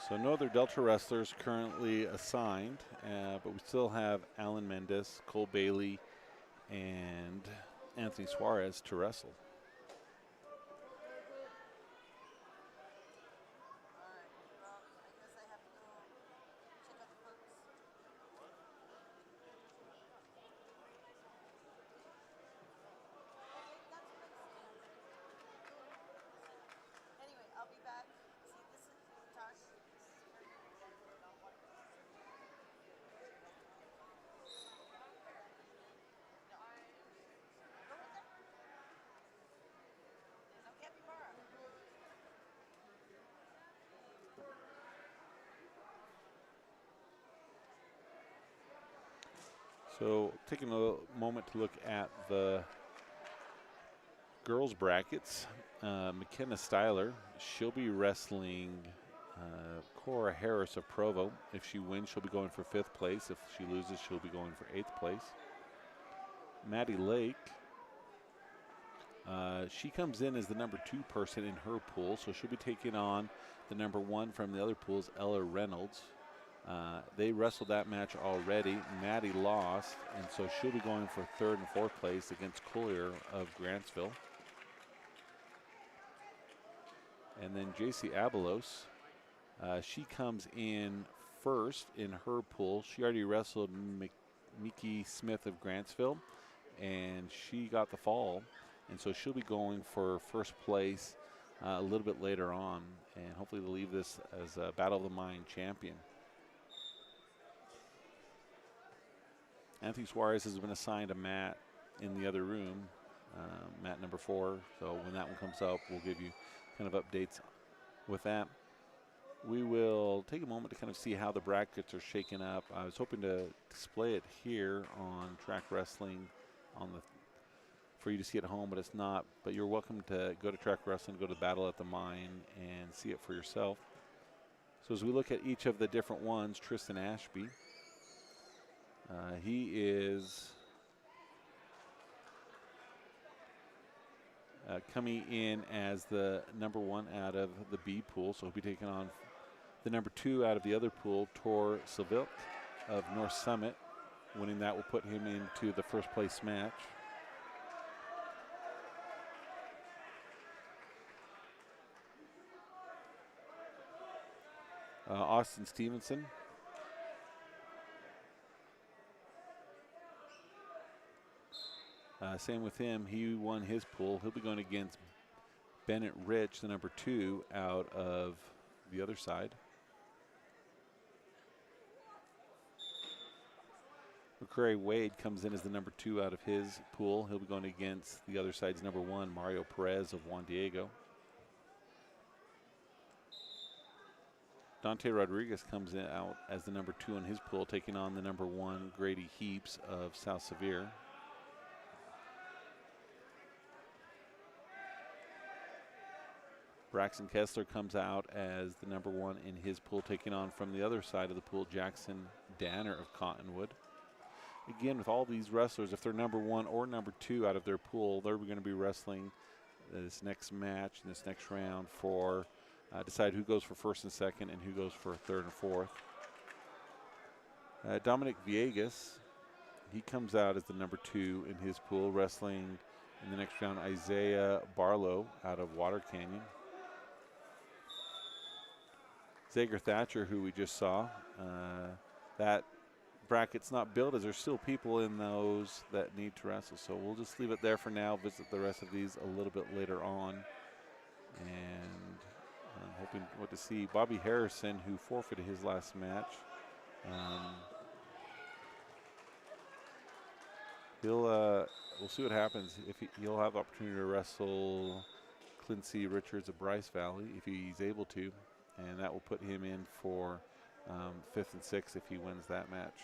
Speaker 1: So no other Delta wrestlers currently assigned, but we still have Alan Mendes, Cole Bailey, and Anthony Suarez to wrestle. So taking a moment to look at the girls brackets, McKenna Styler, she'll be wrestling Cora Harris of Provo. If she wins, she'll be going for 5th place. If she loses, she'll be going for 8th place. Maddie Lake. She comes in as the number 2 person in her pool, so she'll be taking on the number 1 from the other pools, Ella Reynolds. They wrestled that match already. Maddie lost, and so she'll be going for 3rd and 4th place against Collier of Grantsville. And then JC Abelos, she comes in first in her pool. She already wrestled Mickey Smith of Grantsville, and she got the fall. And so she'll be going for 1st place a little bit later on, and hopefully they'll leave this as a Battle of the Mind champion. Anthony Suarez has been assigned a mat in the other room, mat number 4. So when that one comes up, we'll give you kind of updates with that. We will take a moment to kind of see how the brackets are shaken up. I was hoping to display it here on Track Wrestling for you to see at home, but it's not. But you're welcome to go to Track Wrestling, go to Battle at the Mine, and see it for yourself. So as we look at each of the different ones, Tristan Ashby, he is coming in as the number 1 out of the B pool, so he'll be taking on the number 2 out of the other pool, Tor Seville of North Summit. Winning that will put him into the 1st place match. Austin Stevenson. Same with him. He won his pool. He'll be going against Bennett Rich, the number 2 out of the other side. McCrae Wade comes in as the number 2 out of his pool. He'll be going against the other side's number 1, Mario Perez of Juan Diego. Dante Rodriguez comes out as the number 2 in his pool, taking on the number 1, Grady Heaps of South Sevier. Braxton Kessler comes out as the number 1 in his pool, taking on from the other side of the pool, Jackson Danner of Cottonwood. Again, with all these wrestlers, if they're number 1 or number 2 out of their pool, they're going to be wrestling this next match, this next round for decide who goes for 1st and 2nd and who goes for 3rd and 4th. Dominic Vias, he comes out as the number 2 in his pool, wrestling in the next round Isaiah Barlow out of Water Canyon. Zager Thatcher, who we just saw, that bracket's not built as there's still people in those that need to wrestle. So we'll just leave it there for now, visit the rest of these a little bit later on. And I'm hoping what to see Bobby Harrison, who forfeited his last match. We'll see what happens. If he'll have the opportunity to wrestle Quincy Richards of Bryce Valley if he's able to, and that will put him in for 5th and 6th if he wins that match.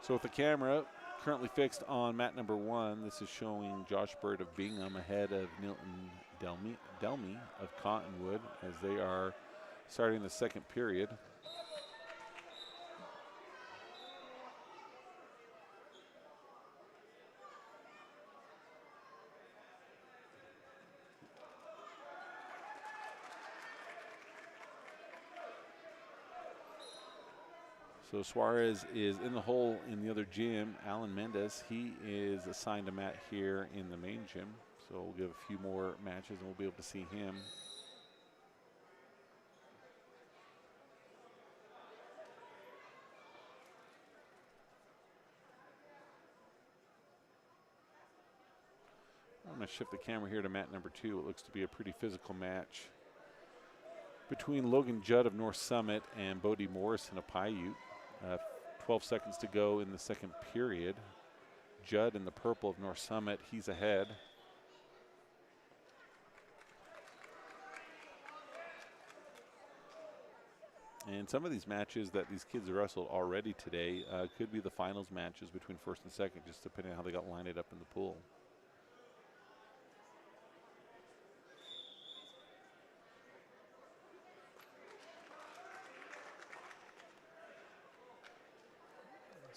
Speaker 1: So with the camera currently fixed on mat number 1, this is showing Josh Bird of Bingham ahead of Nilton Delmy of Cottonwood as they are starting the 2nd period. So Suarez is in the hole in the other gym. Alan Mendez, he is assigned a mat here in the main gym. So we'll give a few more matches and we'll be able to see him. I'm going to shift the camera here to mat number 2. It looks to be a pretty physical match between Logan Judd of North Summit and Bodie Morrison of Paiute. 12 seconds to go in the 2nd period. Judd in the purple of North Summit, he's ahead. And some of these matches that these kids wrestled already today could be the finals matches between 1st and 2nd, just depending on how they got lined up in the pool.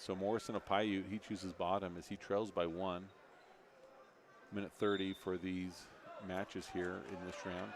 Speaker 1: So Morrison of Paiute, he chooses bottom as he trails by 1. Minute 30 for these matches here in this round.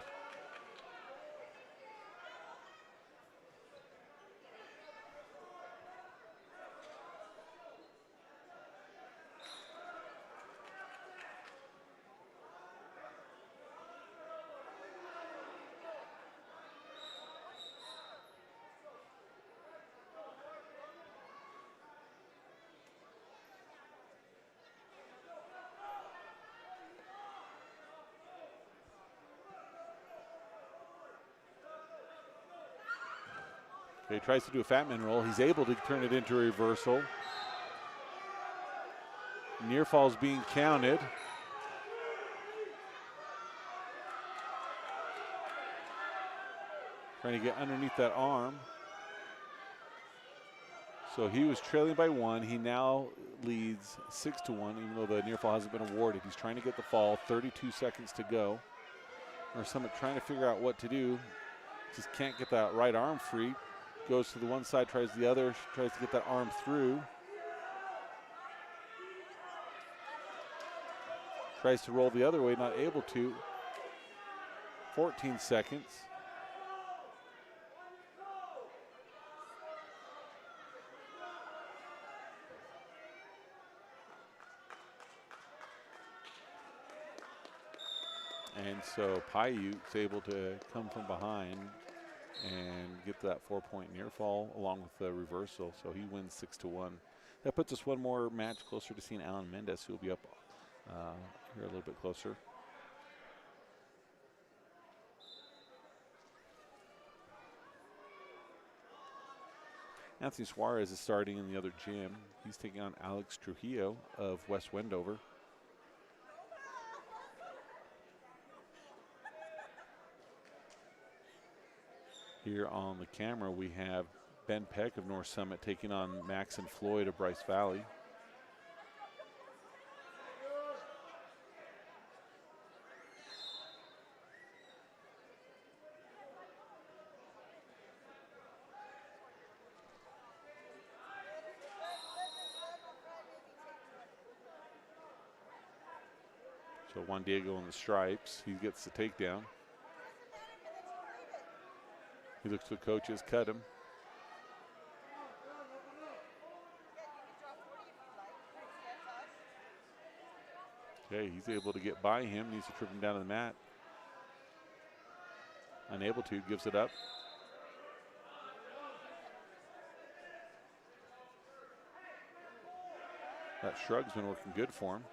Speaker 1: He tries to do a fat man roll. He's able to turn it into a reversal. Near fall's being counted. Trying to get underneath that arm. So he was trailing by 1. He now leads 6-1, even though the near fall hasn't been awarded. He's trying to get the fall. 32 seconds to go. Or Summit trying to figure out what to do. Just can't get that right arm free. Goes to the one side, tries the other, tries to get that arm through. Tries to roll the other way, not able to. 14 seconds. And so Paiute's able to come from behind and get that 4-point near fall along with the reversal. So he wins 6-1. That puts us one more match closer to seeing Alan Mendez, who will be up here a little bit closer. Anthony Suarez is starting in the other gym. He's taking on Alex Trujillo of West Wendover. Here on the camera, we have Ben Peck of North Summit taking on Max and Floyd of Bryce Valley. So Juan Diego in the stripes. He gets the takedown. He looks to the coaches, cut him. Okay, he's able to get by him. Needs to trip him down to the mat. Unable to, gives it up. That shrug's been working good for him.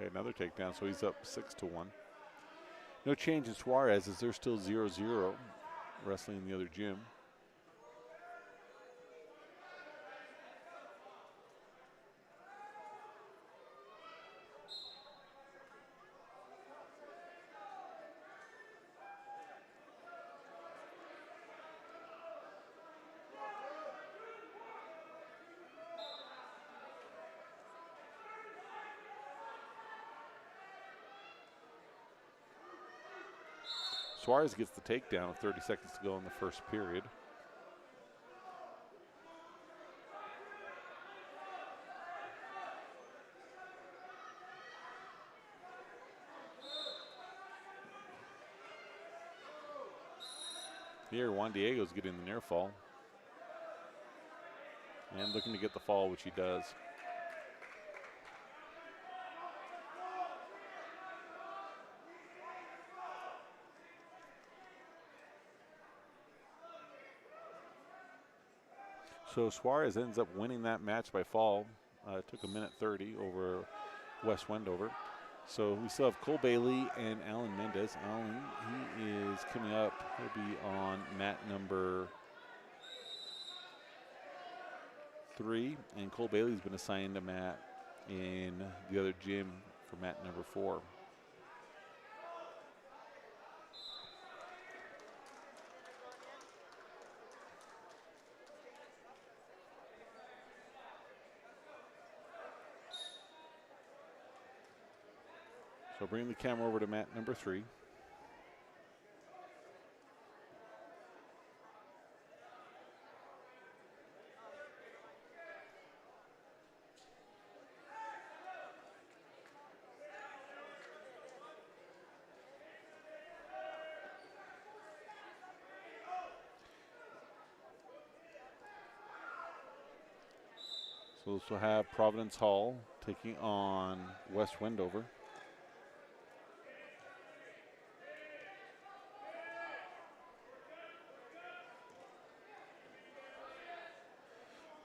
Speaker 1: Okay, another takedown, so he's up 6-1. No change in Suarez as they're still 0-0 wrestling in the other gym. Suarez gets the takedown with 30 seconds to go in the first period. Here, Juan Diego's getting the near fall. And looking to get the fall, which he does. So Suarez ends up winning that match by fall. It took 1:30 over West Wendover. So we still have Cole Bailey and Alan Mendez. Alan, he is coming up. He'll be on mat number 3. And Cole Bailey's been assigned a mat in the other gym for mat number 4. So bring the camera over to mat number 3. So this will have Providence Hall taking on West Wendover.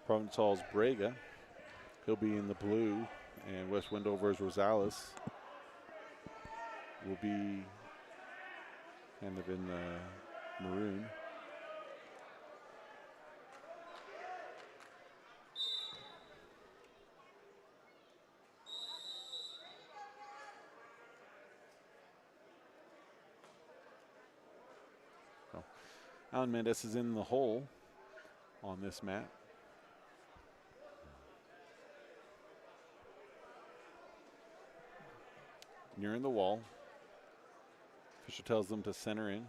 Speaker 1: Providence Hall's Braga. He'll be in the blue, and West Wendover's Rosales will be kind of in the maroon. So Alan Mendez is in the hole on this mat. Nearing the wall. Official tells them to center in.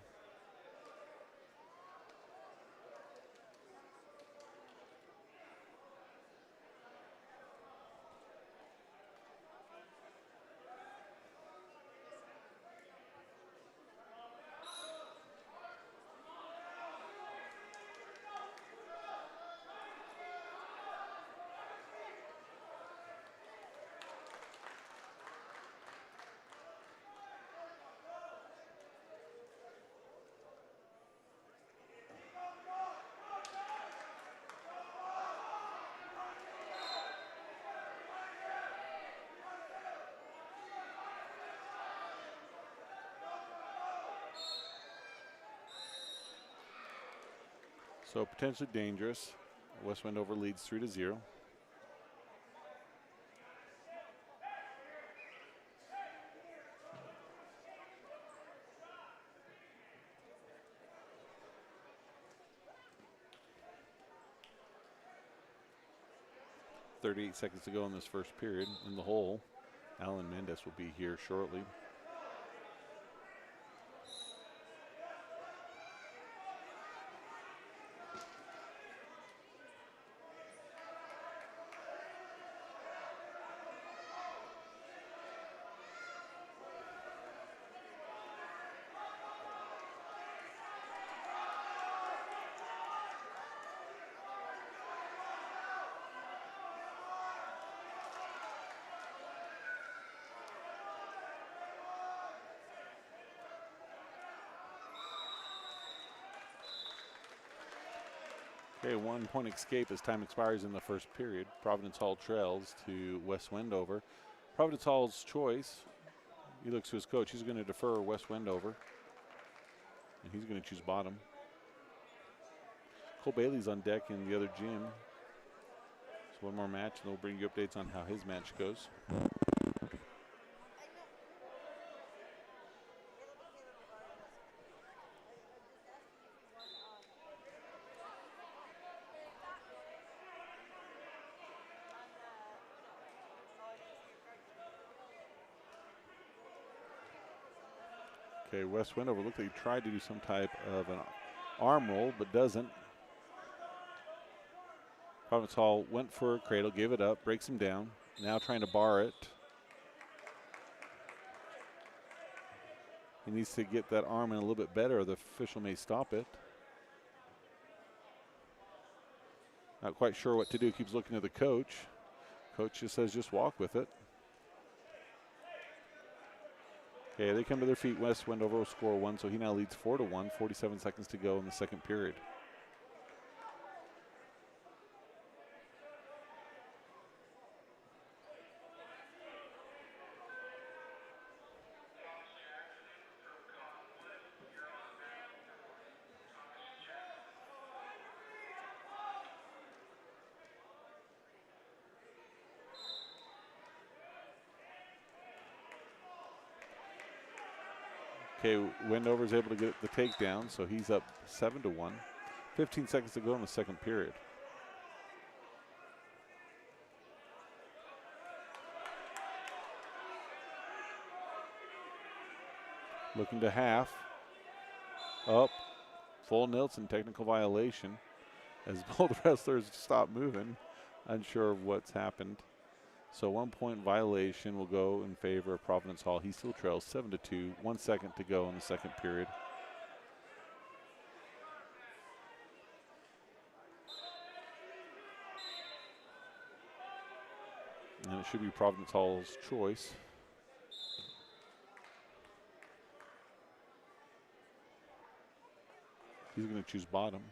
Speaker 1: So potentially dangerous. West Wendover leads 3-0. .38 seconds to go in this first period. In the hole, Alan Mendez will be here shortly. Okay, 1 point escape as time expires in the first period. Providence Hall trails to West Wendover. Providence Hall's choice, he looks to his coach. He's going to defer West Wendover, and he's going to choose bottom. Cole Bailey's on deck in the other gym. So one more match, and they'll bring you updates on how his match goes. Okay, West Wendover looked like he tried to do some type of an arm roll, but doesn't. Providence Hall went for a cradle, gave it up, breaks him down. Now trying to bar it. He needs to get that arm in a little bit better, or the official may stop it. Not quite sure what to do. Keeps looking at the coach. Coach just says just walk with it. Okay, they come to their feet. West Wendover will score 1, so he now leads 4-1. 47 seconds to go in the second period. Okay, Wendover's able to get the takedown, so he's up 7-1. 15 seconds to go in the second period. Looking to half. Up. Full Nilsson, technical violation. As both wrestlers stop moving, unsure of what's happened. So 1 point violation will go in favor of Providence Hall. He still trails 7-2. 1 second to go in the second period. And it should be Providence Hall's choice. He's going to choose bottom.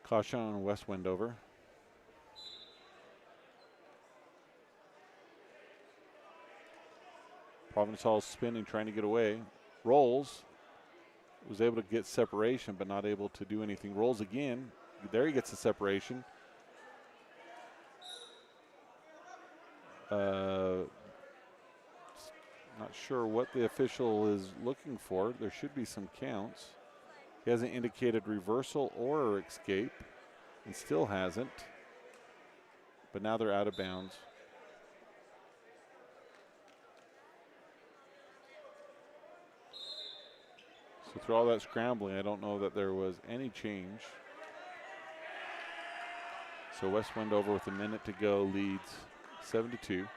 Speaker 1: Caution on West Wendover. Providence Hall spinning, trying to get away. Rolls. Was able to get separation, but not able to do anything. Rolls again. There he gets the separation. Not sure what the official is looking for. There should be some counts. He hasn't indicated reversal or escape, and still hasn't. But now they're out of bounds. So through all that scrambling, I don't know that there was any change. So West Wendover with a minute to go leads 7-2.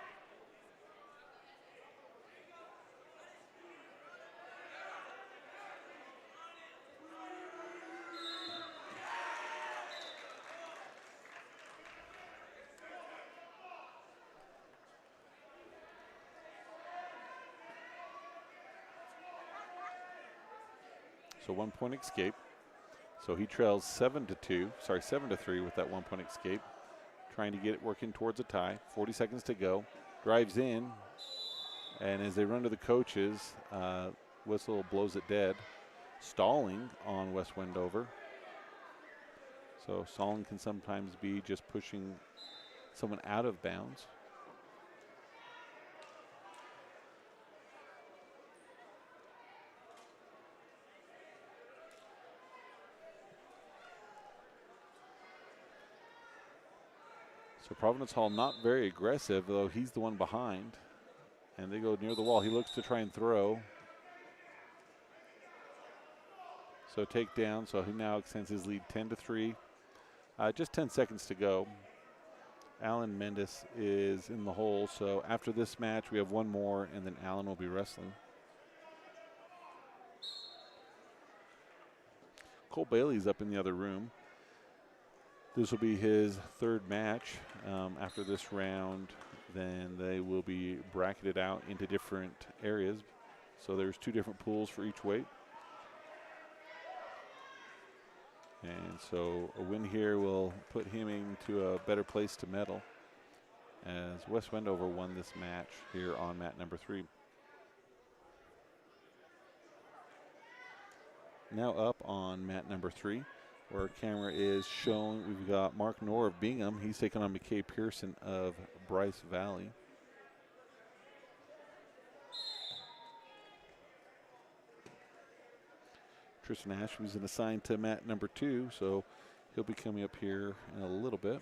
Speaker 1: So 1 point escape. So he trails 7-3 with that 1 point escape. Trying to get it working towards a tie. 40 seconds to go. Drives in. And as they run to the coaches, whistle blows it dead. Stalling on West Wendover. So stalling can sometimes be just pushing someone out of bounds. So Providence Hall not very aggressive, though he's the one behind. And they go near the wall. He looks to try and throw. So takedown, so he now extends his lead 10-3. Just 10 seconds to go. Alan Mendes is in the hole, so after this match we have one more and then Alan will be wrestling. Cole Bailey's up in the other room. This will be his third match. After this round, then they will be bracketed out into different areas. So there's 2 different pools for each weight. And so a win here will put him into a better place to medal, as West Wendover won this match here on mat number 3. Now up on mat number 3, where our camera is showing, we've got Mark Knorr of Bingham. He's taking on McKay Pearson of Bryce Valley. Tristan Ashby's been assigned to mat number 2, so he'll be coming up here in a little bit.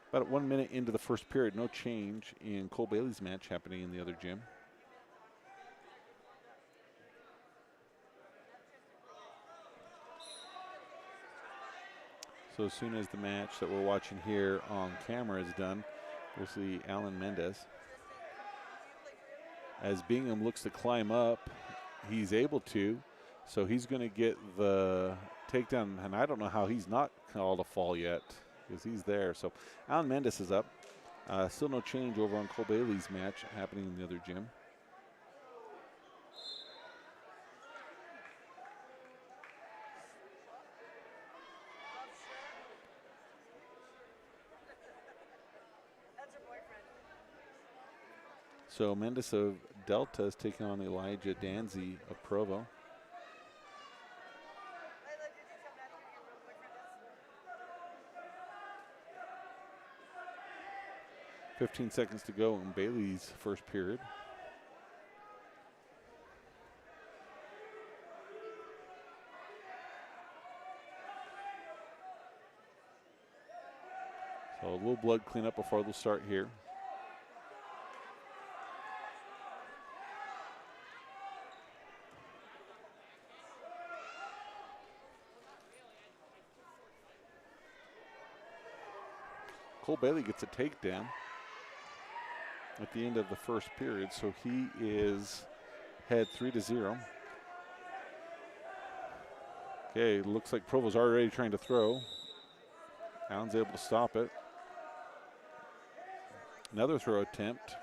Speaker 1: About 1 minute into the first period, no change in Cole Bailey's match happening in the other gym. So as soon as the match that we're watching here on camera is done, we'll see Alan Mendes. As Bingham looks to climb up, he's able to, so he's going to get the takedown, and I don't know how he's not called a fall yet, because he's there. So Alan Mendes is up. Still no change over on Cole Bailey's match happening in the other gym. So Mendes of Delta is taking on Elijah Danzy of Provo. 15 seconds to go in Bailey's first period. So a little blood cleanup before they'll start here. Cole Bailey gets a takedown at the end of the first period, so he is head 3-0. Okay, looks like Provo's already trying to throw. Allen's able to stop it. Another throw attempt.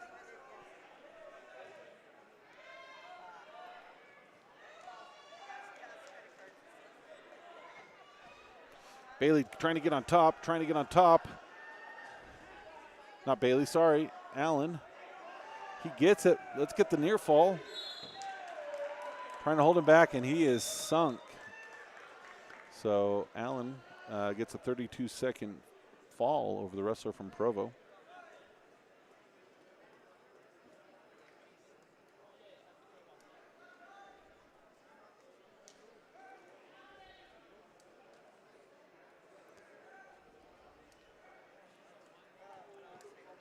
Speaker 1: Bailey trying to get on top, Not Bailey, sorry, Allen. He gets it. Let's get the near fall. Trying to hold him back, and he is sunk. So Allen gets a 32-second fall over the wrestler from Provo.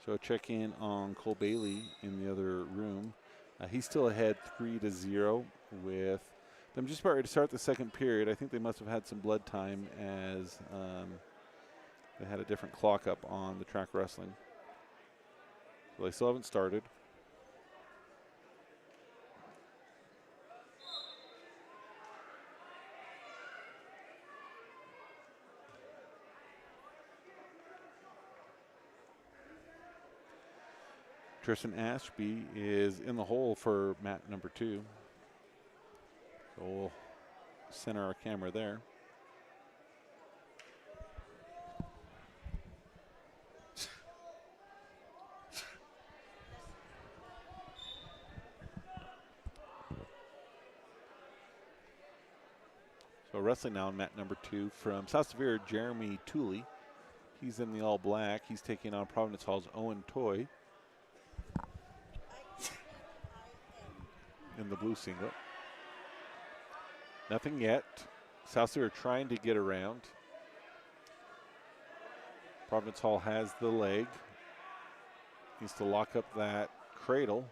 Speaker 1: So check in on Cole Bailey in the other room. He's still ahead 3-0 with them just about ready to start the second period. I think they must have had some blood time as they had a different clock up on the track wrestling. So they still haven't started. Tristan Ashby is in the hole for mat number 2. So we'll center our camera there. So wrestling now on mat number 2 from South Severe, Jeremy Tooley. He's in the all black. He's taking on Providence Hall's Owen Toy in the blue singlet. Nothing yet. South Severe trying to get around. Providence Hall has the leg. Needs to lock up that cradle.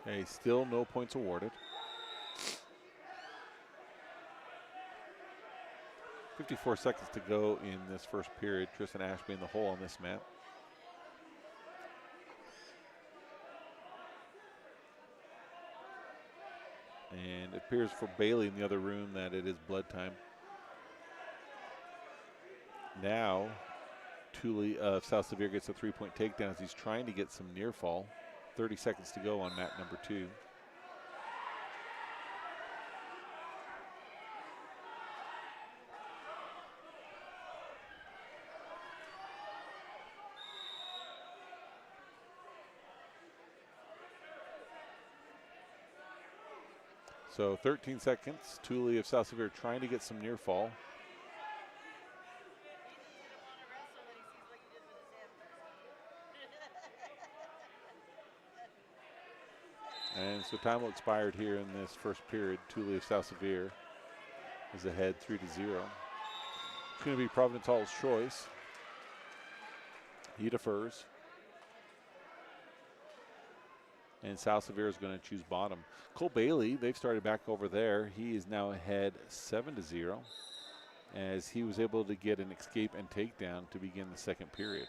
Speaker 1: Okay, still no points awarded. 54 seconds to go in this first period. Tristan Ashby in the hole on this map. And it appears for Bailey in the other room that it is blood time. Now, Tooley of South Severe gets a 3-point takedown as he's trying to get some near fall. 30 seconds to go on mat number 2. So 13 seconds. Tooley of South Severe trying to get some near fall. And so time will expired here in this first period. Tooley of South Severe is ahead 3-0. It's going to be Providence Hall's choice. He defers. And South Severe is going to choose bottom. Cole Bailey, they've started back over there. He is now ahead 7-0 as he was able to get an escape and takedown to begin the second period.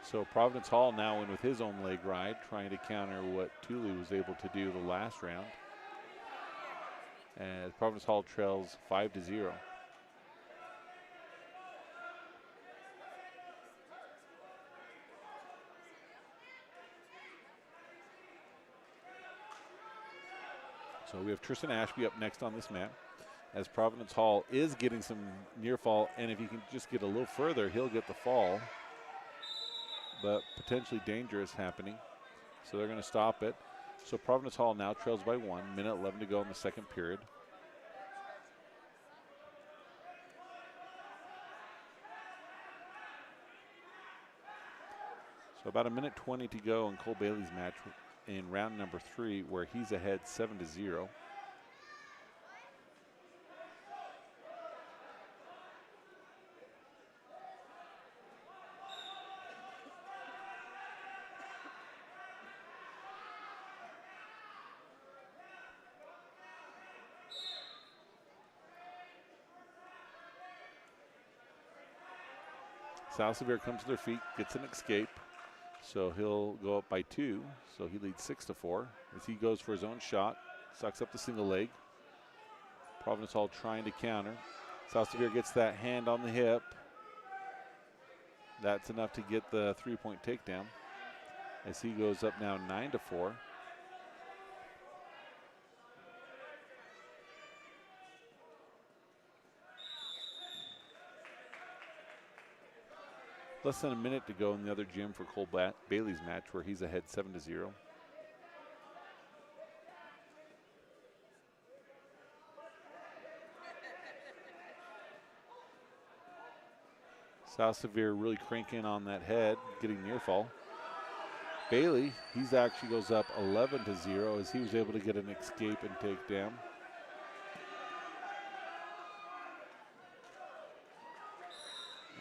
Speaker 1: So Providence Hall now in with his own leg ride, trying to counter what Tooley was able to do the last round. As Providence Hall trails 5-0. So we have Tristan Ashby up next on this map. as Providence Hall is getting some near fall, and if he can just get a little further, he'll get the fall. But potentially dangerous happening. So they're going to stop it. So Providence Hall now trails by 1, minute 11 to go in the second period. So about a minute 20 to go in Cole Bailey's match in round number 3, where he's ahead 7-0. South Severe comes to their feet, gets an escape. So he'll go up by 2. So he leads 6-4 as he goes for his own shot. Sucks up the single leg. Providence Hall trying to counter. South Severe gets that hand on the hip. That's enough to get the 3-point takedown as he goes up now 9-4. Less than a minute to go in the other gym for Cole Bailey's match, where he's ahead 7-0. South Severe really cranking on that head, getting near fall. Bailey, he's actually goes up 11-0 as he was able to get an escape and takedown.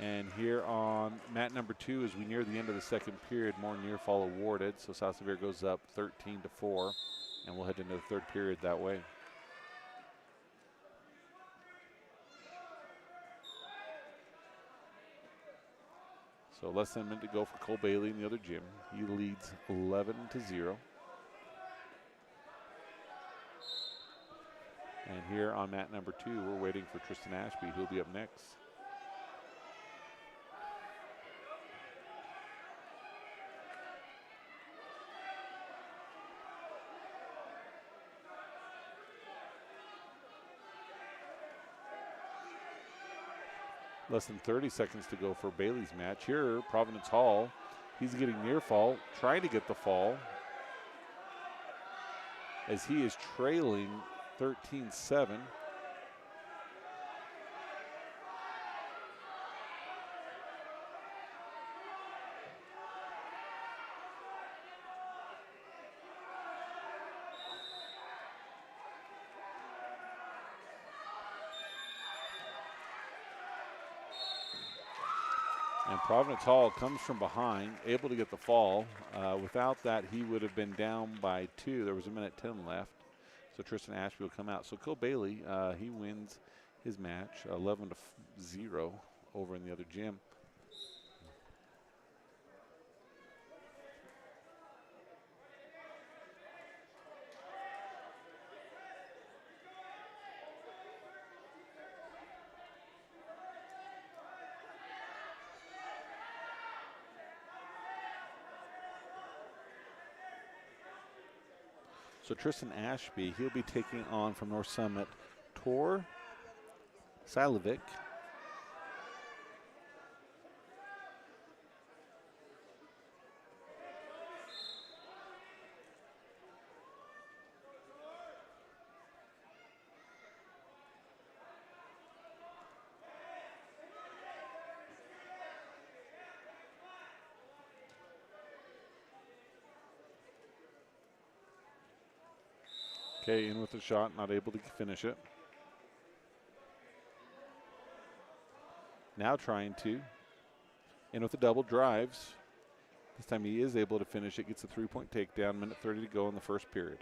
Speaker 1: And here on mat number 2, as we near the end of the second period, more near fall awarded. So South Severe goes up 13-4, and we'll head into the third period that way. So less than a minute to go for Cole Bailey in the other gym. He leads 11-0. And here on mat number 2, we're waiting for Tristan Ashby, who'll be up next. Less than 30 seconds to go for Bailey's match. Here, Providence Hall, he's getting near fall, trying to get the fall, as he is trailing 13-7. And Providence Hall comes from behind, able to get the fall. Without that, he would have been down by 2. There was a minute 10 left. So Tristan Ashby will come out. So Cole Bailey, he wins his match 11-0 over in the other gym. So Tristan Ashby, he'll be taking on from North Summit Tor Silovic. Okay, in with the shot, not able to finish it. Now trying to. In with the double, drives. This time he is able to finish it, gets a 3-point takedown, minute 30 to go in the first period.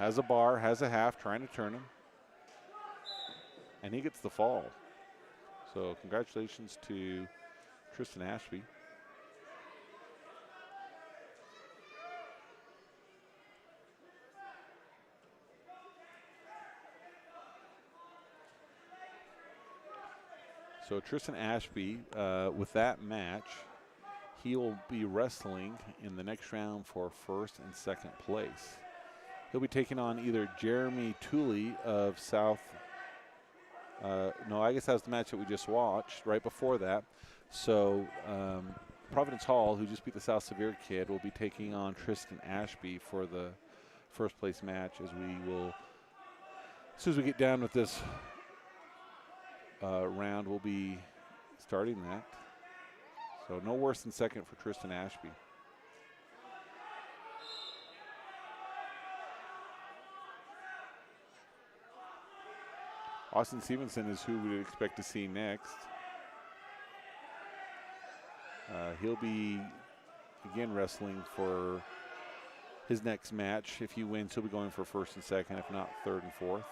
Speaker 1: Has a bar, has a half, trying to turn him. And he gets the fall. So congratulations to Tristan Ashby. So Tristan Ashby, with that match, he will be wrestling in the next round for first and second place. He'll be taking on either Jeremy Tooley of South. No, I guess that was the match that we just watched right before that. So Providence Hall, who just beat the South Severe kid, will be taking on Tristan Ashby for the first place match. As soon as we get down with this round, we'll be starting that. So no worse than second for Tristan Ashby. Austin Stevenson is who we would expect to see next. He'll be, again, wrestling for his next match. If he wins, he'll be going for first and second, if not third and fourth.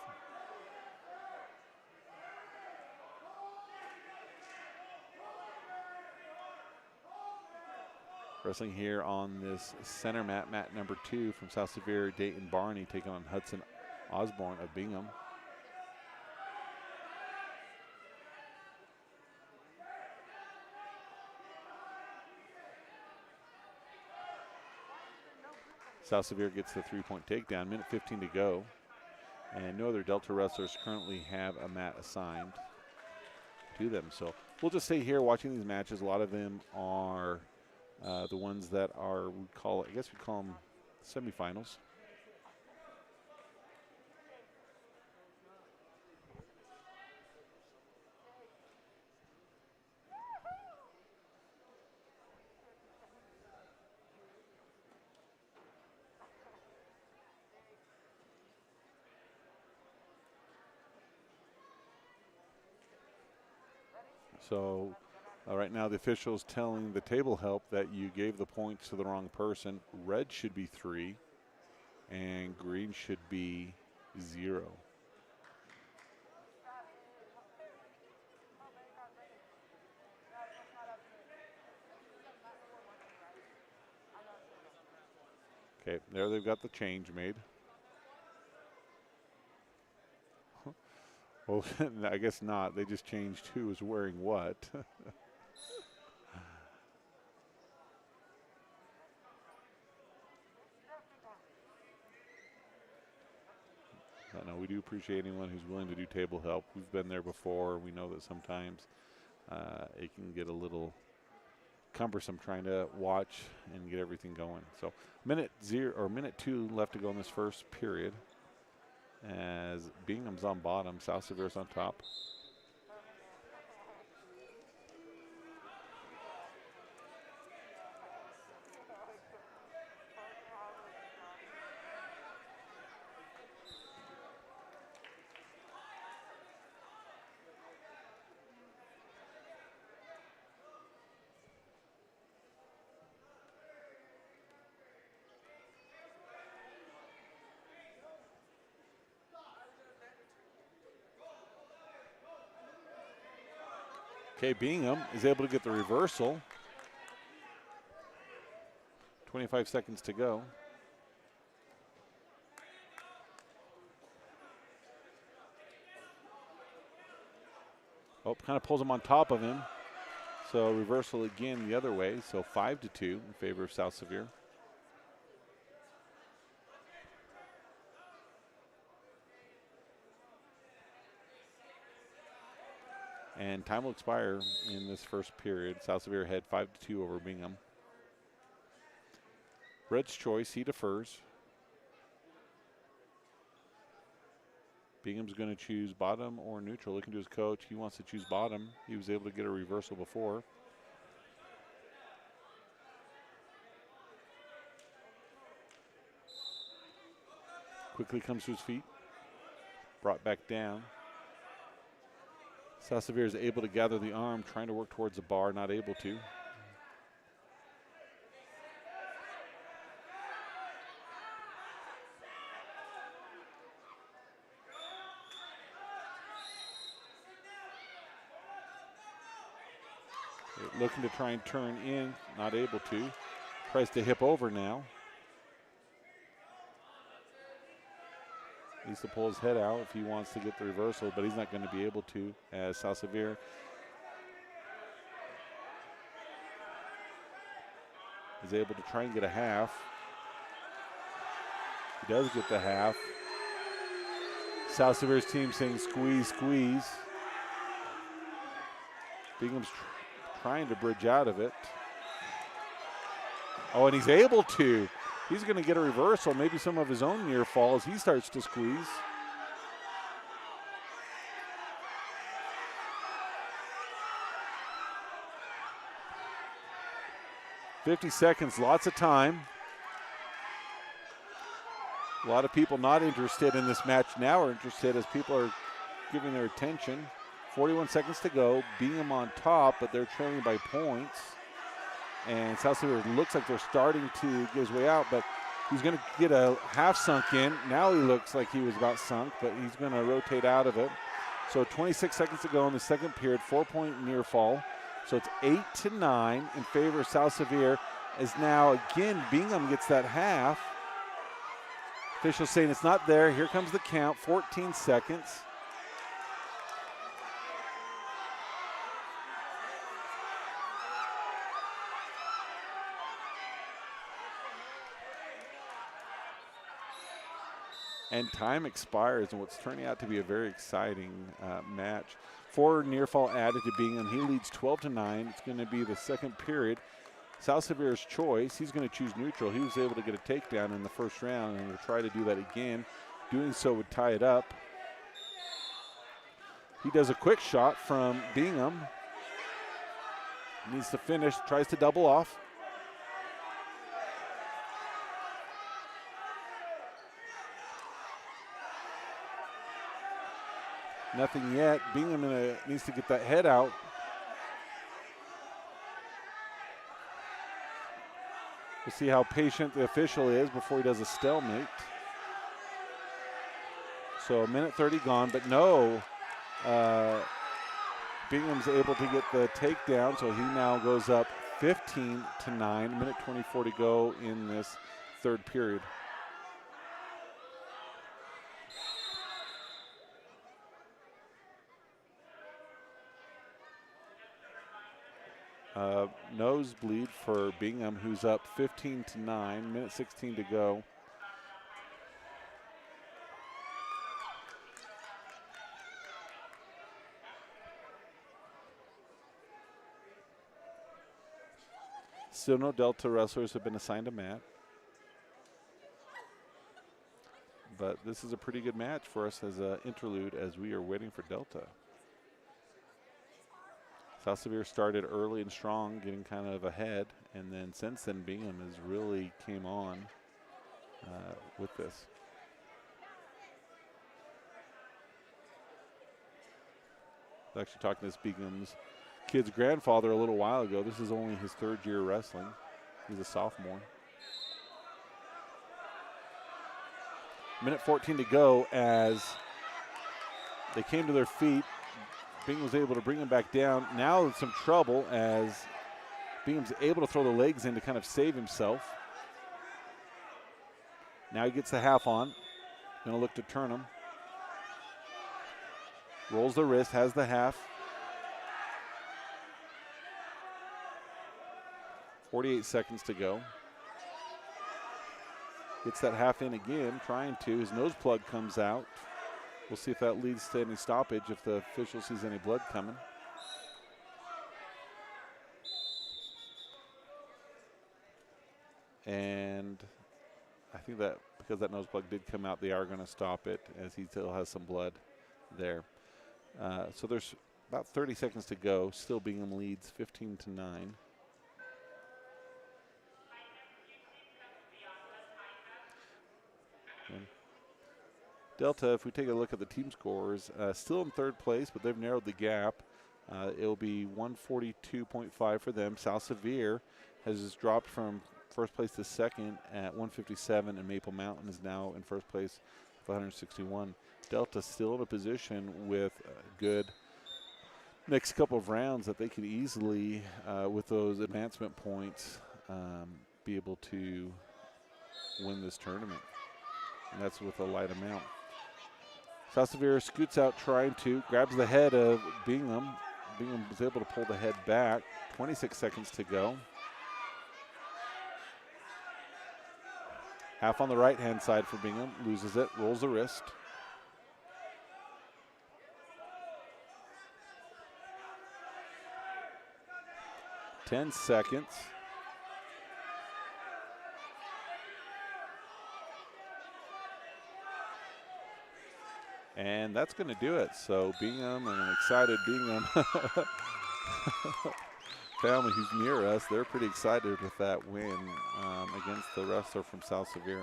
Speaker 1: Wrestling here on this center mat, mat number 2 from South Severe, Dayton Barney taking on Hudson Osborne of Bingham. South Severe gets the 3-point takedown, minute 15 to go. And no other Delta wrestlers currently have a mat assigned to them. So we'll just say here, watching these matches, a lot of them are the ones that are, we'd call them semifinals. So right now the official's telling the table help that you gave the points to the wrong person. Red should be 3 and green should be 0. Okay, there they've got the change made. Well, I guess not. They just changed who was wearing what. No, we do appreciate anyone who's willing to do table help. We've been there before. We know that sometimes it can get a little cumbersome trying to watch and get everything going. So minute 2 left to go in this first period. As Bingham's on bottom, South Severe's on top. Okay, Bingham is able to get the reversal. 25 seconds to go. Oh, kind of pulls him on top of him. So reversal again the other way. So 5-2 in favor of South Severe. And time will expire in this first period. South Severe had 5-2 over Bingham. Red's choice, he defers. Bingham's going to choose bottom or neutral. Looking to his coach, he wants to choose bottom. He was able to get a reversal before. Quickly comes to his feet. Brought back down. South Severe is able to gather the arm, trying to work towards the bar, not able to. Looking to try and turn in, not able to. Tries to hip over now. Needs to pull his head out if he wants to get the reversal, but he's not going to be able to, as South Severe is able to try and get a half. He does get the half. South Severe's team saying squeeze, squeeze. Bingham's trying to bridge out of it. Oh, and he's able to. He's going to get a reversal, maybe some of his own near fall as he starts to squeeze. "50 seconds, lots of time. A lot of people not interested in this match now are interested as people are giving their attention. 41 seconds to go. Bingham on top, but they're trailing by points. And South Severe looks like they're starting to get his way out, but he's going to get a half sunk in. Now he looks like he was about sunk, but he's going to rotate out of it. So 26 seconds to go in the second period, 4-point near fall. So it's 8-9 in favor of South Severe, as now again Bingham gets that half. Officials saying it's not there. Here comes the count, 14 seconds. And time expires in what's turning out to be a very exciting match. 4 near fall added to Bingham. He leads 12-9. It's going to be the second period. South Severe's choice. He's going to choose neutral. He was able to get a takedown in the first round and will try to do that again. Doing so would tie it up. He does a quick shot from Bingham. Needs to finish, tries to double off. Nothing yet. Bingham needs to get that head out. We'll see how patient the official is before he does a stalemate. So a minute 30 gone, but no. Bingham's able to get the takedown, so he now goes up 15-9. Minute 24 to go in this third period. Nosebleed for Bingham, who's up 15-9, minute 16 to go. Still no Delta wrestlers have been assigned a mat. But this is a pretty good match for us as an interlude as we are waiting for Delta. South Severe started early and strong, getting kind of ahead, and then since then Bingham has really came on with this. I was actually talking to this Bingham's kid's grandfather a little while ago. This is only his third year wrestling. He's a sophomore. Minute 14 to go as they came to their feet. Bingham was able to bring him back down. Now it's some trouble as Bingham's able to throw the legs in to kind of save himself. Now he gets the half on. Gonna look to turn him. Rolls the wrist, has the half. 48 seconds to go. Gets that half in again, trying to. His nose plug comes out. We'll see if that leads to any stoppage, if the official sees any blood coming. And I think that because that nose plug did come out, they are going to stop it as he still has some blood there. So there's about 30 seconds to go. Still Bingham leads 15-9. Delta, if we take a look at the team scores, still in third place, but they've narrowed the gap. It'll be 142.5 for them. South Severe has dropped from first place to second at 157, and Maple Mountain is now in first place with 161. Delta still in a position with a good next couple of rounds that they could easily, with those advancement points, be able to win this tournament. And that's with a light amount. South Severe scoots out trying to, grabs the head of Bingham. Bingham was able to pull the head back. 26 seconds to go. Half on the right-hand side for Bingham. Loses it. Rolls the wrist. Ten seconds. And that's going to do it. So Bingham, and an excited Bingham family who's near us, they're pretty excited with that win against the wrestler from South Sevier.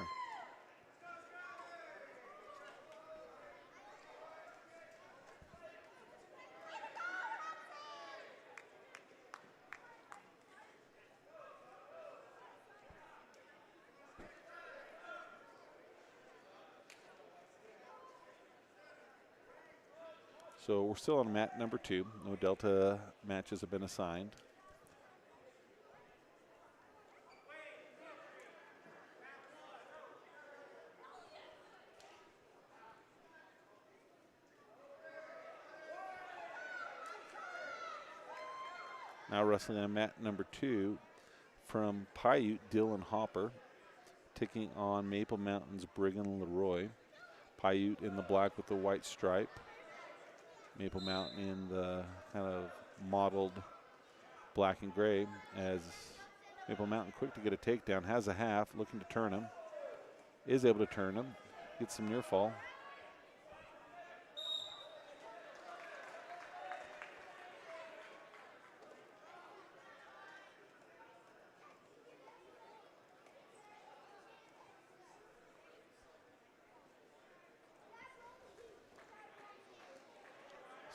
Speaker 1: So we're still on mat number 2. No Delta matches have been assigned. Now wrestling on mat number 2 from Paiute, Dylan Hopper, taking on Maple Mountain's Brigham Leroy. Paiute in the black with the white stripe. Maple Mountain in the kind of mottled black and gray, as Maple Mountain quick to get a takedown, has a half, looking to turn him, is able to turn him, gets some near fall.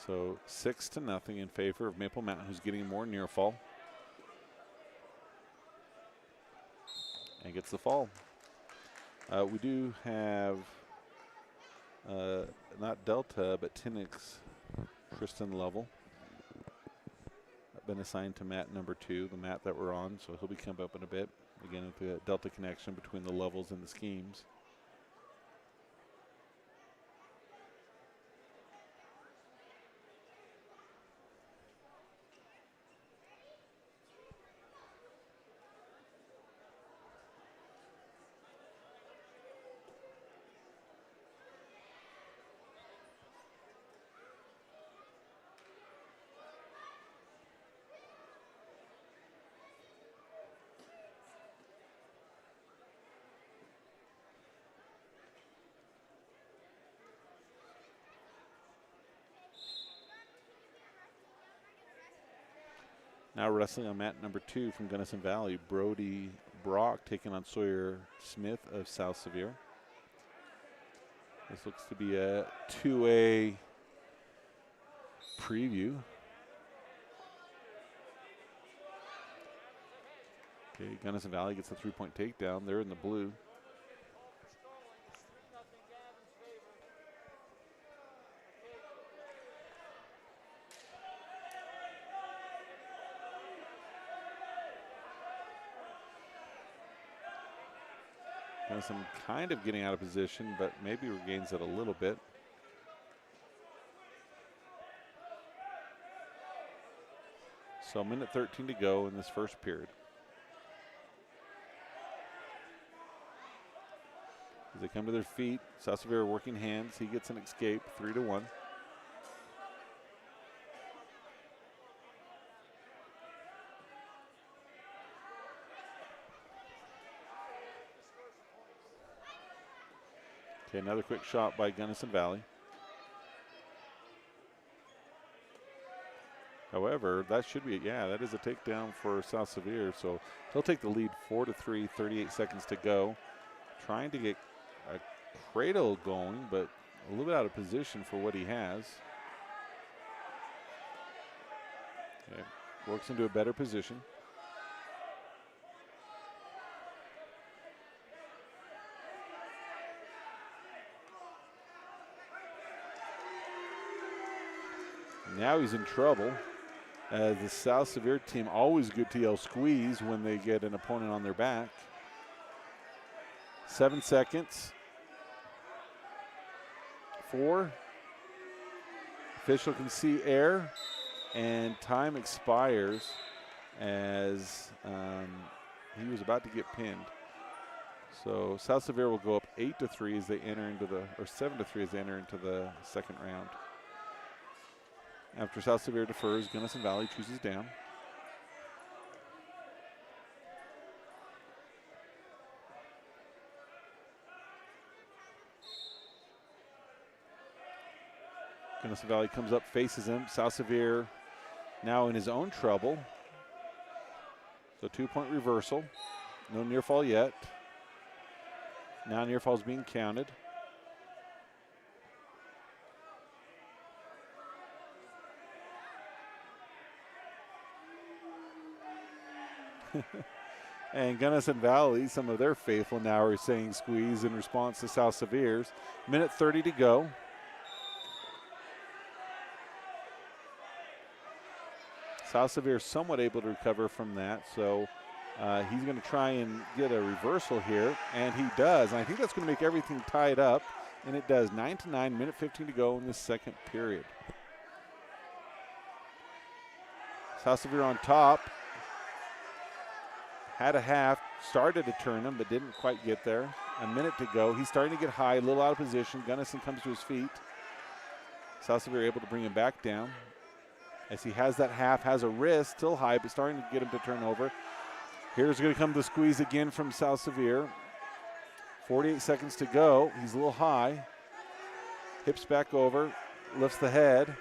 Speaker 1: So 6-0 in favor of Maple Mountain, who's getting more near fall. And gets the fall. We do have not Delta, but Tinnick's Tristan Lovell been assigned to mat number 2, the mat that we're on, so he'll be coming up in a bit. Again, with the Delta connection between the levels and the schemes. Now wrestling on mat number 2 from Gunnison Valley, Brody Brock taking on Sawyer Smith of South Sevier. This looks to be a 2A preview. Okay, Gunnison Valley gets the 3-point takedown. They're in the blue. Gunnison kind of getting out of position, but maybe regains it a little bit. So a minute 13 to go in this first period. As they come to their feet, South Sevier working hands. He gets an escape, 3-1. Okay, another quick shot by Gunnison Valley. However, that should be, that is a takedown for South Sevier. So he'll take the lead 4-3, 38 seconds to go. Trying to get a cradle going, but a little bit out of position for what he has. Okay, works into a better position. Now he's in trouble, as the South Sevier team, always good to yell squeeze when they get an opponent on their back. 7 seconds. 4. Official can see air, and time expires as he was about to get pinned. So South Severe will go up 8-3 as they enter into the, or 7-3 as they enter into the second round. After South Severe defers, Gunnison Valley chooses down. Gunnison Valley comes up, faces him. South Severe now in his own trouble. So 2-point reversal. No near fall yet. Now near fall is being counted. And Gunnison Valley, some of their faithful now are saying squeeze in response to South Severe's. Minute 30 to go. South Severe somewhat able to recover from that, so he's going to try and get a reversal here, and he does. And I think that's going to make everything tied up, and it does. 9-9, minute 15 to go in the second period. South Severe on top. Had a half, started to turn him, but didn't quite get there. A minute to go. He's starting to get high, a little out of position. Gunnison comes to his feet. South Severe able to bring him back down. As he has that half, has a wrist, still high, but starting to get him to turn over. Here's going to come the squeeze again from South Severe. 48 seconds to go. He's a little high. Hips back over, lifts the head.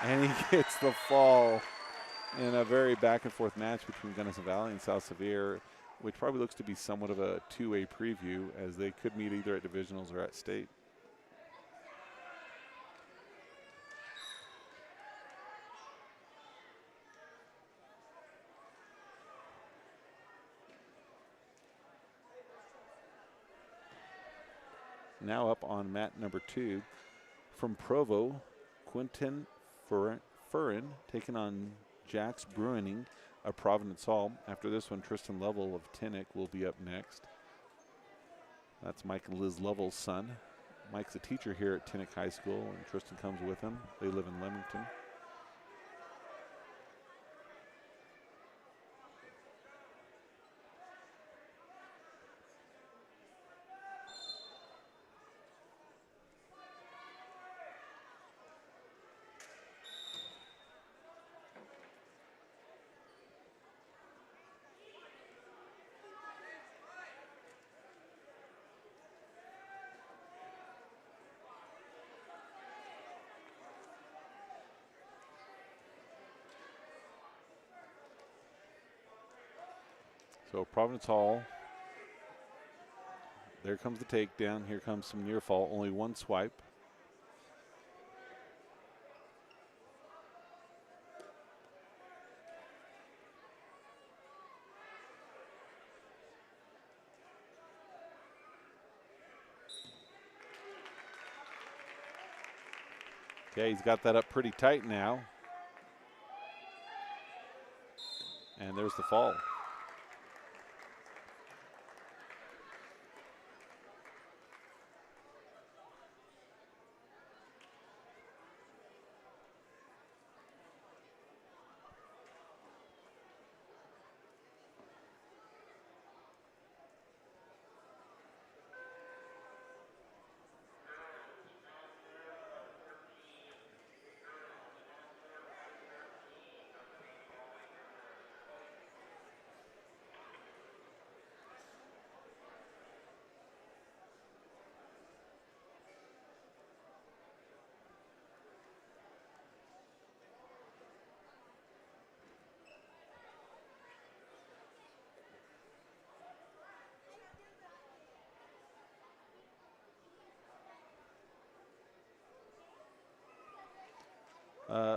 Speaker 1: And he gets the fall in a very back and forth match between Gunnison Valley and South Severe, which probably looks to be somewhat of a two-way preview as they could meet either at divisionals or at state. Now up on mat number 2 from Provo, Quinton Furin taking on Jax Bruining of Providence Hall. After this one, Tristan Lovell of Tinnick will be up next. That's Mike and Liz Lovell's son. Mike's a teacher here at Tinnick High School, and Tristan comes with him. They live in Leamington. So Providence Hall, there comes the takedown. Here comes some near fall, only one swipe. Okay, he's got that up pretty tight now. And there's the fall.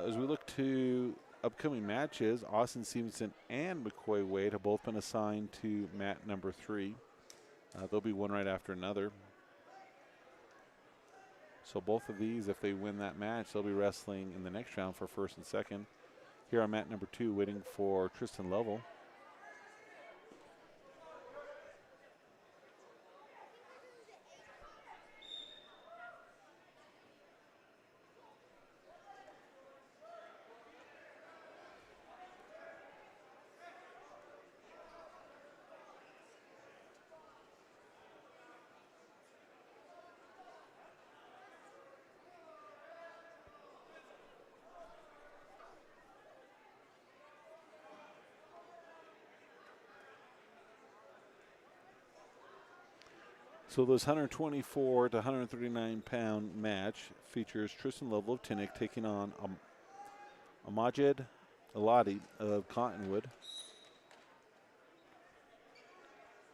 Speaker 1: As we look to upcoming matches, Austin Stevenson and McCrae Wade have both been assigned to mat number 3. They'll be one right after another. So both of these, if they win that match, they'll be wrestling in the next round for first and second. Here on mat number 2, waiting for Tristan Lovell. So this 124 to 139 pound match features Tristan Lovell of Tinnick taking on Amajid Eladi of Cottonwood.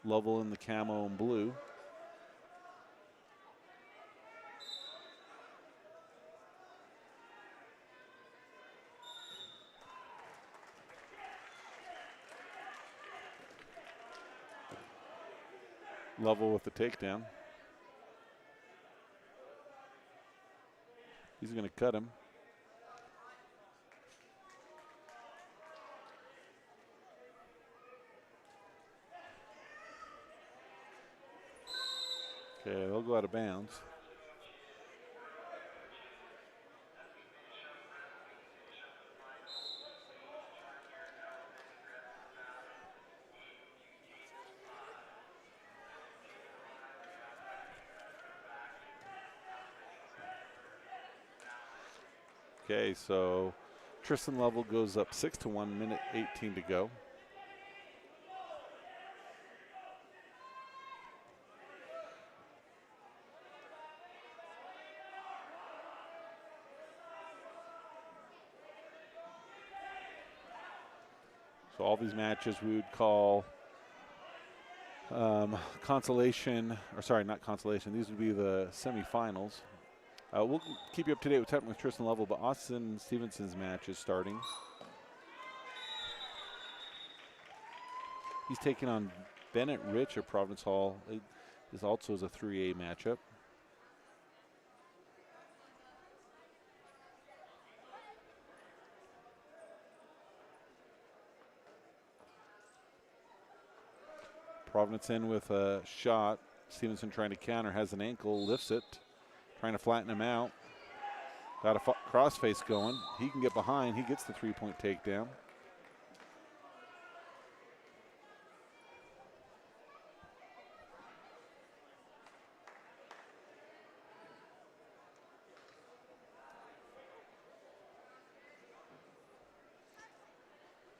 Speaker 1: Lovell in the camo and blue. Lovell with the takedown. He's going to cut him. Okay, they'll go out of bounds. Okay, so Tristan Lovell goes up 6-1, minute 18 to go. So all these matches we would call consolation, or sorry, not consolation. These would be the semifinals. We'll keep you up to date with happening with Tristan Lovell, but Austin Stevenson's match is starting. He's taking on Bennett Rich of Providence Hall. This also is a 3A matchup. Providence in with a shot. Stevenson trying to counter, has an ankle, lifts it, trying to flatten him out. Got a crossface going. He can get behind. He gets the three-point takedown.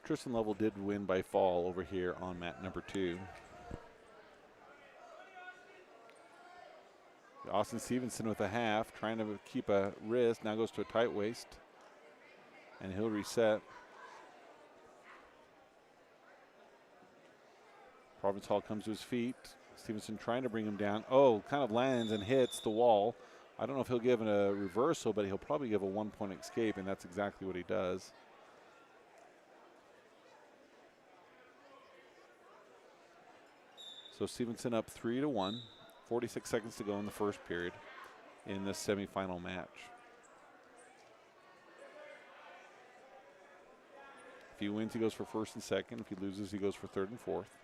Speaker 1: Tristan Lovell did win by fall over here on mat number 2. Austin Stevenson with a half, trying to keep a wrist, now goes to a tight waist, and he'll reset. Providence Hall comes to his feet. Stevenson trying to bring him down. Oh, kind of lands and hits the wall. I don't know if he'll give a reversal, but he'll probably give a one-point escape, and that's exactly what he does. So Stevenson up 3-1. 46 seconds to go in the first period in this semifinal match. If he wins, he goes for first and second. If he loses, he goes for third and fourth.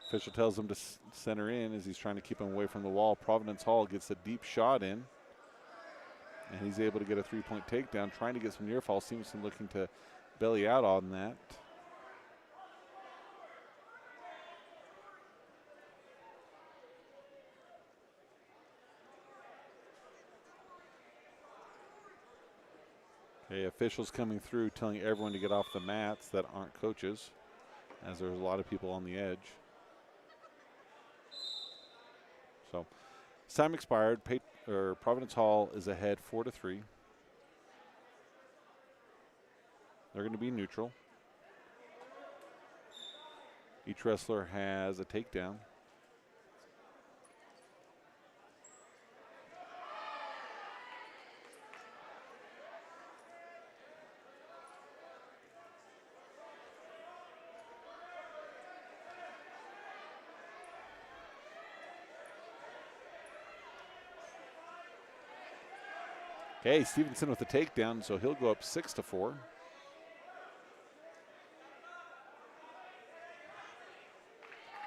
Speaker 1: Official tells him to center in as he's trying to keep him away from the wall. Providence Hall gets a deep shot in, and he's able to get a three-point takedown, trying to get some near fall. Stevenson looking to belly out on that. Okay, officials coming through telling everyone to get off the mats that aren't coaches, as there's a lot of people on the edge. So, time expired. Providence Hall is ahead 4-3. They're going to be neutral. Each wrestler has a takedown. Okay, Stevenson with the takedown, so he'll go up 6-4.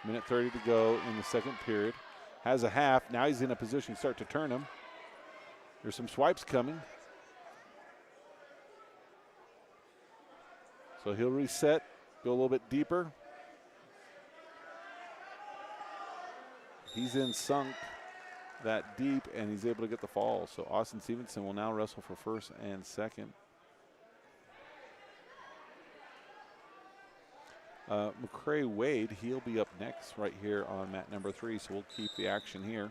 Speaker 1: Minute 30 to go in the second period. Has a half. Now he's in a position to start to turn him. There's some swipes coming. So he'll reset, go a little bit deeper. He's in sunk that deep, and he's able to get the fall. So Austin Stevenson will now wrestle for first and second. McCrae Wade, he'll be up next right here on mat number 3, so we'll keep the action here.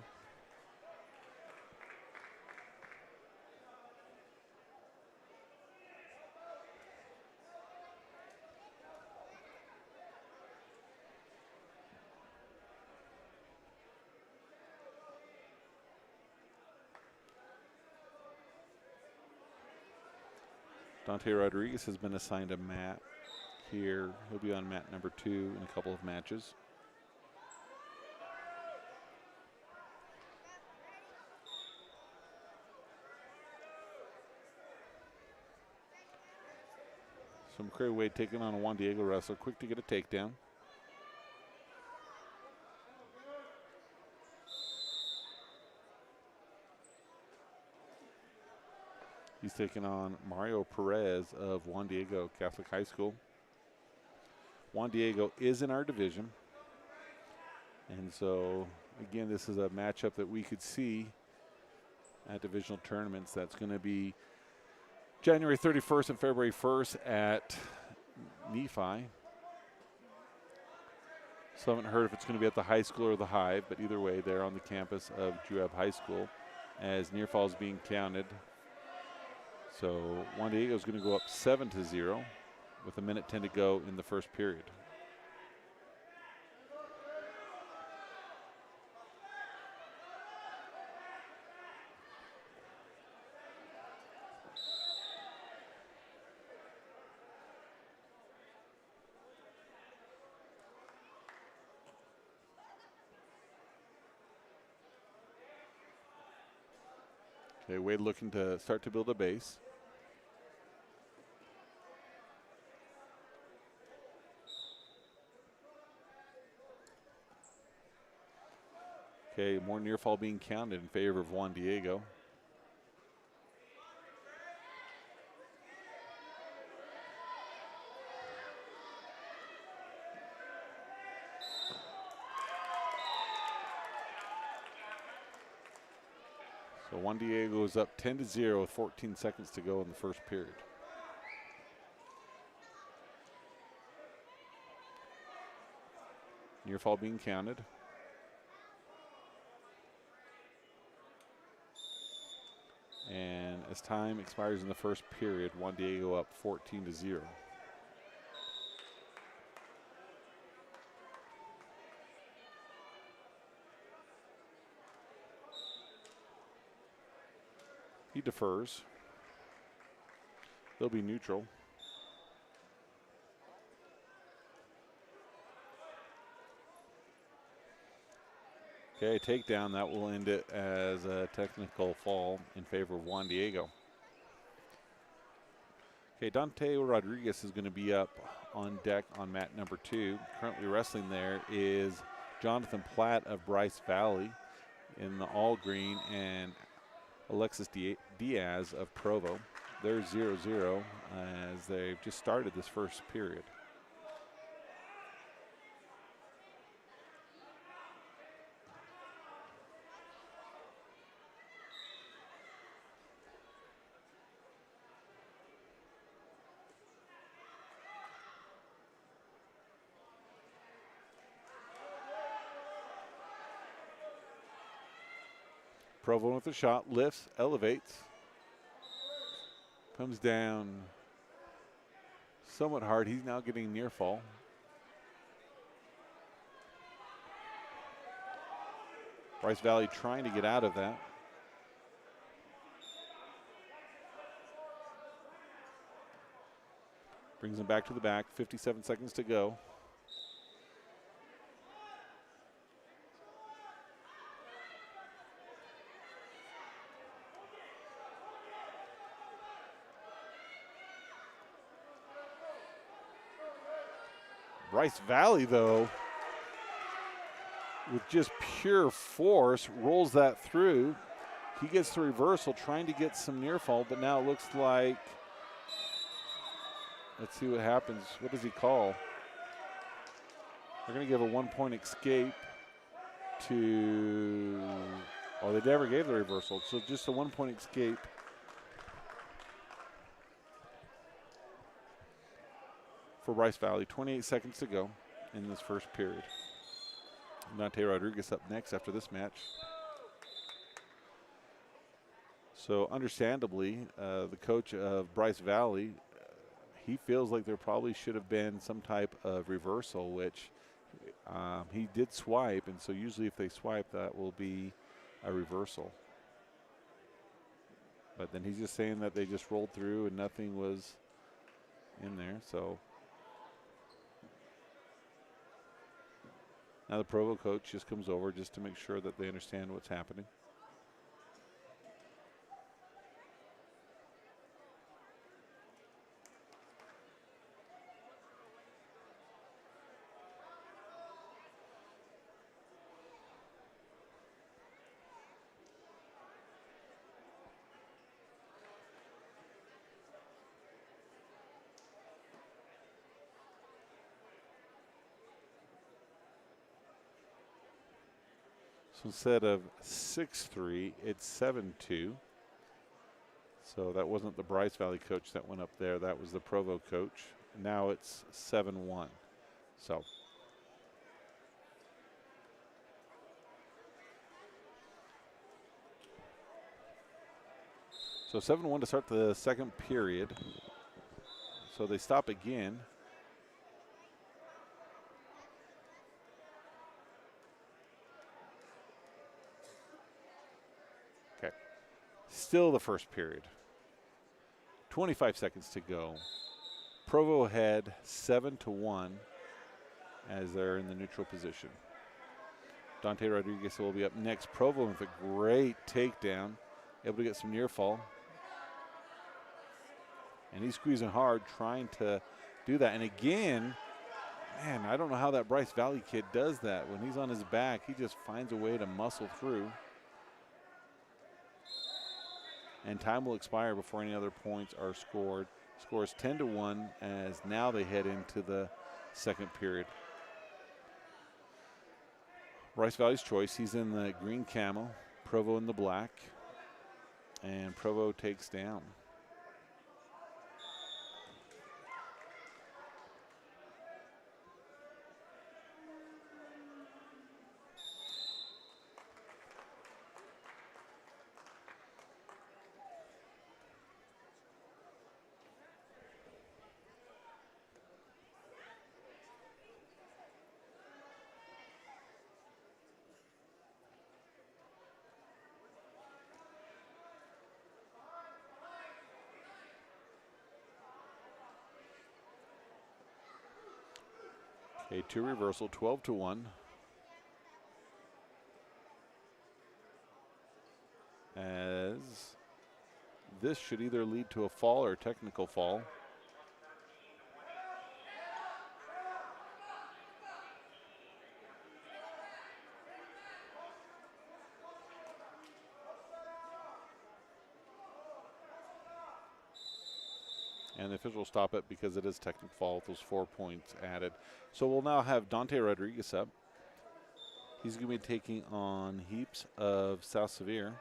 Speaker 1: Dante Rodriguez has been assigned a mat here. He'll be on mat number 2 in a couple of matches. So McCrae Wade taking on a Juan Diego wrestler, quick to get a takedown. He's taking on Mario Perez of Juan Diego Catholic High School. Juan Diego is in our division. And so, again, this is a matchup that we could see at divisional tournaments. That's going to be January 31st and February 1st at Nephi. So I haven't heard if it's going to be at the high school or the Hive, but either way, they're on the campus of Juab High School as near fall is being counted. So Juan Diego is going to go up 7-0 with 1:10 to go in the first period. Okay, Wade looking to start to build a base. Okay, more near fall being counted in favor of Juan Diego. So Juan Diego is up 10-0 with 14 seconds to go in the first period. Near fall being counted. And as time expires in the first period, Juan Diego up 14-0. He defers. They'll be neutral. Okay, takedown. That will end it as a technical fall in favor of Juan Diego. Okay, Dante Rodriguez is going to be up on deck on mat number 2. Currently wrestling there is Jonathan Platt of Bryce Valley in the all green and Alexis Diaz of Provo. They're 0-0 as they've just started this first period. Provo with a shot, lifts, elevates, comes down somewhat hard. He's now getting near fall. Bryce Valley trying to get out of that. Brings him back to the back, 57 seconds to go. Bryce Valley, though, with just pure force, rolls that through. He gets the reversal, trying to get some near fall, but now it looks like, let's see what happens. What does he call? They're going to give a 1-point escape to, oh, they never gave the reversal, so just a 1-point escape. For for Bryce Valley. 28 seconds to go in this first period. Dante Rodriguez up next after this match. So understandably, the coach of Bryce Valley, he feels like there probably should have been some type of reversal, which he did swipe, and so usually if they swipe, that will be a reversal. But then he's just saying that they just rolled through and nothing was in there. So now the Provo coach just comes over just to make sure that they understand what's happening. So instead of 6-3, it's 7-2. So that wasn't the Bryce Valley coach that went up there. That was the Provo coach. Now it's 7-1. So So 7-1 to start the second period. So they stop again. Okay. Still the first period. 25 seconds to go. Provo ahead 7-1 as they're in the neutral position. Dante Rodriguez will be up next. Provo with a great takedown, able to get some near fall. And he's squeezing hard, trying to do that. And again, man, I don't know how that Bryce Valley kid does that. When he's on his back, he just finds a way to muscle through. And time will expire before any other points are scored. Scores 10-1 as now they head into the second period. Bryce Valley's choice, he's in the green camo, Provo in the black, and Provo takes down. Okay, two reversal, 12-1. As this should either lead to a fall or a technical fall. And the official will stop it because it is technical fall with those 4 points added. So we'll now have Dante Rodriguez up. He's going to be taking on Heaps of South Sevier.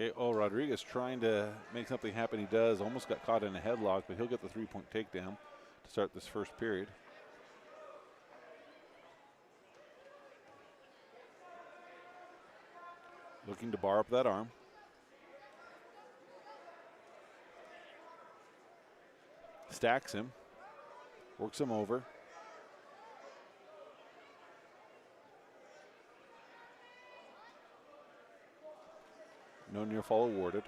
Speaker 1: Okay, Rodriguez trying to make something happen. He does. Almost got caught in a headlock, but he'll get the 3-point takedown to start this first period. Looking to bar up that arm. Stacks him. Works him over. No near fall awarded.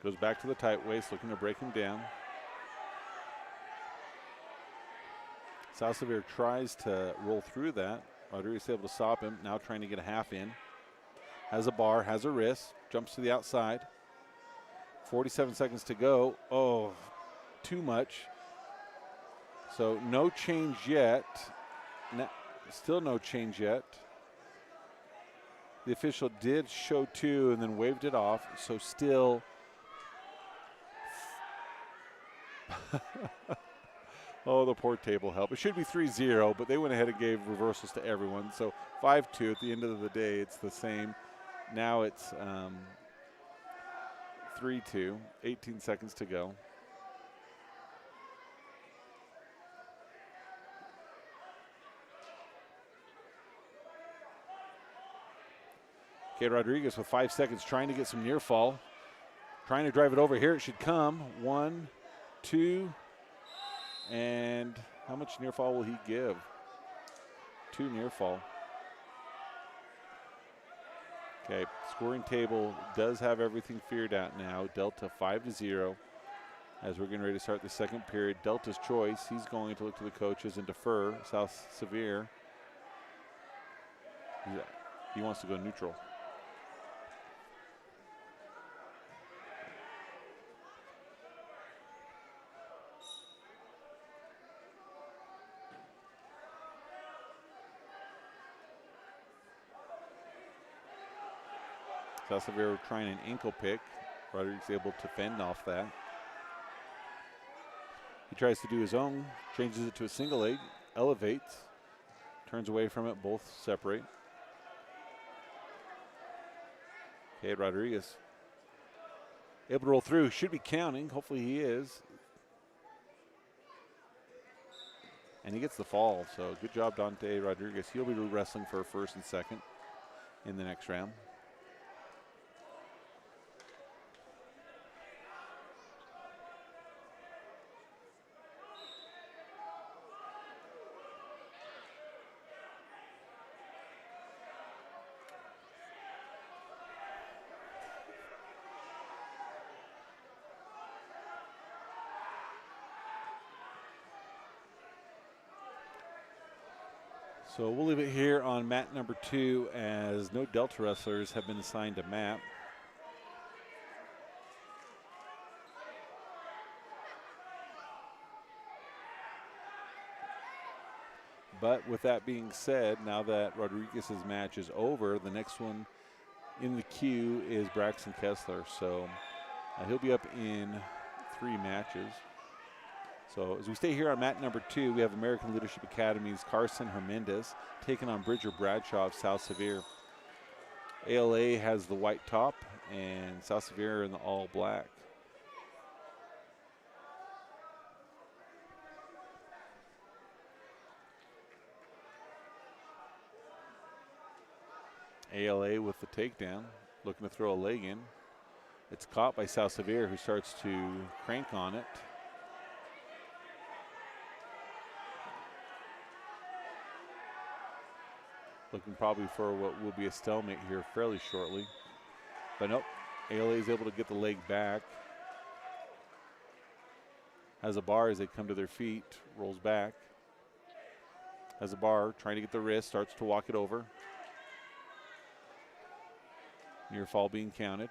Speaker 1: Goes back to the tight waist, looking to break him down. Salsavier tries to roll through that. Rodriguez able to stop him. Now trying to get a half in. Has a bar, has a wrist. Jumps to the outside. 47 seconds to go. Oh, too much. So no change yet. Still no change yet. The official did show 2 and then waved it off. So still. Oh, the poor table help. It should be 3-0, but they went ahead and gave reversals to everyone. So 5-2 at the end of the day, it's the same. Now it's 3-2, 18 seconds to go. Okay, Rodriguez with 5 seconds trying to get some near fall. Trying to drive it over. Here it should come. 1, 2, and how much near fall will he give? 2 near fall. Okay, scoring table does have everything figured out now. Delta 5-0 as we're getting ready to start the second period. Delta's choice, he's going to look to the coaches and defer. South Sevier, he wants to go neutral. Salsavier trying an ankle pick. Rodriguez able to fend off that. He tries to do his own, changes it to a single leg, elevates, turns away from it, both separate. Okay, Rodriguez able to roll through, should be counting, hopefully he is. And he gets the fall, so good job Dante Rodriguez. He'll be wrestling for first and second in the next round. So we'll leave it here on mat number 2 as no Delta wrestlers have been assigned a mat. But with that being said, now that Rodriguez's match is over, the next one in the queue is Braxton Kessler. So he'll be up in 3 matches. So as we stay here on mat number 2, we have American Leadership Academy's Carson Hernandez taking on Bridger Bradshaw of South Sevier. ALA has the white top and South Sevier in the all black. ALA with the takedown, looking to throw a leg in. It's caught by South Sevier, who starts to crank on it. Looking probably for what will be a stalemate here fairly shortly. But nope, ALA is able to get the leg back. Has a bar as they come to their feet, rolls back. Has a bar, trying to get the wrist, starts to walk it over. Near fall being counted.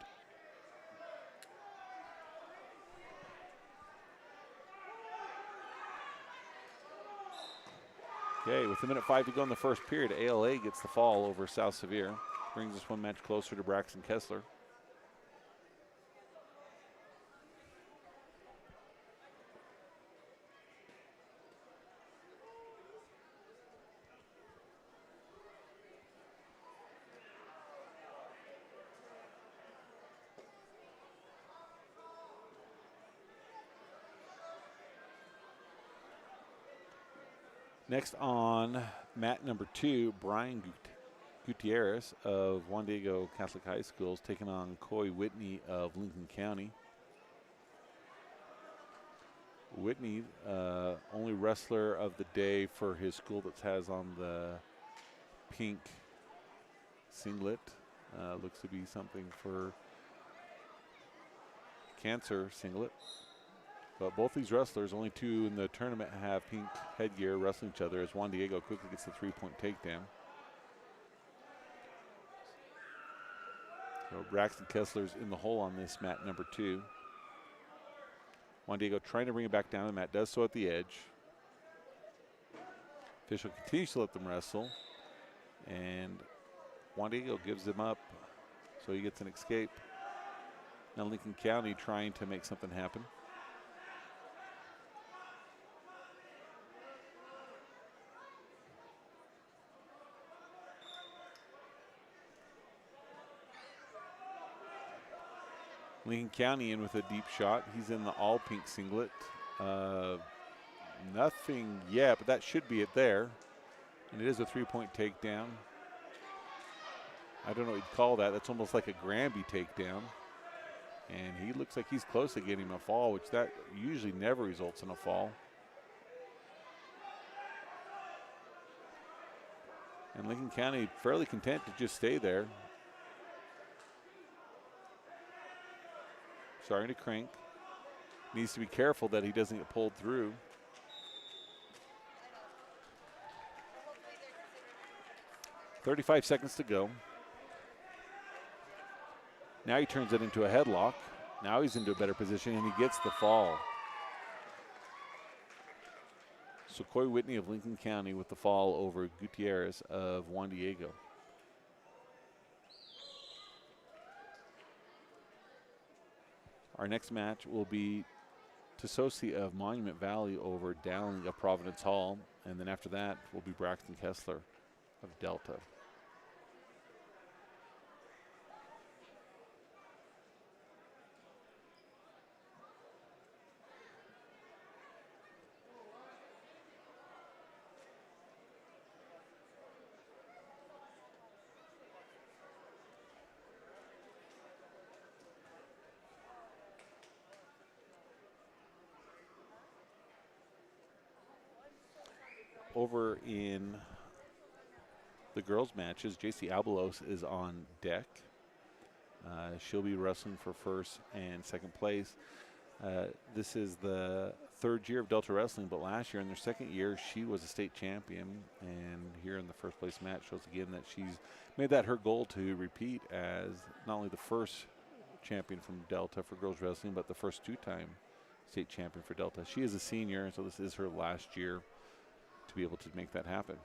Speaker 1: Okay, with 1:05 to go in the first period, ALA gets the fall over South Sevier. Brings us one match closer to Braxton Kessler. Next on mat number 2, Brian Gutierrez of Juan Diego Catholic High School is taking on Coy Whitney of Lincoln County. Whitney, only wrestler of the day for his school that has on the pink singlet. Looks to be something for cancer singlet. But both these wrestlers, only 2 in the tournament, have pink headgear wrestling each other as Juan Diego quickly gets the 3-point takedown. So Braxton Kessler's in the hole on this mat number 2. Juan Diego trying to bring it back down the mat, does so at the edge. Official continues to let them wrestle, and Juan Diego gives him up, so he gets an escape. Now Lincoln County trying to make something happen. Lincoln County in with a deep shot. He's in the all pink singlet. Nothing yet, but that should be it there. And it is a 3-point takedown. I don't know what you'd call that. That's almost like a Granby takedown. And he looks like he's close to getting a fall, which that usually never results in a fall. And Lincoln County fairly content to just stay there. Starting to crank. Needs to be careful that he doesn't get pulled through. .35 seconds to go. Now he turns it into a headlock. Now he's into a better position and he gets the fall. So Coy Whitney of Lincoln County with the fall over Gutierrez of Juan Diego. Our next match will be Tasosi of Monument Valley over Dowling of Providence Hall. And then after that will be Braxton Kessler of Delta. Over in the girls' matches, JC Abelos is on deck. She'll be wrestling for first and second place. This is the 3rd year of Delta Wrestling, but last year in their 2nd year, she was a state champion. And here in the first place match shows again that she's made that her goal to repeat as not only the first champion from Delta for girls wrestling, but the first 2-time state champion for Delta. She is a senior, and so this is her last year to be able to make that happen.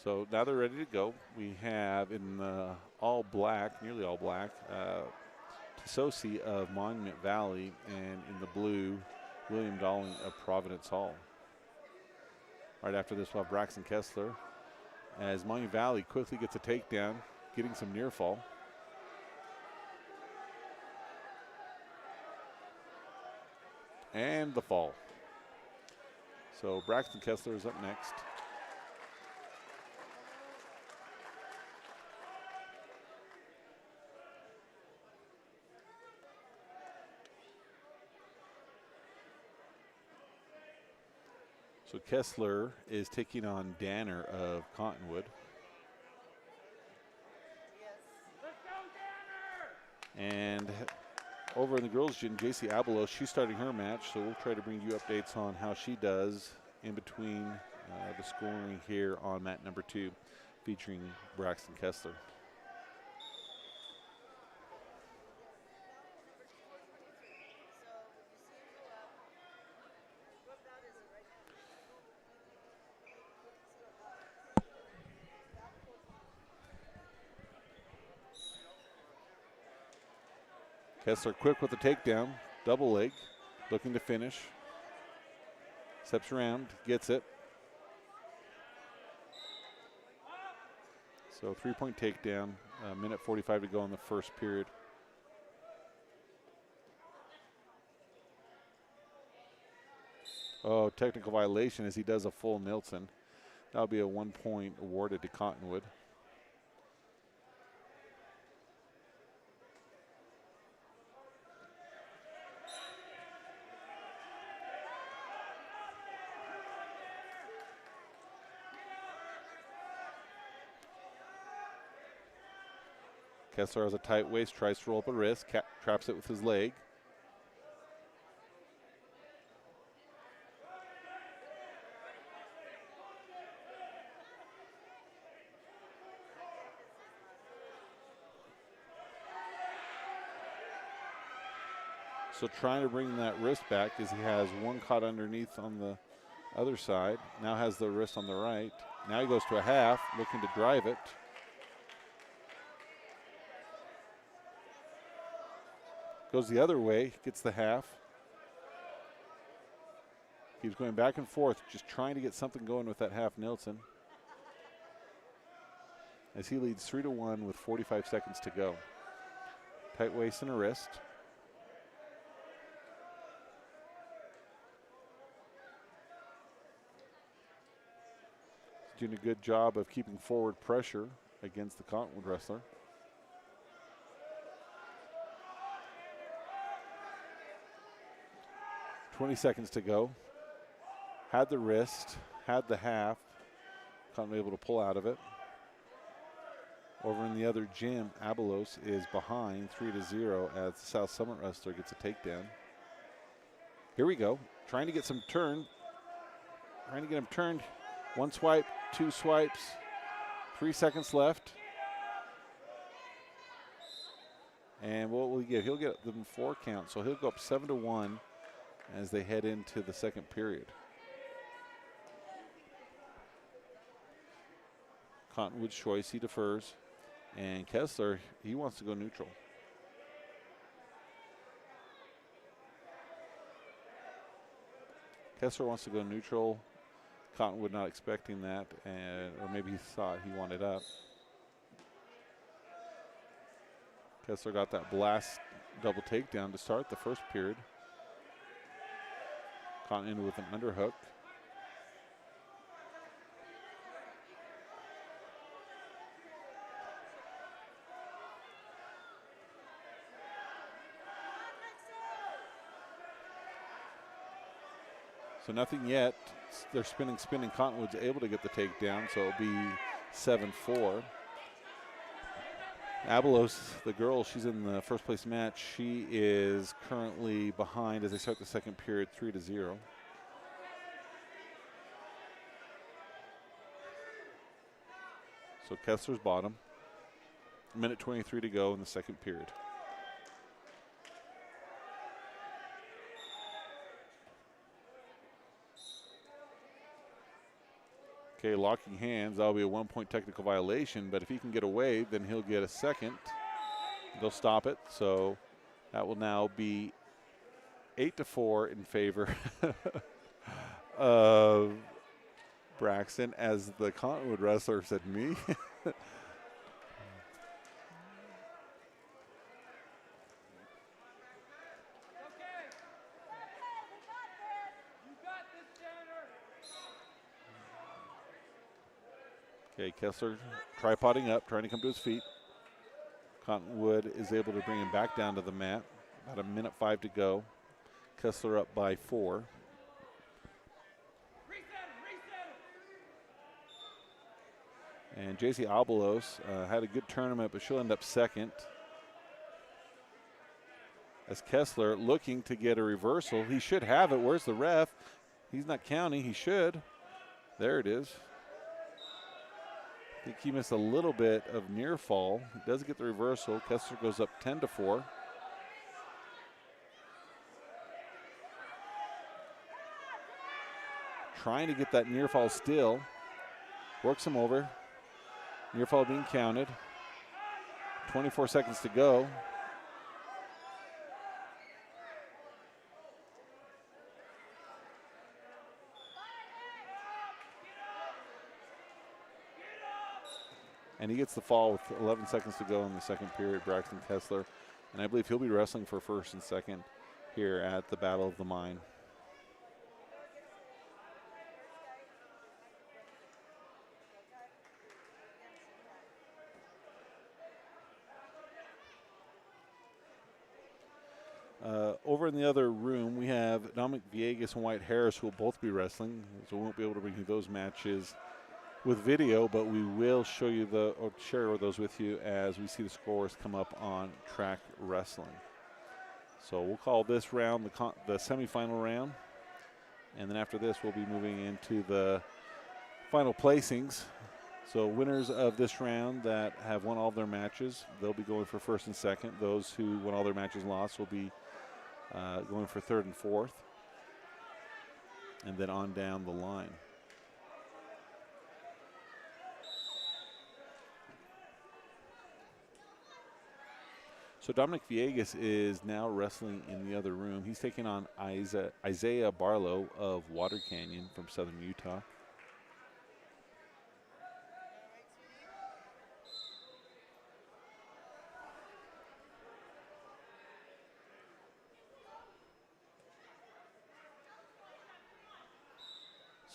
Speaker 1: So now they're ready to go. We have in the all black, nearly all black, Tasosi of Monument Valley, and in the blue, William Dowling of Providence Hall. Right after this, we'll have Braxton Kessler as Monument Valley quickly gets a takedown, getting some near fall. And the fall. So Braxton Kessler is up next. So Kessler is taking on Danner of Cottonwood. And over in the girls' gym, JC Abelos, she's starting her match, so we'll try to bring you updates on how she does in between the scoring here on mat number 2, featuring Braxton Kessler. Kessler quick with the takedown, double leg, looking to finish. Steps around, gets it. So 3-point takedown, minute 45 to go in the first period. Oh, technical violation as he does a full Nilsson. That'll be a 1 point awarded to Cottonwood. Kessler has a tight waist, tries to roll up a wrist, traps it with his leg. So trying to bring that wrist back as he has one caught underneath on the other side. Now has the wrist on the right. Now he goes to a half, looking to drive it. Goes the other way, gets the half. Keeps going back and forth, just trying to get something going with that half Nilsson. As he leads 3-1 with 45 seconds to go. Tight waist and a wrist. He's doing a good job of keeping forward pressure against the Cottonwood wrestler. .20 seconds to go. Had the wrist, had the half. Cottonwood able to pull out of it. Over in the other gym, Abelos is behind 3-0 as the South Summit wrestler gets a takedown. Here we go. Trying to get some turn. Trying to get him turned. 1 swipe, 2 swipes. 3 seconds left. And what will he get? He'll get them 4 counts. So he'll go up 7-1 as they head into the second period. Cottonwood's choice, he defers. And Kessler, he wants to go neutral. Kessler wants to go neutral. Cottonwood not expecting that, or maybe he thought he wanted up. Kessler got that blast double takedown to start the first period. Cottonwood with an underhook. So nothing yet. They're spinning. Cottonwood's able to get the takedown, so it'll be 7-4. Abelos, the girl, she's in the first place match. She is currently behind as they start the second period, 3-0. So Kessler's bottom. Minute 23 to go in the second period. Okay, locking hands, that'll be a 1 point technical violation, but if he can get away, then he'll get a second. They'll stop it, so that will now be 8-4 in favor of Braxton, as the Cottonwood wrestler said, me. Okay, Kessler tripoding up, trying to come to his feet. Cottonwood is able to bring him back down to the mat. About 1:05 to go. Kessler up by 4. And JC Abelos had a good tournament, but she'll end up second. As Kessler looking to get a reversal. He should have it. Where's the ref? He's not counting. He should. There it is. I think he missed a little bit of near fall. He does get the reversal. Kessler goes up 10-4. Trying to get that near fall still. Works him over. Near fall being counted. 24 seconds to go. And he gets the fall with 11 seconds to go in the second period, Braxton Kessler. And I believe he'll be wrestling for first and second here at the Battle of the Mine. Over in the other room, we have Dominic Vias and White Harris, who will both be wrestling. So we won't be able to bring you those matches with video, but we will show you or share those with you as we see the scores come up on Track Wrestling. So we'll call this round the semifinal round. And then after this, we'll be moving into the final placings. So winners of this round that have won all of their matches, they'll be going for first and second. Those who won all their matches and lost will be going for third and fourth. And then on down the line. So Dominic Vias is now wrestling in the other room. He's taking on Isaiah Barlow of Water Canyon from Southern Utah.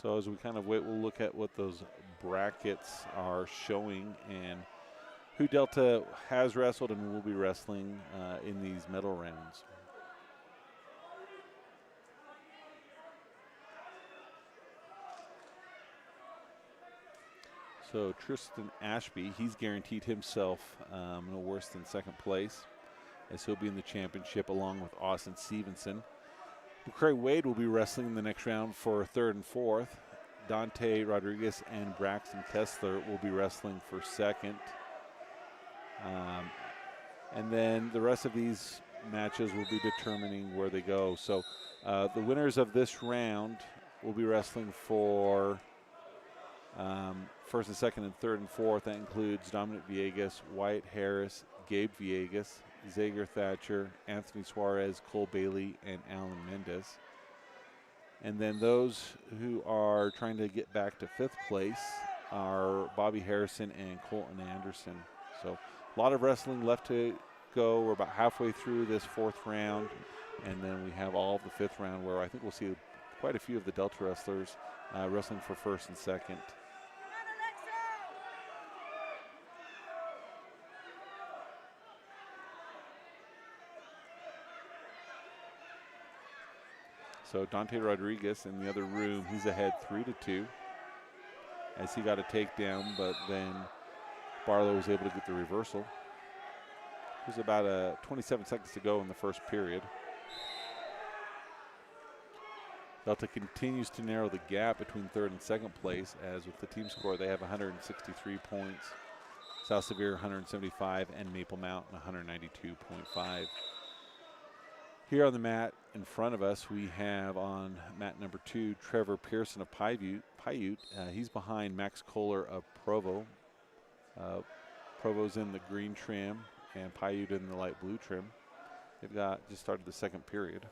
Speaker 1: So as we kind of wait, we'll look at what those brackets are showing and who Delta has wrestled and will be wrestling in these medal rounds. So Tristan Ashby, he's guaranteed himself no worse than second place, as he'll be in the championship along with Austin Stevenson. McCrae Wade will be wrestling in the next round for third and fourth. Dante Rodriguez and Braxton Kessler will be wrestling for second. And then the rest of these matches will be determining where they go. So the winners of this round will be wrestling for first and second and third and fourth. That includes Dominic Vias, Wyatt Harris, Gabe Villegas, Zager Thatcher, Anthony Suarez, Cole Bailey, and Alan Mendez. And then those who are trying to get back to fifth place are Bobby Harrison and Colton Anderson. So a lot of wrestling left to go. We're about halfway through this fourth round, and then we have all of the fifth round where I think we'll see quite a few of the Delta wrestlers wrestling for first and second. So Dante Rodriguez in the other room, he's ahead 3-2 as he got a takedown, but then Barlow was able to get the reversal. There's about 27 seconds to go in the first period. Delta continues to narrow the gap between third and second place, as with the team score, they have 163 points. South Sevier 175 and Maple Mountain 192.5. Here on the mat in front of us, we have on mat number 2, Trevor Pearson of Paiute. He's behind Max Kohler of Provo. Provo's in the green trim and Paiute in the light blue trim. They've just started the second period.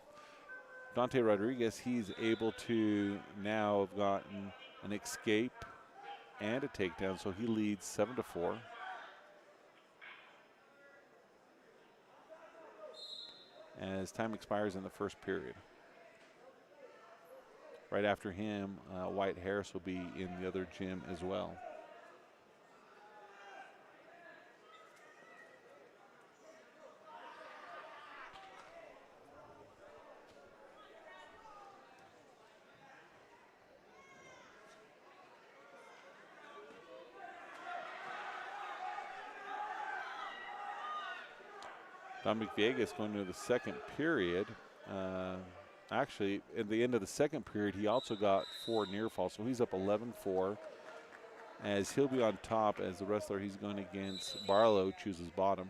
Speaker 1: Dante Rodriguez, he's able to now have gotten an escape and a takedown, so he leads 7-4. As time expires in the first period. Right after him, Wyatt Harris will be in the other gym as well. Dominic Vias going to the second period. Actually, at the end of the second period, he also got 4 near falls, so he's up 11-4. As he'll be on top as the wrestler he's going against, Barlow, chooses bottom.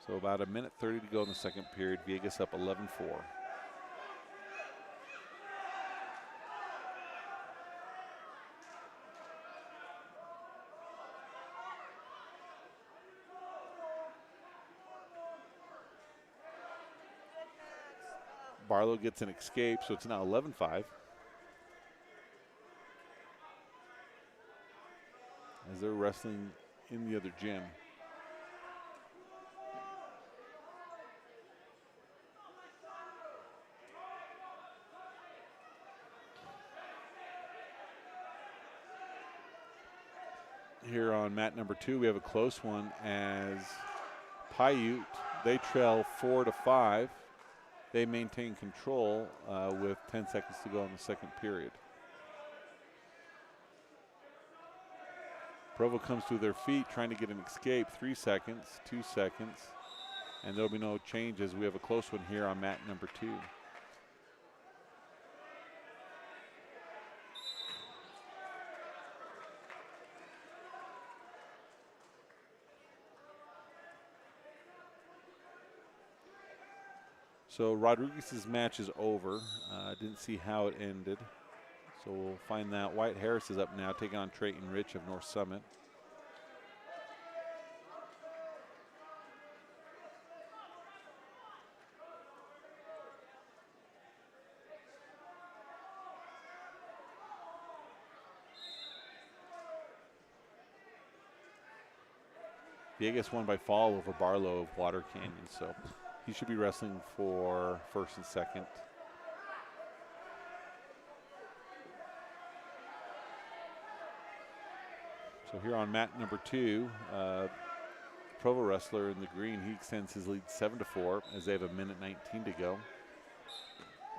Speaker 1: So about 1:30 to go in the second period. Vias up 11-4. Barlow gets an escape, so it's now 11-5. as they're wrestling in the other gym. Here on mat number 2, we have a close one as Paiute, they trail 4-5. They maintain control with 10 seconds to go in the second period. Provo comes to their feet trying to get an escape. 3 seconds, 2 seconds, and there'll be no changes. We have a close one here on mat number 2. So Rodriguez's match is over. Didn't see how it ended. So we'll find that. Wyatt Harris is up now, taking on Trayton Rich of North Summit. Viegas won by fall over Barlow of Water Canyon, so he should be wrestling for first and second. So here on mat number 2, Provo wrestler in the green, he extends his lead 7-4 as they have 1:19 to go.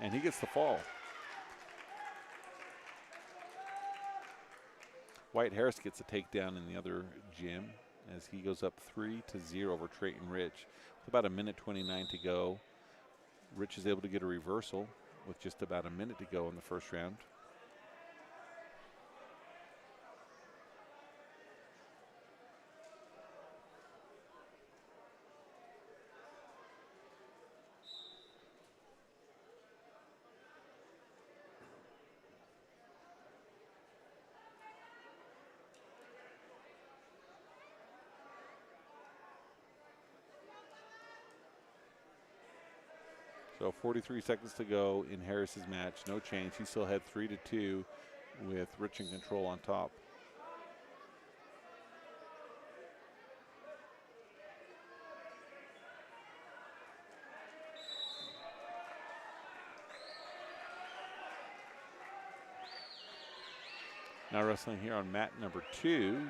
Speaker 1: And he gets the fall. Wyatt Harris gets a takedown in the other gym as he goes up 3-0 over Trayton Rich. With about 1:29 to go, Rich is able to get a reversal with just about a minute to go in the first round. So 43 seconds to go in Harris's match. No change. He still had 3-2 with Rich in control on top. Now wrestling here on mat number 2,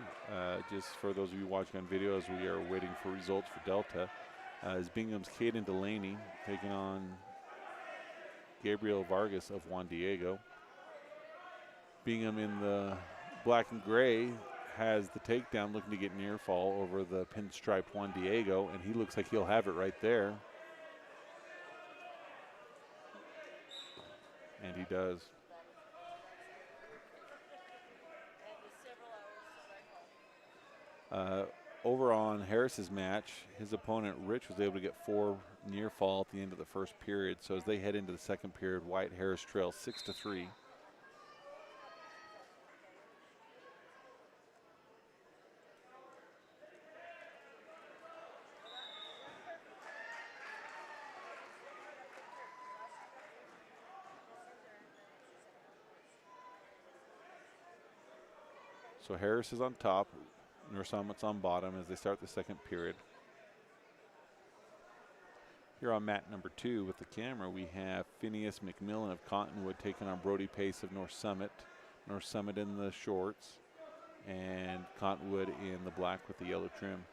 Speaker 1: just for those of you watching on video as we are waiting for results for Delta, is Bingham's Caden Delaney taking on Gabriel Vargas of Juan Diego. Bingham in the black and gray has the takedown, looking to get near fall over the pinstriped Juan Diego, and he looks like he'll have it right there. And he does. Over on Harris's match, his opponent Rich was able to get 4 near fall at the end of the first period. So as they head into the second period, Wyatt Harris trails 6-3. So Harris is on top. North Summit's on bottom as they start the second period. Here on mat number 2 with the camera, we have Phineas McMillan of Cottonwood taking on Brody Pace of North Summit. North Summit in the shorts and Cottonwood in the black with the yellow trim.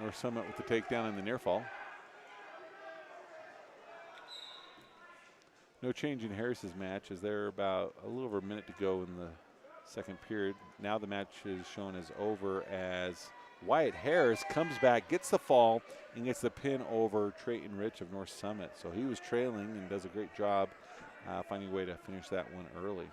Speaker 1: North Summit with the takedown in the near fall. No change in Harris's match as they're about a little over a minute to go in the second period. Now the match is shown as over as Wyatt Harris comes back, gets the fall, and gets the pin over Trayton Rich of North Summit. So he was trailing and does a great job finding a way to finish that one early.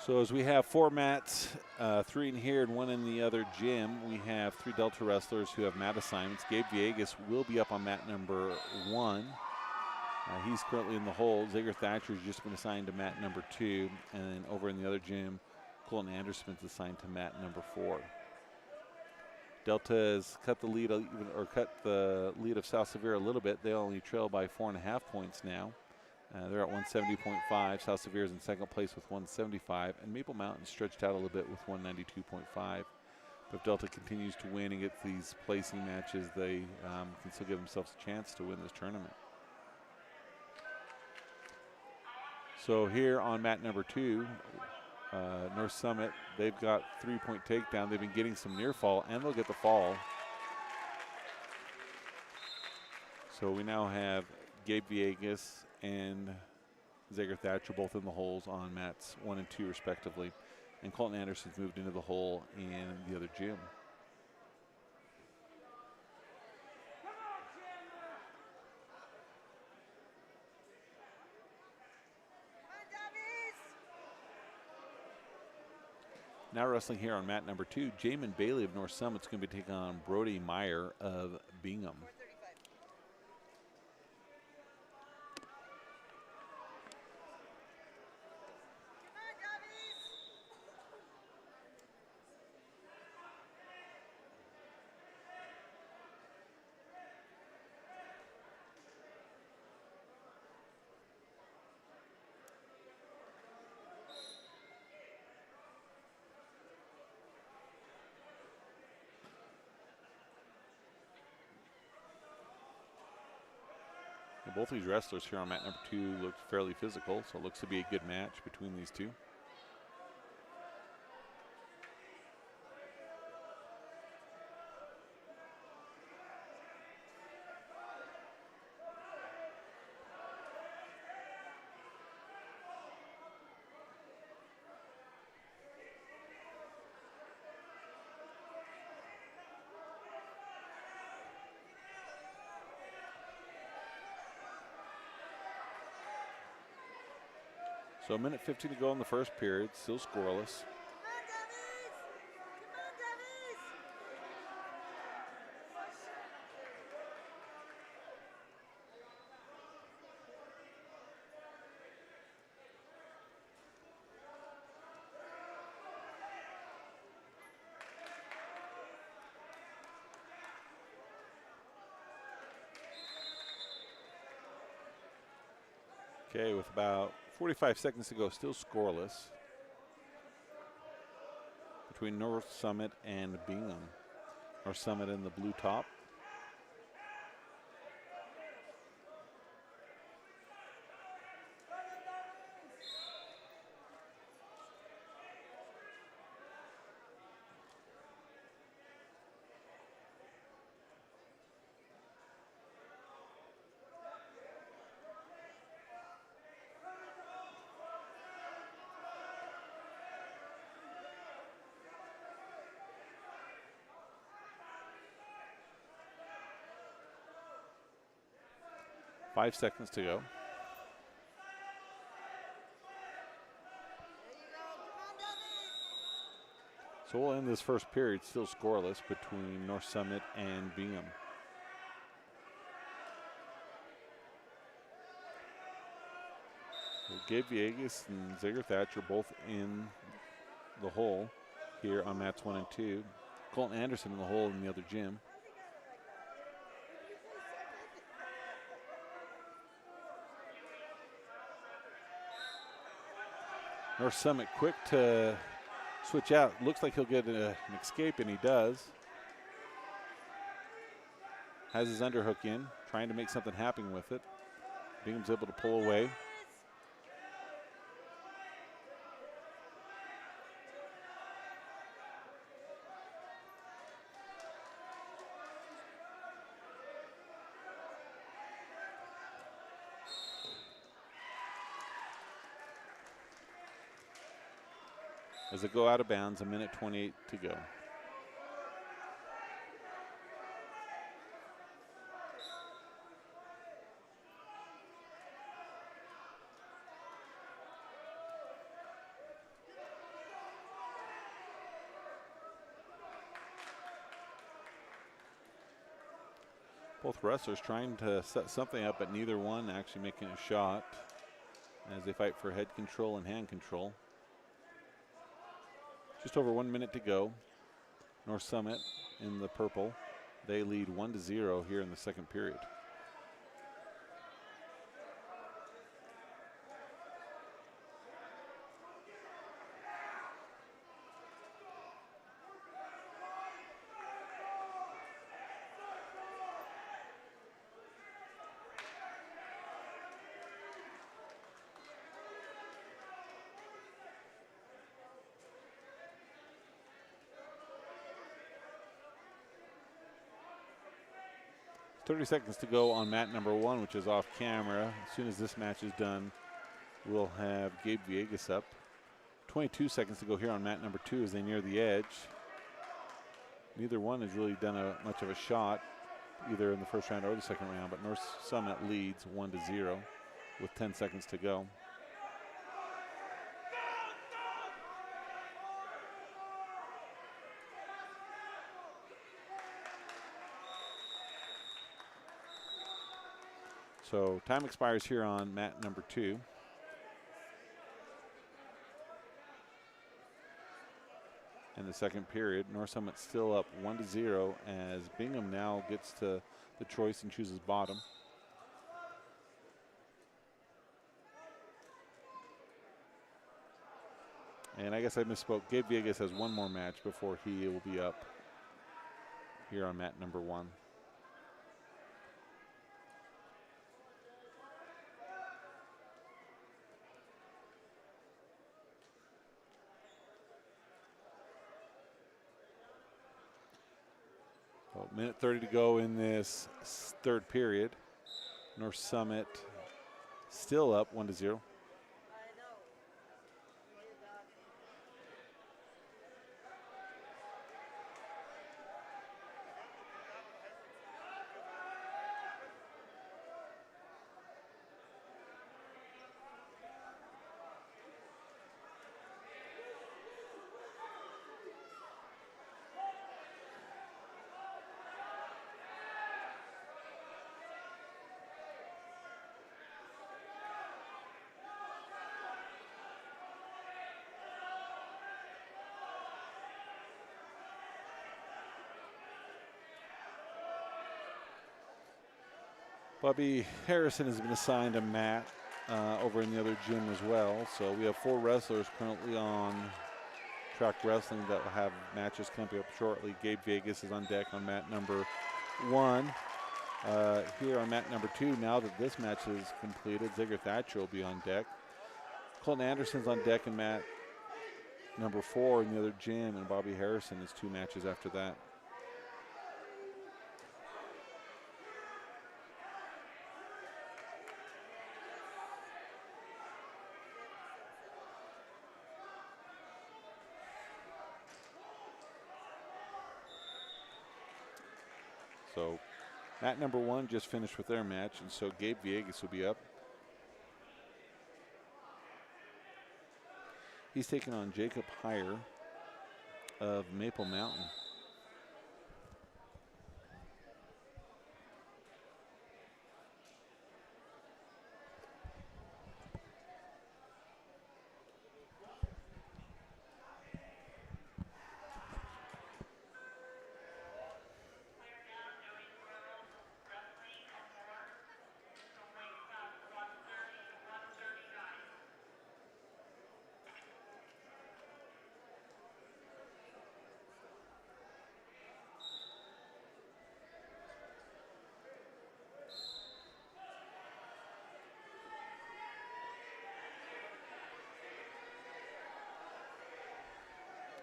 Speaker 1: So as we have 4 mats, 3 in here and 1 in the other gym, we have 3 Delta wrestlers who have mat assignments. Gabe Viegas will be up on mat number 1. He's currently in the hole. Xavier Thatcher has just been assigned to mat number 2. And then over in the other gym, Colton Anderson's assigned to mat number 4. Delta has cut the lead of South Severe a little bit. They only trail by 4.5 points now. They're at 170.5. South Severe is in second place with 175. And Maple Mountain stretched out a little bit with 192.5. But if Delta continues to win and gets these placing matches, they can still give themselves a chance to win this tournament. So here on mat number 2, North Summit, they've got 3-point takedown. They've been getting some near fall, and they'll get the fall. So we now have Gabe Viegas and Xavier Thatcher both in the holes on mats 1 and 2 respectively. And Colton Anderson's moved into the hole in the other gym. Now wrestling here on mat number 2, Jamin Bailey of North Summit's going to be taking on Brody Meyer of Bingham. Both these wrestlers here on mat number 2 look fairly physical, so it looks to be a good match between these two. So 1:50 to go in the first period, still scoreless. Okay, with about 45 seconds to go, still scoreless between North Summit and Bingham. North Summit in the blue top. Five seconds to go. So we'll end this first period still scoreless between North Summit and Bingham. So Gabe Viegas and Xavier Thatcher both in the hole here on mats 1 and 2. Colton Anderson in the hole in the other gym. North Summit quick to switch out. Looks like he'll get an escape, and he does. Has his underhook in, trying to make something happen with it. Bingham's able to pull away. As they go out of bounds, 1:28 to go. Both wrestlers trying to set something up, but neither one actually making a shot as they fight for head control and hand control. Just over 1 minute to go. North Summit in the purple. They lead 1-0 here in the second period. .30 seconds to go on mat number 1, which is off camera. As soon as this match is done, we'll have Gabe Viegas up. 22 seconds to go here on mat number 2 as they near the edge. Neither one has really done much of a shot, either in the first round or the second round, but North Summit leads 1-0 with 10 seconds to go. So time expires here on mat number 2. In the second period, North Summit still up 1-0 as Bingham now gets to the choice and chooses bottom. And I guess I misspoke. Gabe Viegas has one more match before he will be up here on mat number 1. Minute 30 to go in this third period. North Summit still up 1-0. Bobby Harrison has been assigned a mat over in the other gym as well. So we have 4 wrestlers currently on track wrestling that will have matches coming up shortly. Gabe Viegas is on deck on mat number 1. Here on mat number 2, now that this match is completed, Zigger Thatcher will be on deck. Colton Anderson's on deck in mat number 4 in the other gym, and Bobby Harrison is 2 matches after that. So mat number 1 just finished with their match, and so Gabe Viegas will be up. He's taking on Jacob Heyer of Maple Mountain.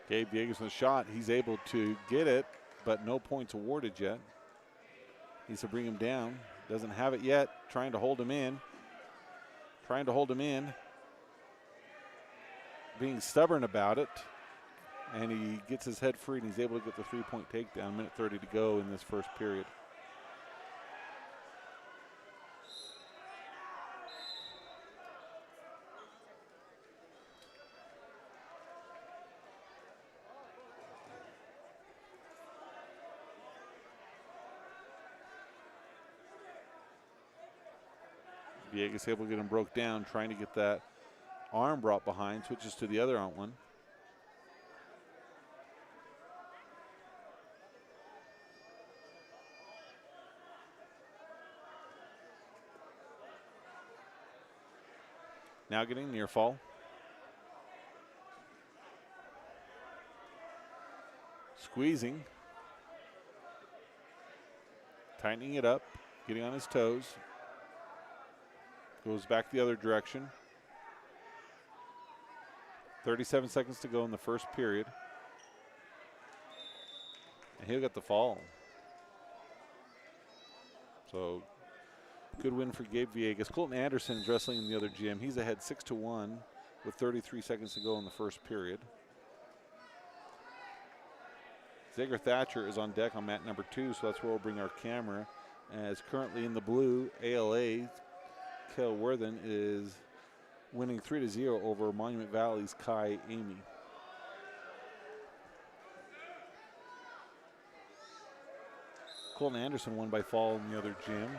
Speaker 1: Gabe Viegas with a shot. He's able to get it, but no points awarded yet. Needs to bring him down. Doesn't have it yet. Trying to hold him in. Being stubborn about it. And he gets his head free, and he's able to get the 3-point takedown. Minute 30 to go in this first period. Viegas able to get him broke down, trying to get that arm brought behind, switches to the other out one. Now getting near fall. Squeezing. Tightening it up, getting on his toes. Goes back the other direction. 37 seconds to go in the first period. And he'll get the fall. So good win for Gabe Viegas. Colton Anderson is wrestling in the other gym. He's ahead 6-1 with 33 seconds to go in the first period. Zager Thatcher is on deck on mat number 2, so that's where we'll bring our camera. As currently in the blue, ALA, Kel Worthen is winning 3-0 over Monument Valley's Kai Amy. Colton Anderson won by fall in the other gym.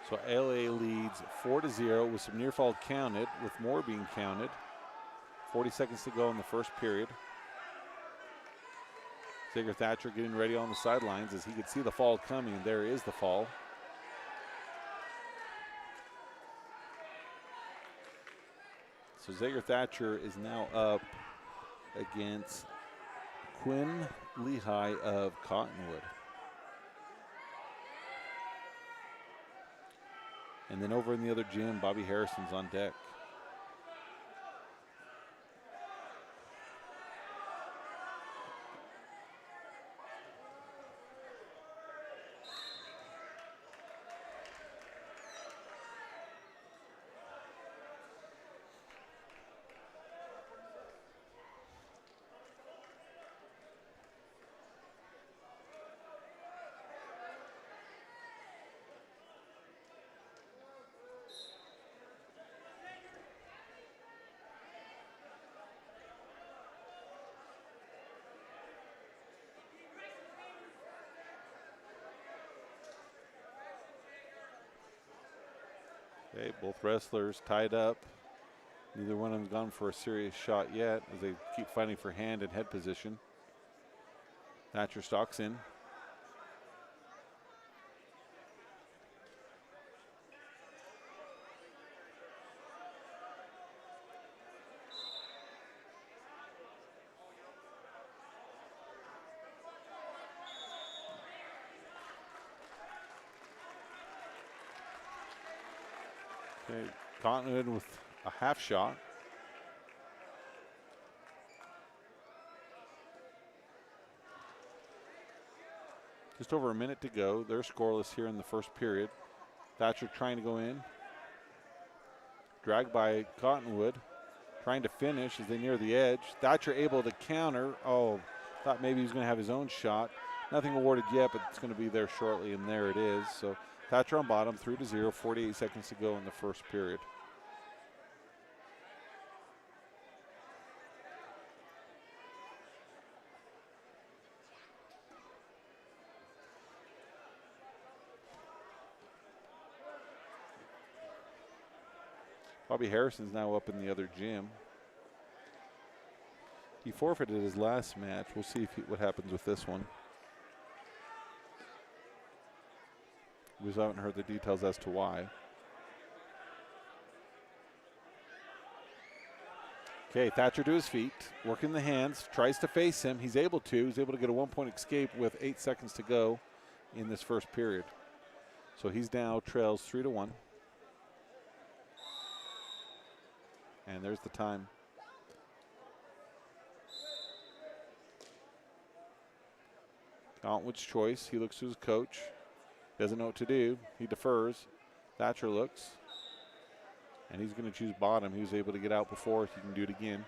Speaker 1: So LA leads 4-0 with some near fall counted, with more being counted. 40 seconds to go in the first period. Zager Thatcher getting ready on the sidelines as he could see the fall coming. There is the fall. So Zager Thatcher is now up against Quinn Lehigh of Cottonwood. And then over in the other gym, Bobby Harrison's on deck. Okay, both wrestlers tied up. Neither one of them's gone for a serious shot yet as they keep fighting for hand and head position. Thatcher stalks in. Okay, Cottonwood with a half shot. Just over a minute to go. They're scoreless here in the first period. Thatcher trying to go in. Dragged by Cottonwood. Trying to finish as they near the edge. Thatcher able to counter. Oh, thought maybe he was going to have his own shot. Nothing awarded yet, but it's going to be there shortly, and there it is. So Thatcher on bottom, 3-0, 48 seconds to go in the first period. Bobby Harrison's now up in the other gym. He forfeited his last match. We'll see what happens with this one. We just haven't heard the details as to why. Okay, Thatcher to his feet, working the hands, tries to face him. He's able to. He's able to get a one-point escape with 8 seconds to go in this first period. So he's now trails 3-1. And there's the time. Gauntlet's choice. He looks to his coach. Doesn't know what to do. He defers. Thatcher looks. And he's going to choose bottom. He was able to get out before. He can do it again.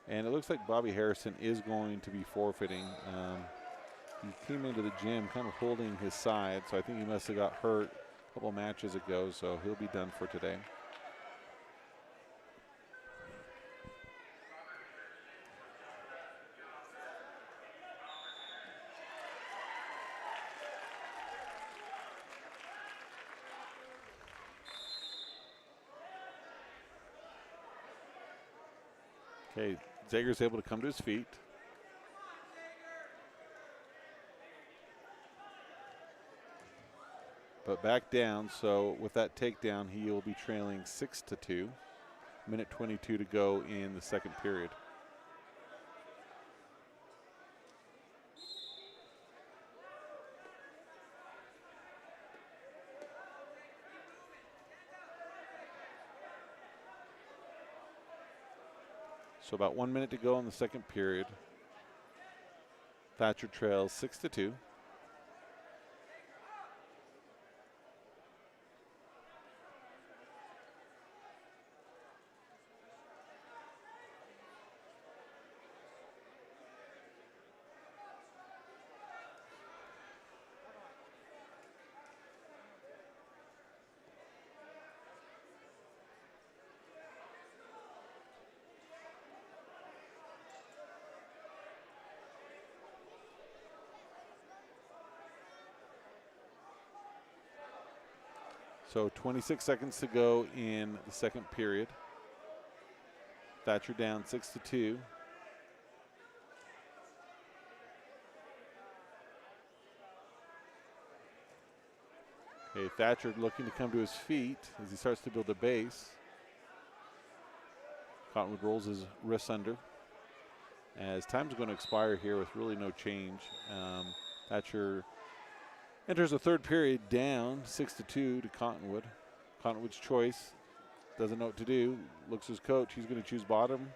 Speaker 1: And it looks like Bobby Harrison is going to be forfeiting. He came into the gym kind of holding his side, so I think he must have got hurt couple matches ago, so he'll be done for today. Okay, Zager's able to come to his feet. But back down, so with that takedown, he will be trailing 6-2. Minute 22 to go in the second period. So about 1 minute to go in the second period. Thatcher trails 6-2. So 26 seconds to go in the second period. Thatcher down 6-2. Okay, Thatcher looking to come to his feet as he starts to build a base. Cottonwood rolls his wrists under. As time's going to expire here with really no change. Thatcher enters the third period down 6-2 to Cottonwood. Cottonwood's choice, doesn't know what to do. Looks at his coach. He's going to choose bottom.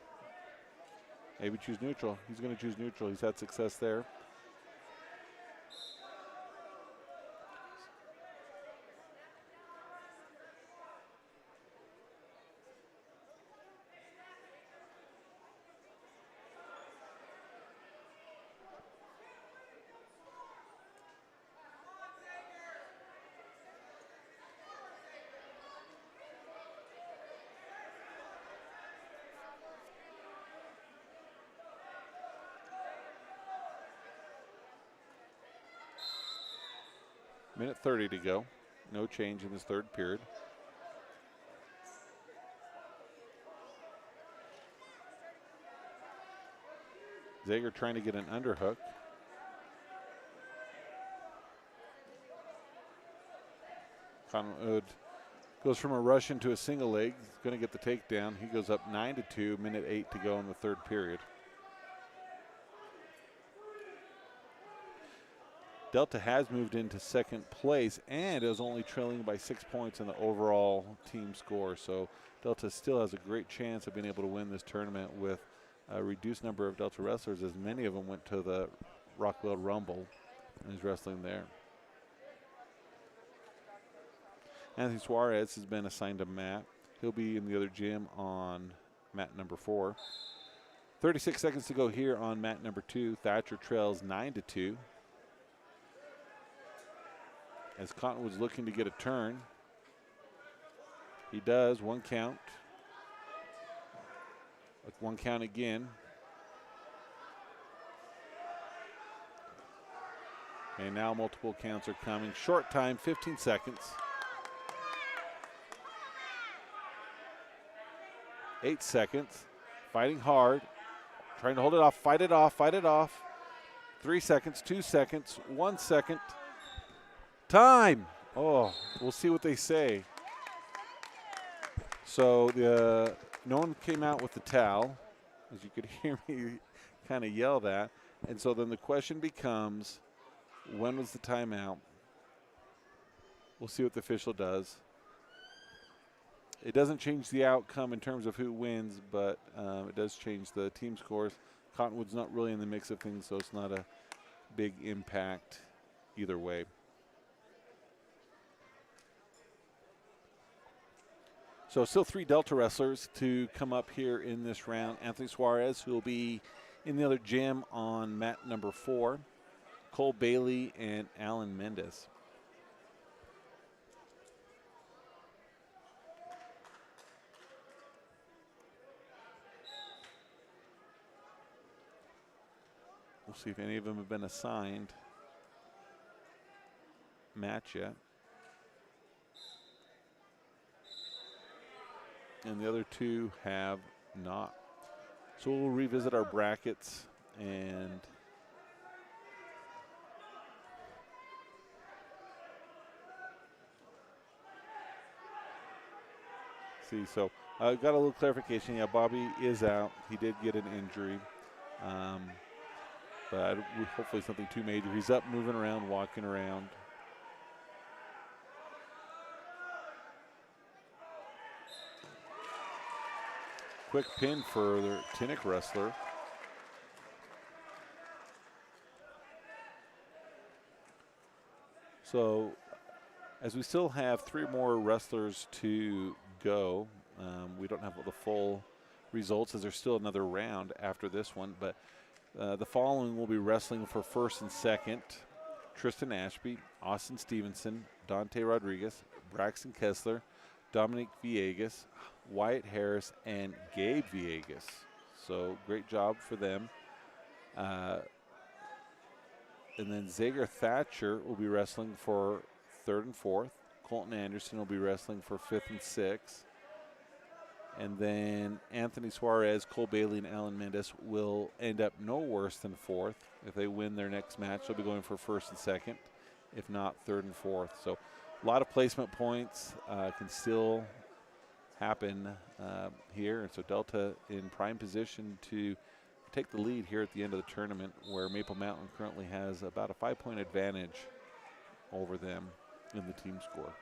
Speaker 1: Maybe choose neutral. He's going to choose neutral. He's had success there. Minute 30 to go. No change in this third period. Zager trying to get an underhook. Cottonwood goes from a rush into a single leg. He's going to get the takedown. He goes up 9-2, minute 8 to go in the third period. Delta has moved into second place and is only trailing by 6 points in the overall team score. So Delta still has a great chance of being able to win this tournament with a reduced number of Delta wrestlers, as many of them went to the Rockwell Rumble and is wrestling there. Anthony Suarez has been assigned a mat. He'll be in the other gym on mat number 4. 36 seconds to go here on mat number 2. Thatcher trails 9-2. As Cottonwood's looking to get a turn. He does, 1 count. With 1 count again. And now multiple counts are coming. Short time, 15 seconds. 8 seconds. Fighting hard. Trying to hold it off, fight it off, fight it off. 3 seconds, 2 seconds, 1 second. Time. Oh, we'll see what they say. So no one came out with the towel, as you could hear me kind of yell that. And so then the question becomes, when was the timeout? We'll see what the official does. It doesn't change the outcome in terms of who wins, but it does change the team scores. Cottonwood's not really in the mix of things, so it's not a big impact either way. So still 3 Delta wrestlers to come up here in this round. Anthony Suarez, who will be in the other gym on mat number 4. Cole Bailey and Alan Mendez. We'll see if any of them have been assigned match yet. And the other two have not. So we'll revisit our brackets and see. So I got a little clarification. Yeah, Bobby is out. He did get an injury. But hopefully something too major. He's up, moving around, walking around. Quick pin for the Tinnick wrestler. So as we still have 3 more wrestlers to go, we don't have the full results as there's still another round after this one, but the following will be wrestling for first and second: Tristan Ashby, Austin Stevenson, Dante Rodriguez, Braxton Kessler, Dominic Vias, Wyatt Harris, and Gabe Villegas. So great job for them. And then Zager Thatcher will be wrestling for third and fourth. Colton Anderson will be wrestling for fifth and sixth. And then Anthony Suarez, Cole Bailey, and Alan Mendes will end up no worse than fourth. If they win their next match, they'll be going for first and second. If not, third and fourth. So a lot of placement points can still happen here. And so Delta in prime position to take the lead here at the end of the tournament, where Maple Mountain currently has about a 5-point advantage over them in the team score.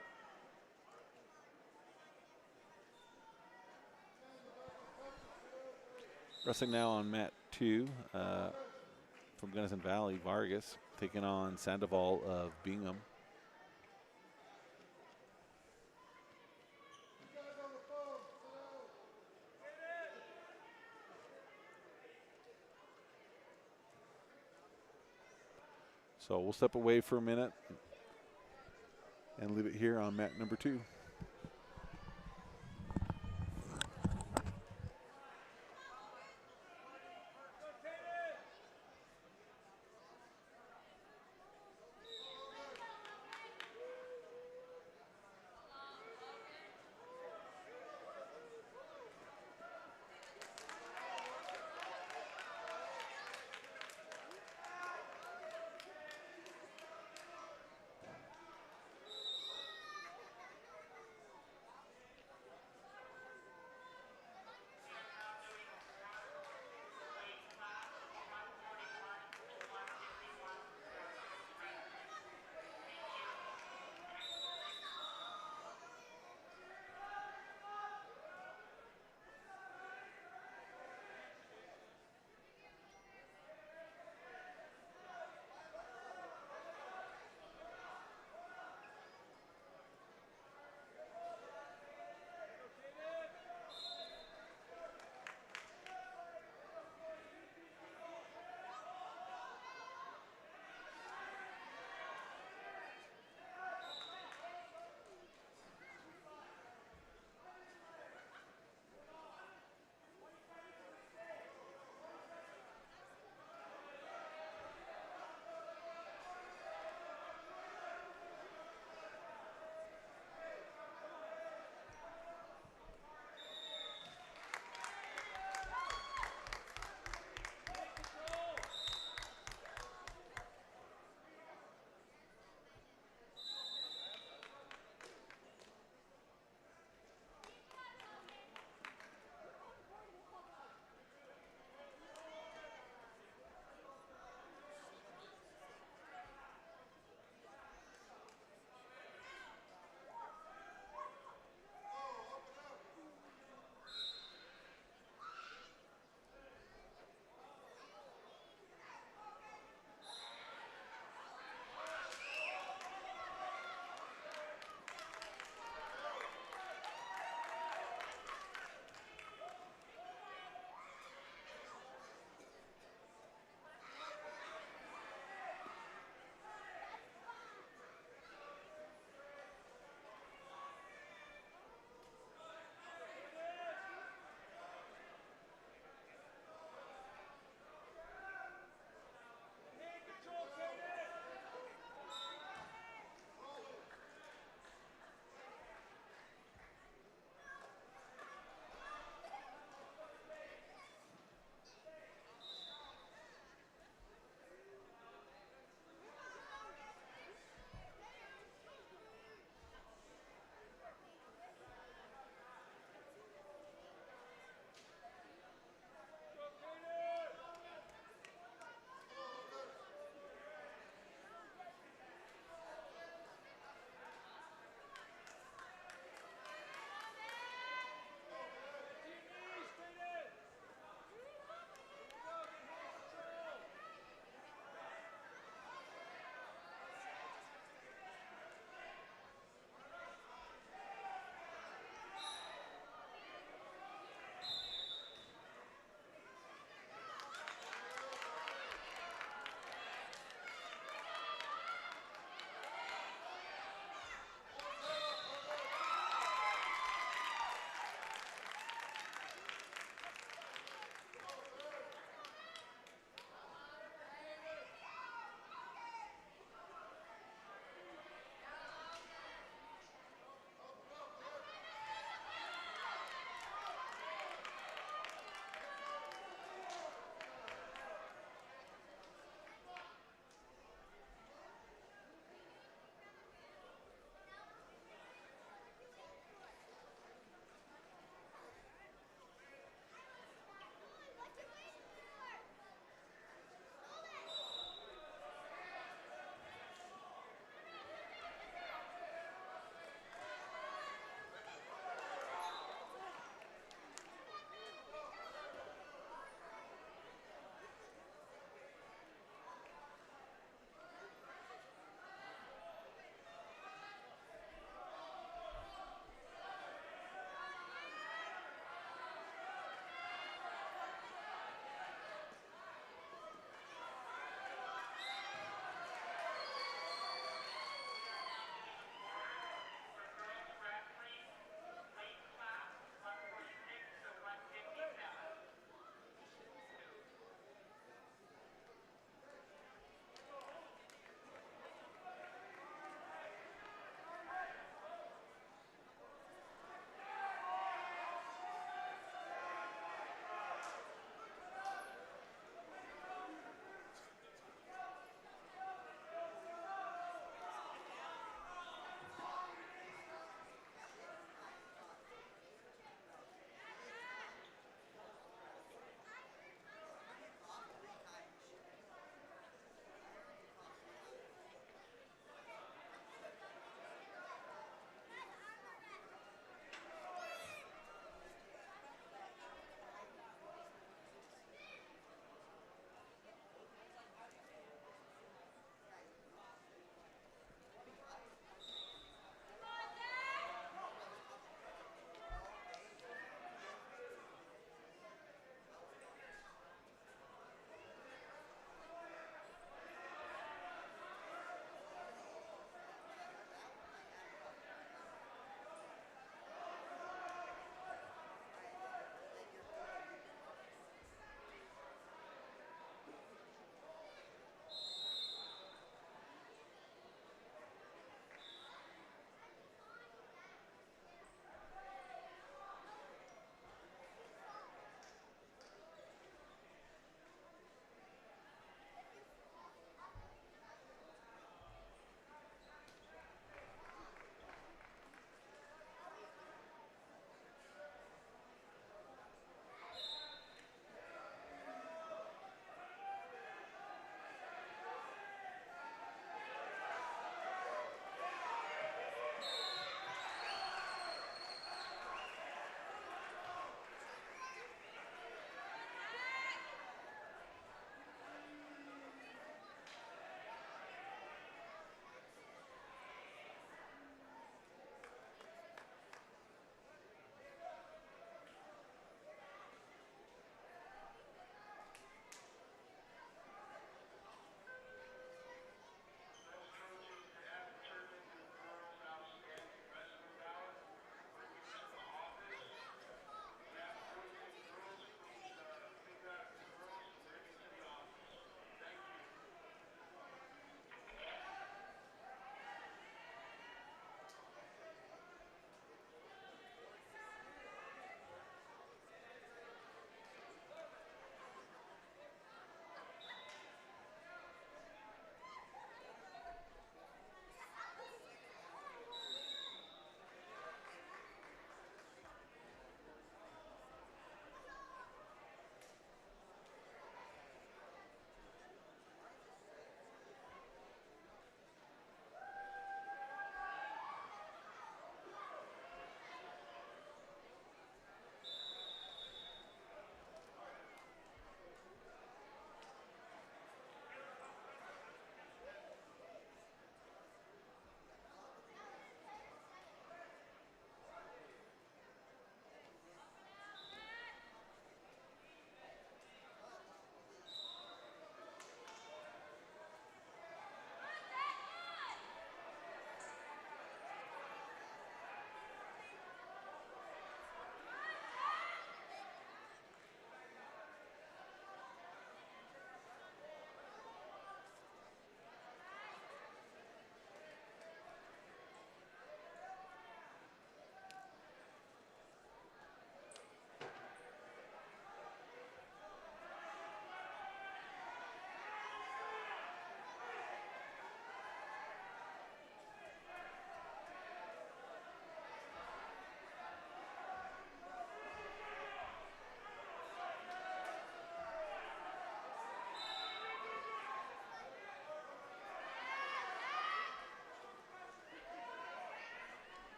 Speaker 1: Wrestling now on mat 2 from Gunnison Valley, Vargas taking on Sandoval of Bingham. So we'll step away for a minute and leave it here on mat number 2.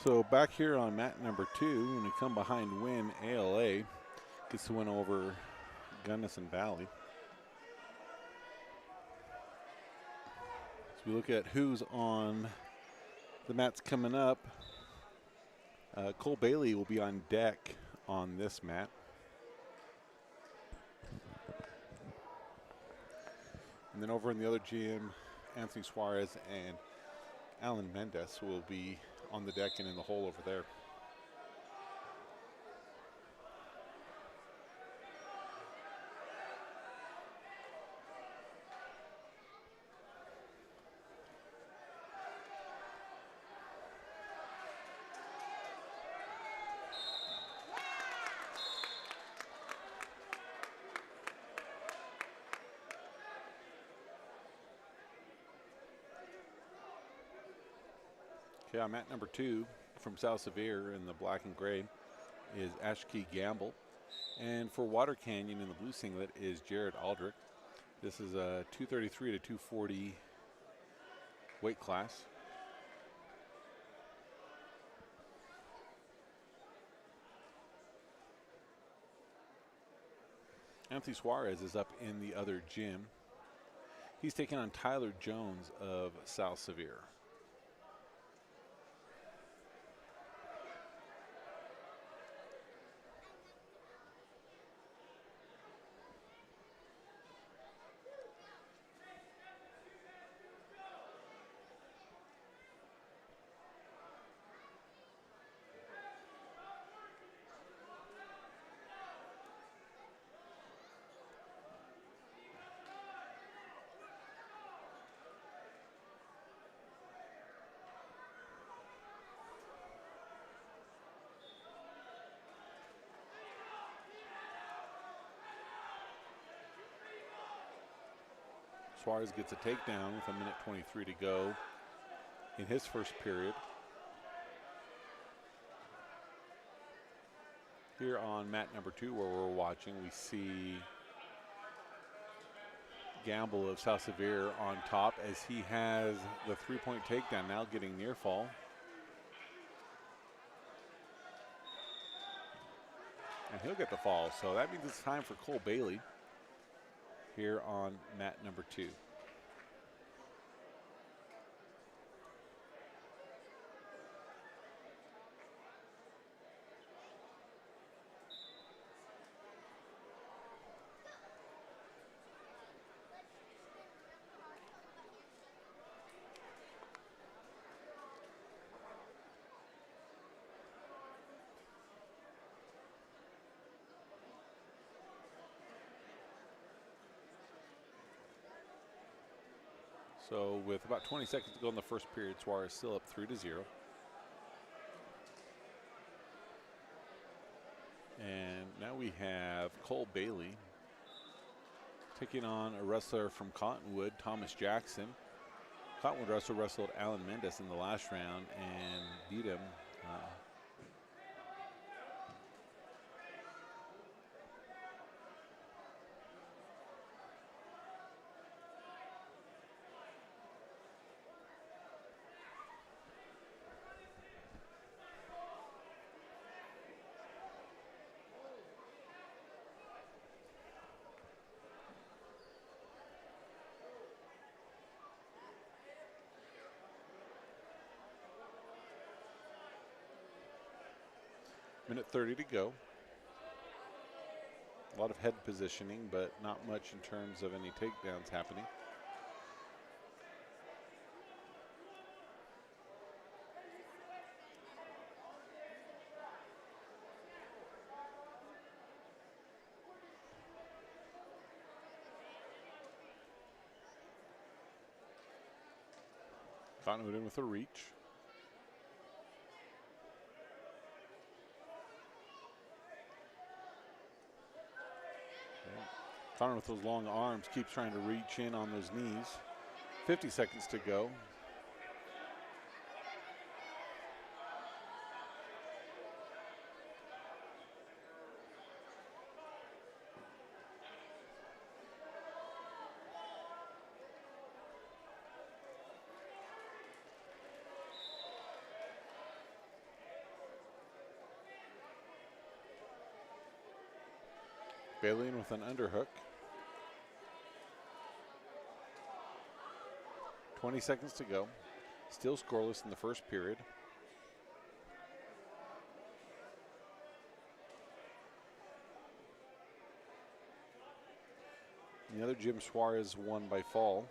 Speaker 1: So back here on mat number 2, when we come behind Win, ALA gets to win over Gunnison Valley. So we look at who's on the mats coming up. Cole Bailey will be on deck on this mat. And then over in the other gym, Anthony Suarez and Alan Mendez will be on the deck and in the hole over there. Okay, on mat number 2 from South Sevier in the black and gray is Ashkey Gamble. And for Water Canyon in the blue singlet is Jared Aldrich. This is a 233 to 240 weight class. Anthony Suarez is up in the other gym. He's taking on Tyler Jones of South Sevier. Suarez gets a takedown with 1:23 to go in his first period. Here on mat number 2 where we're watching, we see Gamble of South Sevier on top as he has the 3-point takedown, now getting near fall. And he'll get the fall, so that means it's time for Cole Bailey here on mat number 2. So with about 20 seconds to go in the first period, Suarez still up 3-0. And now we have Cole Bailey taking on a wrestler from Cottonwood, Thomas Jackson. Cottonwood wrestler wrestled Alan Mendez in the last round and beat him. Minute 30 to go. A lot of head positioning, but not much in terms of any takedowns happening. Cottonwood in with a reach. Connor with those long arms keeps trying to reach in on those knees. 50 seconds to go. Bailey in with an underhook. 20 seconds to go. Still scoreless in the first period. The other Jim Suarez won by fall.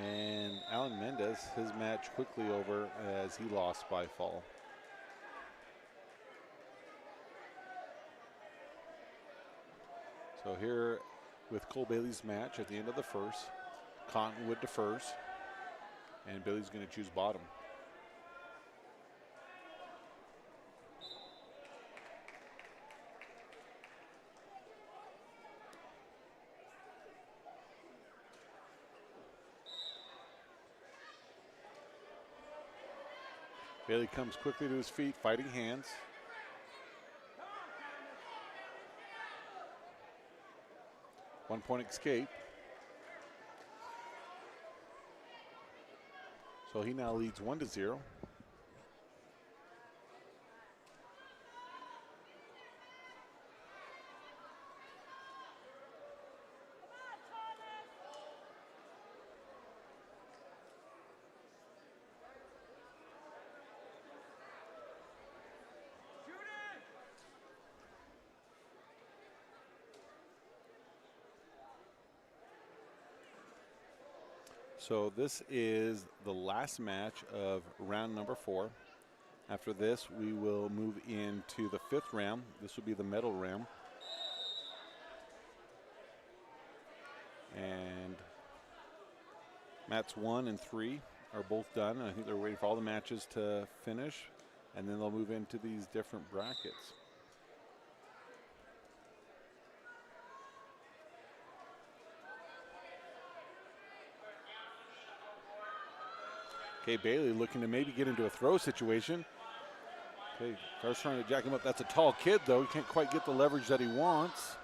Speaker 1: And Alan Mendez, his match quickly over as he lost by fall. So here with Cole Bailey's match at the end of the first, Cottonwood defers, and Bailey's going to choose bottom. Bailey comes quickly to his feet, fighting hands. One-point escape. So he now leads 1-0. So this is the last match of round number 4. After this, we will move into the 5th round. This will be the medal round. And mats 1 and 3 are both done. And I think they're waiting for all the matches to finish. And then they'll move into these different brackets. Okay, Bailey looking to maybe get into a throw situation. Okay, Carr's trying to jack him up. That's a tall kid, though. He can't quite get the leverage that he wants.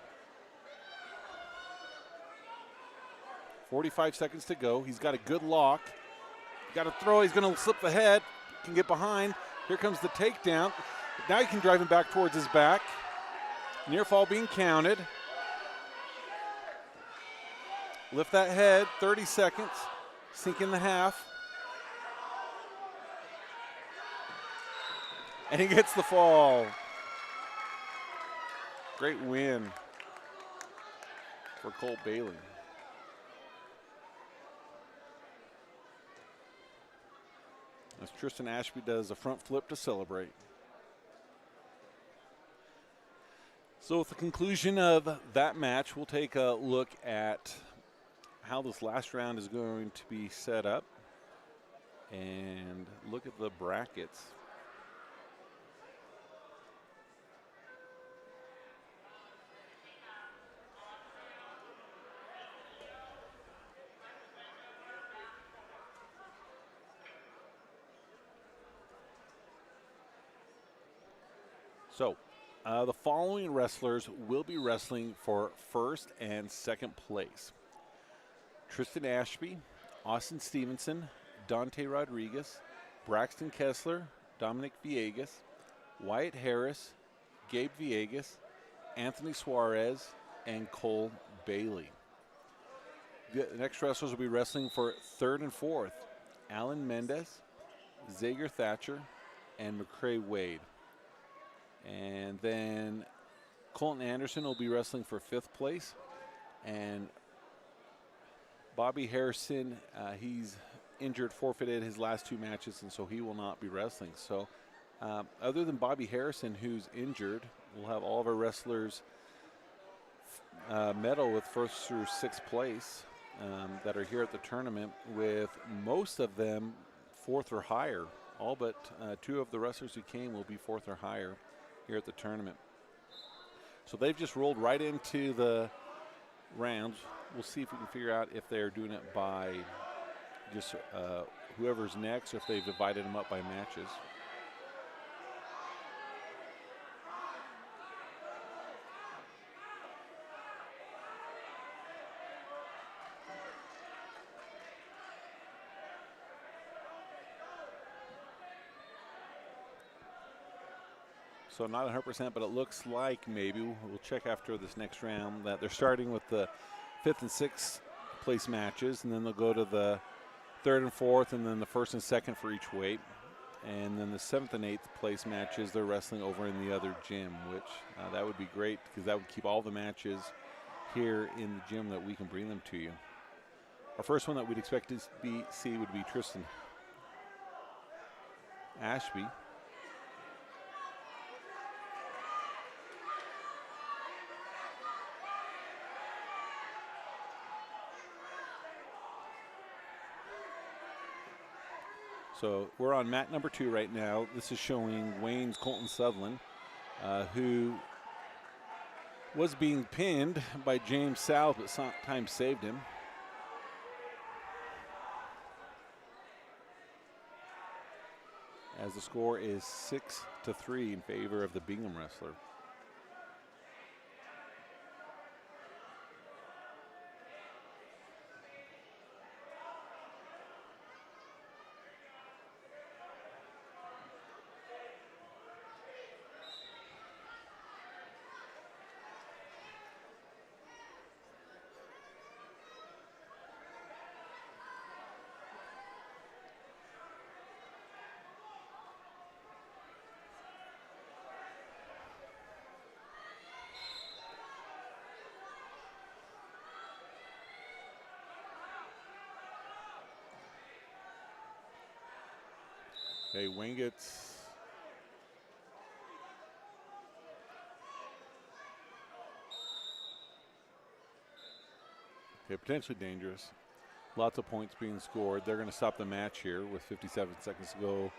Speaker 1: 45 seconds to go. He's got a good lock. Got to throw. He's going to slip the head. Can get behind. Here comes the takedown. Now he can drive him back towards his back. Near fall being counted. Lift that head. 30 seconds. Sink in the half. And he gets the fall. Great win for Colt Bailey. As Tristan Ashby does a front flip to celebrate. So with the conclusion of that match, we'll take a look at how this last round is going to be set up and look at the brackets. So, the following wrestlers will be wrestling for first and second place. Tristan Ashby, Austin Stevenson, Dante Rodriguez, Braxton Kessler, Dominic Vias, Wyatt Harris, Gabe Villegas, Anthony Suarez, and Cole Bailey. The next wrestlers will be wrestling for third and fourth. Alan Mendez, Zager Thatcher, and McCrae Wade. And then Colton Anderson will be wrestling for fifth place. And Bobby Harrison, he's injured, forfeited his last 2 matches, and so he will not be wrestling. So other than Bobby Harrison, who's injured, we'll have all of our wrestlers medal with first through sixth place that are here at the tournament, with most of them fourth or higher. All but 2 of the wrestlers who came will be fourth or higher here at the tournament. So they've just rolled right into the rounds. We'll see if we can figure out if they're doing it by just whoever's next, or if they've divided them up by matches. So not 100%, but it looks like maybe. We'll check after this next round that they're starting with the 5th and 6th place matches, and then they'll go to the 3rd and 4th, and then the 1st and 2nd for each weight. And then the 7th and 8th place matches, they're wrestling over in the other gym, which that would be great because that would keep all the matches here in the gym that we can bring them to you. Our first one that we'd expect to see would be Tristan Ashby. So we're on mat number 2 right now. This is showing Wayne's Colton Sutherland, who was being pinned by James South, but sometimes saved him. As the score is 6-3 in favor of the Bingham wrestler. Okay, Wayne gets potentially dangerous. Lots of points being scored. They're going to stop the match here with 57 seconds to go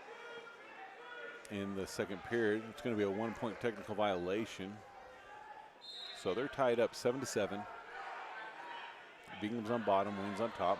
Speaker 1: in the 2nd period. It's going to be a 1-point technical violation. So they're tied up 7-7. Bingham's on bottom, Wayne's on top.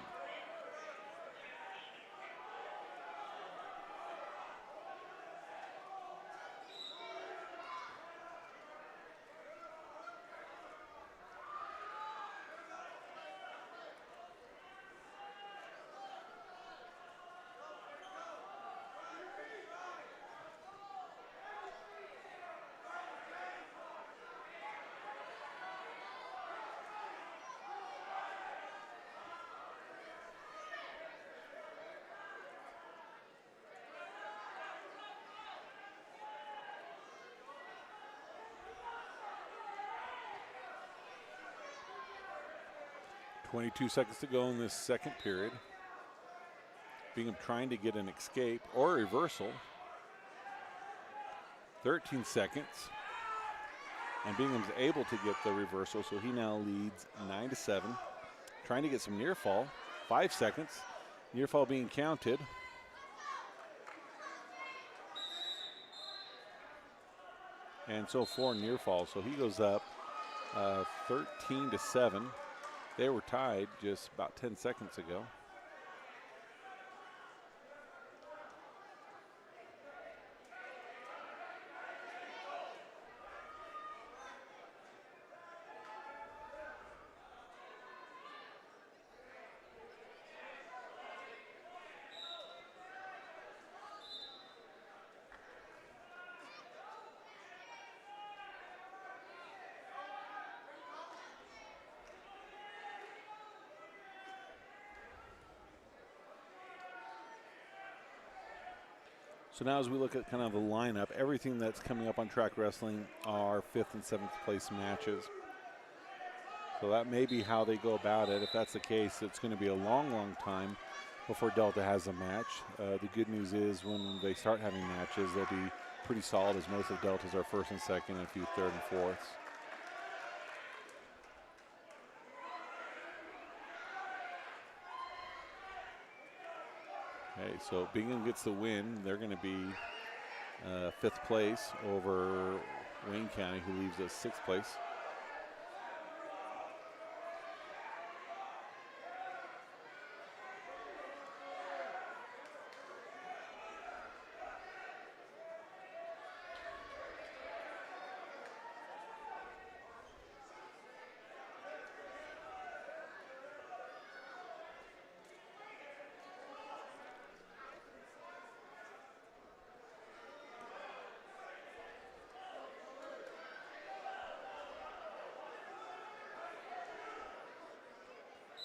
Speaker 1: .22 seconds to go in this 2nd period. Bingham trying to get an escape or a reversal. 13 seconds. And Bingham's able to get the reversal, so he now leads 9-7. Trying to get some near fall. 5 seconds. Near fall being counted. And so 4 near falls. So he goes up 13-7. They were tied just about 10 seconds ago. So now as we look at kind of the lineup, everything that's coming up on track wrestling are 5th and 7th place matches. So that may be how they go about it. If that's the case, it's going to be a long, long time before Delta has a match. The good news is when they start having matches, they'll be pretty solid, as most of Delta's are 1st and 2nd and a few 3rd and 4ths. Okay, so Bingham gets the win. They're going to be 5th place over Wayne County, who leaves us 6th place.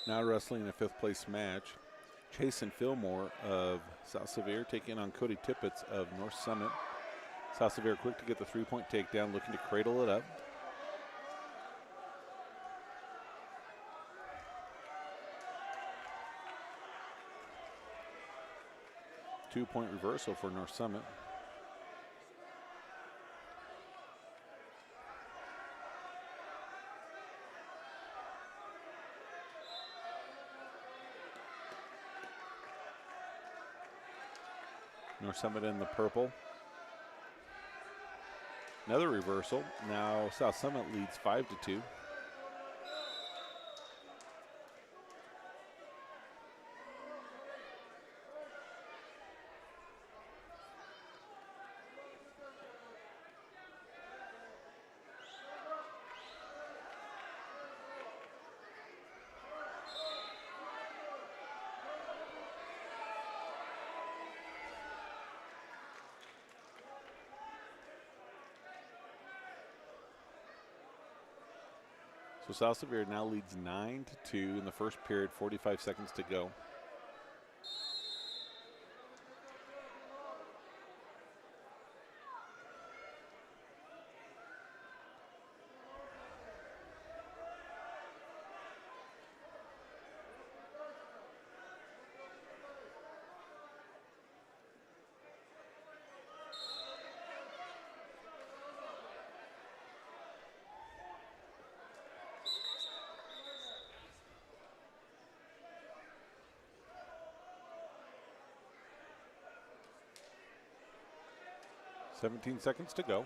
Speaker 1: Now wrestling in a 5th place match. Chasen Fillmore of South Sevier taking on Cody Tippett of North Summit. South Sevier quick to get the 3-point takedown, looking to cradle it up. Two-point reversal for North Summit. North Summit in the purple. Another reversal. Now South Summit leads 5-2. So South Sevier now leads 9-2 in the first period, 45 seconds to go. Seventeen seconds to go.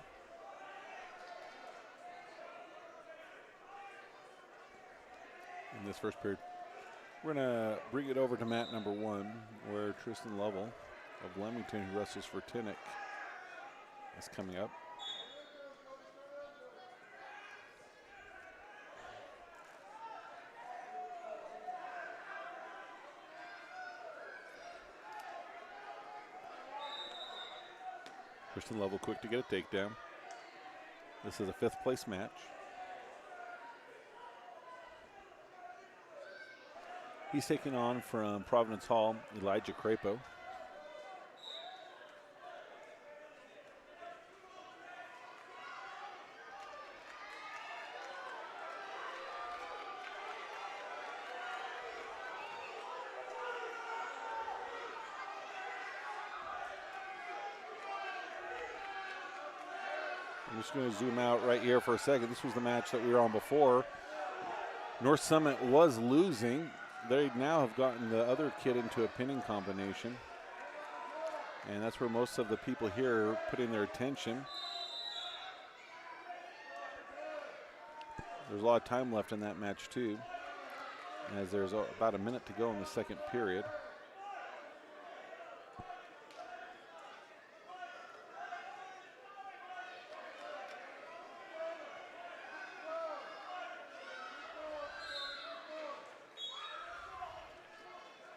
Speaker 1: In this first period, we're going to bring it over to mat number 1, where Tristan Lovell of Leamington, who wrestles for Tinnick, is coming up. Tristan Lovell quick to get a takedown. This is a 5th place match. He's taking on from Providence Hall, Elijah Crapo. I'm just going to zoom out right here for a second. This was the match that we were on before. North Summit was losing. They now have gotten the other kid into a pinning combination. And that's where most of the people here are putting their attention. There's a lot of time left in that match too, as there's about a minute to go in the second period.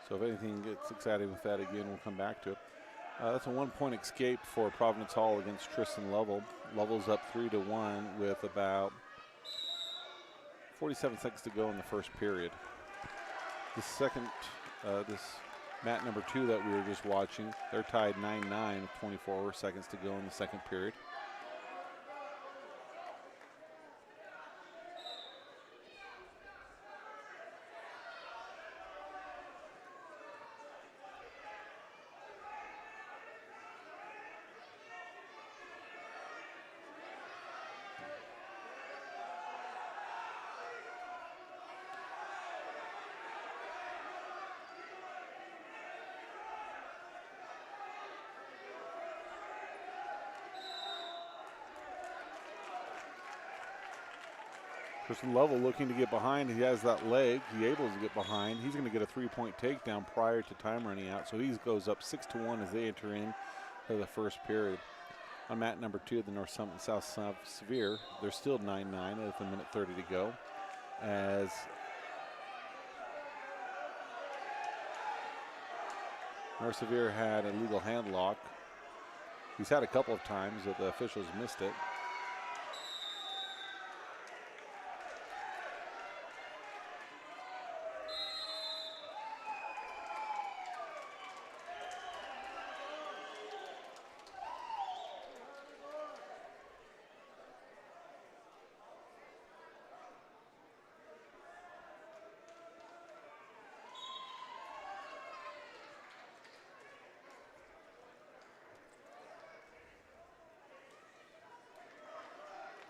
Speaker 1: So if anything gets exciting with that, again, we'll come back to it. That's a 1-point escape for Providence Hall against Tristan Lovell. Lovell's up 3-1 with about 47 seconds to go in the first period. This mat number 2 that we were just watching, they're tied 9-9 with 24 seconds to go in the second period. Tristan Lovell looking to get behind. He has that leg. He's able to get behind. He's going to get a 3-point takedown prior to time running out. So he goes up 6-1 as they enter in for the first period. On mat number 2, the North Summit and South Sevier, they're still 9-9 with a minute 30 to go. As North Sevier had a legal hand lock. He's had a couple of times that the officials missed it.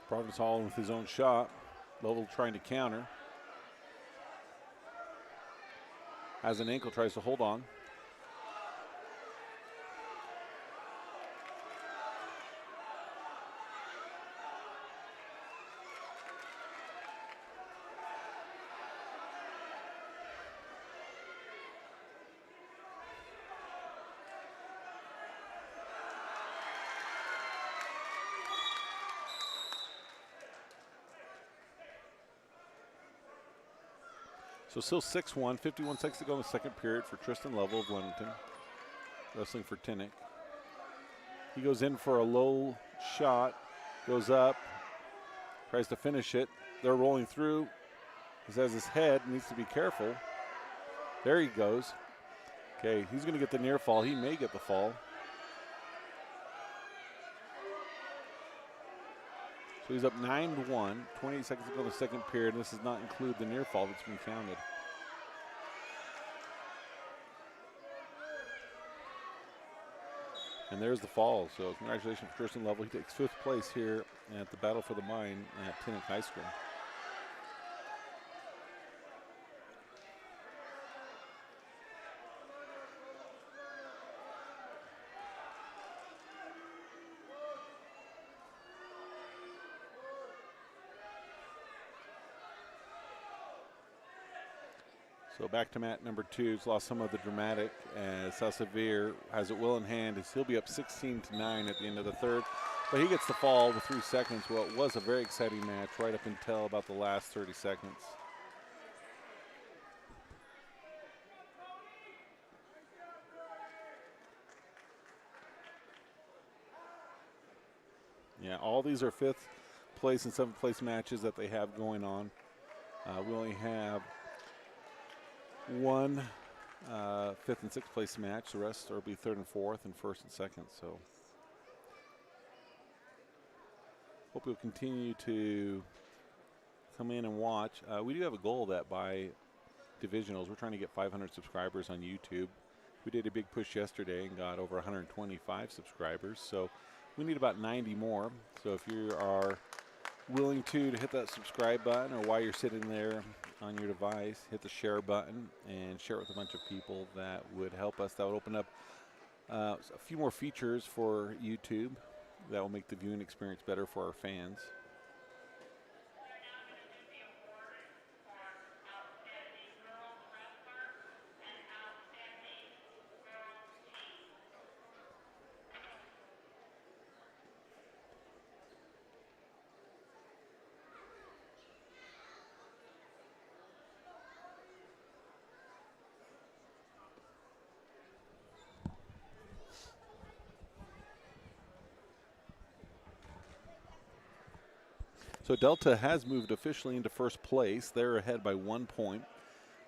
Speaker 1: Providence Hall with his own shot. Lovell trying to counter. Has an ankle, tries to hold on. So still 6-1, 51 seconds to go in the second period for Tristan Lovell of Leamington, wrestling for Tinnick. He goes in for a low shot, goes up, tries to finish it. They're rolling through. He has his head, needs to be careful. There he goes. Okay, he's going to get the near fall. He may get the fall. So he's up 9-1, 28 seconds to go in the second period. This does not include the near fall that's been counted. And there's the fall. So congratulations to Tristan Lovell. He takes 5th place here at the Battle for the Mine at Tinnick High School. So back to mat number 2. He's lost some of the dramatic as South Sevier has it well in hand as he'll be up 16-9 at the end of the third. But he gets the fall with 3 seconds. Well, it was a very exciting match right up until about the last 30 seconds. Yeah, all these are 5th place and 7th place matches that they have going on. We only have one 5th and 6th place match. The rest will be 3rd and 4th and 1st and 2nd. So hope you'll continue to come in and watch. We do have a goal that by divisionals, we're trying to get 500 subscribers on YouTube. We did a big push yesterday and got over 125 subscribers. So we need about 90 more. So if you are willing to hit that subscribe button, or while you're sitting there on your device, hit the share button and share it with a bunch of people, that would help us. That would open up a few more features for YouTube that will make the viewing experience better for our fans. So Delta has moved officially into 1st place. They're ahead by 1 point.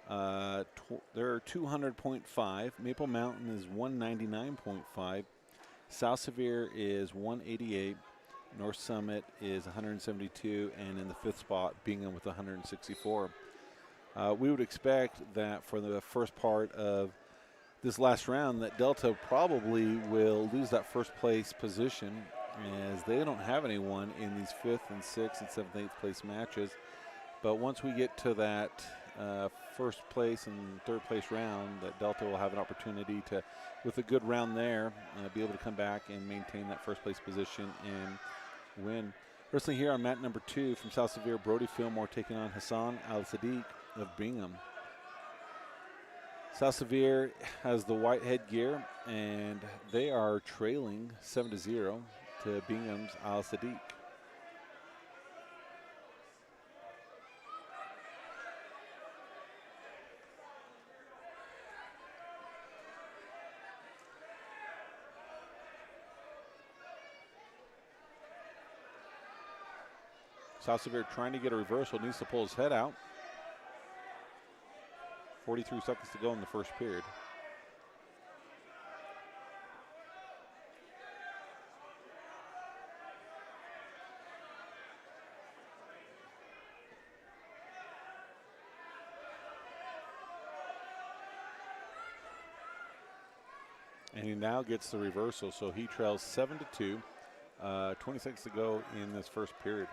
Speaker 1: They're 200.5. Maple Mountain is 199.5. South Sevier is 188. North Summit is 172. And in the 5th spot, Bingham with 164. We would expect that for the first part of this last round that Delta probably will lose that 1st place position, as they don't have anyone in these 5th and 6th and 7th and 8th place matches. But once we get to that 1st place and 3rd place round, that Delta will have an opportunity to, with a good round there, be able to come back and maintain that 1st place position and win. Wrestling here on mat number 2 from South Sevier, Brody Fillmore taking on Hassan Al-Sadiq of Bingham. South Sevier has the white headgear, and they are trailing 7-0 to Bingham's Al-Sadiq. South Sevier trying to get a reversal, needs to pull his head out. 43 seconds to go in the 1st period. And he now gets the reversal, so he trails 7-2. 20 seconds to go in this 1st period.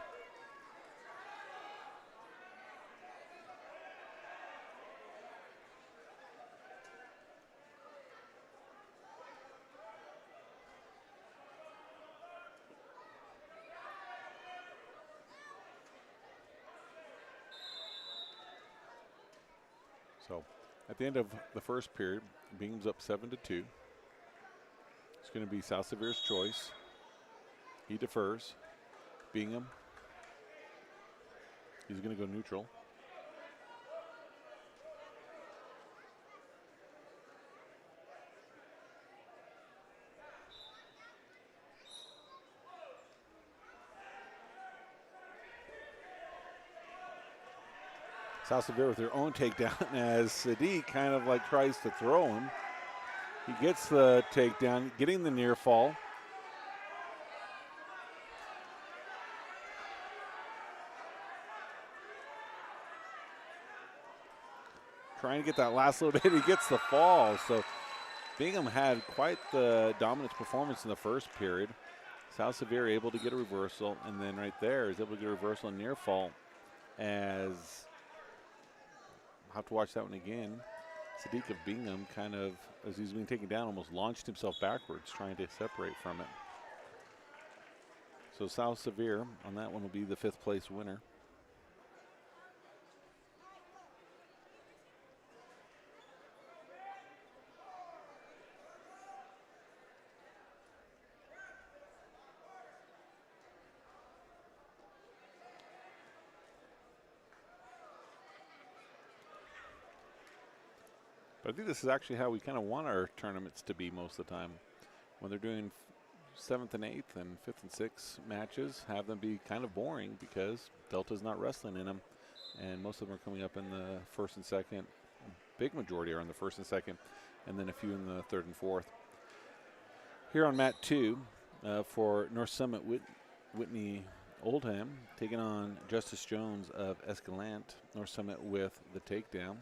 Speaker 1: So at the end of the first period, Bingham's up 7-2. It's going to be South Severe's choice. He defers. Bingham. He's going to go neutral. South Severe with their own takedown as Sadiq kind of like tries to throw him. He gets the takedown, getting the near fall. Trying to get that last little bit, he gets the fall. So Bingham had quite the dominant performance in the first period. South Severe able to get a reversal, and then right there is able to get a reversal and near fall as I'll have to watch that one again. Sadiq of Bingham kind of, as he's being taken down, almost launched himself backwards trying to separate from it. So South Severe on that one will be the 5th place winner. But I think this is actually how we kind of want our tournaments to be most of the time. When they're doing 7th and 8th and 5th and 6th matches, have them be kind of boring because Delta's not wrestling in them. And most of them are coming up in the 1st and 2nd. Big majority are in the 1st and 2nd, and then a few in the 3rd and 4th. Here on mat 2 for North Summit, Whitney Oldham taking on Justice Jones of Escalante. North Summit with the takedown.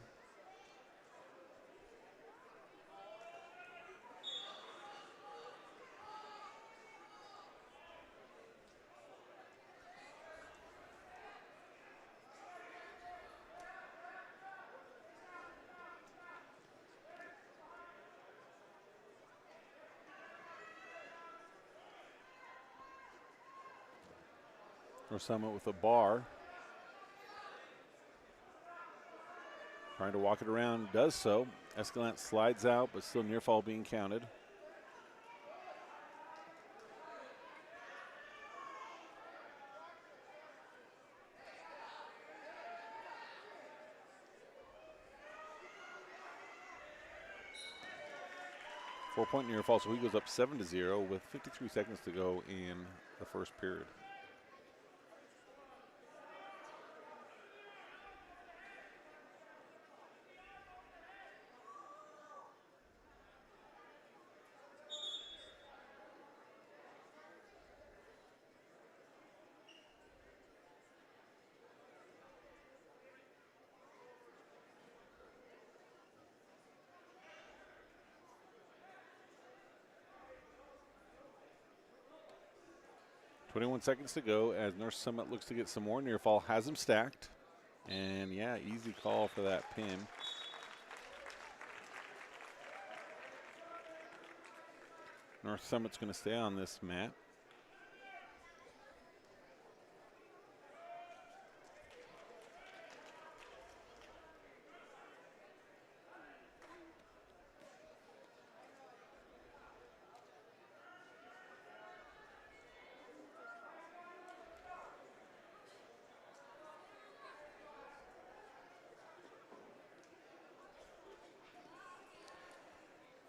Speaker 1: North Summit with a bar. Trying to walk it around, does so. Escalante slides out, but still near fall being counted. Four-point near fall, so he goes up 7-0 with 53 seconds to go in the first period. .21 seconds to go as North Summit looks to get some more near fall. Has him stacked. And yeah, easy call for that pin. North Summit's going to stay on this mat.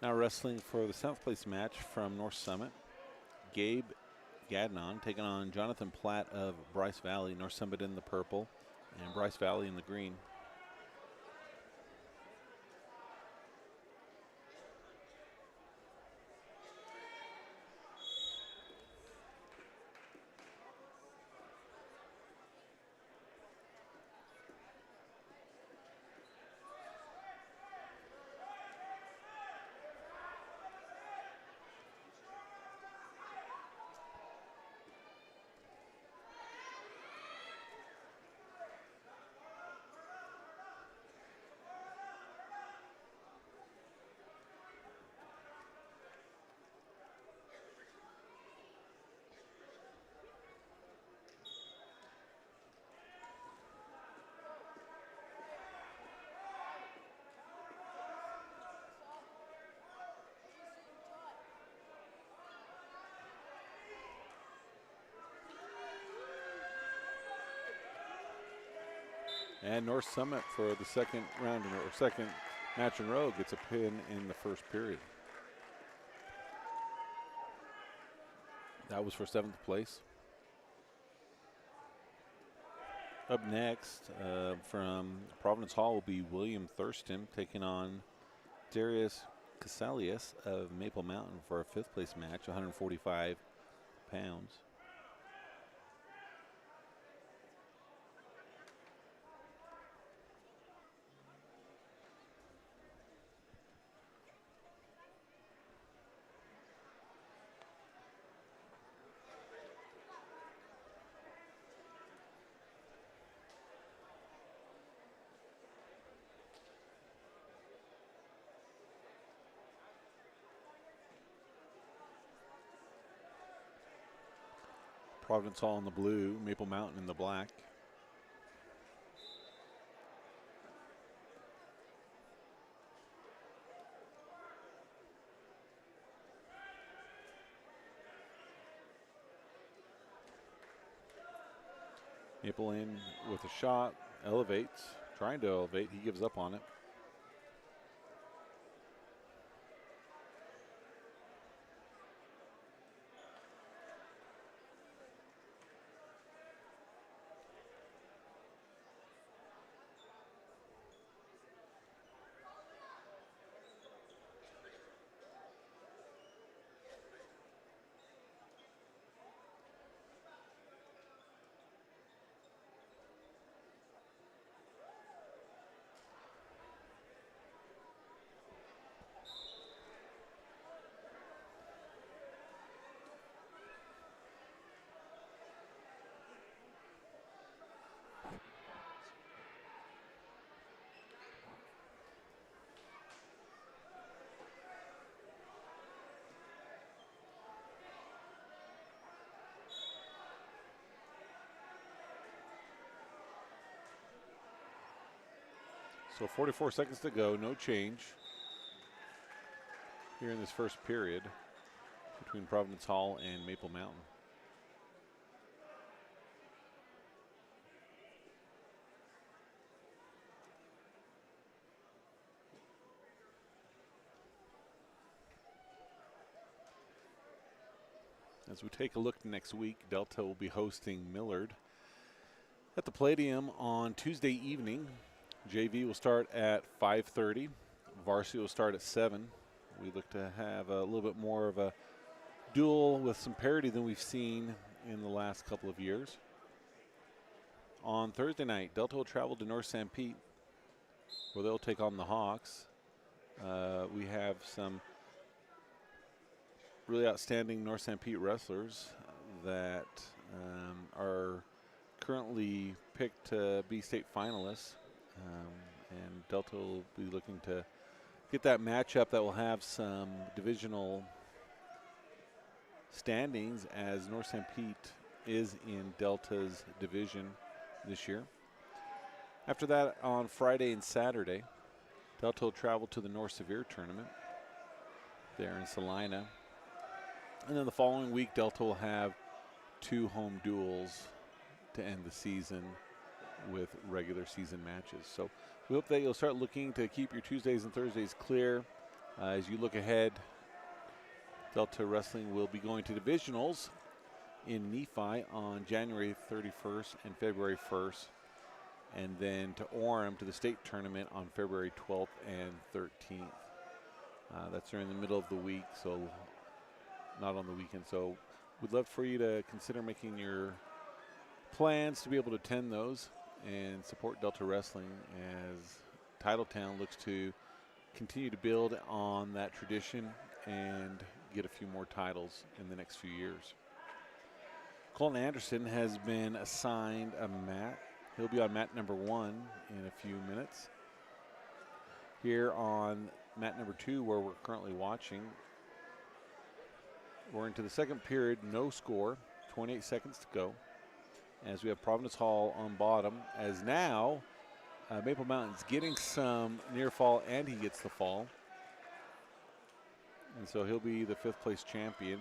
Speaker 1: Now wrestling for the 7th place match from North Summit. Gabe Gadnon taking on Jonathan Platt of Bryce Valley. North Summit in the purple and Bryce Valley in the green. And North Summit for the second round or second match in a row gets a pin in the first period. That was for 7th place. Up next from Providence Hall will be William Thurston taking on Darius Casalius of Maple Mountain for a 5th place match, 145 pounds. Providence Hall in the blue, Maple Mountain in the black. Maple in with a shot, elevates, trying to elevate, he gives up on it. So 44 seconds to go, no change here in this first period between Providence Hall and Maple Mountain. As we take a look next week, Delta will be hosting Millard at the Palladium on Tuesday evening. JV will start at 5:30. Varsity will start at 7. We look to have a little bit more of a duel with some parity than we've seen in the last couple of years. On Thursday night, Delta will travel to North St. Pete, where they'll take on the Hawks. We have some really outstanding North St. Pete wrestlers that are currently picked to be state finalists. And Delta will be looking to get that matchup that will have some divisional standings, as North St. Pete is in Delta's division this year. After that, on Friday and Saturday, Delta will travel to the North Severe tournament there in Salina. And then the following week, Delta will have 2 home duels to end the season with regular season matches. So we hope that you'll start looking to keep your Tuesdays and Thursdays clear. As you look ahead, Delta Wrestling will be going to divisionals in Nephi on January 31st and February 1st, and then to Orem to the state tournament on February 12th and 13th. That's during the middle of the week, so not on the weekend. So we'd love for you to consider making your plans to be able to attend those and support Delta Wrestling as Titletown looks to continue to build on that tradition and get a few more titles in the next few years. Colton Anderson has been assigned a mat. He'll be on mat number 1 in a few minutes. Here on mat number 2, where we're currently watching, we're into the second period, no score, 28 seconds to go, as we have Providence Hall on bottom, as now Maple Mountain's getting some near fall, and he gets the fall. And so he'll be the 5th place champion,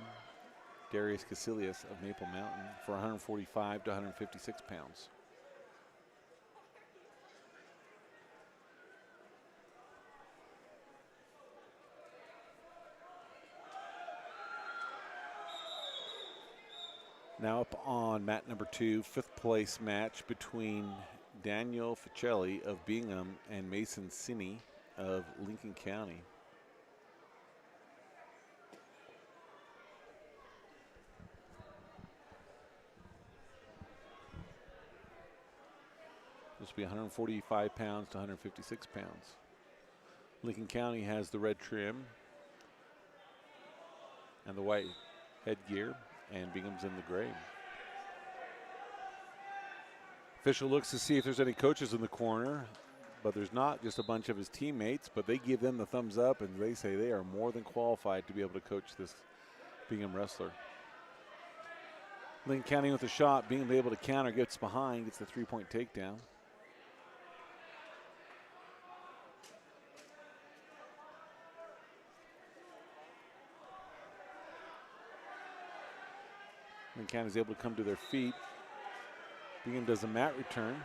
Speaker 1: Darius Casilius of Maple Mountain, for 145 to 156 pounds. Now up on mat number 2, 5th place match between Daniel Ficelli of Bingham and Mason Sinney of Lincoln County. This will be 145 pounds to 156 pounds. Lincoln County has the red trim and the white headgear, and Bingham's in the gray. Official looks to see if there's any coaches in the corner, but there's not, just a bunch of his teammates, but they give them the thumbs up and they say they are more than qualified to be able to coach this Bingham wrestler. Lincoln County with a shot, being able to counter, gets behind, gets the 3-point takedown. Lincoln County is able to come to their feet. Bingham does a mat return.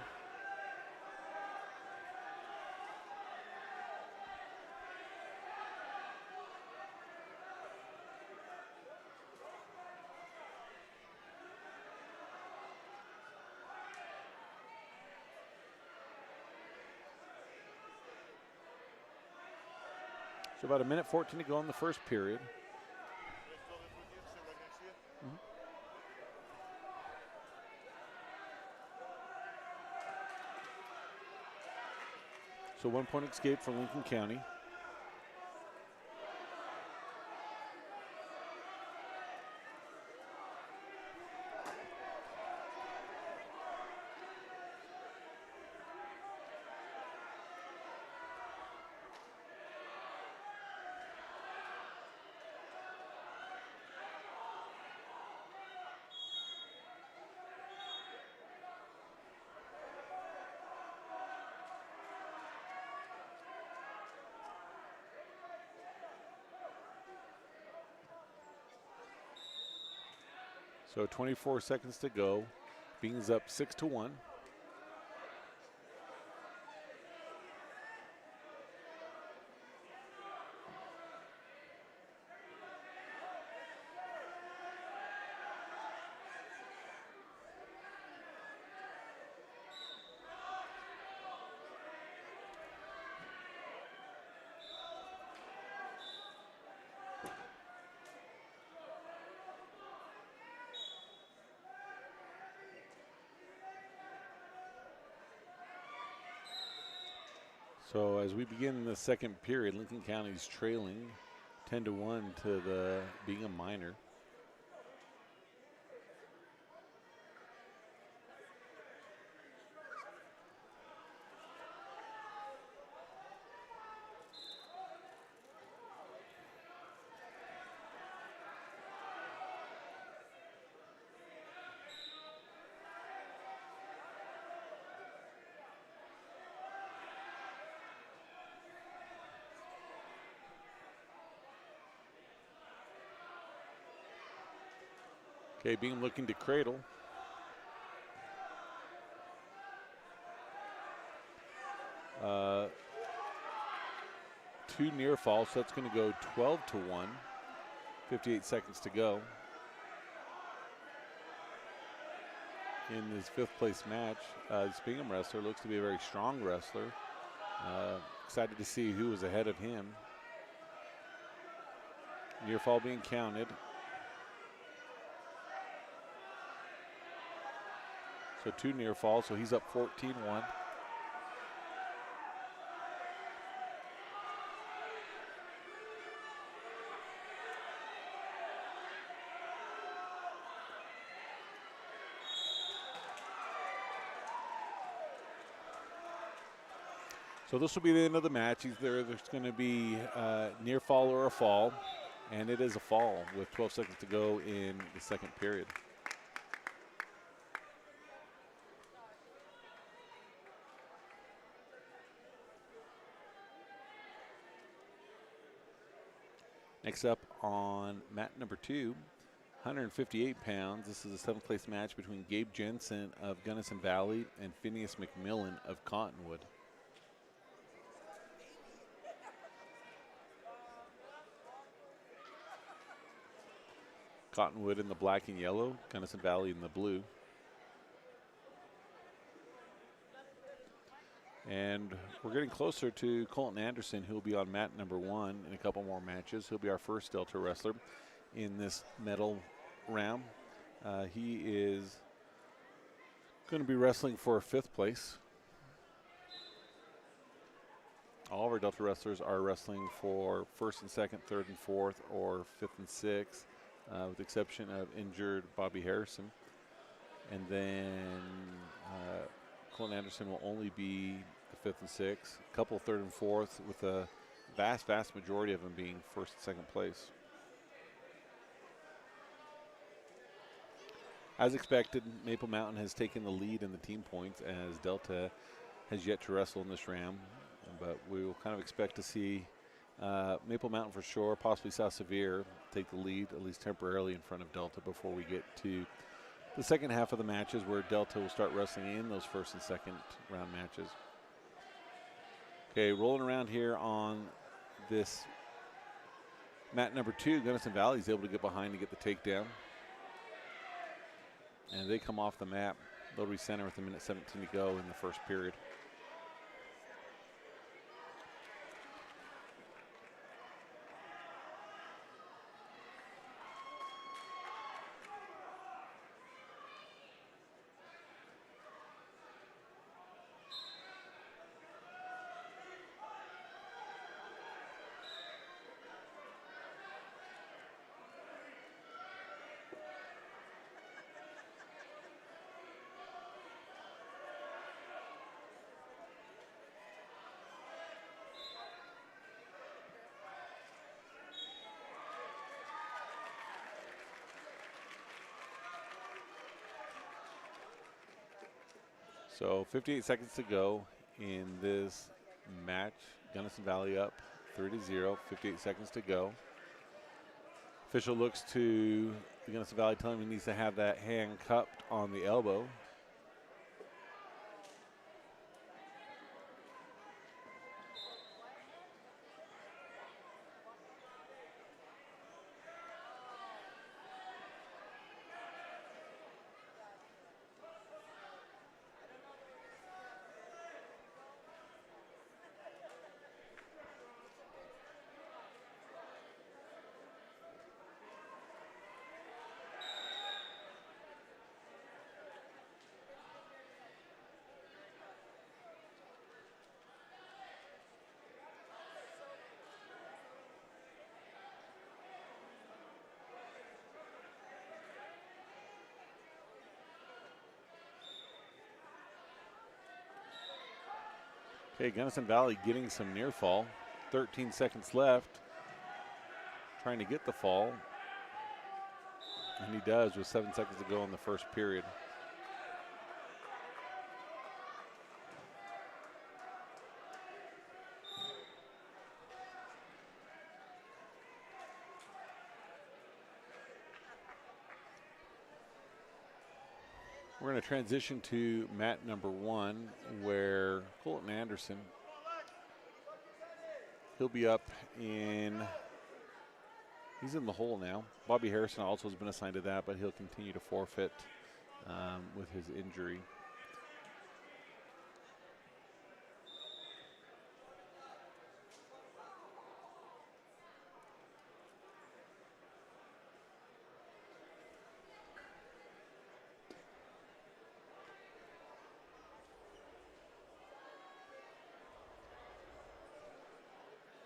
Speaker 1: So about 1:14 to go in the first period. So 1-point escape for Lincoln County. So 24 seconds to go. Bingham's up 6-1. So as we begin the second period, Lincoln County's trailing 10-1 to the Bingham Minor. Okay, Bingham looking to cradle. Two near falls, so that's going to go 12-1. 58 seconds to go. In this 5th place match, this Bingham wrestler looks to be a very strong wrestler. Excited to see who was ahead of him. Near fall being counted. So 2 near falls, so he's up 14-1. So this will be the end of the match. There's going to be near fall or a fall, and it is a fall with 12 seconds to go in the second period. Next up on mat number 2, 158 pounds. This is a 7th place match between Gabe Jensen of Gunnison Valley and Phineas McMillan of Cottonwood. Cottonwood in the black and yellow, Gunnison Valley in the blue. And we're getting closer to Colton Anderson, who will be on mat number 1 in a couple more matches. He'll be our first Delta wrestler in this medal round. He is going to be wrestling for 5th place. All of our Delta wrestlers are wrestling for 1st and 2nd, 3rd and 4th, or 5th and 6th, with the exception of injured Bobby Harrison. And then Colton Anderson will only be the 5th and 6th, a couple 3rd and 4th, with a vast majority of them being 1st and 2nd place. As expected, Maple Mountain has taken the lead in the team points, as Delta has yet to wrestle in this round. But we will kind of expect to see Maple Mountain for sure, possibly South Sevier, take the lead, at least temporarily, in front of Delta before we get to the second half of the matches, where Delta will start wrestling in those 1st and 2nd round matches. Okay, rolling around here on this mat number 2, Gunnison Valley is able to get behind and get the takedown. And they come off the mat. They'll recenter with 1:17 to go in the first period. So 58 seconds to go in this match. Gunnison Valley up 3-0, 58 seconds to go. Official looks to the Gunnison Valley, telling him he needs to have that hand cupped on the elbow. Okay, Gunnison Valley getting some near fall. 13 seconds left. Trying to get the fall. And he does with 7 seconds to go in the first period. We're going to transition to mat number 1, where Colton Anderson, he'll be up in, he's in the hole now. Bobby Harrison also has been assigned to that, but he'll continue to forfeit with his injury.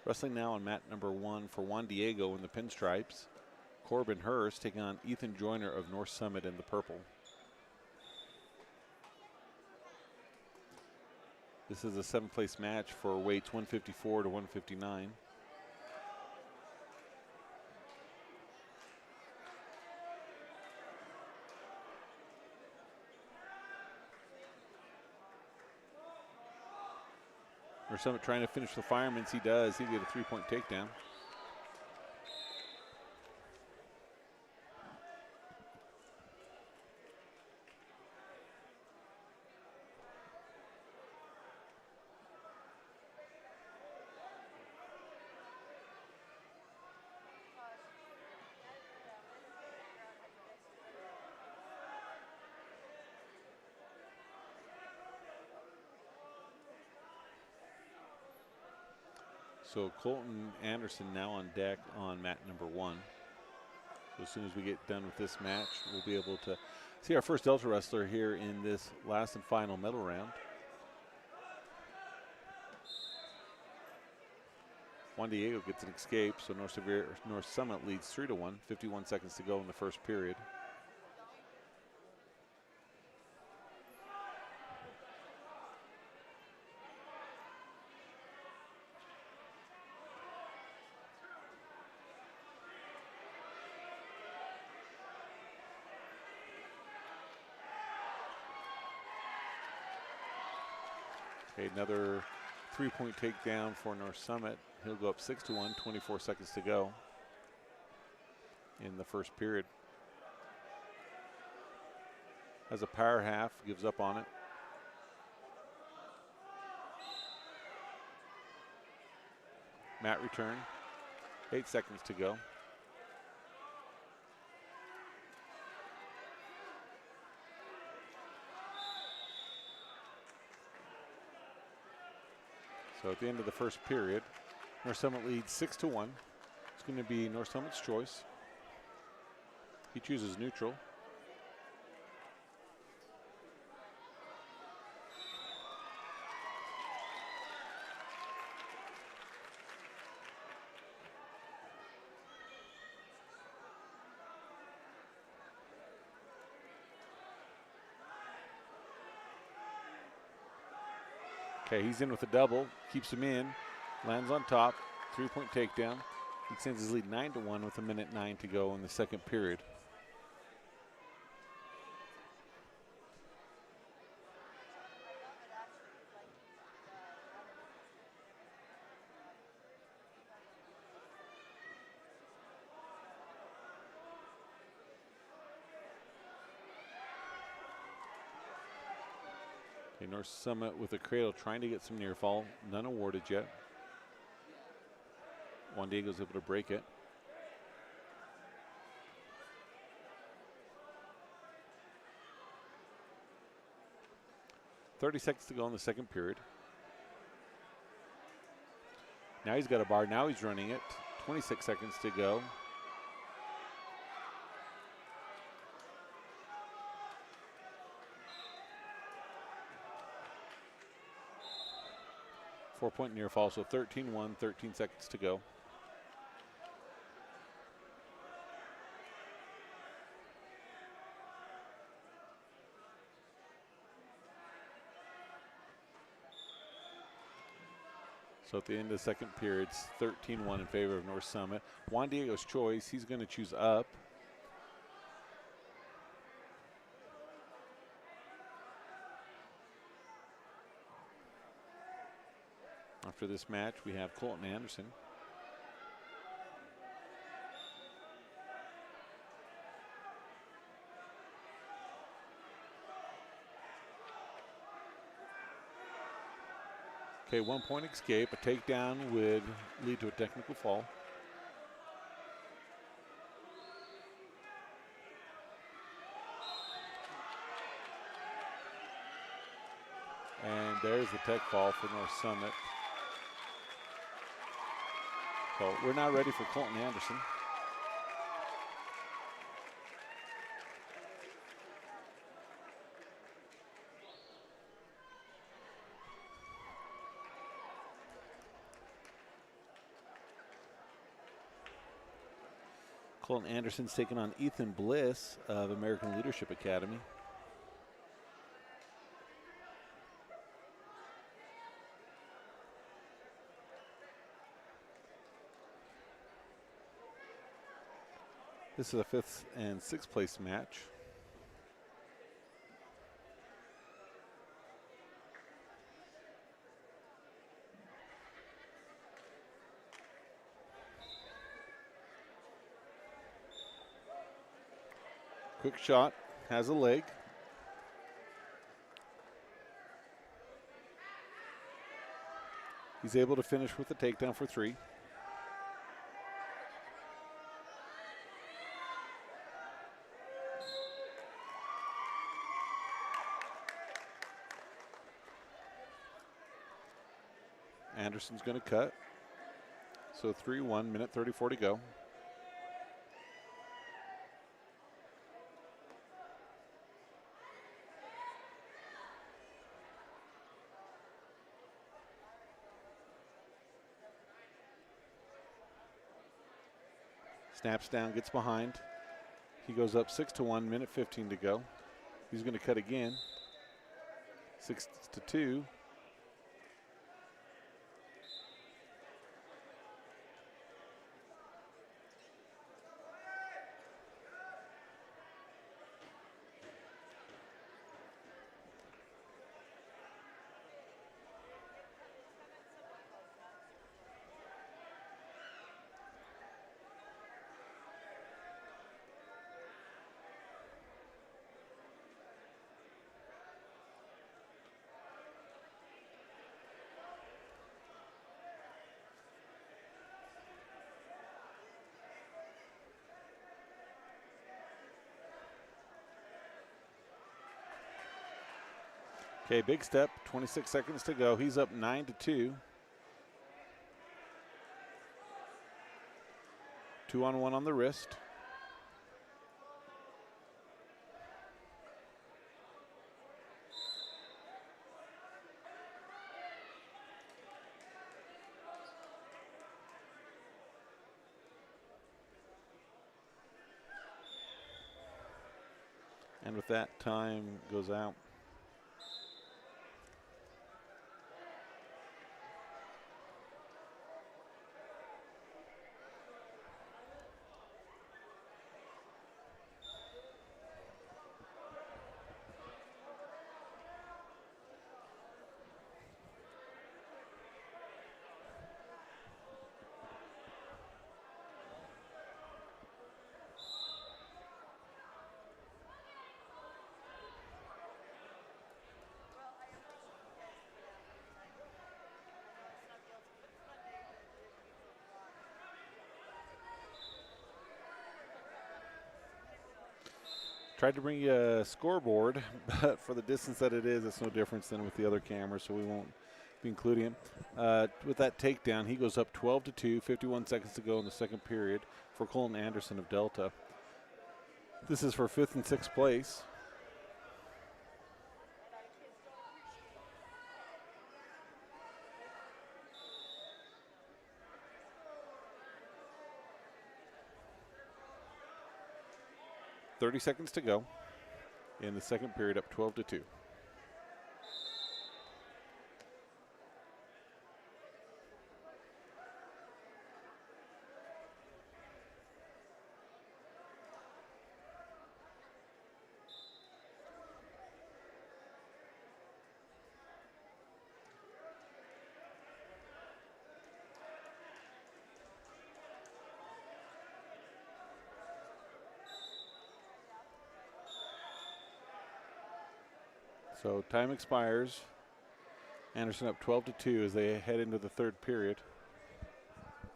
Speaker 1: Wrestling now on mat number 1 for Juan Diego in the pinstripes. Corbin Hurst taking on Ethan Joyner of North Summit in the purple. This is a 7th place match for weights 154 to 159. North Summit trying to finish the fireman's. He does. He did a 3-point takedown. So Colton Anderson now on deck on mat number 1. So as soon as we get done with this match, we'll be able to see our first Delta wrestler here in this last and final medal round. Juan Diego gets an escape, so North Summit leads 3-1, 51 seconds to go in the first period. Okay, another 3-point takedown for North Summit. He'll go up 6-1, 24 seconds to go in the first period. Has a power half, gives up on it. Mat return, 8 seconds to go. So at the end of the first period, North Summit leads 6-1. It's going to be North Summit's choice. He chooses neutral. Okay, he's in with a double, keeps him in, lands on top, 3-point takedown. He extends his lead 9-1 with 1:09 to go in the second period. Okay, North Summit with a cradle trying to get some near fall, none awarded yet. Juan Diego's able to break it. .30 seconds to go in the second period. Now he's got a bar, now he's running it. 26 seconds to go. Four-point near fall, so 13-1, 13 seconds to go. So at the end of the second period, it's 13-1 in favor of North Summit. Juan Diego's choice, he's going to choose up. After this match, we have Colton Anderson. Okay, 1-point escape. A takedown would lead to a technical fall. And there's the tech fall for North Summit. So we're now ready for Colton Anderson. Colton Anderson's taking on Ethan Bliss of American Leadership Academy. This is a 5th and 6th place match. Quick shot, has a leg. He's able to finish with a takedown for 3. Anderson's going to cut. So 3-1, minute 34 to go. Snaps down, gets behind. He goes up 6-1, minute 15 to go. He's going to cut again. 6-2. Okay, big step, 26 seconds to go. He's up 9-2. 2-on-1 on the wrist. And with that, time goes out. Tried to bring you a scoreboard, but for the distance that it is, it's no difference than with the other cameras, so we won't be including him. With that takedown, he goes up 12-2, 51 seconds to go in the second period for Colton Anderson of Delta. This is for 5th and 6th place. .30 seconds to go in the second period, up 12-2. So time expires. Anderson up 12-2 as they head into the third period.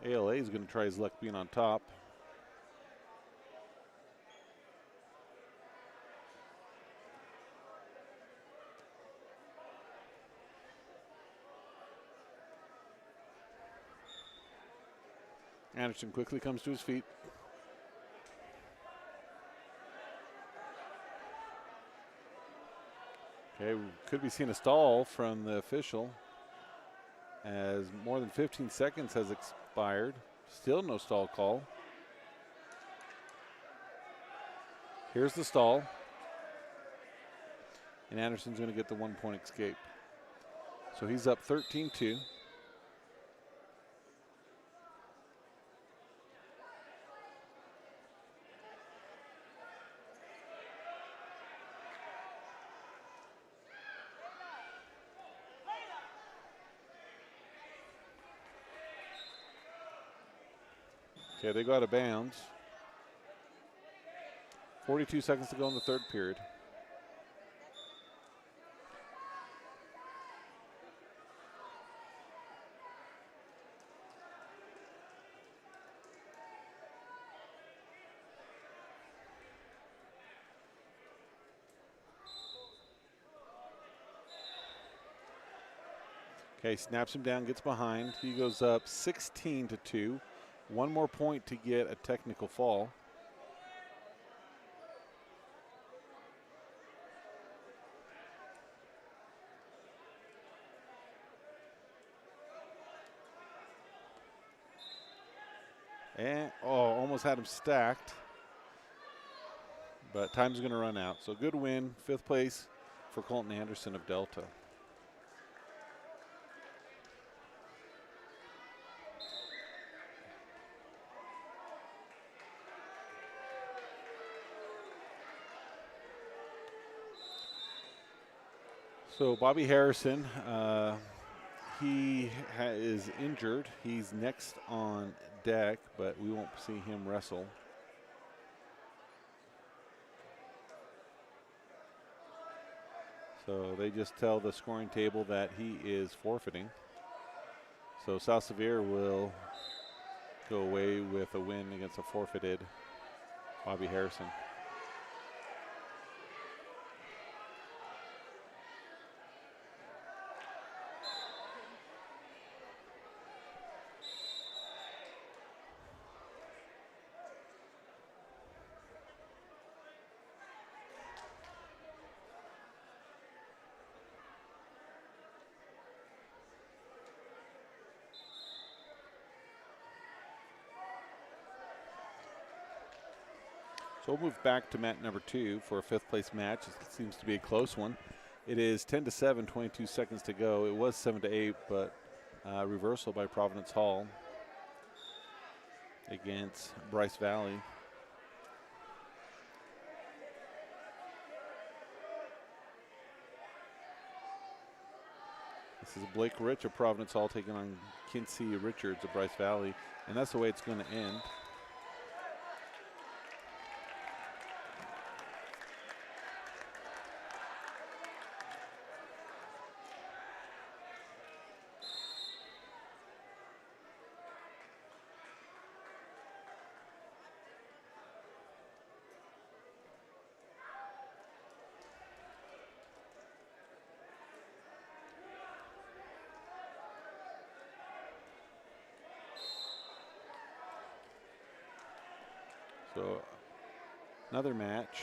Speaker 1: ALA is going to try his luck being on top. Anderson quickly comes to his feet. Okay, we could be seeing a stall from the official as more than 15 seconds has expired. Still no stall call. Here's the stall. And Anderson's going to get the 1-point escape. So he's up 13-2. Okay, they go out of bounds. 42 seconds to go in the third period. Okay, snaps him down, gets behind. He goes up 16-2. One more point to get a technical fall. And, almost had him stacked. But time's going to run out. So good win, 5th place for Colton Anderson of Delta. So Bobby Harrison, he is injured. He's next on deck, but we won't see him wrestle. So they just tell the scoring table that he is forfeiting. So South Sevier will go away with a win against a forfeited Bobby Harrison. So we'll move back to mat number 2 for a 5th place match. It seems to be a close one. It is 10-7, 22 seconds to go. It was 7-8, but reversal by Providence Hall against Bryce Valley. This is Blake Rich of Providence Hall taking on Kinsey Richards of Bryce Valley, and that's the way it's going to end. So another match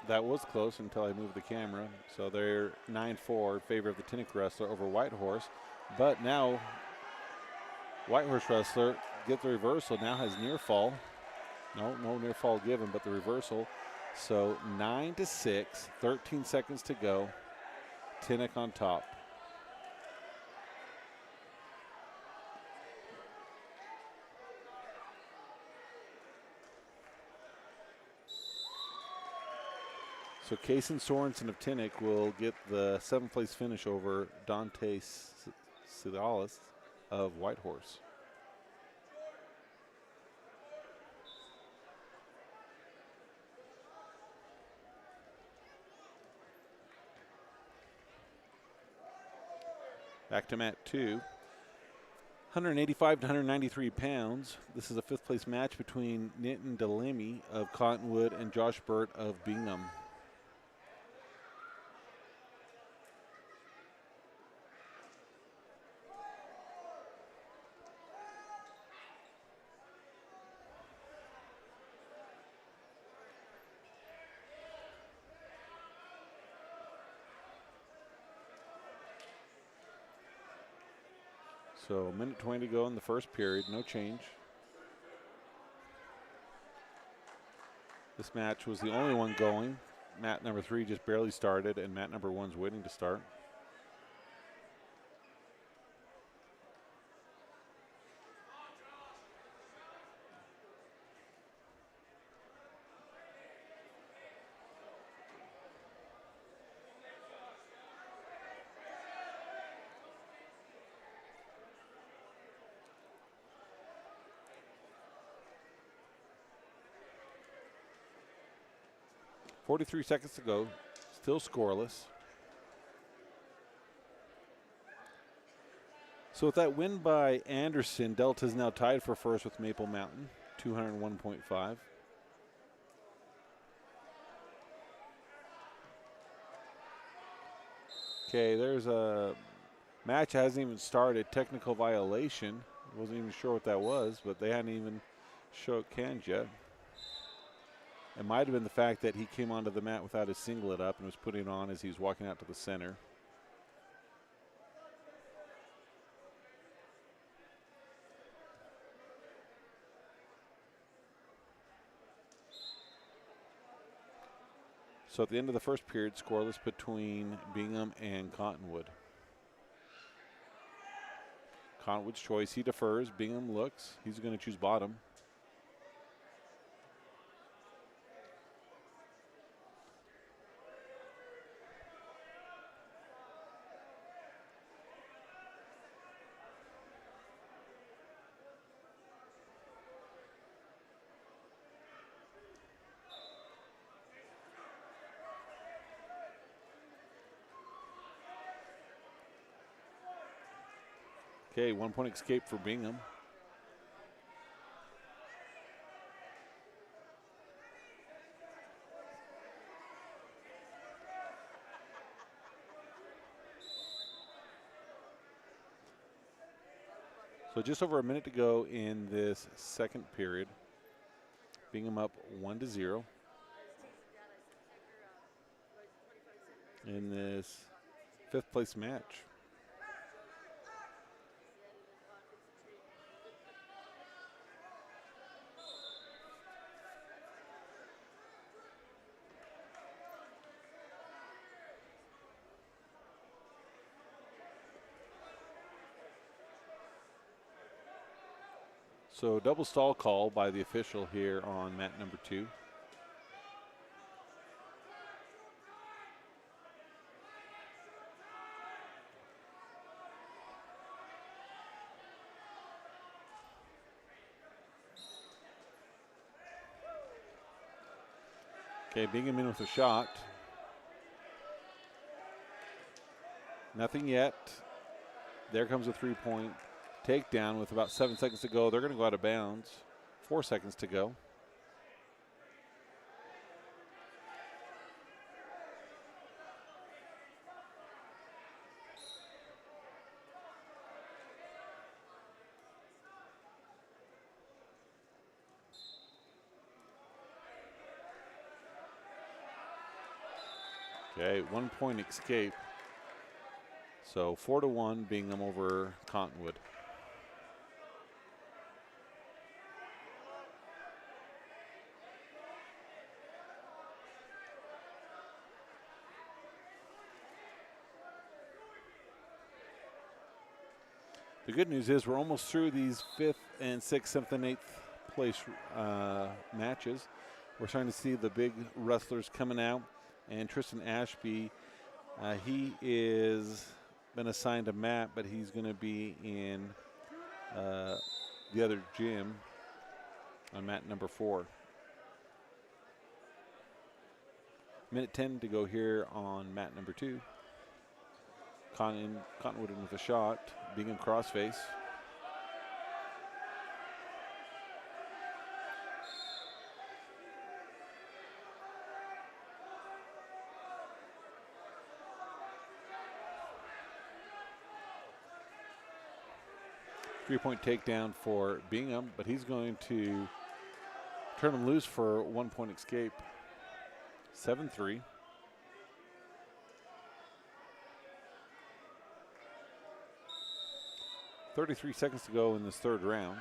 Speaker 1: that was close until I moved the camera. So they're 9-4 in favor of the Tinnick wrestler over Whitehorse. But now Whitehorse wrestler gets the reversal, now has near fall. No near fall given, but the reversal. So 9-6, 13 seconds to go. Tinnick on top. So Kaysen Sorensen of Tinnick will get the 7th place finish over Dante Sidalis of Whitehorse. Back to mat 2. 185 to 193 pounds. This is a 5th place match between Nitin Delemy of Cottonwood and Josh Burt of Bingham. So a minute 20 to go in the first period, no change. This match was the only one going. Mat number 3 just barely started, and mat number 1's waiting to start. .43 seconds to go, still scoreless. So with that win by Anderson, Delta is now tied for first with Maple Mountain, 201.5. Okay, there's a Match hasn't even started. Technical violation. Wasn't even sure what that was, but they hadn't even shown cans yet. It might have been the fact that he came onto the mat without his singlet up and was putting it on as he was walking out to the center. So at the end of the first period, scoreless between Bingham and Cottonwood. Cottonwood's choice, he defers. Bingham looks. He's going to choose bottom. Okay, 1 point escape for Bingham. So just over a minute to go in this second period. Bingham up 1-0 in this fifth place match. So double stall call by the official here on mat number 2. Okay, Bingham in with a shot. Nothing yet. There comes a 3-point takedown with about 7 seconds to go. They're going to go out of bounds. 4 seconds to go. Okay, 1 point escape. So 4-1 Bingham over Cottonwood. The good news is we're almost through these 5th and 6th, 7th and 8th place matches. We're starting to see the big wrestlers coming out. And Tristan Ashby, he is been assigned a mat, but he's going to be in the other gym on mat number 4. Minute 10 to go here on mat number 2. Cottonwood in with a shot. Bingham crossface. Three-point takedown for Bingham, but he's going to turn him loose for 1 point escape. 7-3. .33 seconds to go in this third round.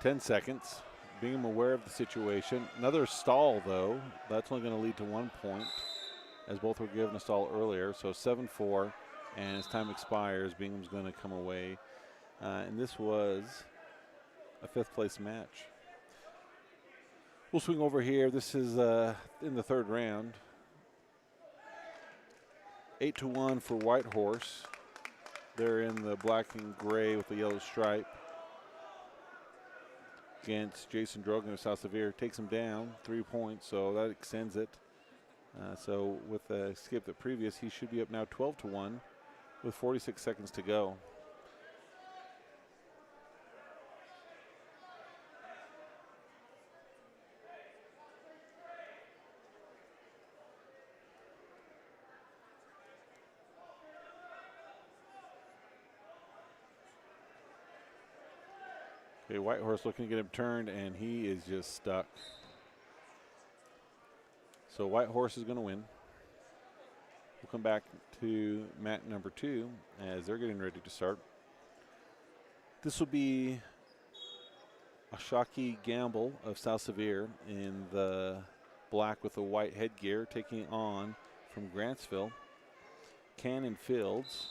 Speaker 1: Ten seconds. Bingham aware of the situation. Another stall, though. That's only going to lead to 1 point, as both were given a stall earlier. So 7-4, and as time expires, Bingham's going to come away. And this was a 5th place match. We'll swing over here. This is in the third round. 8-1 for Whitehorse. They're in the black and gray with the yellow stripe. Against Jason Drogan of South Sevier. Takes him down 3 points, so that extends it. So with the skip the previous, he should be up now 12-1 with 46 seconds to go. Okay, White Horse looking to get him turned, and he is just stuck. So White Horse is going to win. We'll come back to mat number 2 as they're getting ready to start. This will be Ashaki Gamble of South Sevier in the black with the white headgear, taking on from Grantsville, Cannon Fields.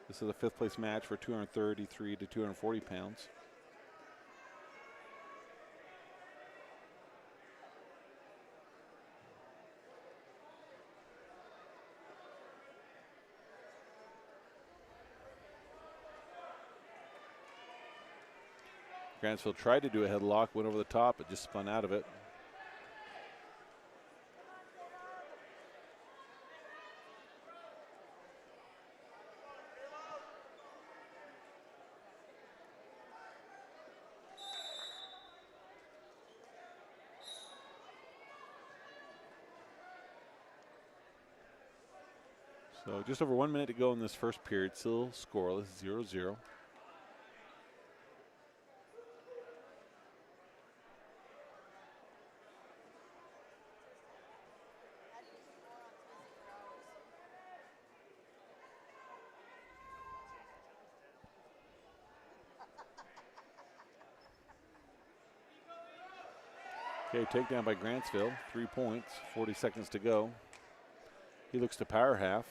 Speaker 1: This is a 5th place match for 233 to 240 pounds. Grantsville tried to do a headlock, went over the top, but just spun out of it. So just over 1 minute to go in this first period, still scoreless, 0-0. Okay, takedown by Grantsville, 3 points, 40 seconds to go. He looks to power half.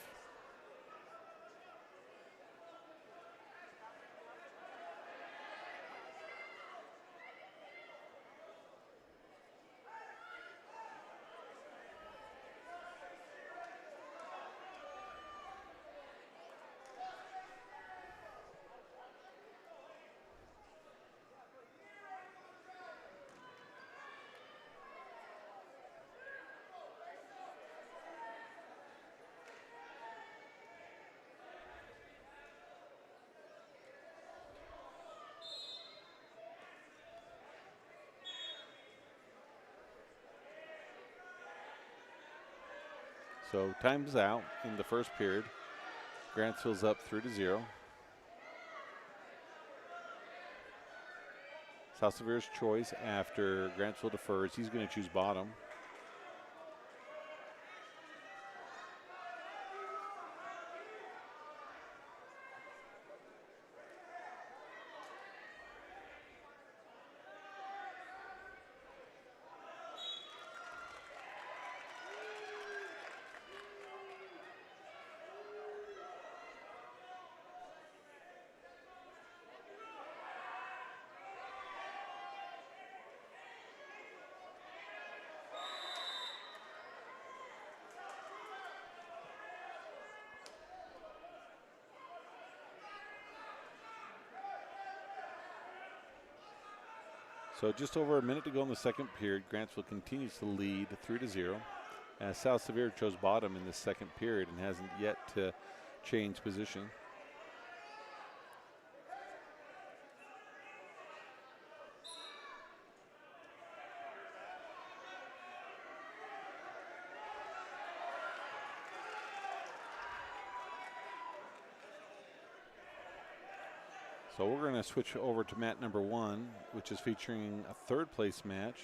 Speaker 1: So time's out in the first period. Grantsville's up 3-0. South Sevier's choice after Grantsville defers. He's going to choose bottom. So just over a minute to go in the second period. Grantsville continues to lead 3-0 as South Sevier chose bottom in the second period and hasn't yet to change position. So we're going to switch over to mat number 1, which is featuring a 3rd place match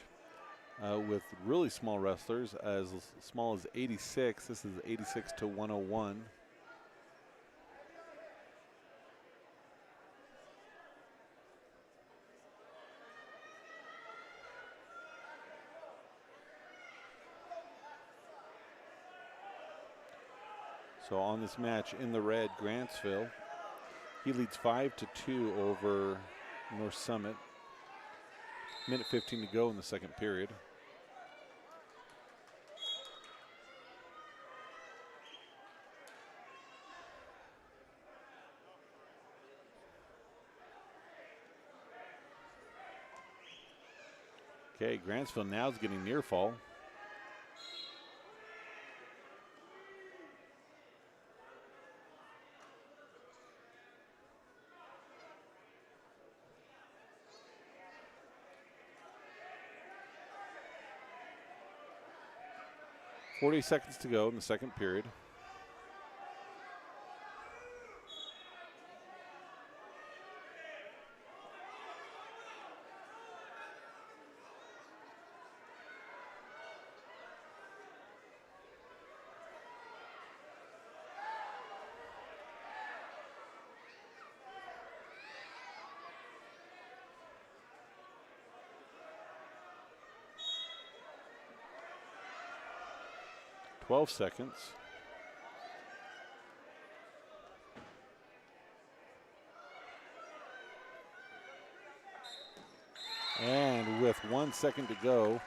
Speaker 1: with really small wrestlers, as small as 86. This is 86 to 101. So on this match in the red, Grantsville. He leads 5-2 over North Summit. Minute 15 to go in the second period. Okay, Grantsville now is getting near fall. 40 seconds to go in the second period. Seconds. And with 1 second to go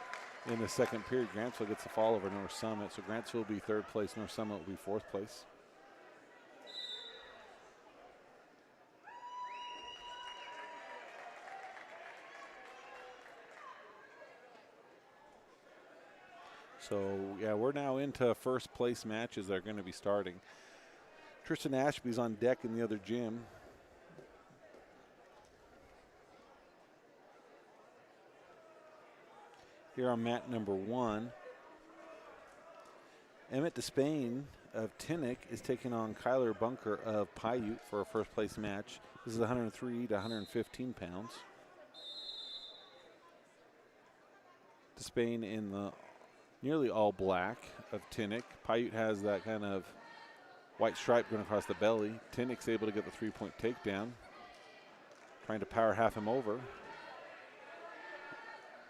Speaker 1: in the second period, Grantsville gets the fall over North Summit. So Grantsville will be third place, North Summit will be fourth place. So, yeah, we're now into first place matches that are going to be starting. Tristan Ashby's on deck in the other gym. Here on mat number 1, Emmett Despain of Tinnick is taking on Kyler Bunker of Paiute for a first place match. This is 103 to 115 pounds. Despain in the nearly all black of Tinnick. Paiute has that kind of white stripe going across the belly. Tinnick's able to get the 3-point takedown. Trying to power half him over.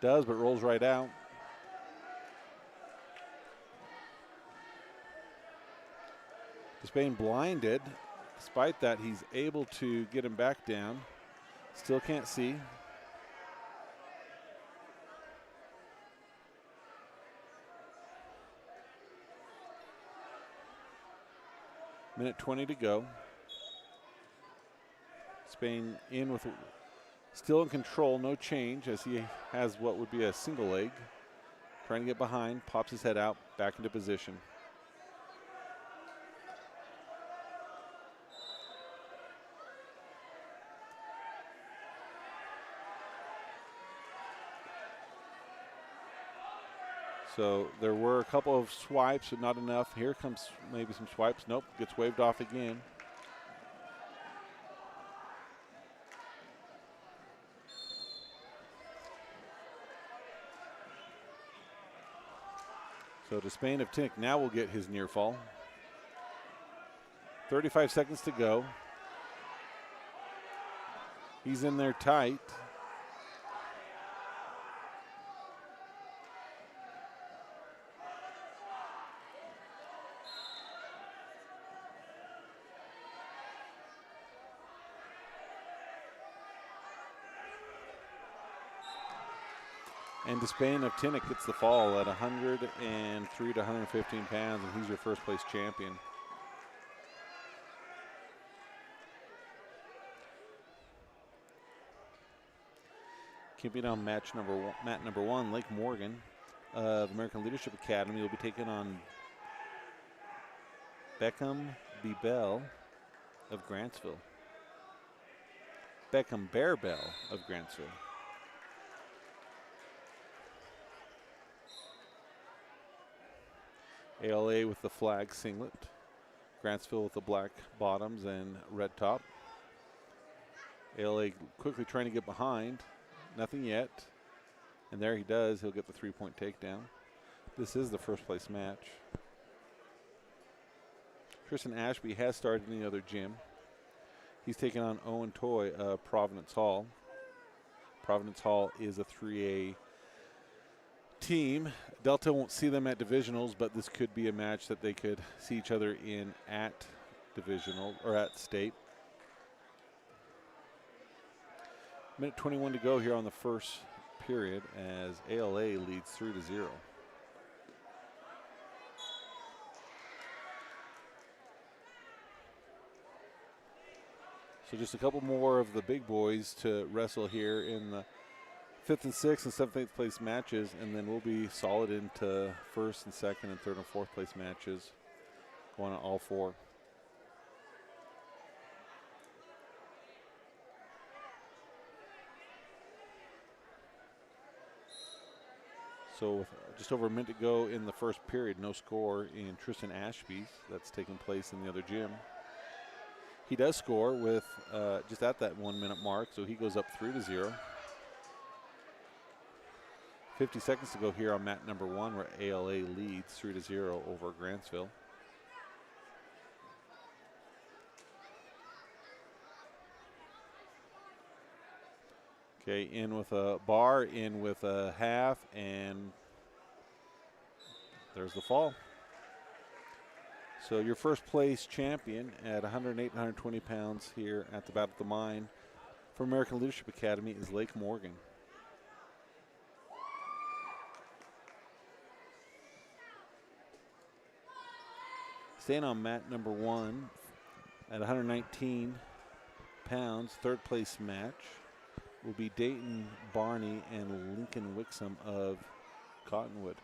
Speaker 1: Does, but rolls right out. Despain blinded. Despite that, he's able to get him back down. Still can't see. Minute 20 to go. Spain in with, still in control, no change as he has what would be a single leg. Trying to get behind, pops his head out, back into position. So there were a couple of swipes, but not enough. Here comes maybe some swipes. Nope, gets waved off again. So Despain of Tinnick now will get his near fall. 35 seconds to go. He's in there tight. And Despain of Tinnick gets the fall at 103 to 115 pounds, and he's your first place champion. Keeping on mat number 1, Lake Morgan of American Leadership Academy will be taking on Beckham B. Bell of Grantsville. Beckham Bear Bell of Grantsville. ALA with the flag singlet. Grantsville with the black bottoms and red top. ALA quickly trying to get behind. Nothing yet. And there he does. He'll get the 3-point takedown. This is the first place match. Tristan Ashby has started in the other gym. He's taking on Owen Toy of Providence Hall. Providence Hall is a 3A team. Delta won't see them at divisionals, but this could be a match that they could see each other in at divisional or at state. Minute 21 to go here on the first period as ALA leads 3-0. So just a couple more of the big boys to wrestle here in the 5th and 6th and 7th and 8th place matches, and then we'll be solid into 1st and 2nd and 3rd and 4th place matches, going on all 4. So with just over a minute to go in the first period, no score in Tristan Ashby's. That's taking place in the other gym. He does score with just at that 1 minute mark, so he goes up 3-0. 50 seconds to go here on mat number 1, where ALA leads 3-0 over Grantsville. Okay, in with a bar, in with a half, and there's the fall. So your first place champion at 108, 120 pounds here at the Battle of the Mine for American Leadership Academy is Lake Morgan. Staying on mat number 1 at 119 pounds, third place match will be Dayton Barney and Lincoln Wixom of Cottonwood.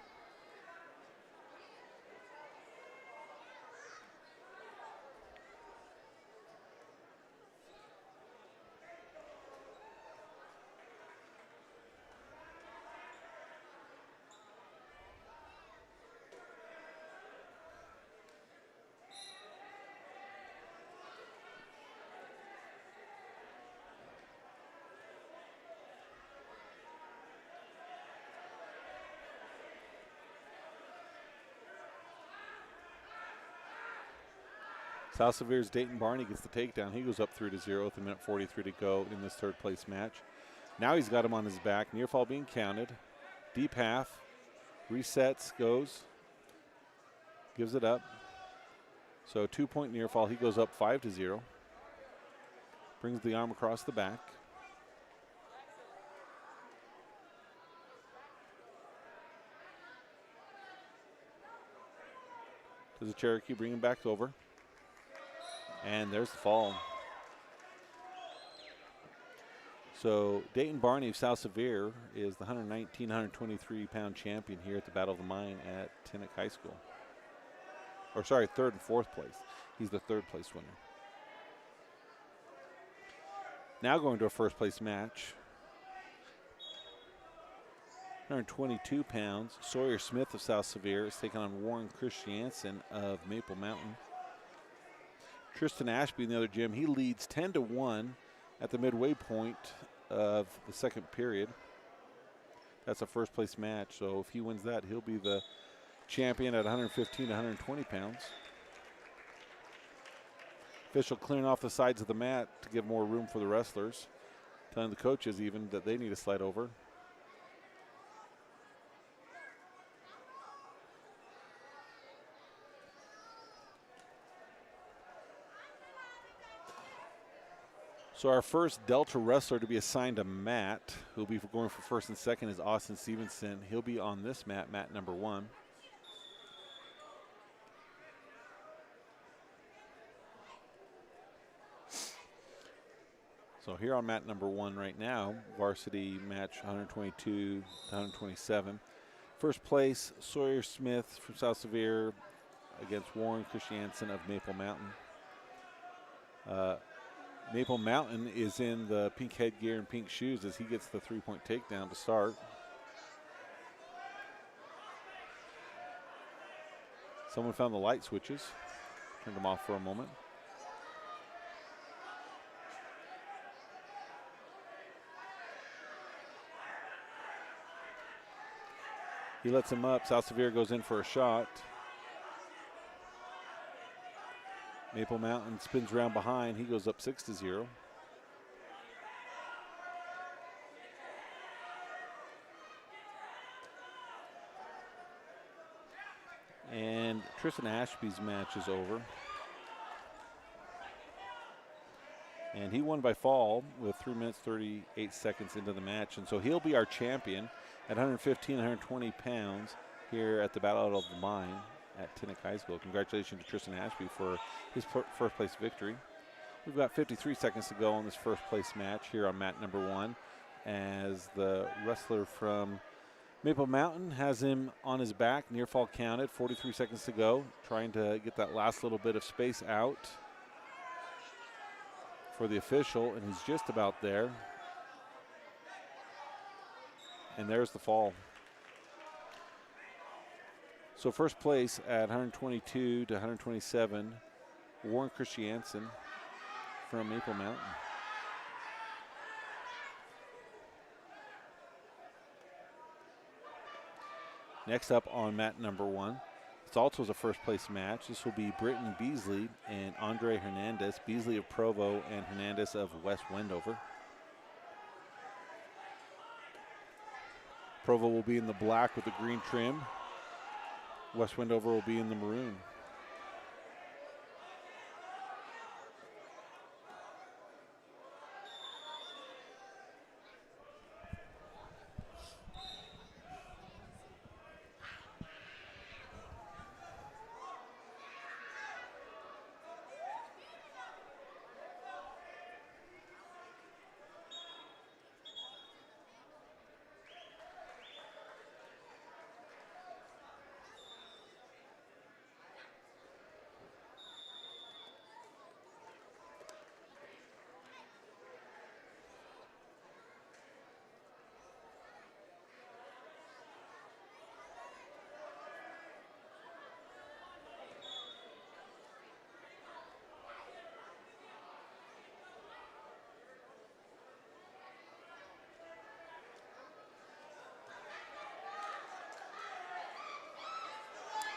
Speaker 1: South Severe's Dayton Barney gets the takedown. He goes up 3-0 with a minute 43 to go in this third place match. Now he's got him on his back. Near fall being counted. Deep half. Resets, goes. Gives it up. So 2-point near fall. He goes up 5-0. Brings the arm across the back. Does the Cherokee bring him back over. And there's the fall. So Dayton Barney of South Sevier is the 119, 123 pound champion here at the Battle of the Mine at Tinnock High School. Or sorry, third and fourth place. He's the third place winner. Now going to a first place match. 122 pounds. Sawyer Smith of South Sevier is taking on Warren Christiansen of Maple Mountain. Tristan Ashby in the other gym, he leads 10-1 at the midway point of the second period. That's a first place match, so if he wins that, he'll be the champion at 115 to 120 pounds. Official clearing off the sides of the mat to give more room for the wrestlers, telling the coaches even that they need to slide over. So our first Delta wrestler to be assigned a mat, who'll be going for first and second, is Austin Stevenson. He'll be on this mat, mat number 1. So here on mat number 1 right now, varsity match 122 to 127. First place, Sawyer Smith from South Sevier against Warren Christiansen of Maple Mountain. Maple Mountain is in the pink headgear and pink shoes as he gets the 3-point takedown to start. Someone found the light switches, turned them off for a moment. He lets him up. South Sevier goes in for a shot. Maple Mountain spins around behind. He goes up 6-0. And Tristan Ashby's match is over. And he won by fall with 3 minutes 38 seconds into the match. And so he'll be our champion at 115, 120 pounds here at the Battle of the Mine at Tinnock High School. Congratulations to Tristan Ashby for his first place victory. We've got 53 seconds to go on this first place match here on mat number 1 as the wrestler from Maple Mountain has him on his back, near fall counted, 43 seconds to go, trying to get that last little bit of space out for the official, and he's just about there. And there's the fall. So first place at 122 to 127, Warren Christiansen from Maple Mountain. Next up on mat number 1, it's also a first place match. This will be Britton Beasley and Andre Hernandez. Beasley of Provo and Hernandez of West Wendover. Provo will be in the black with the green trim. West Wendover will be in the maroon.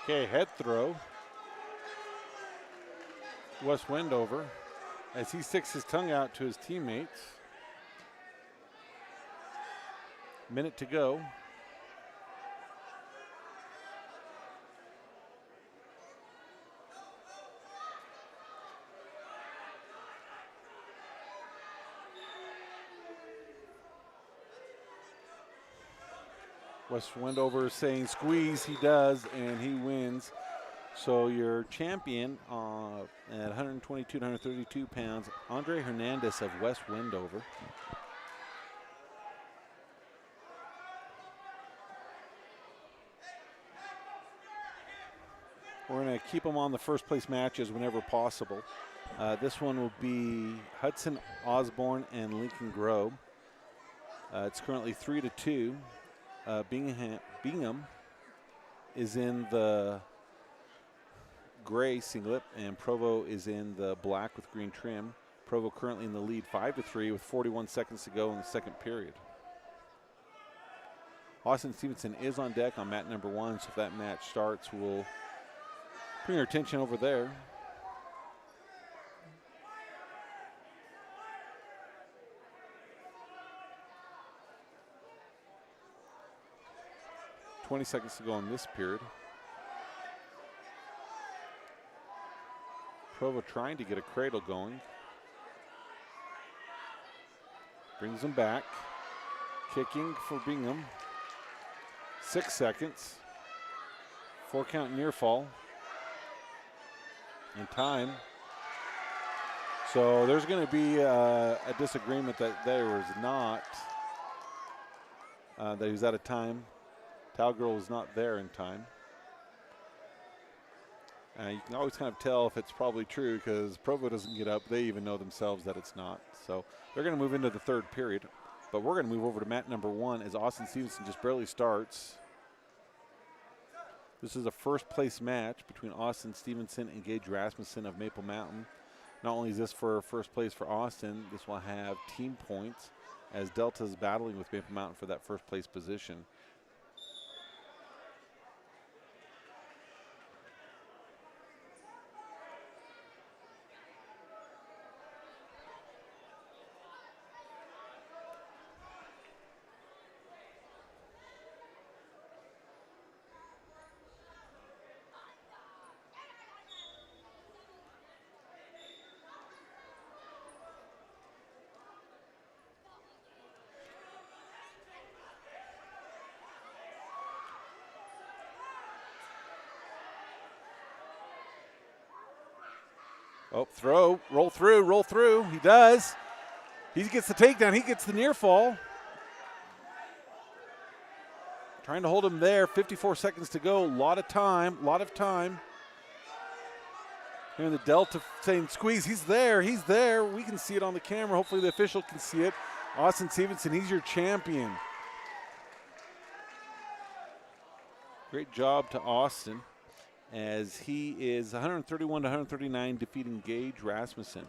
Speaker 1: Okay, head throw. West Wendover as he sticks his tongue out to his teammates. Minute to go. West Wendover is saying squeeze, he does, and he wins. So your champion at 122 to 132 pounds, Andre Hernandez of West Wendover. We're going to keep them on the first place matches whenever possible. This one will be Hudson Osborne and Lincoln Grove. It's currently 3-2. Bingham is in the gray singlet, and Provo is in the black with green trim. Provo currently in the lead 5-3 with 41 seconds to go in the second period. Austin Stevenson is on deck on mat number 1, so if that match starts, we'll bring our attention over there. $20 seconds to go in this period. Provo trying to get a cradle going. Brings him back. Kicking for Bingham. 6 seconds. 4 count near fall. And time. So there's going to be a disagreement that there was not. That he was out of time. Talgirl was not there in time. You can always kind of tell if it's probably true because Provo doesn't get up. They even know themselves that it's not. So they're going to move into the third period. But we're going to move over to mat number 1 as Austin Stevenson just barely starts. This is a first place match between Austin Stevenson and Gage Rasmussen of Maple Mountain. Not only is this for first place for Austin, this will have team points as Delta is battling with Maple Mountain for that first place position. Oh, throw, roll through. He does. He gets the takedown. He gets the near fall. Trying to hold him there. 54 seconds to go. A lot of time. Here in the Delta saying squeeze. He's there. We can see it on the camera. Hopefully the official can see it. Austin Stevenson, he's your champion. Great job to Austin as he is 131 to 139 defeating Gage Rasmussen.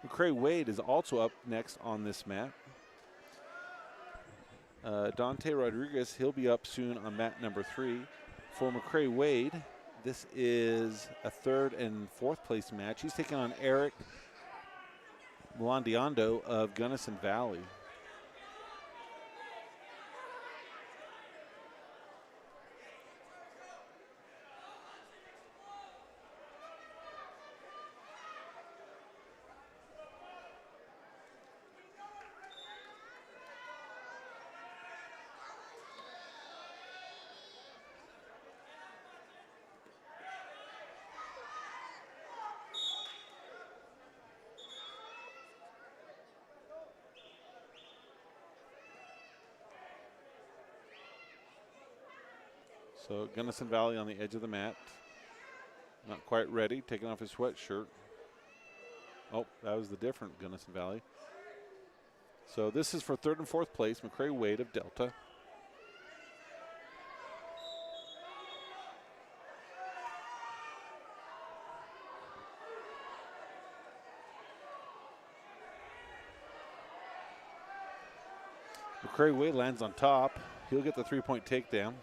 Speaker 1: McCrae Wade is also up next on this mat. Dante Rodriguez, he'll be up soon on mat number 3. For McCrae Wade, this is a 3rd and 4th place match. He's taking on Eric Melondiondo of Gunnison Valley. So Gunnison Valley on the edge of the mat. Not quite ready, taking off his sweatshirt. Oh, that was the different Gunnison Valley. So this is for 3rd and 4th place, McCrae Wade of Delta. McCrae Wade lands on top. He'll get the 3-point takedown.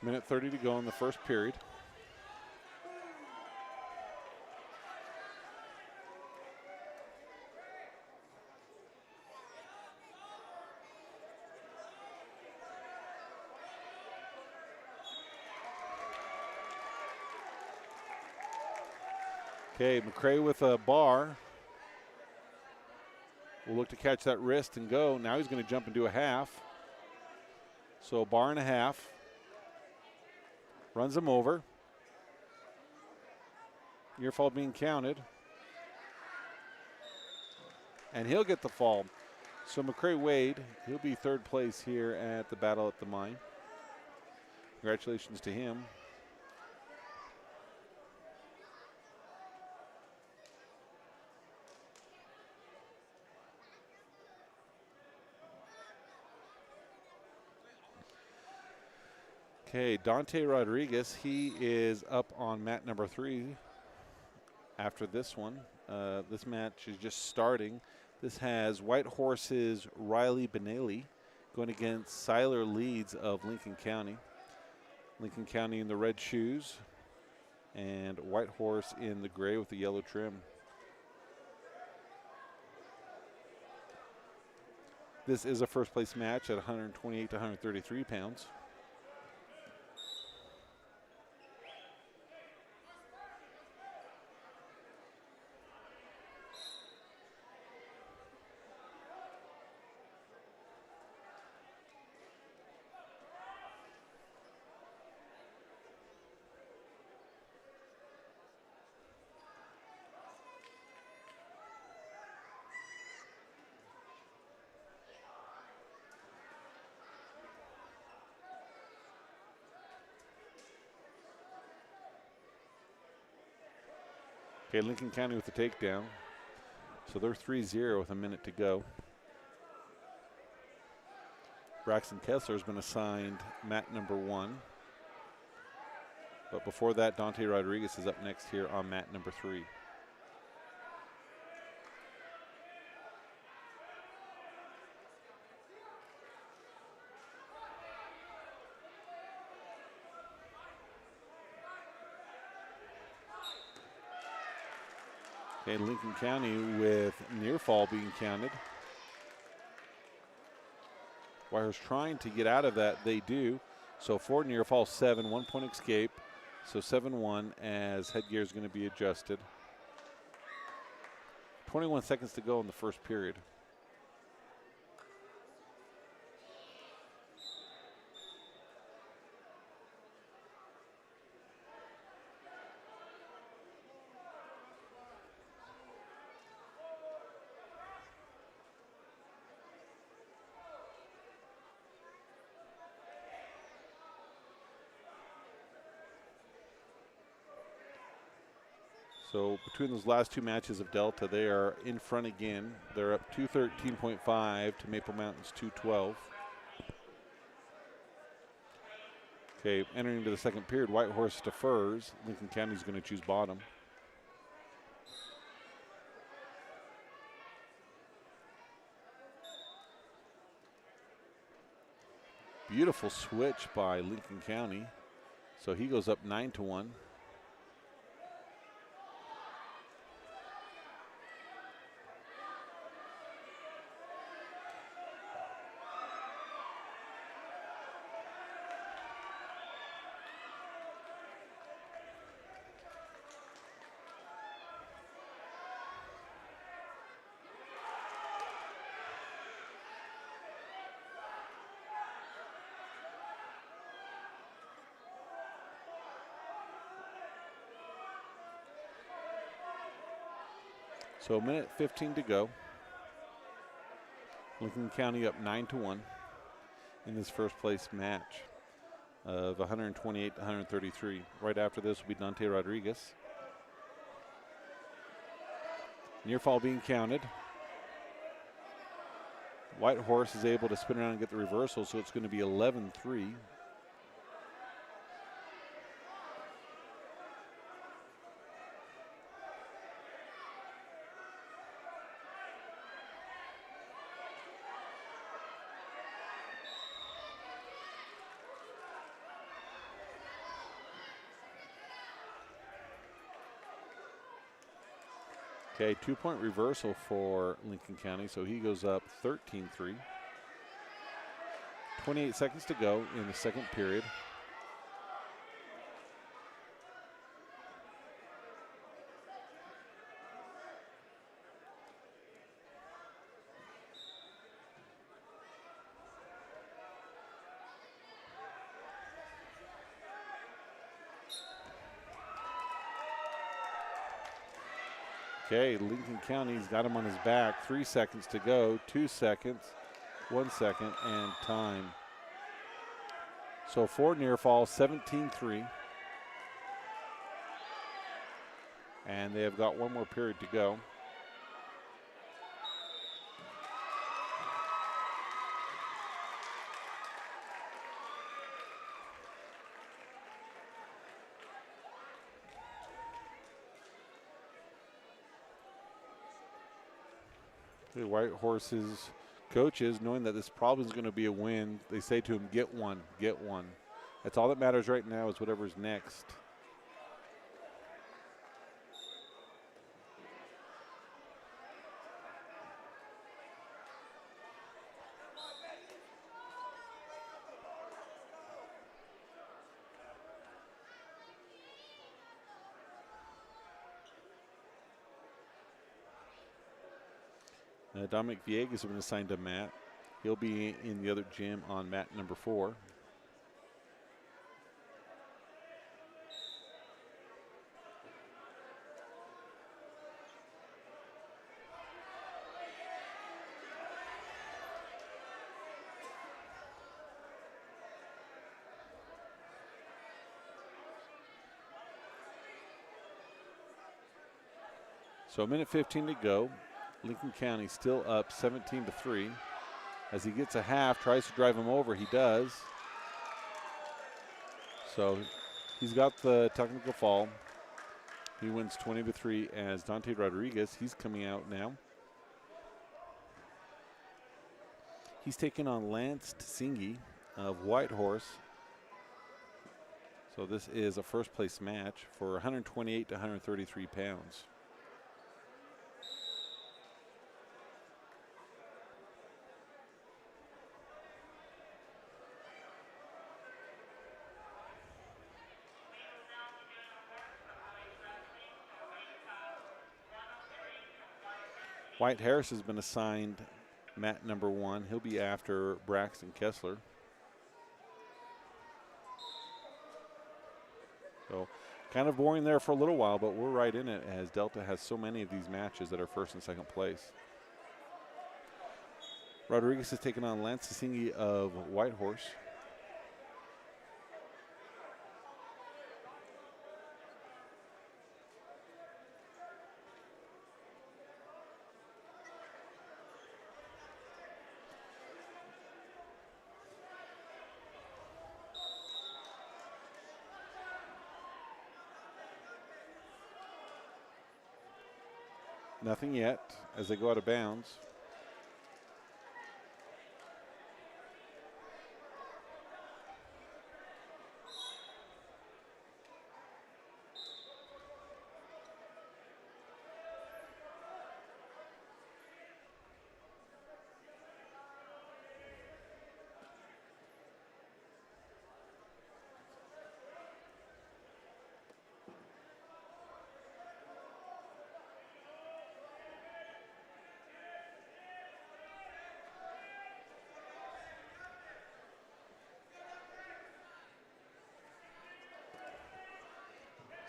Speaker 1: Minute 30 to go in the first period. Okay, McCrae with a bar. Will look to catch that wrist and go. Now he's going to jump and do a half. So a bar and a half. Runs him over. Near fall being counted. And he'll get the fall. So McCrae Wade, he'll be 3rd place here at the Battle at the Mine. Congratulations to him. Okay, Dante Rodriguez, he is up on mat number 3 after this one. This match is just starting. This has White Horse's Riley Benelli going against Siler Leeds of Lincoln County. Lincoln County in the red shoes and White Horse in the gray with the yellow trim. This is a first place match at 128 to 133 pounds. Okay, Lincoln County with the takedown. So they're 3-0 with a minute to go. Braxton Kessler has been assigned mat number 1. But before that, Dante Rodriguez is up next here on mat number 3. Okay, Lincoln County with near fall being counted. Whitehorse trying to get out of that, they do. So for near fall 7, 1-point escape. So 7-1 as headgear is going to be adjusted. 21 seconds to go in the first period. So between those last two matches of Delta, they are in front again. They're up 213.5 to Maple Mountain's 212. Okay, entering into the second period, Whitehorse defers. Lincoln County's going to choose bottom. Beautiful switch by Lincoln County. So he goes up 9-1. So a minute 15 to go. Lincoln County up 9-1 in this first place match of 128-133. Right after this will be Dante Rodriguez. Near fall being counted. Whitehorse is able to spin around and get the reversal, so it's going to be 11-3. Okay, 2-point reversal for Lincoln County, so he goes up 13-3. 28 seconds to go in the second period. Okay, Lincoln County's got him on his back. 3 seconds to go, 2 seconds, 1 second, and time. So for near fall, 17-3. And they have got one more period to go. The Whitehorse's coaches, knowing that this probably is going to be a win, they say to him, get one, get one. That's all that matters right now is whatever's next. Dominic Vias has been assigned to mat. He'll be in the other gym on mat number 4. So a minute 15 to go. Lincoln County still up 17-3. As he gets a half, tries to drive him over. He does. So he's got the technical fall. He wins 20-3 as Dante Rodriguez. He's coming out now. He's taking on Lance Tsingi of Whitehorse. So this is a first place match for 128 to 133 pounds. White Harris has been assigned mat number 1. He'll be after Braxton Kessler. So kind of boring there for a little while, but we're right in it as Delta has so many of these matches that are first and second place. Rodriguez has taken on Lance Tsingi of Whitehorse. Nothing yet as they go out of bounds.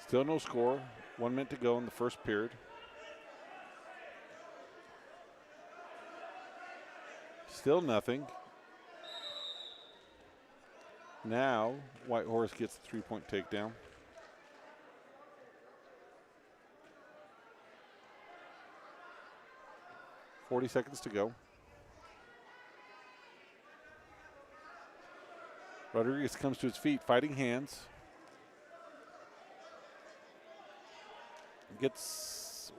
Speaker 1: Still no score. 1 minute to go in the first period. Still nothing. Now, Whitehorse gets the 3-point takedown. $40 seconds to go. Rodriguez comes to his feet, fighting hands. Gets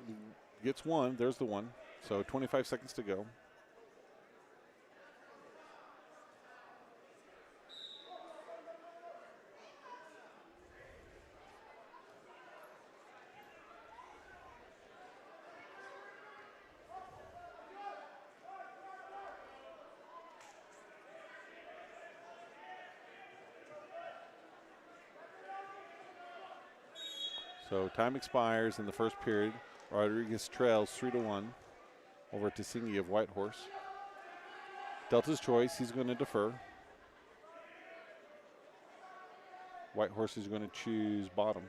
Speaker 1: one. There's the one. So 25 seconds to go. So time expires in the first period. Rodriguez trails 3-1 over Tisingi of Whitehorse. Delta's choice, he's going to defer. Whitehorse is going to choose bottom.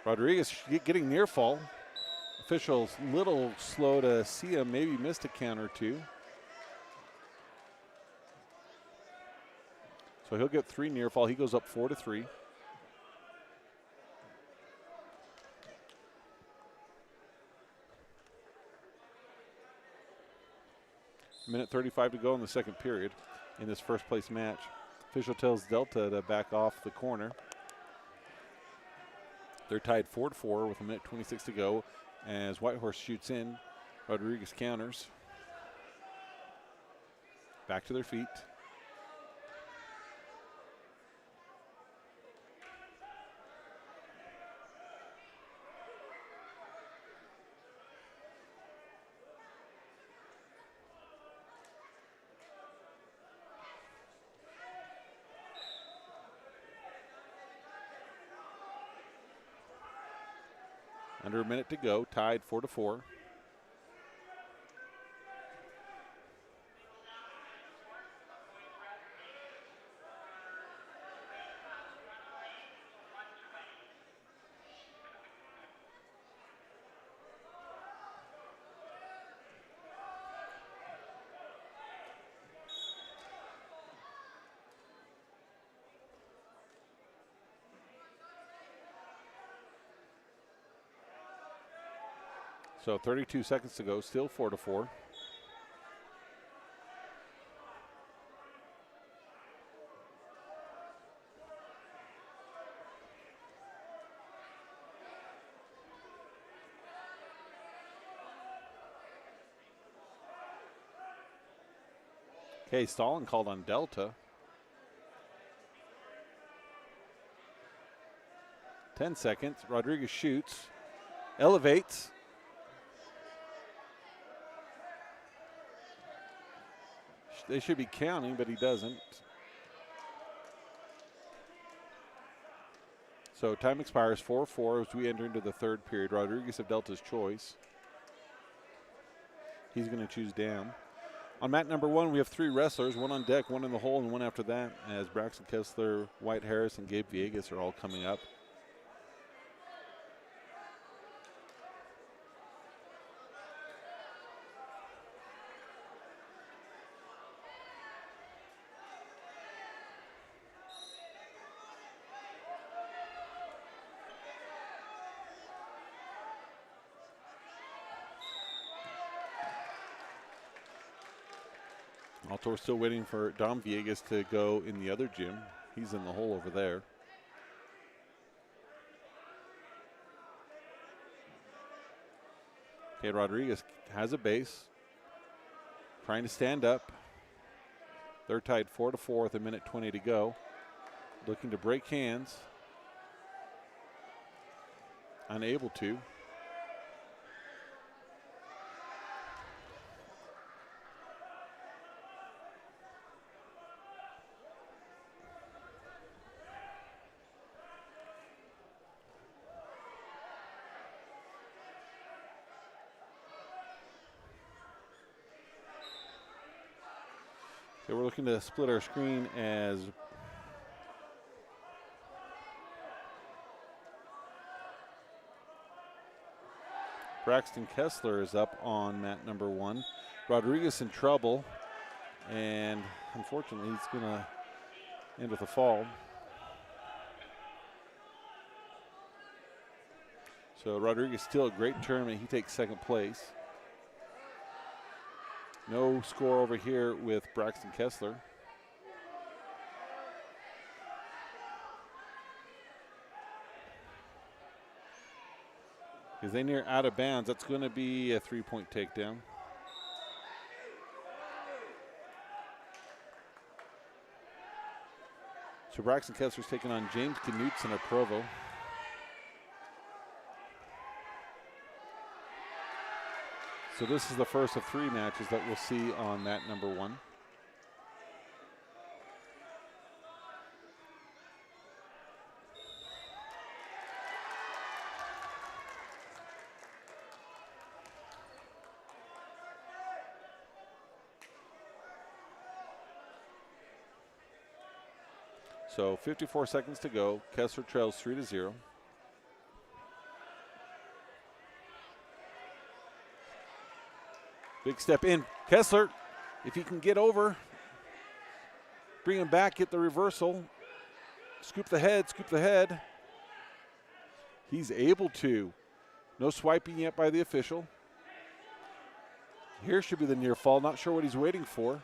Speaker 1: Rodriguez getting near fall. Officials little slow to see him, maybe missed a count or two. So he'll get 3 near fall. He goes up 4-3. Minute 35 to go in the second period in this first place match. Official tells Delta to back off the corner. They're tied 4-4 with 1:26 to go as Whitehorse shoots in. Rodriguez counters. Back to their feet. Under a minute to go, tied 4-4. So 32 seconds to go, still 4-4. Okay, Stalin called on Delta. 10 seconds, Rodriguez shoots, elevates. They should be counting, but he doesn't. So time expires 4-4 as we enter into the third period. Rodriguez of Delta's choice. He's going to choose down. On mat number 1, we have 3 wrestlers, 1 on deck, 1 in the hole, and 1 after that, as Braxton Kessler, White Harris, and Gabe Villegas are all coming up. Also, we're still waiting for Dom Viegas to go in the other gym. He's in the hole over there. Okay, Rodriguez has a base. Trying to stand up. They're tied 4-4 with 1:20 to go. Looking to break hands. Unable to. So we're looking to split our screen as Braxton Kessler is up on mat number 1. Rodriguez in trouble, and unfortunately he's going to end with a fall. So Rodriguez still a great tournament. He takes second place. No score over here with Braxton Kessler. As they near out of bounds, that's going to be a 3-point takedown. So Braxton Kessler's taking on James Knudsen of Provo. So this is the first of 3 matches that we'll see on mat number 1. So 54 seconds to go. Kessler trails 3-0. Big step in. Kessler, if he can get over, bring him back, get the reversal. Scoop the head, scoop the head. He's able to. No swiping yet by the official. Here should be the near fall. Not sure what he's waiting for.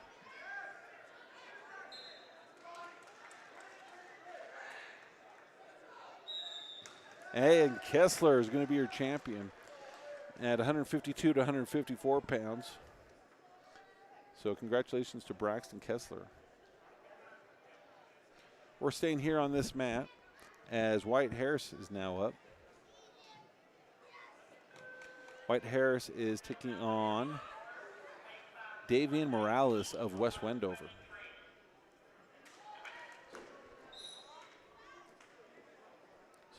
Speaker 1: And Kessler is going to be your champion at 152 to 154 pounds. So congratulations to Braxton Kessler. We're staying here on this mat as Wyatt Harris is now up. Wyatt Harris is taking on Davian Morales of West Wendover.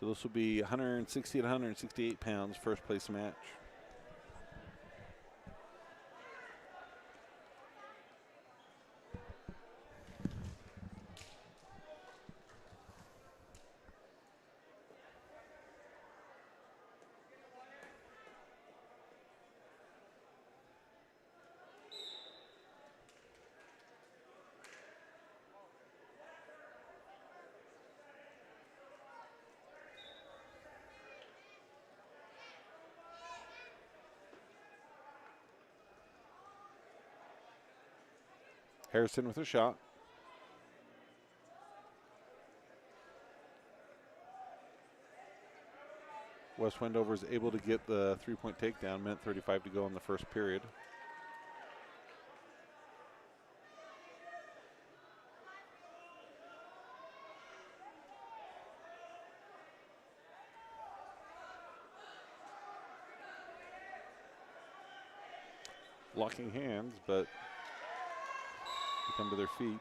Speaker 1: So this will be 160 to 168 pounds, first place match. Harrison with a shot. West Wendover is able to get the 3-point takedown. 1:35 to go in the first period. Locking hands, but they come to their feet.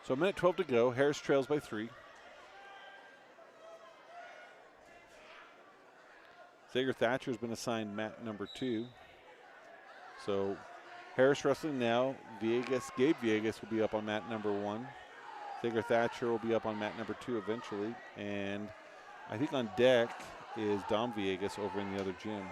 Speaker 1: So 1:12 to go. Harris trails by 3. Zager Thatcher has been assigned mat number 2. So Harris wrestling now. Gabe Viegas will be up on mat number 1. Zager Thatcher will be up on mat number 2 eventually. And I think on deck is Dom Viegas over in the other gym.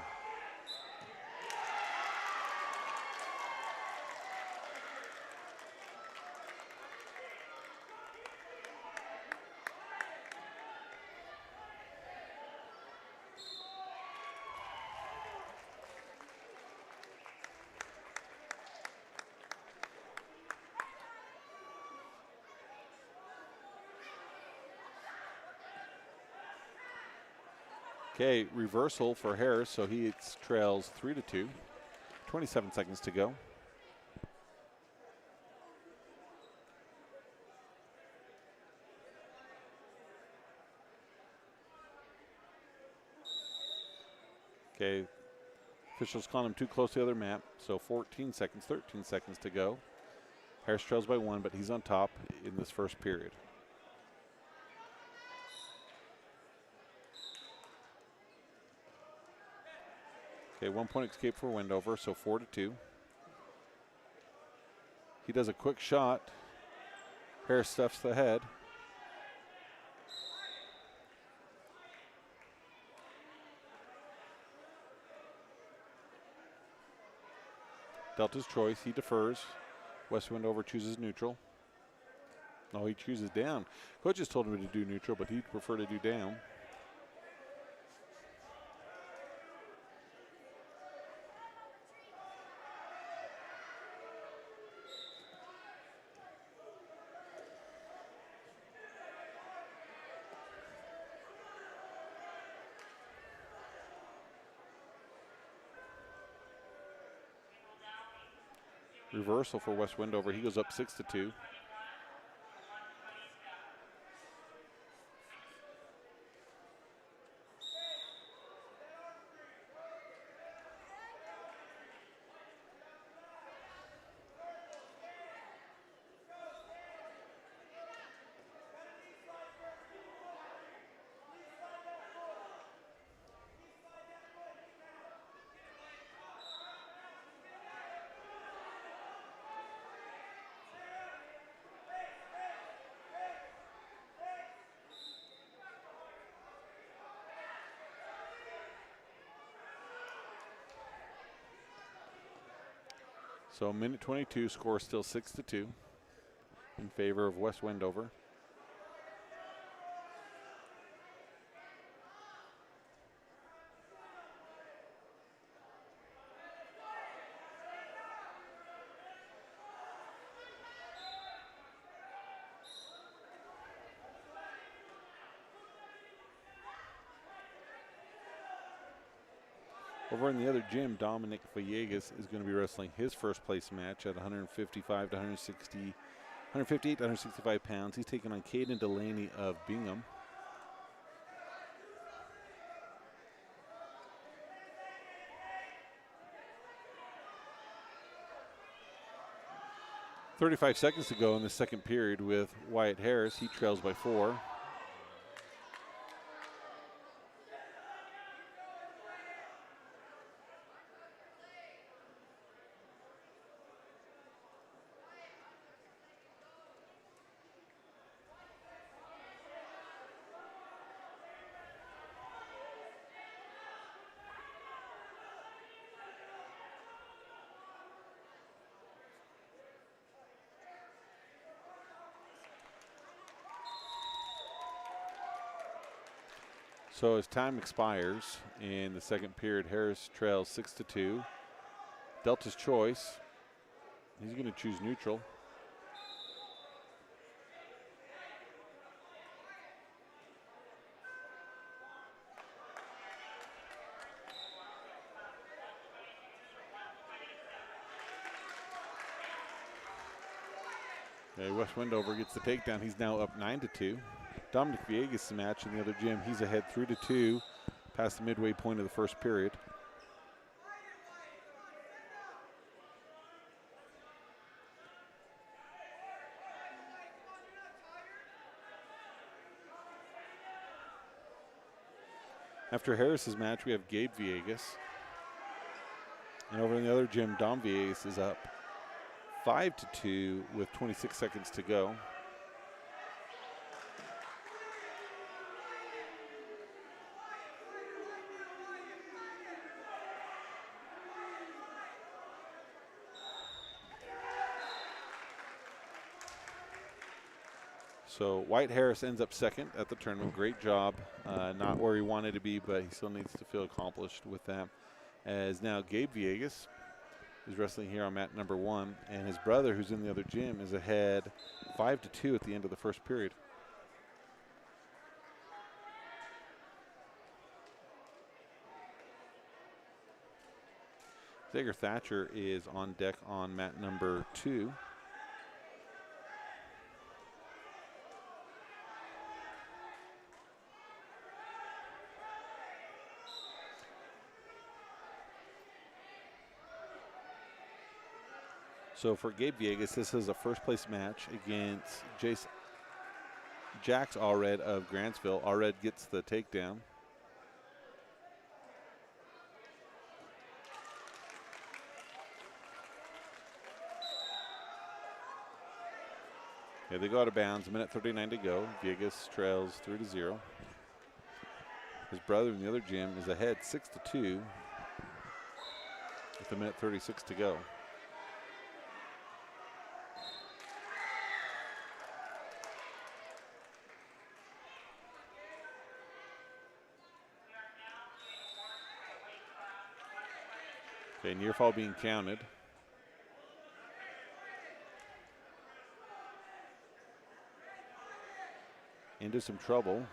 Speaker 1: Okay, reversal for Harris, so he trails 3-2. 27 seconds to go. Okay, officials calling him too close to the other map, so 13 seconds to go. Harris trails by 1, but he's on top in this first period. Okay, 1 point escape for Wendover, so 4-2. He does a quick shot. Harris stuffs the head. Delta's choice, he defers. West Wendover chooses neutral. No, he chooses down. Coaches told him to do neutral, but he'd prefer to do down. Reversal for West Wendover. He goes up 6-2. So minute 22, score still 6-2 in favor of West Wendover. Over in the other gym, Dominic Vias is going to be wrestling his first place match at 158 to 165 pounds. He's taking on Caden Delaney of Bingham. .35 seconds to go in the second period with Wyatt Harris. He trails by 4. So as time expires in the second period, Harris trails 6-2. Delta's choice, he's going to choose neutral. Okay, West Wendover gets the takedown. He's now up 9-2. Dominic Vias' match in the other gym. He's ahead 3-2 past the midway point of the first period. After Harris's match, we have Gabe Viegas. And over in the other gym, Dom Viegas is up 5-2 with 26 seconds to go. So White Harris ends up second at the tournament. Great job. Not where he wanted to be, but he still needs to feel accomplished with that. As now Gabe Viegas is wrestling here on mat number 1, and his brother, who's in the other gym, is ahead 5-2 at the end of the first period. Zager Thatcher is on deck on mat number 2. So for Gabe Viegas, this is a first place match against Jax Allred of Grantsville. Allred gets the takedown. Okay, they go out of bounds, a minute 39 to go. Viegas trails 3-0. His brother in the other gym is ahead 6-2 with a minute 36 to go. Okay, near fall being counted. Into some trouble.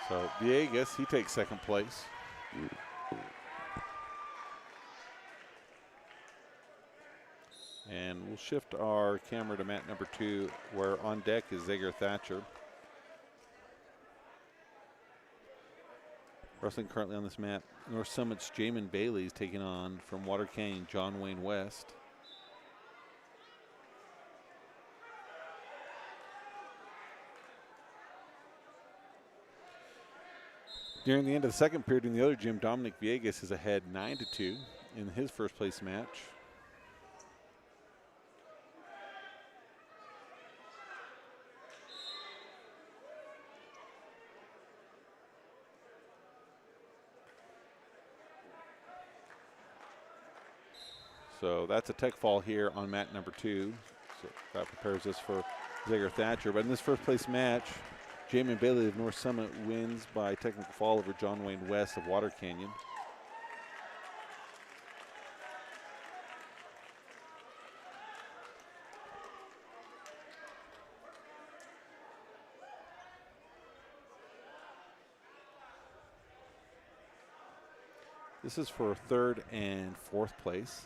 Speaker 1: So Viegas, he takes second place. And we'll shift our camera to mat number 2, where on deck is Zager Thatcher. Wrestling currently on this mat, North Summit's Jamin Bailey is taking on from Water Canyon, John Wayne West. During the end of the second period in the other gym, Dominic Viegas is ahead 9-2 in his first place match. So that's a tech fall here on mat number 2. So that prepares us for Zager Thatcher. But in this first place match, Jamin Bailey of North Summit wins by technical fall over John Wayne West of Water Canyon. This is for third and fourth place.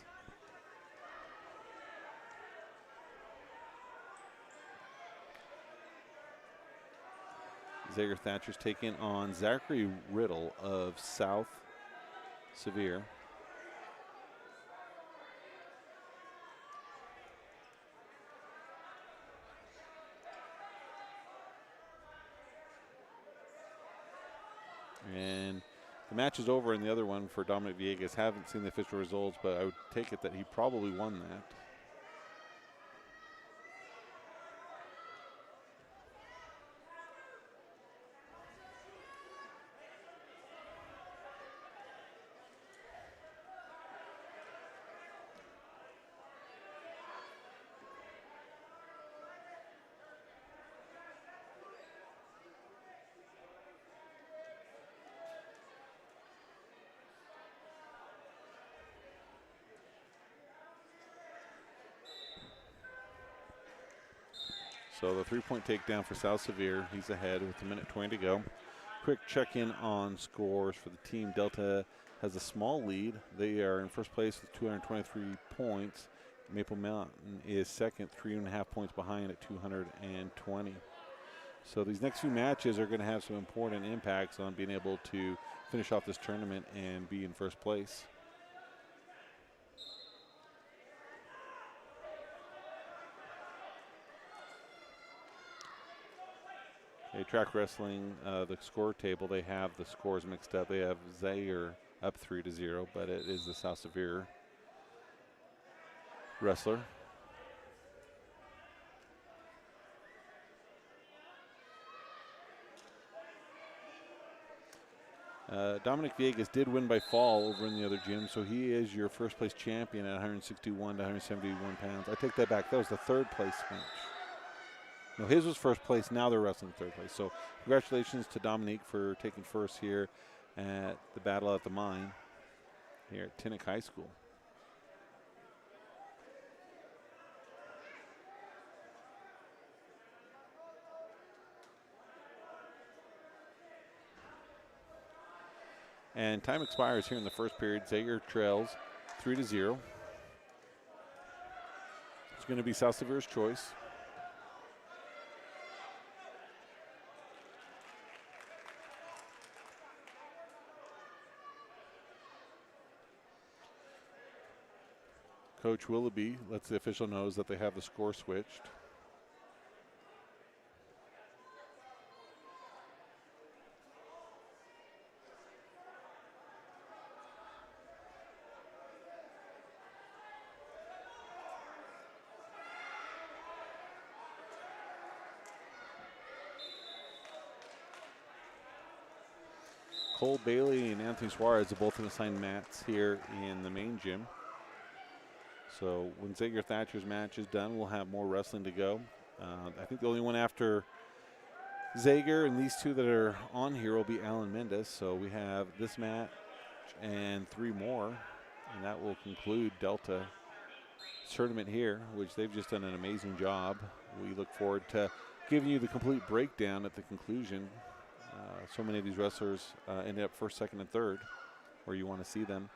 Speaker 1: Zager Thatcher's taking on Zachary Riddle of South Sevier. And the match is over in the other one for Dominic Viegas. Haven't seen the official results, but I would take it that he probably won that. So the 3-point takedown for South Sevier. He's ahead with a minute 20 to go. Quick check-in on scores for the team. Delta has a small lead. They are in first place with 223 points. Maple Mountain is second, 3.5 points behind at 220. So these next few matches are going to have some important impacts on being able to finish off this tournament and be in first place. Okay, track wrestling, the score table, they have the scores mixed up. They have Zaire up 3-0, but it is the South Sevier wrestler. Dominic Viegas did win by fall over in the other gym, so he is your first place champion at 161 to 171 pounds. I take that back. That was the third place match. No, his was first place. Now they're wrestling third place. So congratulations to Dominique for taking first here at the Battle at the Mine here at Tinnick High School. And time expires here in the first period. Zager trails 3-0. It's going to be South Severe's choice. Coach Willoughby lets the official know that they have the score switched. Cole Bailey and Anthony Suarez are both assigned mats here in the main gym. So when Zager Thatcher's match is done, we'll have more wrestling to go. I think the only one after Zager and these two that are on here will be Alan Mendes. So we have this match and 3 more, and that will conclude Delta's tournament here, which they've just done an amazing job. We look forward to giving you the complete breakdown at the conclusion. So many of these wrestlers ended up first, second, and third, where you want to see them.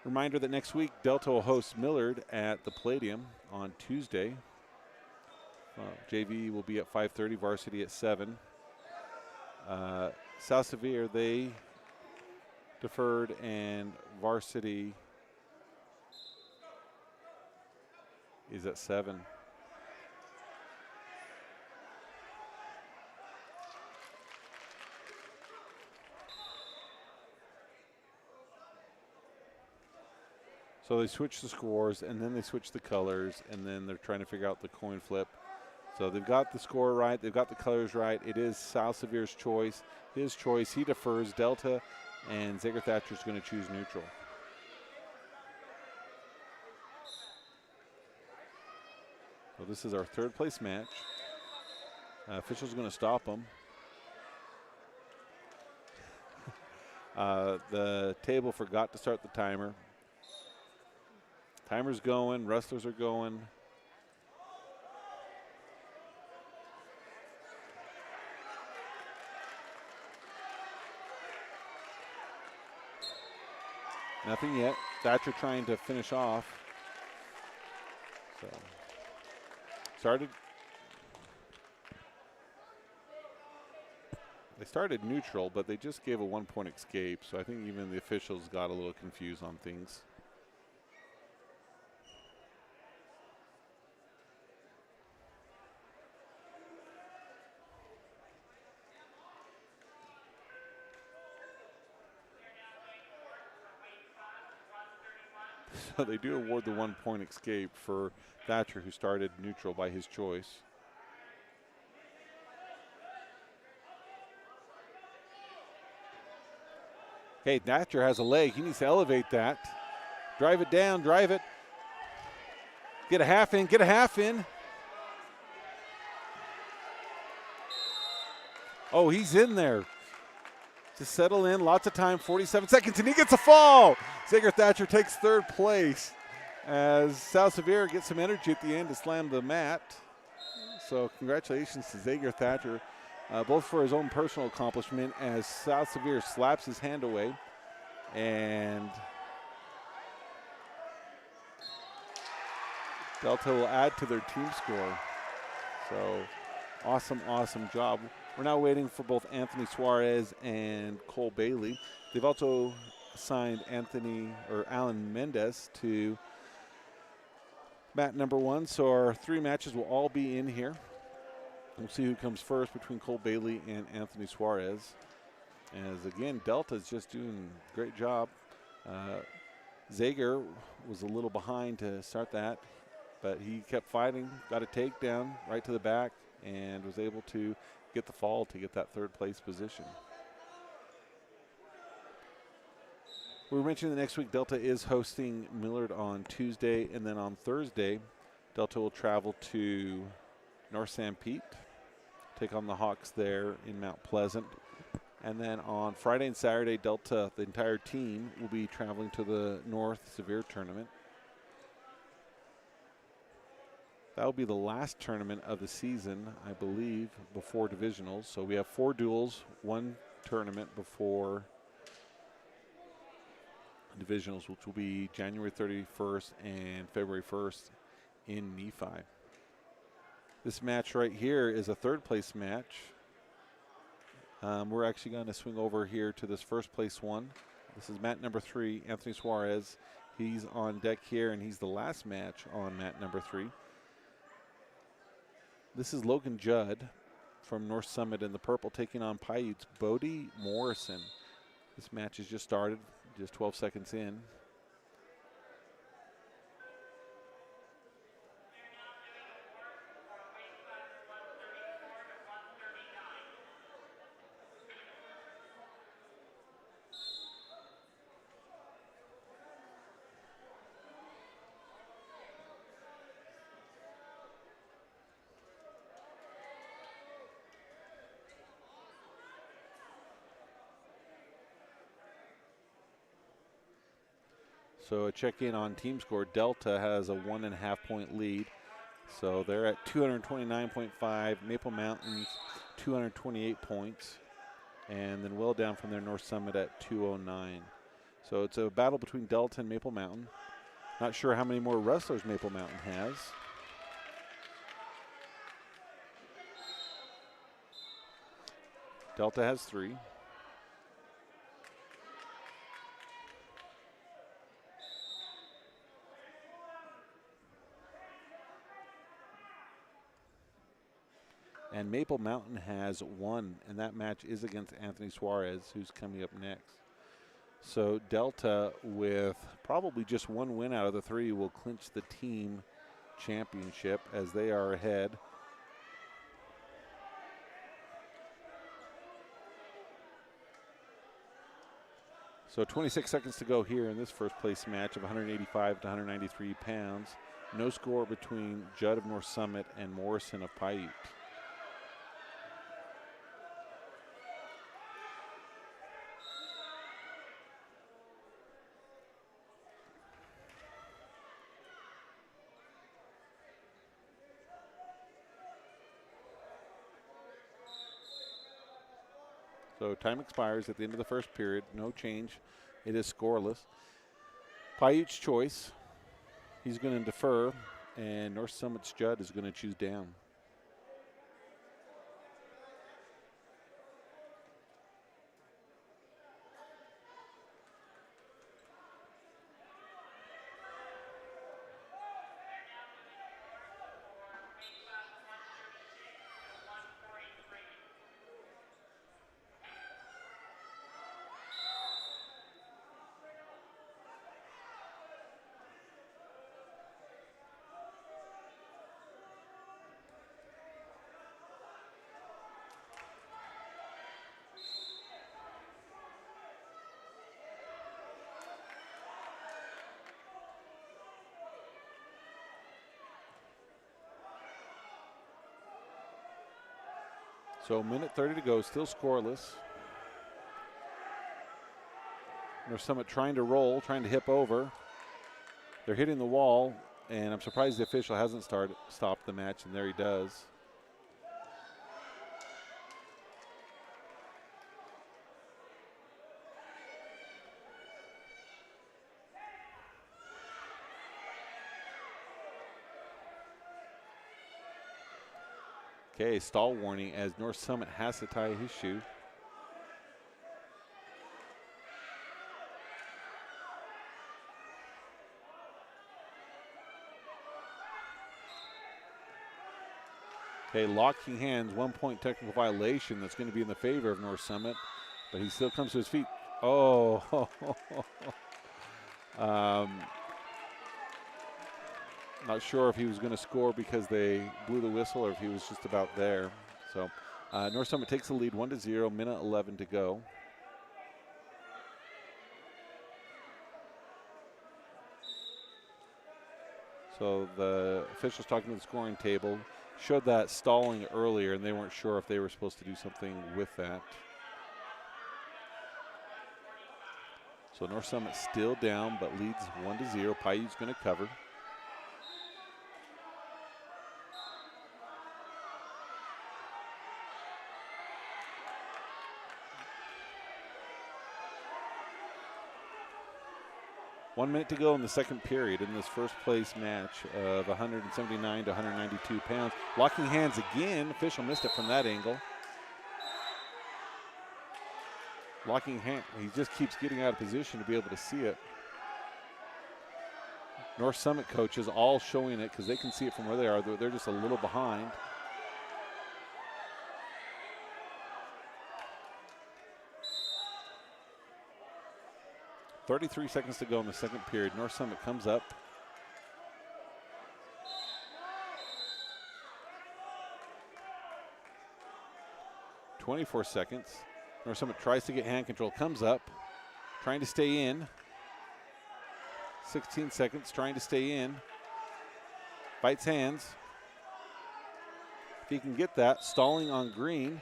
Speaker 1: Reminder that next week, Delta will host Millard at the Palladium on Tuesday. JV will be at 5:30, varsity at 7. South Severe, they deferred, and varsity is at 7. So they switch the scores, and then they switch the colors, and then they're trying to figure out the coin flip. So they've got the score right. They've got the colors right. It is South Severe's choice. His choice. He defers Delta, and Zager Thatcher's going to choose neutral. So this is our third place match. Official's going to stop them. The table forgot to start the timer. Timer's going, wrestlers are going. Nothing yet. Thatcher trying to finish off. So, started. They started neutral, but they just gave a 1-point escape. So I think even the officials got a little confused on things. So they do award the 1-point escape for Thatcher, who started neutral by his choice. Okay, Thatcher has a leg. He needs to elevate that. Drive it down, drive it. Get a half in, get a half in. Oh, he's in there. To settle in, lots of time, 47 seconds, and he gets a fall. Zager Thatcher takes third place as South Severe gets some energy at the end to slam the mat. So congratulations to Zager Thatcher, both for his own personal accomplishment as South Severe slaps his hand away. And Delta will add to their team score. So awesome, awesome job. We're now waiting for both Anthony Suarez and Cole Bailey. They've also assigned Alan Mendes to mat number 1. So our 3 matches will all be in here. We'll see who comes first between Cole Bailey and Anthony Suarez. As again, Delta's just doing a great job. Zager was a little behind to start that, but he kept fighting, got a takedown right to the back, and was able to get the fall to get that third place position. We were mentioning that next week Delta is hosting Millard on Tuesday, and then on Thursday Delta will travel to North St. Pete, take on the Hawks there in Mount Pleasant. And then on Friday and Saturday, Delta, the entire team, will be traveling to the North Severe tournament. That will be the last tournament of the season, I believe, before divisionals. So we have 4 duels, 1 tournament before divisionals, which will be January 31st and February 1st in Nephi. This match right here is a third place match. We're actually going to swing over here to this first place one. This is mat number 3, Anthony Suarez. He's on deck here, and he's the last match on mat number 3. This is Logan Judd from North Summit in the purple taking on Paiute's Bodie Morrison. This match has just started, just 12 seconds in. So a check-in on team score. Delta has a 1.5 point lead. So they're at 229.5. Maple Mountains, 228 points. And then well down from there, North Summit at 209. So it's a battle between Delta and Maple Mountain. Not sure how many more wrestlers Maple Mountain has. Delta has 3. And Maple Mountain has 1, and that match is against Anthony Suarez, who's coming up next. So Delta, with probably just 1 win out of the 3, will clinch the team championship as they are ahead. So 26 seconds to go here in this first place match of 185 to 193 pounds. No score between Judd of North Summit and Morrison of Paiute. So time expires at the end of the first period. No change. It is scoreless. Paiute's choice. He's going to defer, and North Summit's Judd is going to choose down. So 1:30 to go, still scoreless. North Summit trying to roll, trying to hip over. They're hitting the wall, and I'm surprised the official hasn't stopped the match, and there he does. Okay, stall warning as North Summit has to tie his shoe. Okay, locking hands, 1 point technical violation that's going to be in the favor of North Summit, but he still comes to his feet. Oh, not sure if he was going to score because they blew the whistle or if he was just about there. So North Summit takes the lead 1-0, 1:11 to go. So the officials talking to the scoring table showed that stalling earlier, and they weren't sure if they were supposed to do something with that. So North Summit still down, but leads 1-0. Paiute's going to cover. 1 minute to go in the second period in this first place match of 179 to 192 pounds. Locking hands again. Official missed it from that angle. Locking hand. He just keeps getting out of position to be able to see it. North Summit coaches all showing it because they can see it from where they are. They're just a little behind. .33 seconds to go in the second period. North Summit comes up. .24 seconds. North Summit tries to get hand control, comes up, trying to stay in. 16 seconds, trying to stay in. Fights hands. If he can get that, stalling on green,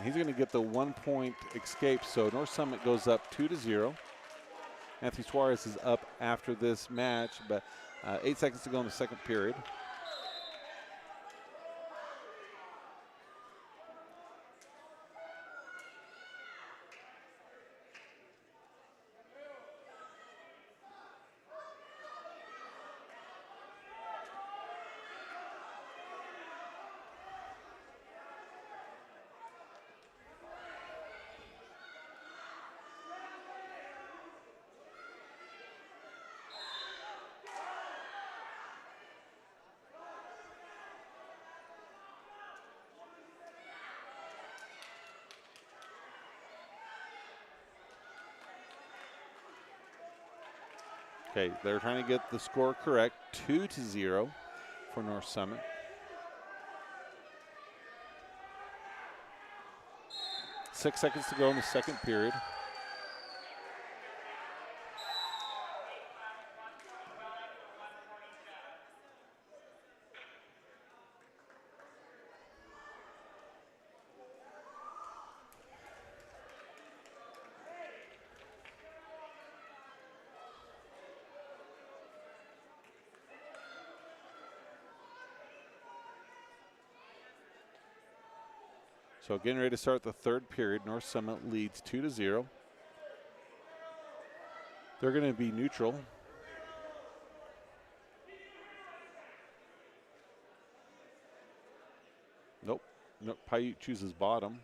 Speaker 1: he's going to get the 1 point escape. So North Summit goes up 2-0. Anthony Suarez is up after this match, but 8 seconds to go in the second period. Okay, they're trying to get the score correct. 2-0 for North Summit. Six seconds to go in the second period. So getting ready to start the third period. North Summit leads 2-0. They're going to be neutral. Nope. Paiute chooses bottom.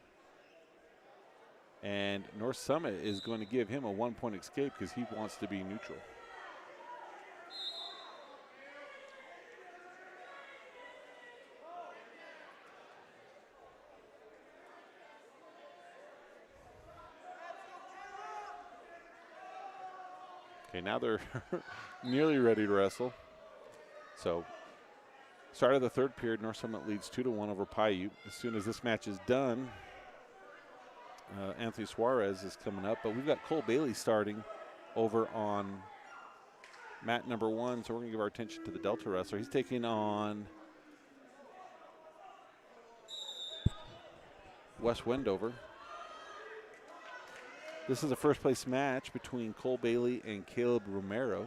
Speaker 1: And North Summit is going to give him a 1 point escape because he wants to be neutral. Okay, now they're nearly ready to wrestle. So, start of the third period, North Summit leads 2-1 over Paiute. As soon as this match is done, Anthony Suarez is coming up, but we've got Cole Bailey starting over on mat number 1, so we're going to give our attention to the Delta wrestler. He's taking on Wes Wendover. This is a first place match between Cole Bailey and Caleb Romero.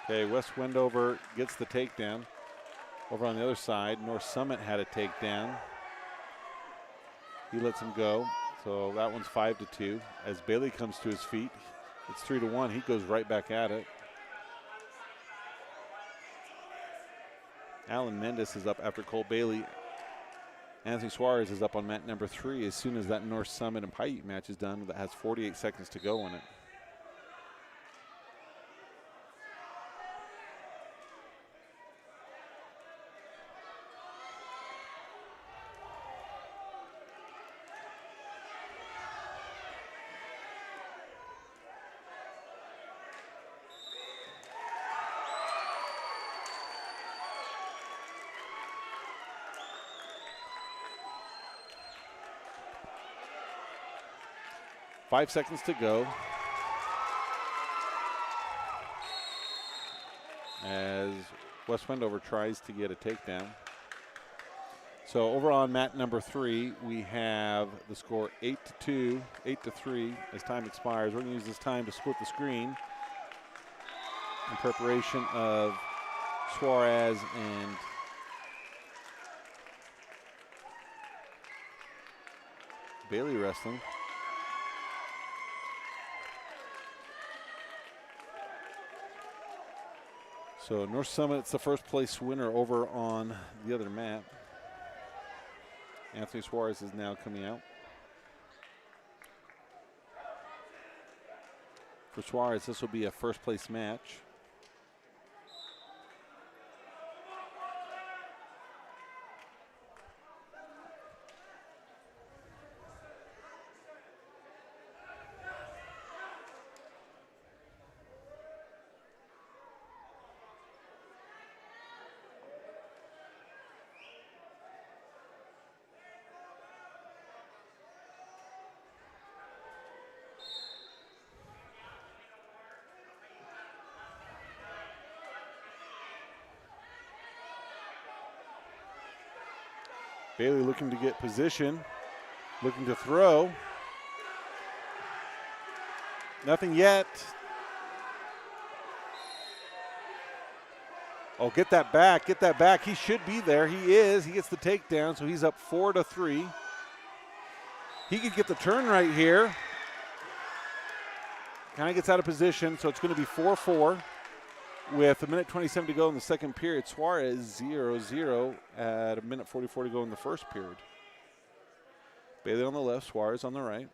Speaker 1: Okay, Wes Wendover gets the takedown. Over on the other side, North Summit had a takedown. He lets him go. So that one's 5-2. As Bailey comes to his feet, it's 3-1. He goes right back at it. Alan Mendes is up after Cole Bailey. Anthony Suarez is up on mat number 3 as soon as that North Summit and Paiute match is done. That has 48 seconds to go in it. Five seconds to go. As Wes Wendover tries to get a takedown. So over on mat number 3, we have the score 8-2, 8-3 as time expires. We're going to use this time to split the screen in preparation of Suarez and Bailey wrestling. So North Summit's the first place winner over on the other mat. Anthony Suarez is now coming out. For Suarez, this will be a first place match. Bailey looking to get position, looking to throw. Nothing yet. Oh, get that back, get that back. He should be there. He is. He gets the takedown, so he's up 4-3. He could get the turn right here. Kind of gets out of position, so it's going to be 4-4. With 1:27 to go in the second period. Suarez 0-0 at 1:44 to go in the first period. Bailey on the left, Suarez on the right.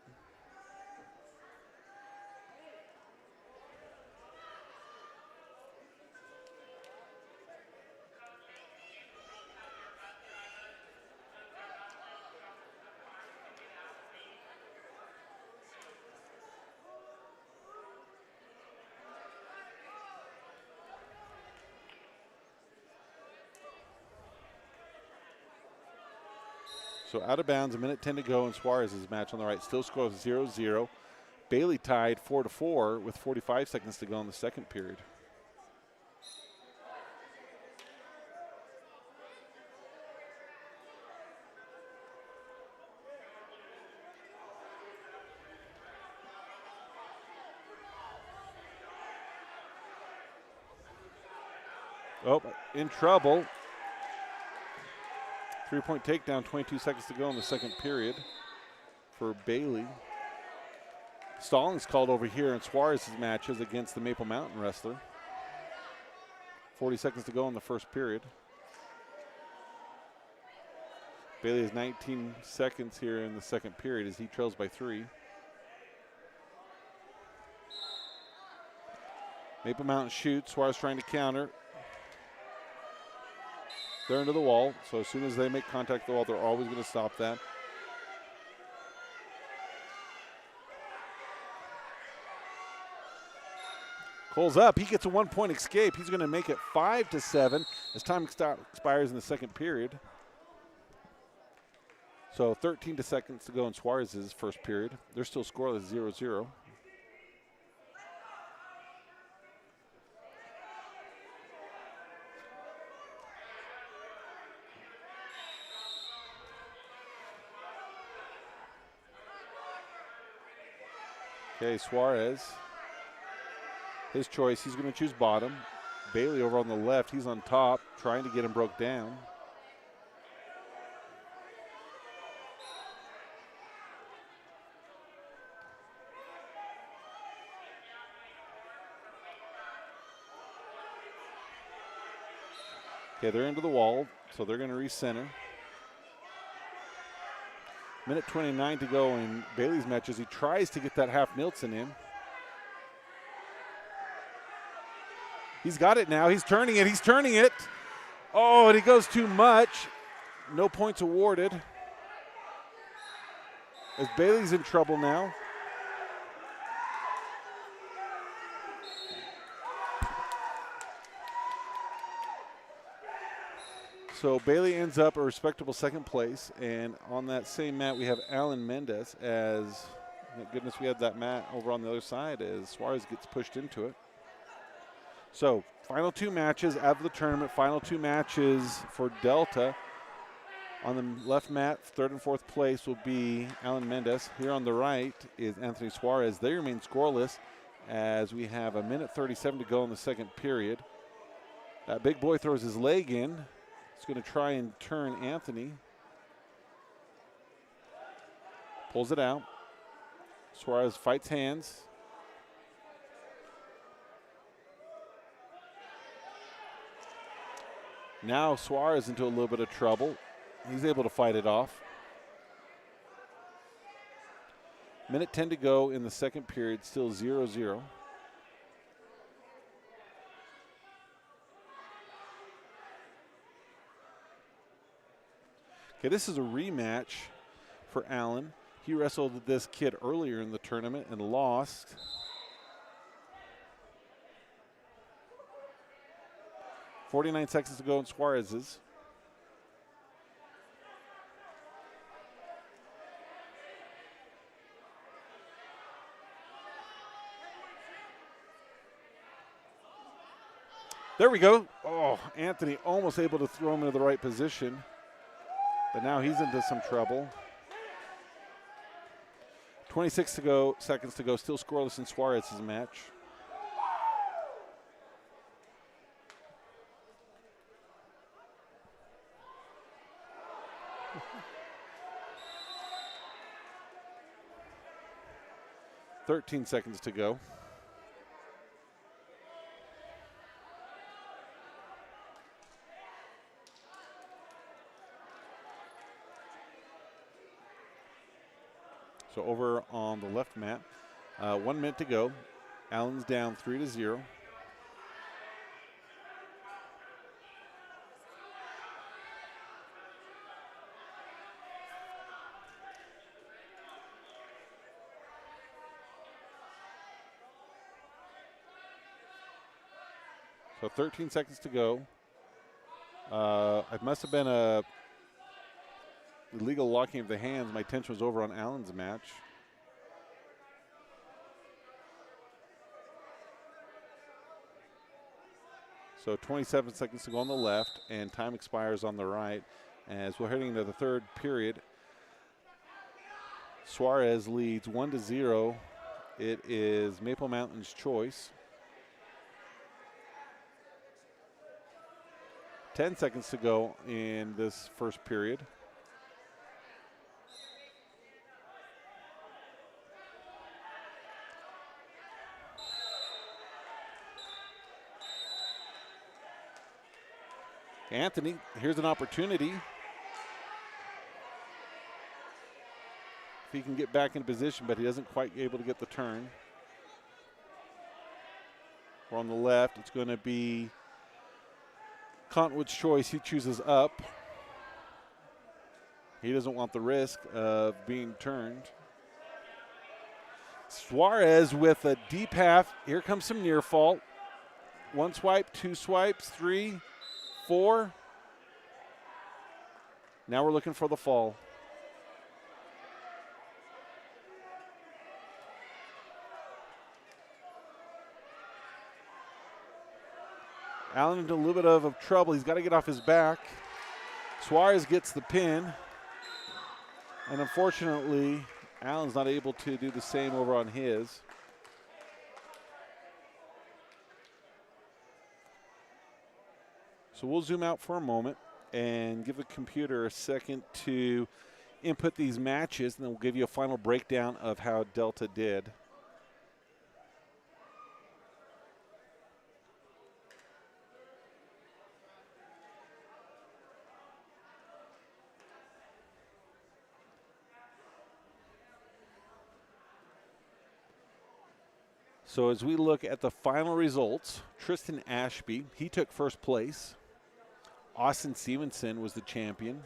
Speaker 1: So out of bounds, 1:10 to go in Suarez's match on the right. Still scores 0-0. Bailey tied 4-4 with 45 seconds to go in the second period. Oh, in trouble. 3-point takedown, 22 seconds to go in the second period for Bailey. Stallings called over here in Suarez's matches against the Maple Mountain wrestler. 40 seconds to go in the first period. Bailey has 19 seconds here in the second period as he trails by 3. Maple Mountain shoots, Suarez trying to counter. They're into the wall, so as soon as they make contact with the wall, they're always going to stop that. Cole's up. He gets a 1-point escape. He's going to make it 5-7 as time expires in the second period. So 13 seconds to go in Suarez's first period. They're still scoreless 0-0. Okay, Suarez, his choice, he's going to choose bottom. Bailey over on the left, he's on top, trying to get him broke down. Okay, they're into the wall, so they're going to recenter. 1:29 to go in Bailey's match as he tries to get that half Nielsen in. He's got it now. He's turning it. He's turning it. Oh, and he goes too much. No points awarded. As Bailey's in trouble now. So Bailey ends up a respectable second place, and on that same mat we have Alan Mendez as, thank goodness we had that mat over on the other side as Suarez gets pushed into it. So final 2 matches of the tournament, final 2 matches for Delta. On the left mat, third and fourth place will be Alan Mendez. Here on the right is Anthony Suarez. They remain scoreless as we have 1:37 to go in the second period. That big boy throws his leg in. He's going to try and turn Anthony. Pulls it out. Suarez fights hands. Now Suarez into a little bit of trouble. He's able to fight it off. 1:10 to go in the second period, still 0-0. Okay, this is a rematch for Allen. He wrestled this kid earlier in the tournament and lost. .49 seconds to go in Suarez's. There we go. Oh, Anthony almost able to throw him into the right position, but now he's into some trouble. 26 seconds to go, still scoreless in Suarez's match. .13 seconds to go. So over on the left mat, 1 minute to go. Allen's down 3-0. So 13 seconds to go. It must have been a illegal locking of the hands. My attention was over on Allen's match. So 27 seconds to go on the left, and time expires on the right as we're heading into the third period. Suarez leads 1-0. It is Maple Mountain's choice. 10 seconds to go in this first period. Anthony, here's an opportunity. If he can get back in position, but he doesn't quite able to get the turn. We're on the left. It's going to be Cottonwood's choice. He chooses up. He doesn't want the risk of being turned. Suarez with a deep half. Here comes some near fault. 1 swipe, 2 swipes, 3, 4. Now we're looking for the fall. Allen into a little bit of trouble. He's got to get off his back. Suarez gets the pin. And unfortunately, Allen's not able to do the same over on his. So we'll zoom out for a moment and give the computer a second to input these matches, and then we'll give you a final breakdown of how Delta did. So as we look at the final results, Tristan Ashby, he took first place. Austin Stevenson was the champion.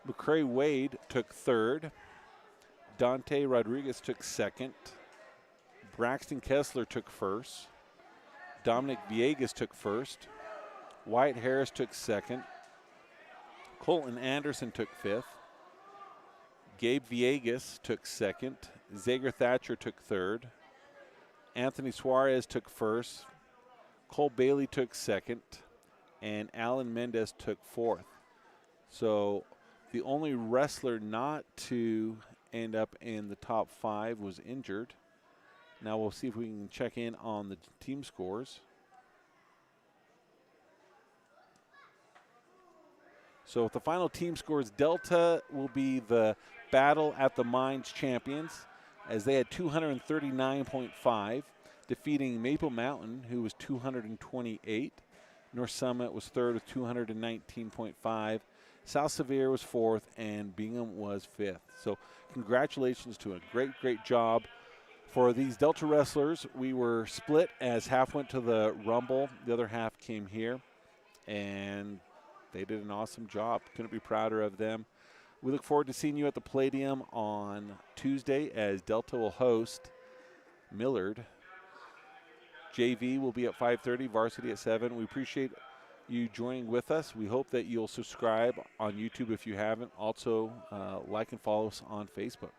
Speaker 1: McCrae Wade took third. Dante Rodriguez took second. Braxton Kessler took first. Dominic Vias took first. Wyatt Harris took second. Colton Anderson took fifth. Gabe Villegas took second. Zager Thatcher took third. Anthony Suarez took first. Cole Bailey took second. And Alan Mendez took fourth. So the only wrestler not to end up in the top 5 was injured. Now we'll see if we can check in on the team scores. So with the final team scores, Delta will be the Battle at the Mines champions as they had 239.5, defeating Maple Mountain, who was 228. North Summit was third with 219.5. South Sevier was fourth, and Bingham was fifth. So congratulations to a great, great job. For these Delta wrestlers, we were split as half went to the Rumble. The other half came here, and they did an awesome job. Couldn't be prouder of them. We look forward to seeing you at the Palladium on Tuesday as Delta will host Millard. JV will be at 5:30, varsity at 7. We appreciate you joining with us. We hope that you'll subscribe on YouTube if you haven't. Also, like and follow us on Facebook.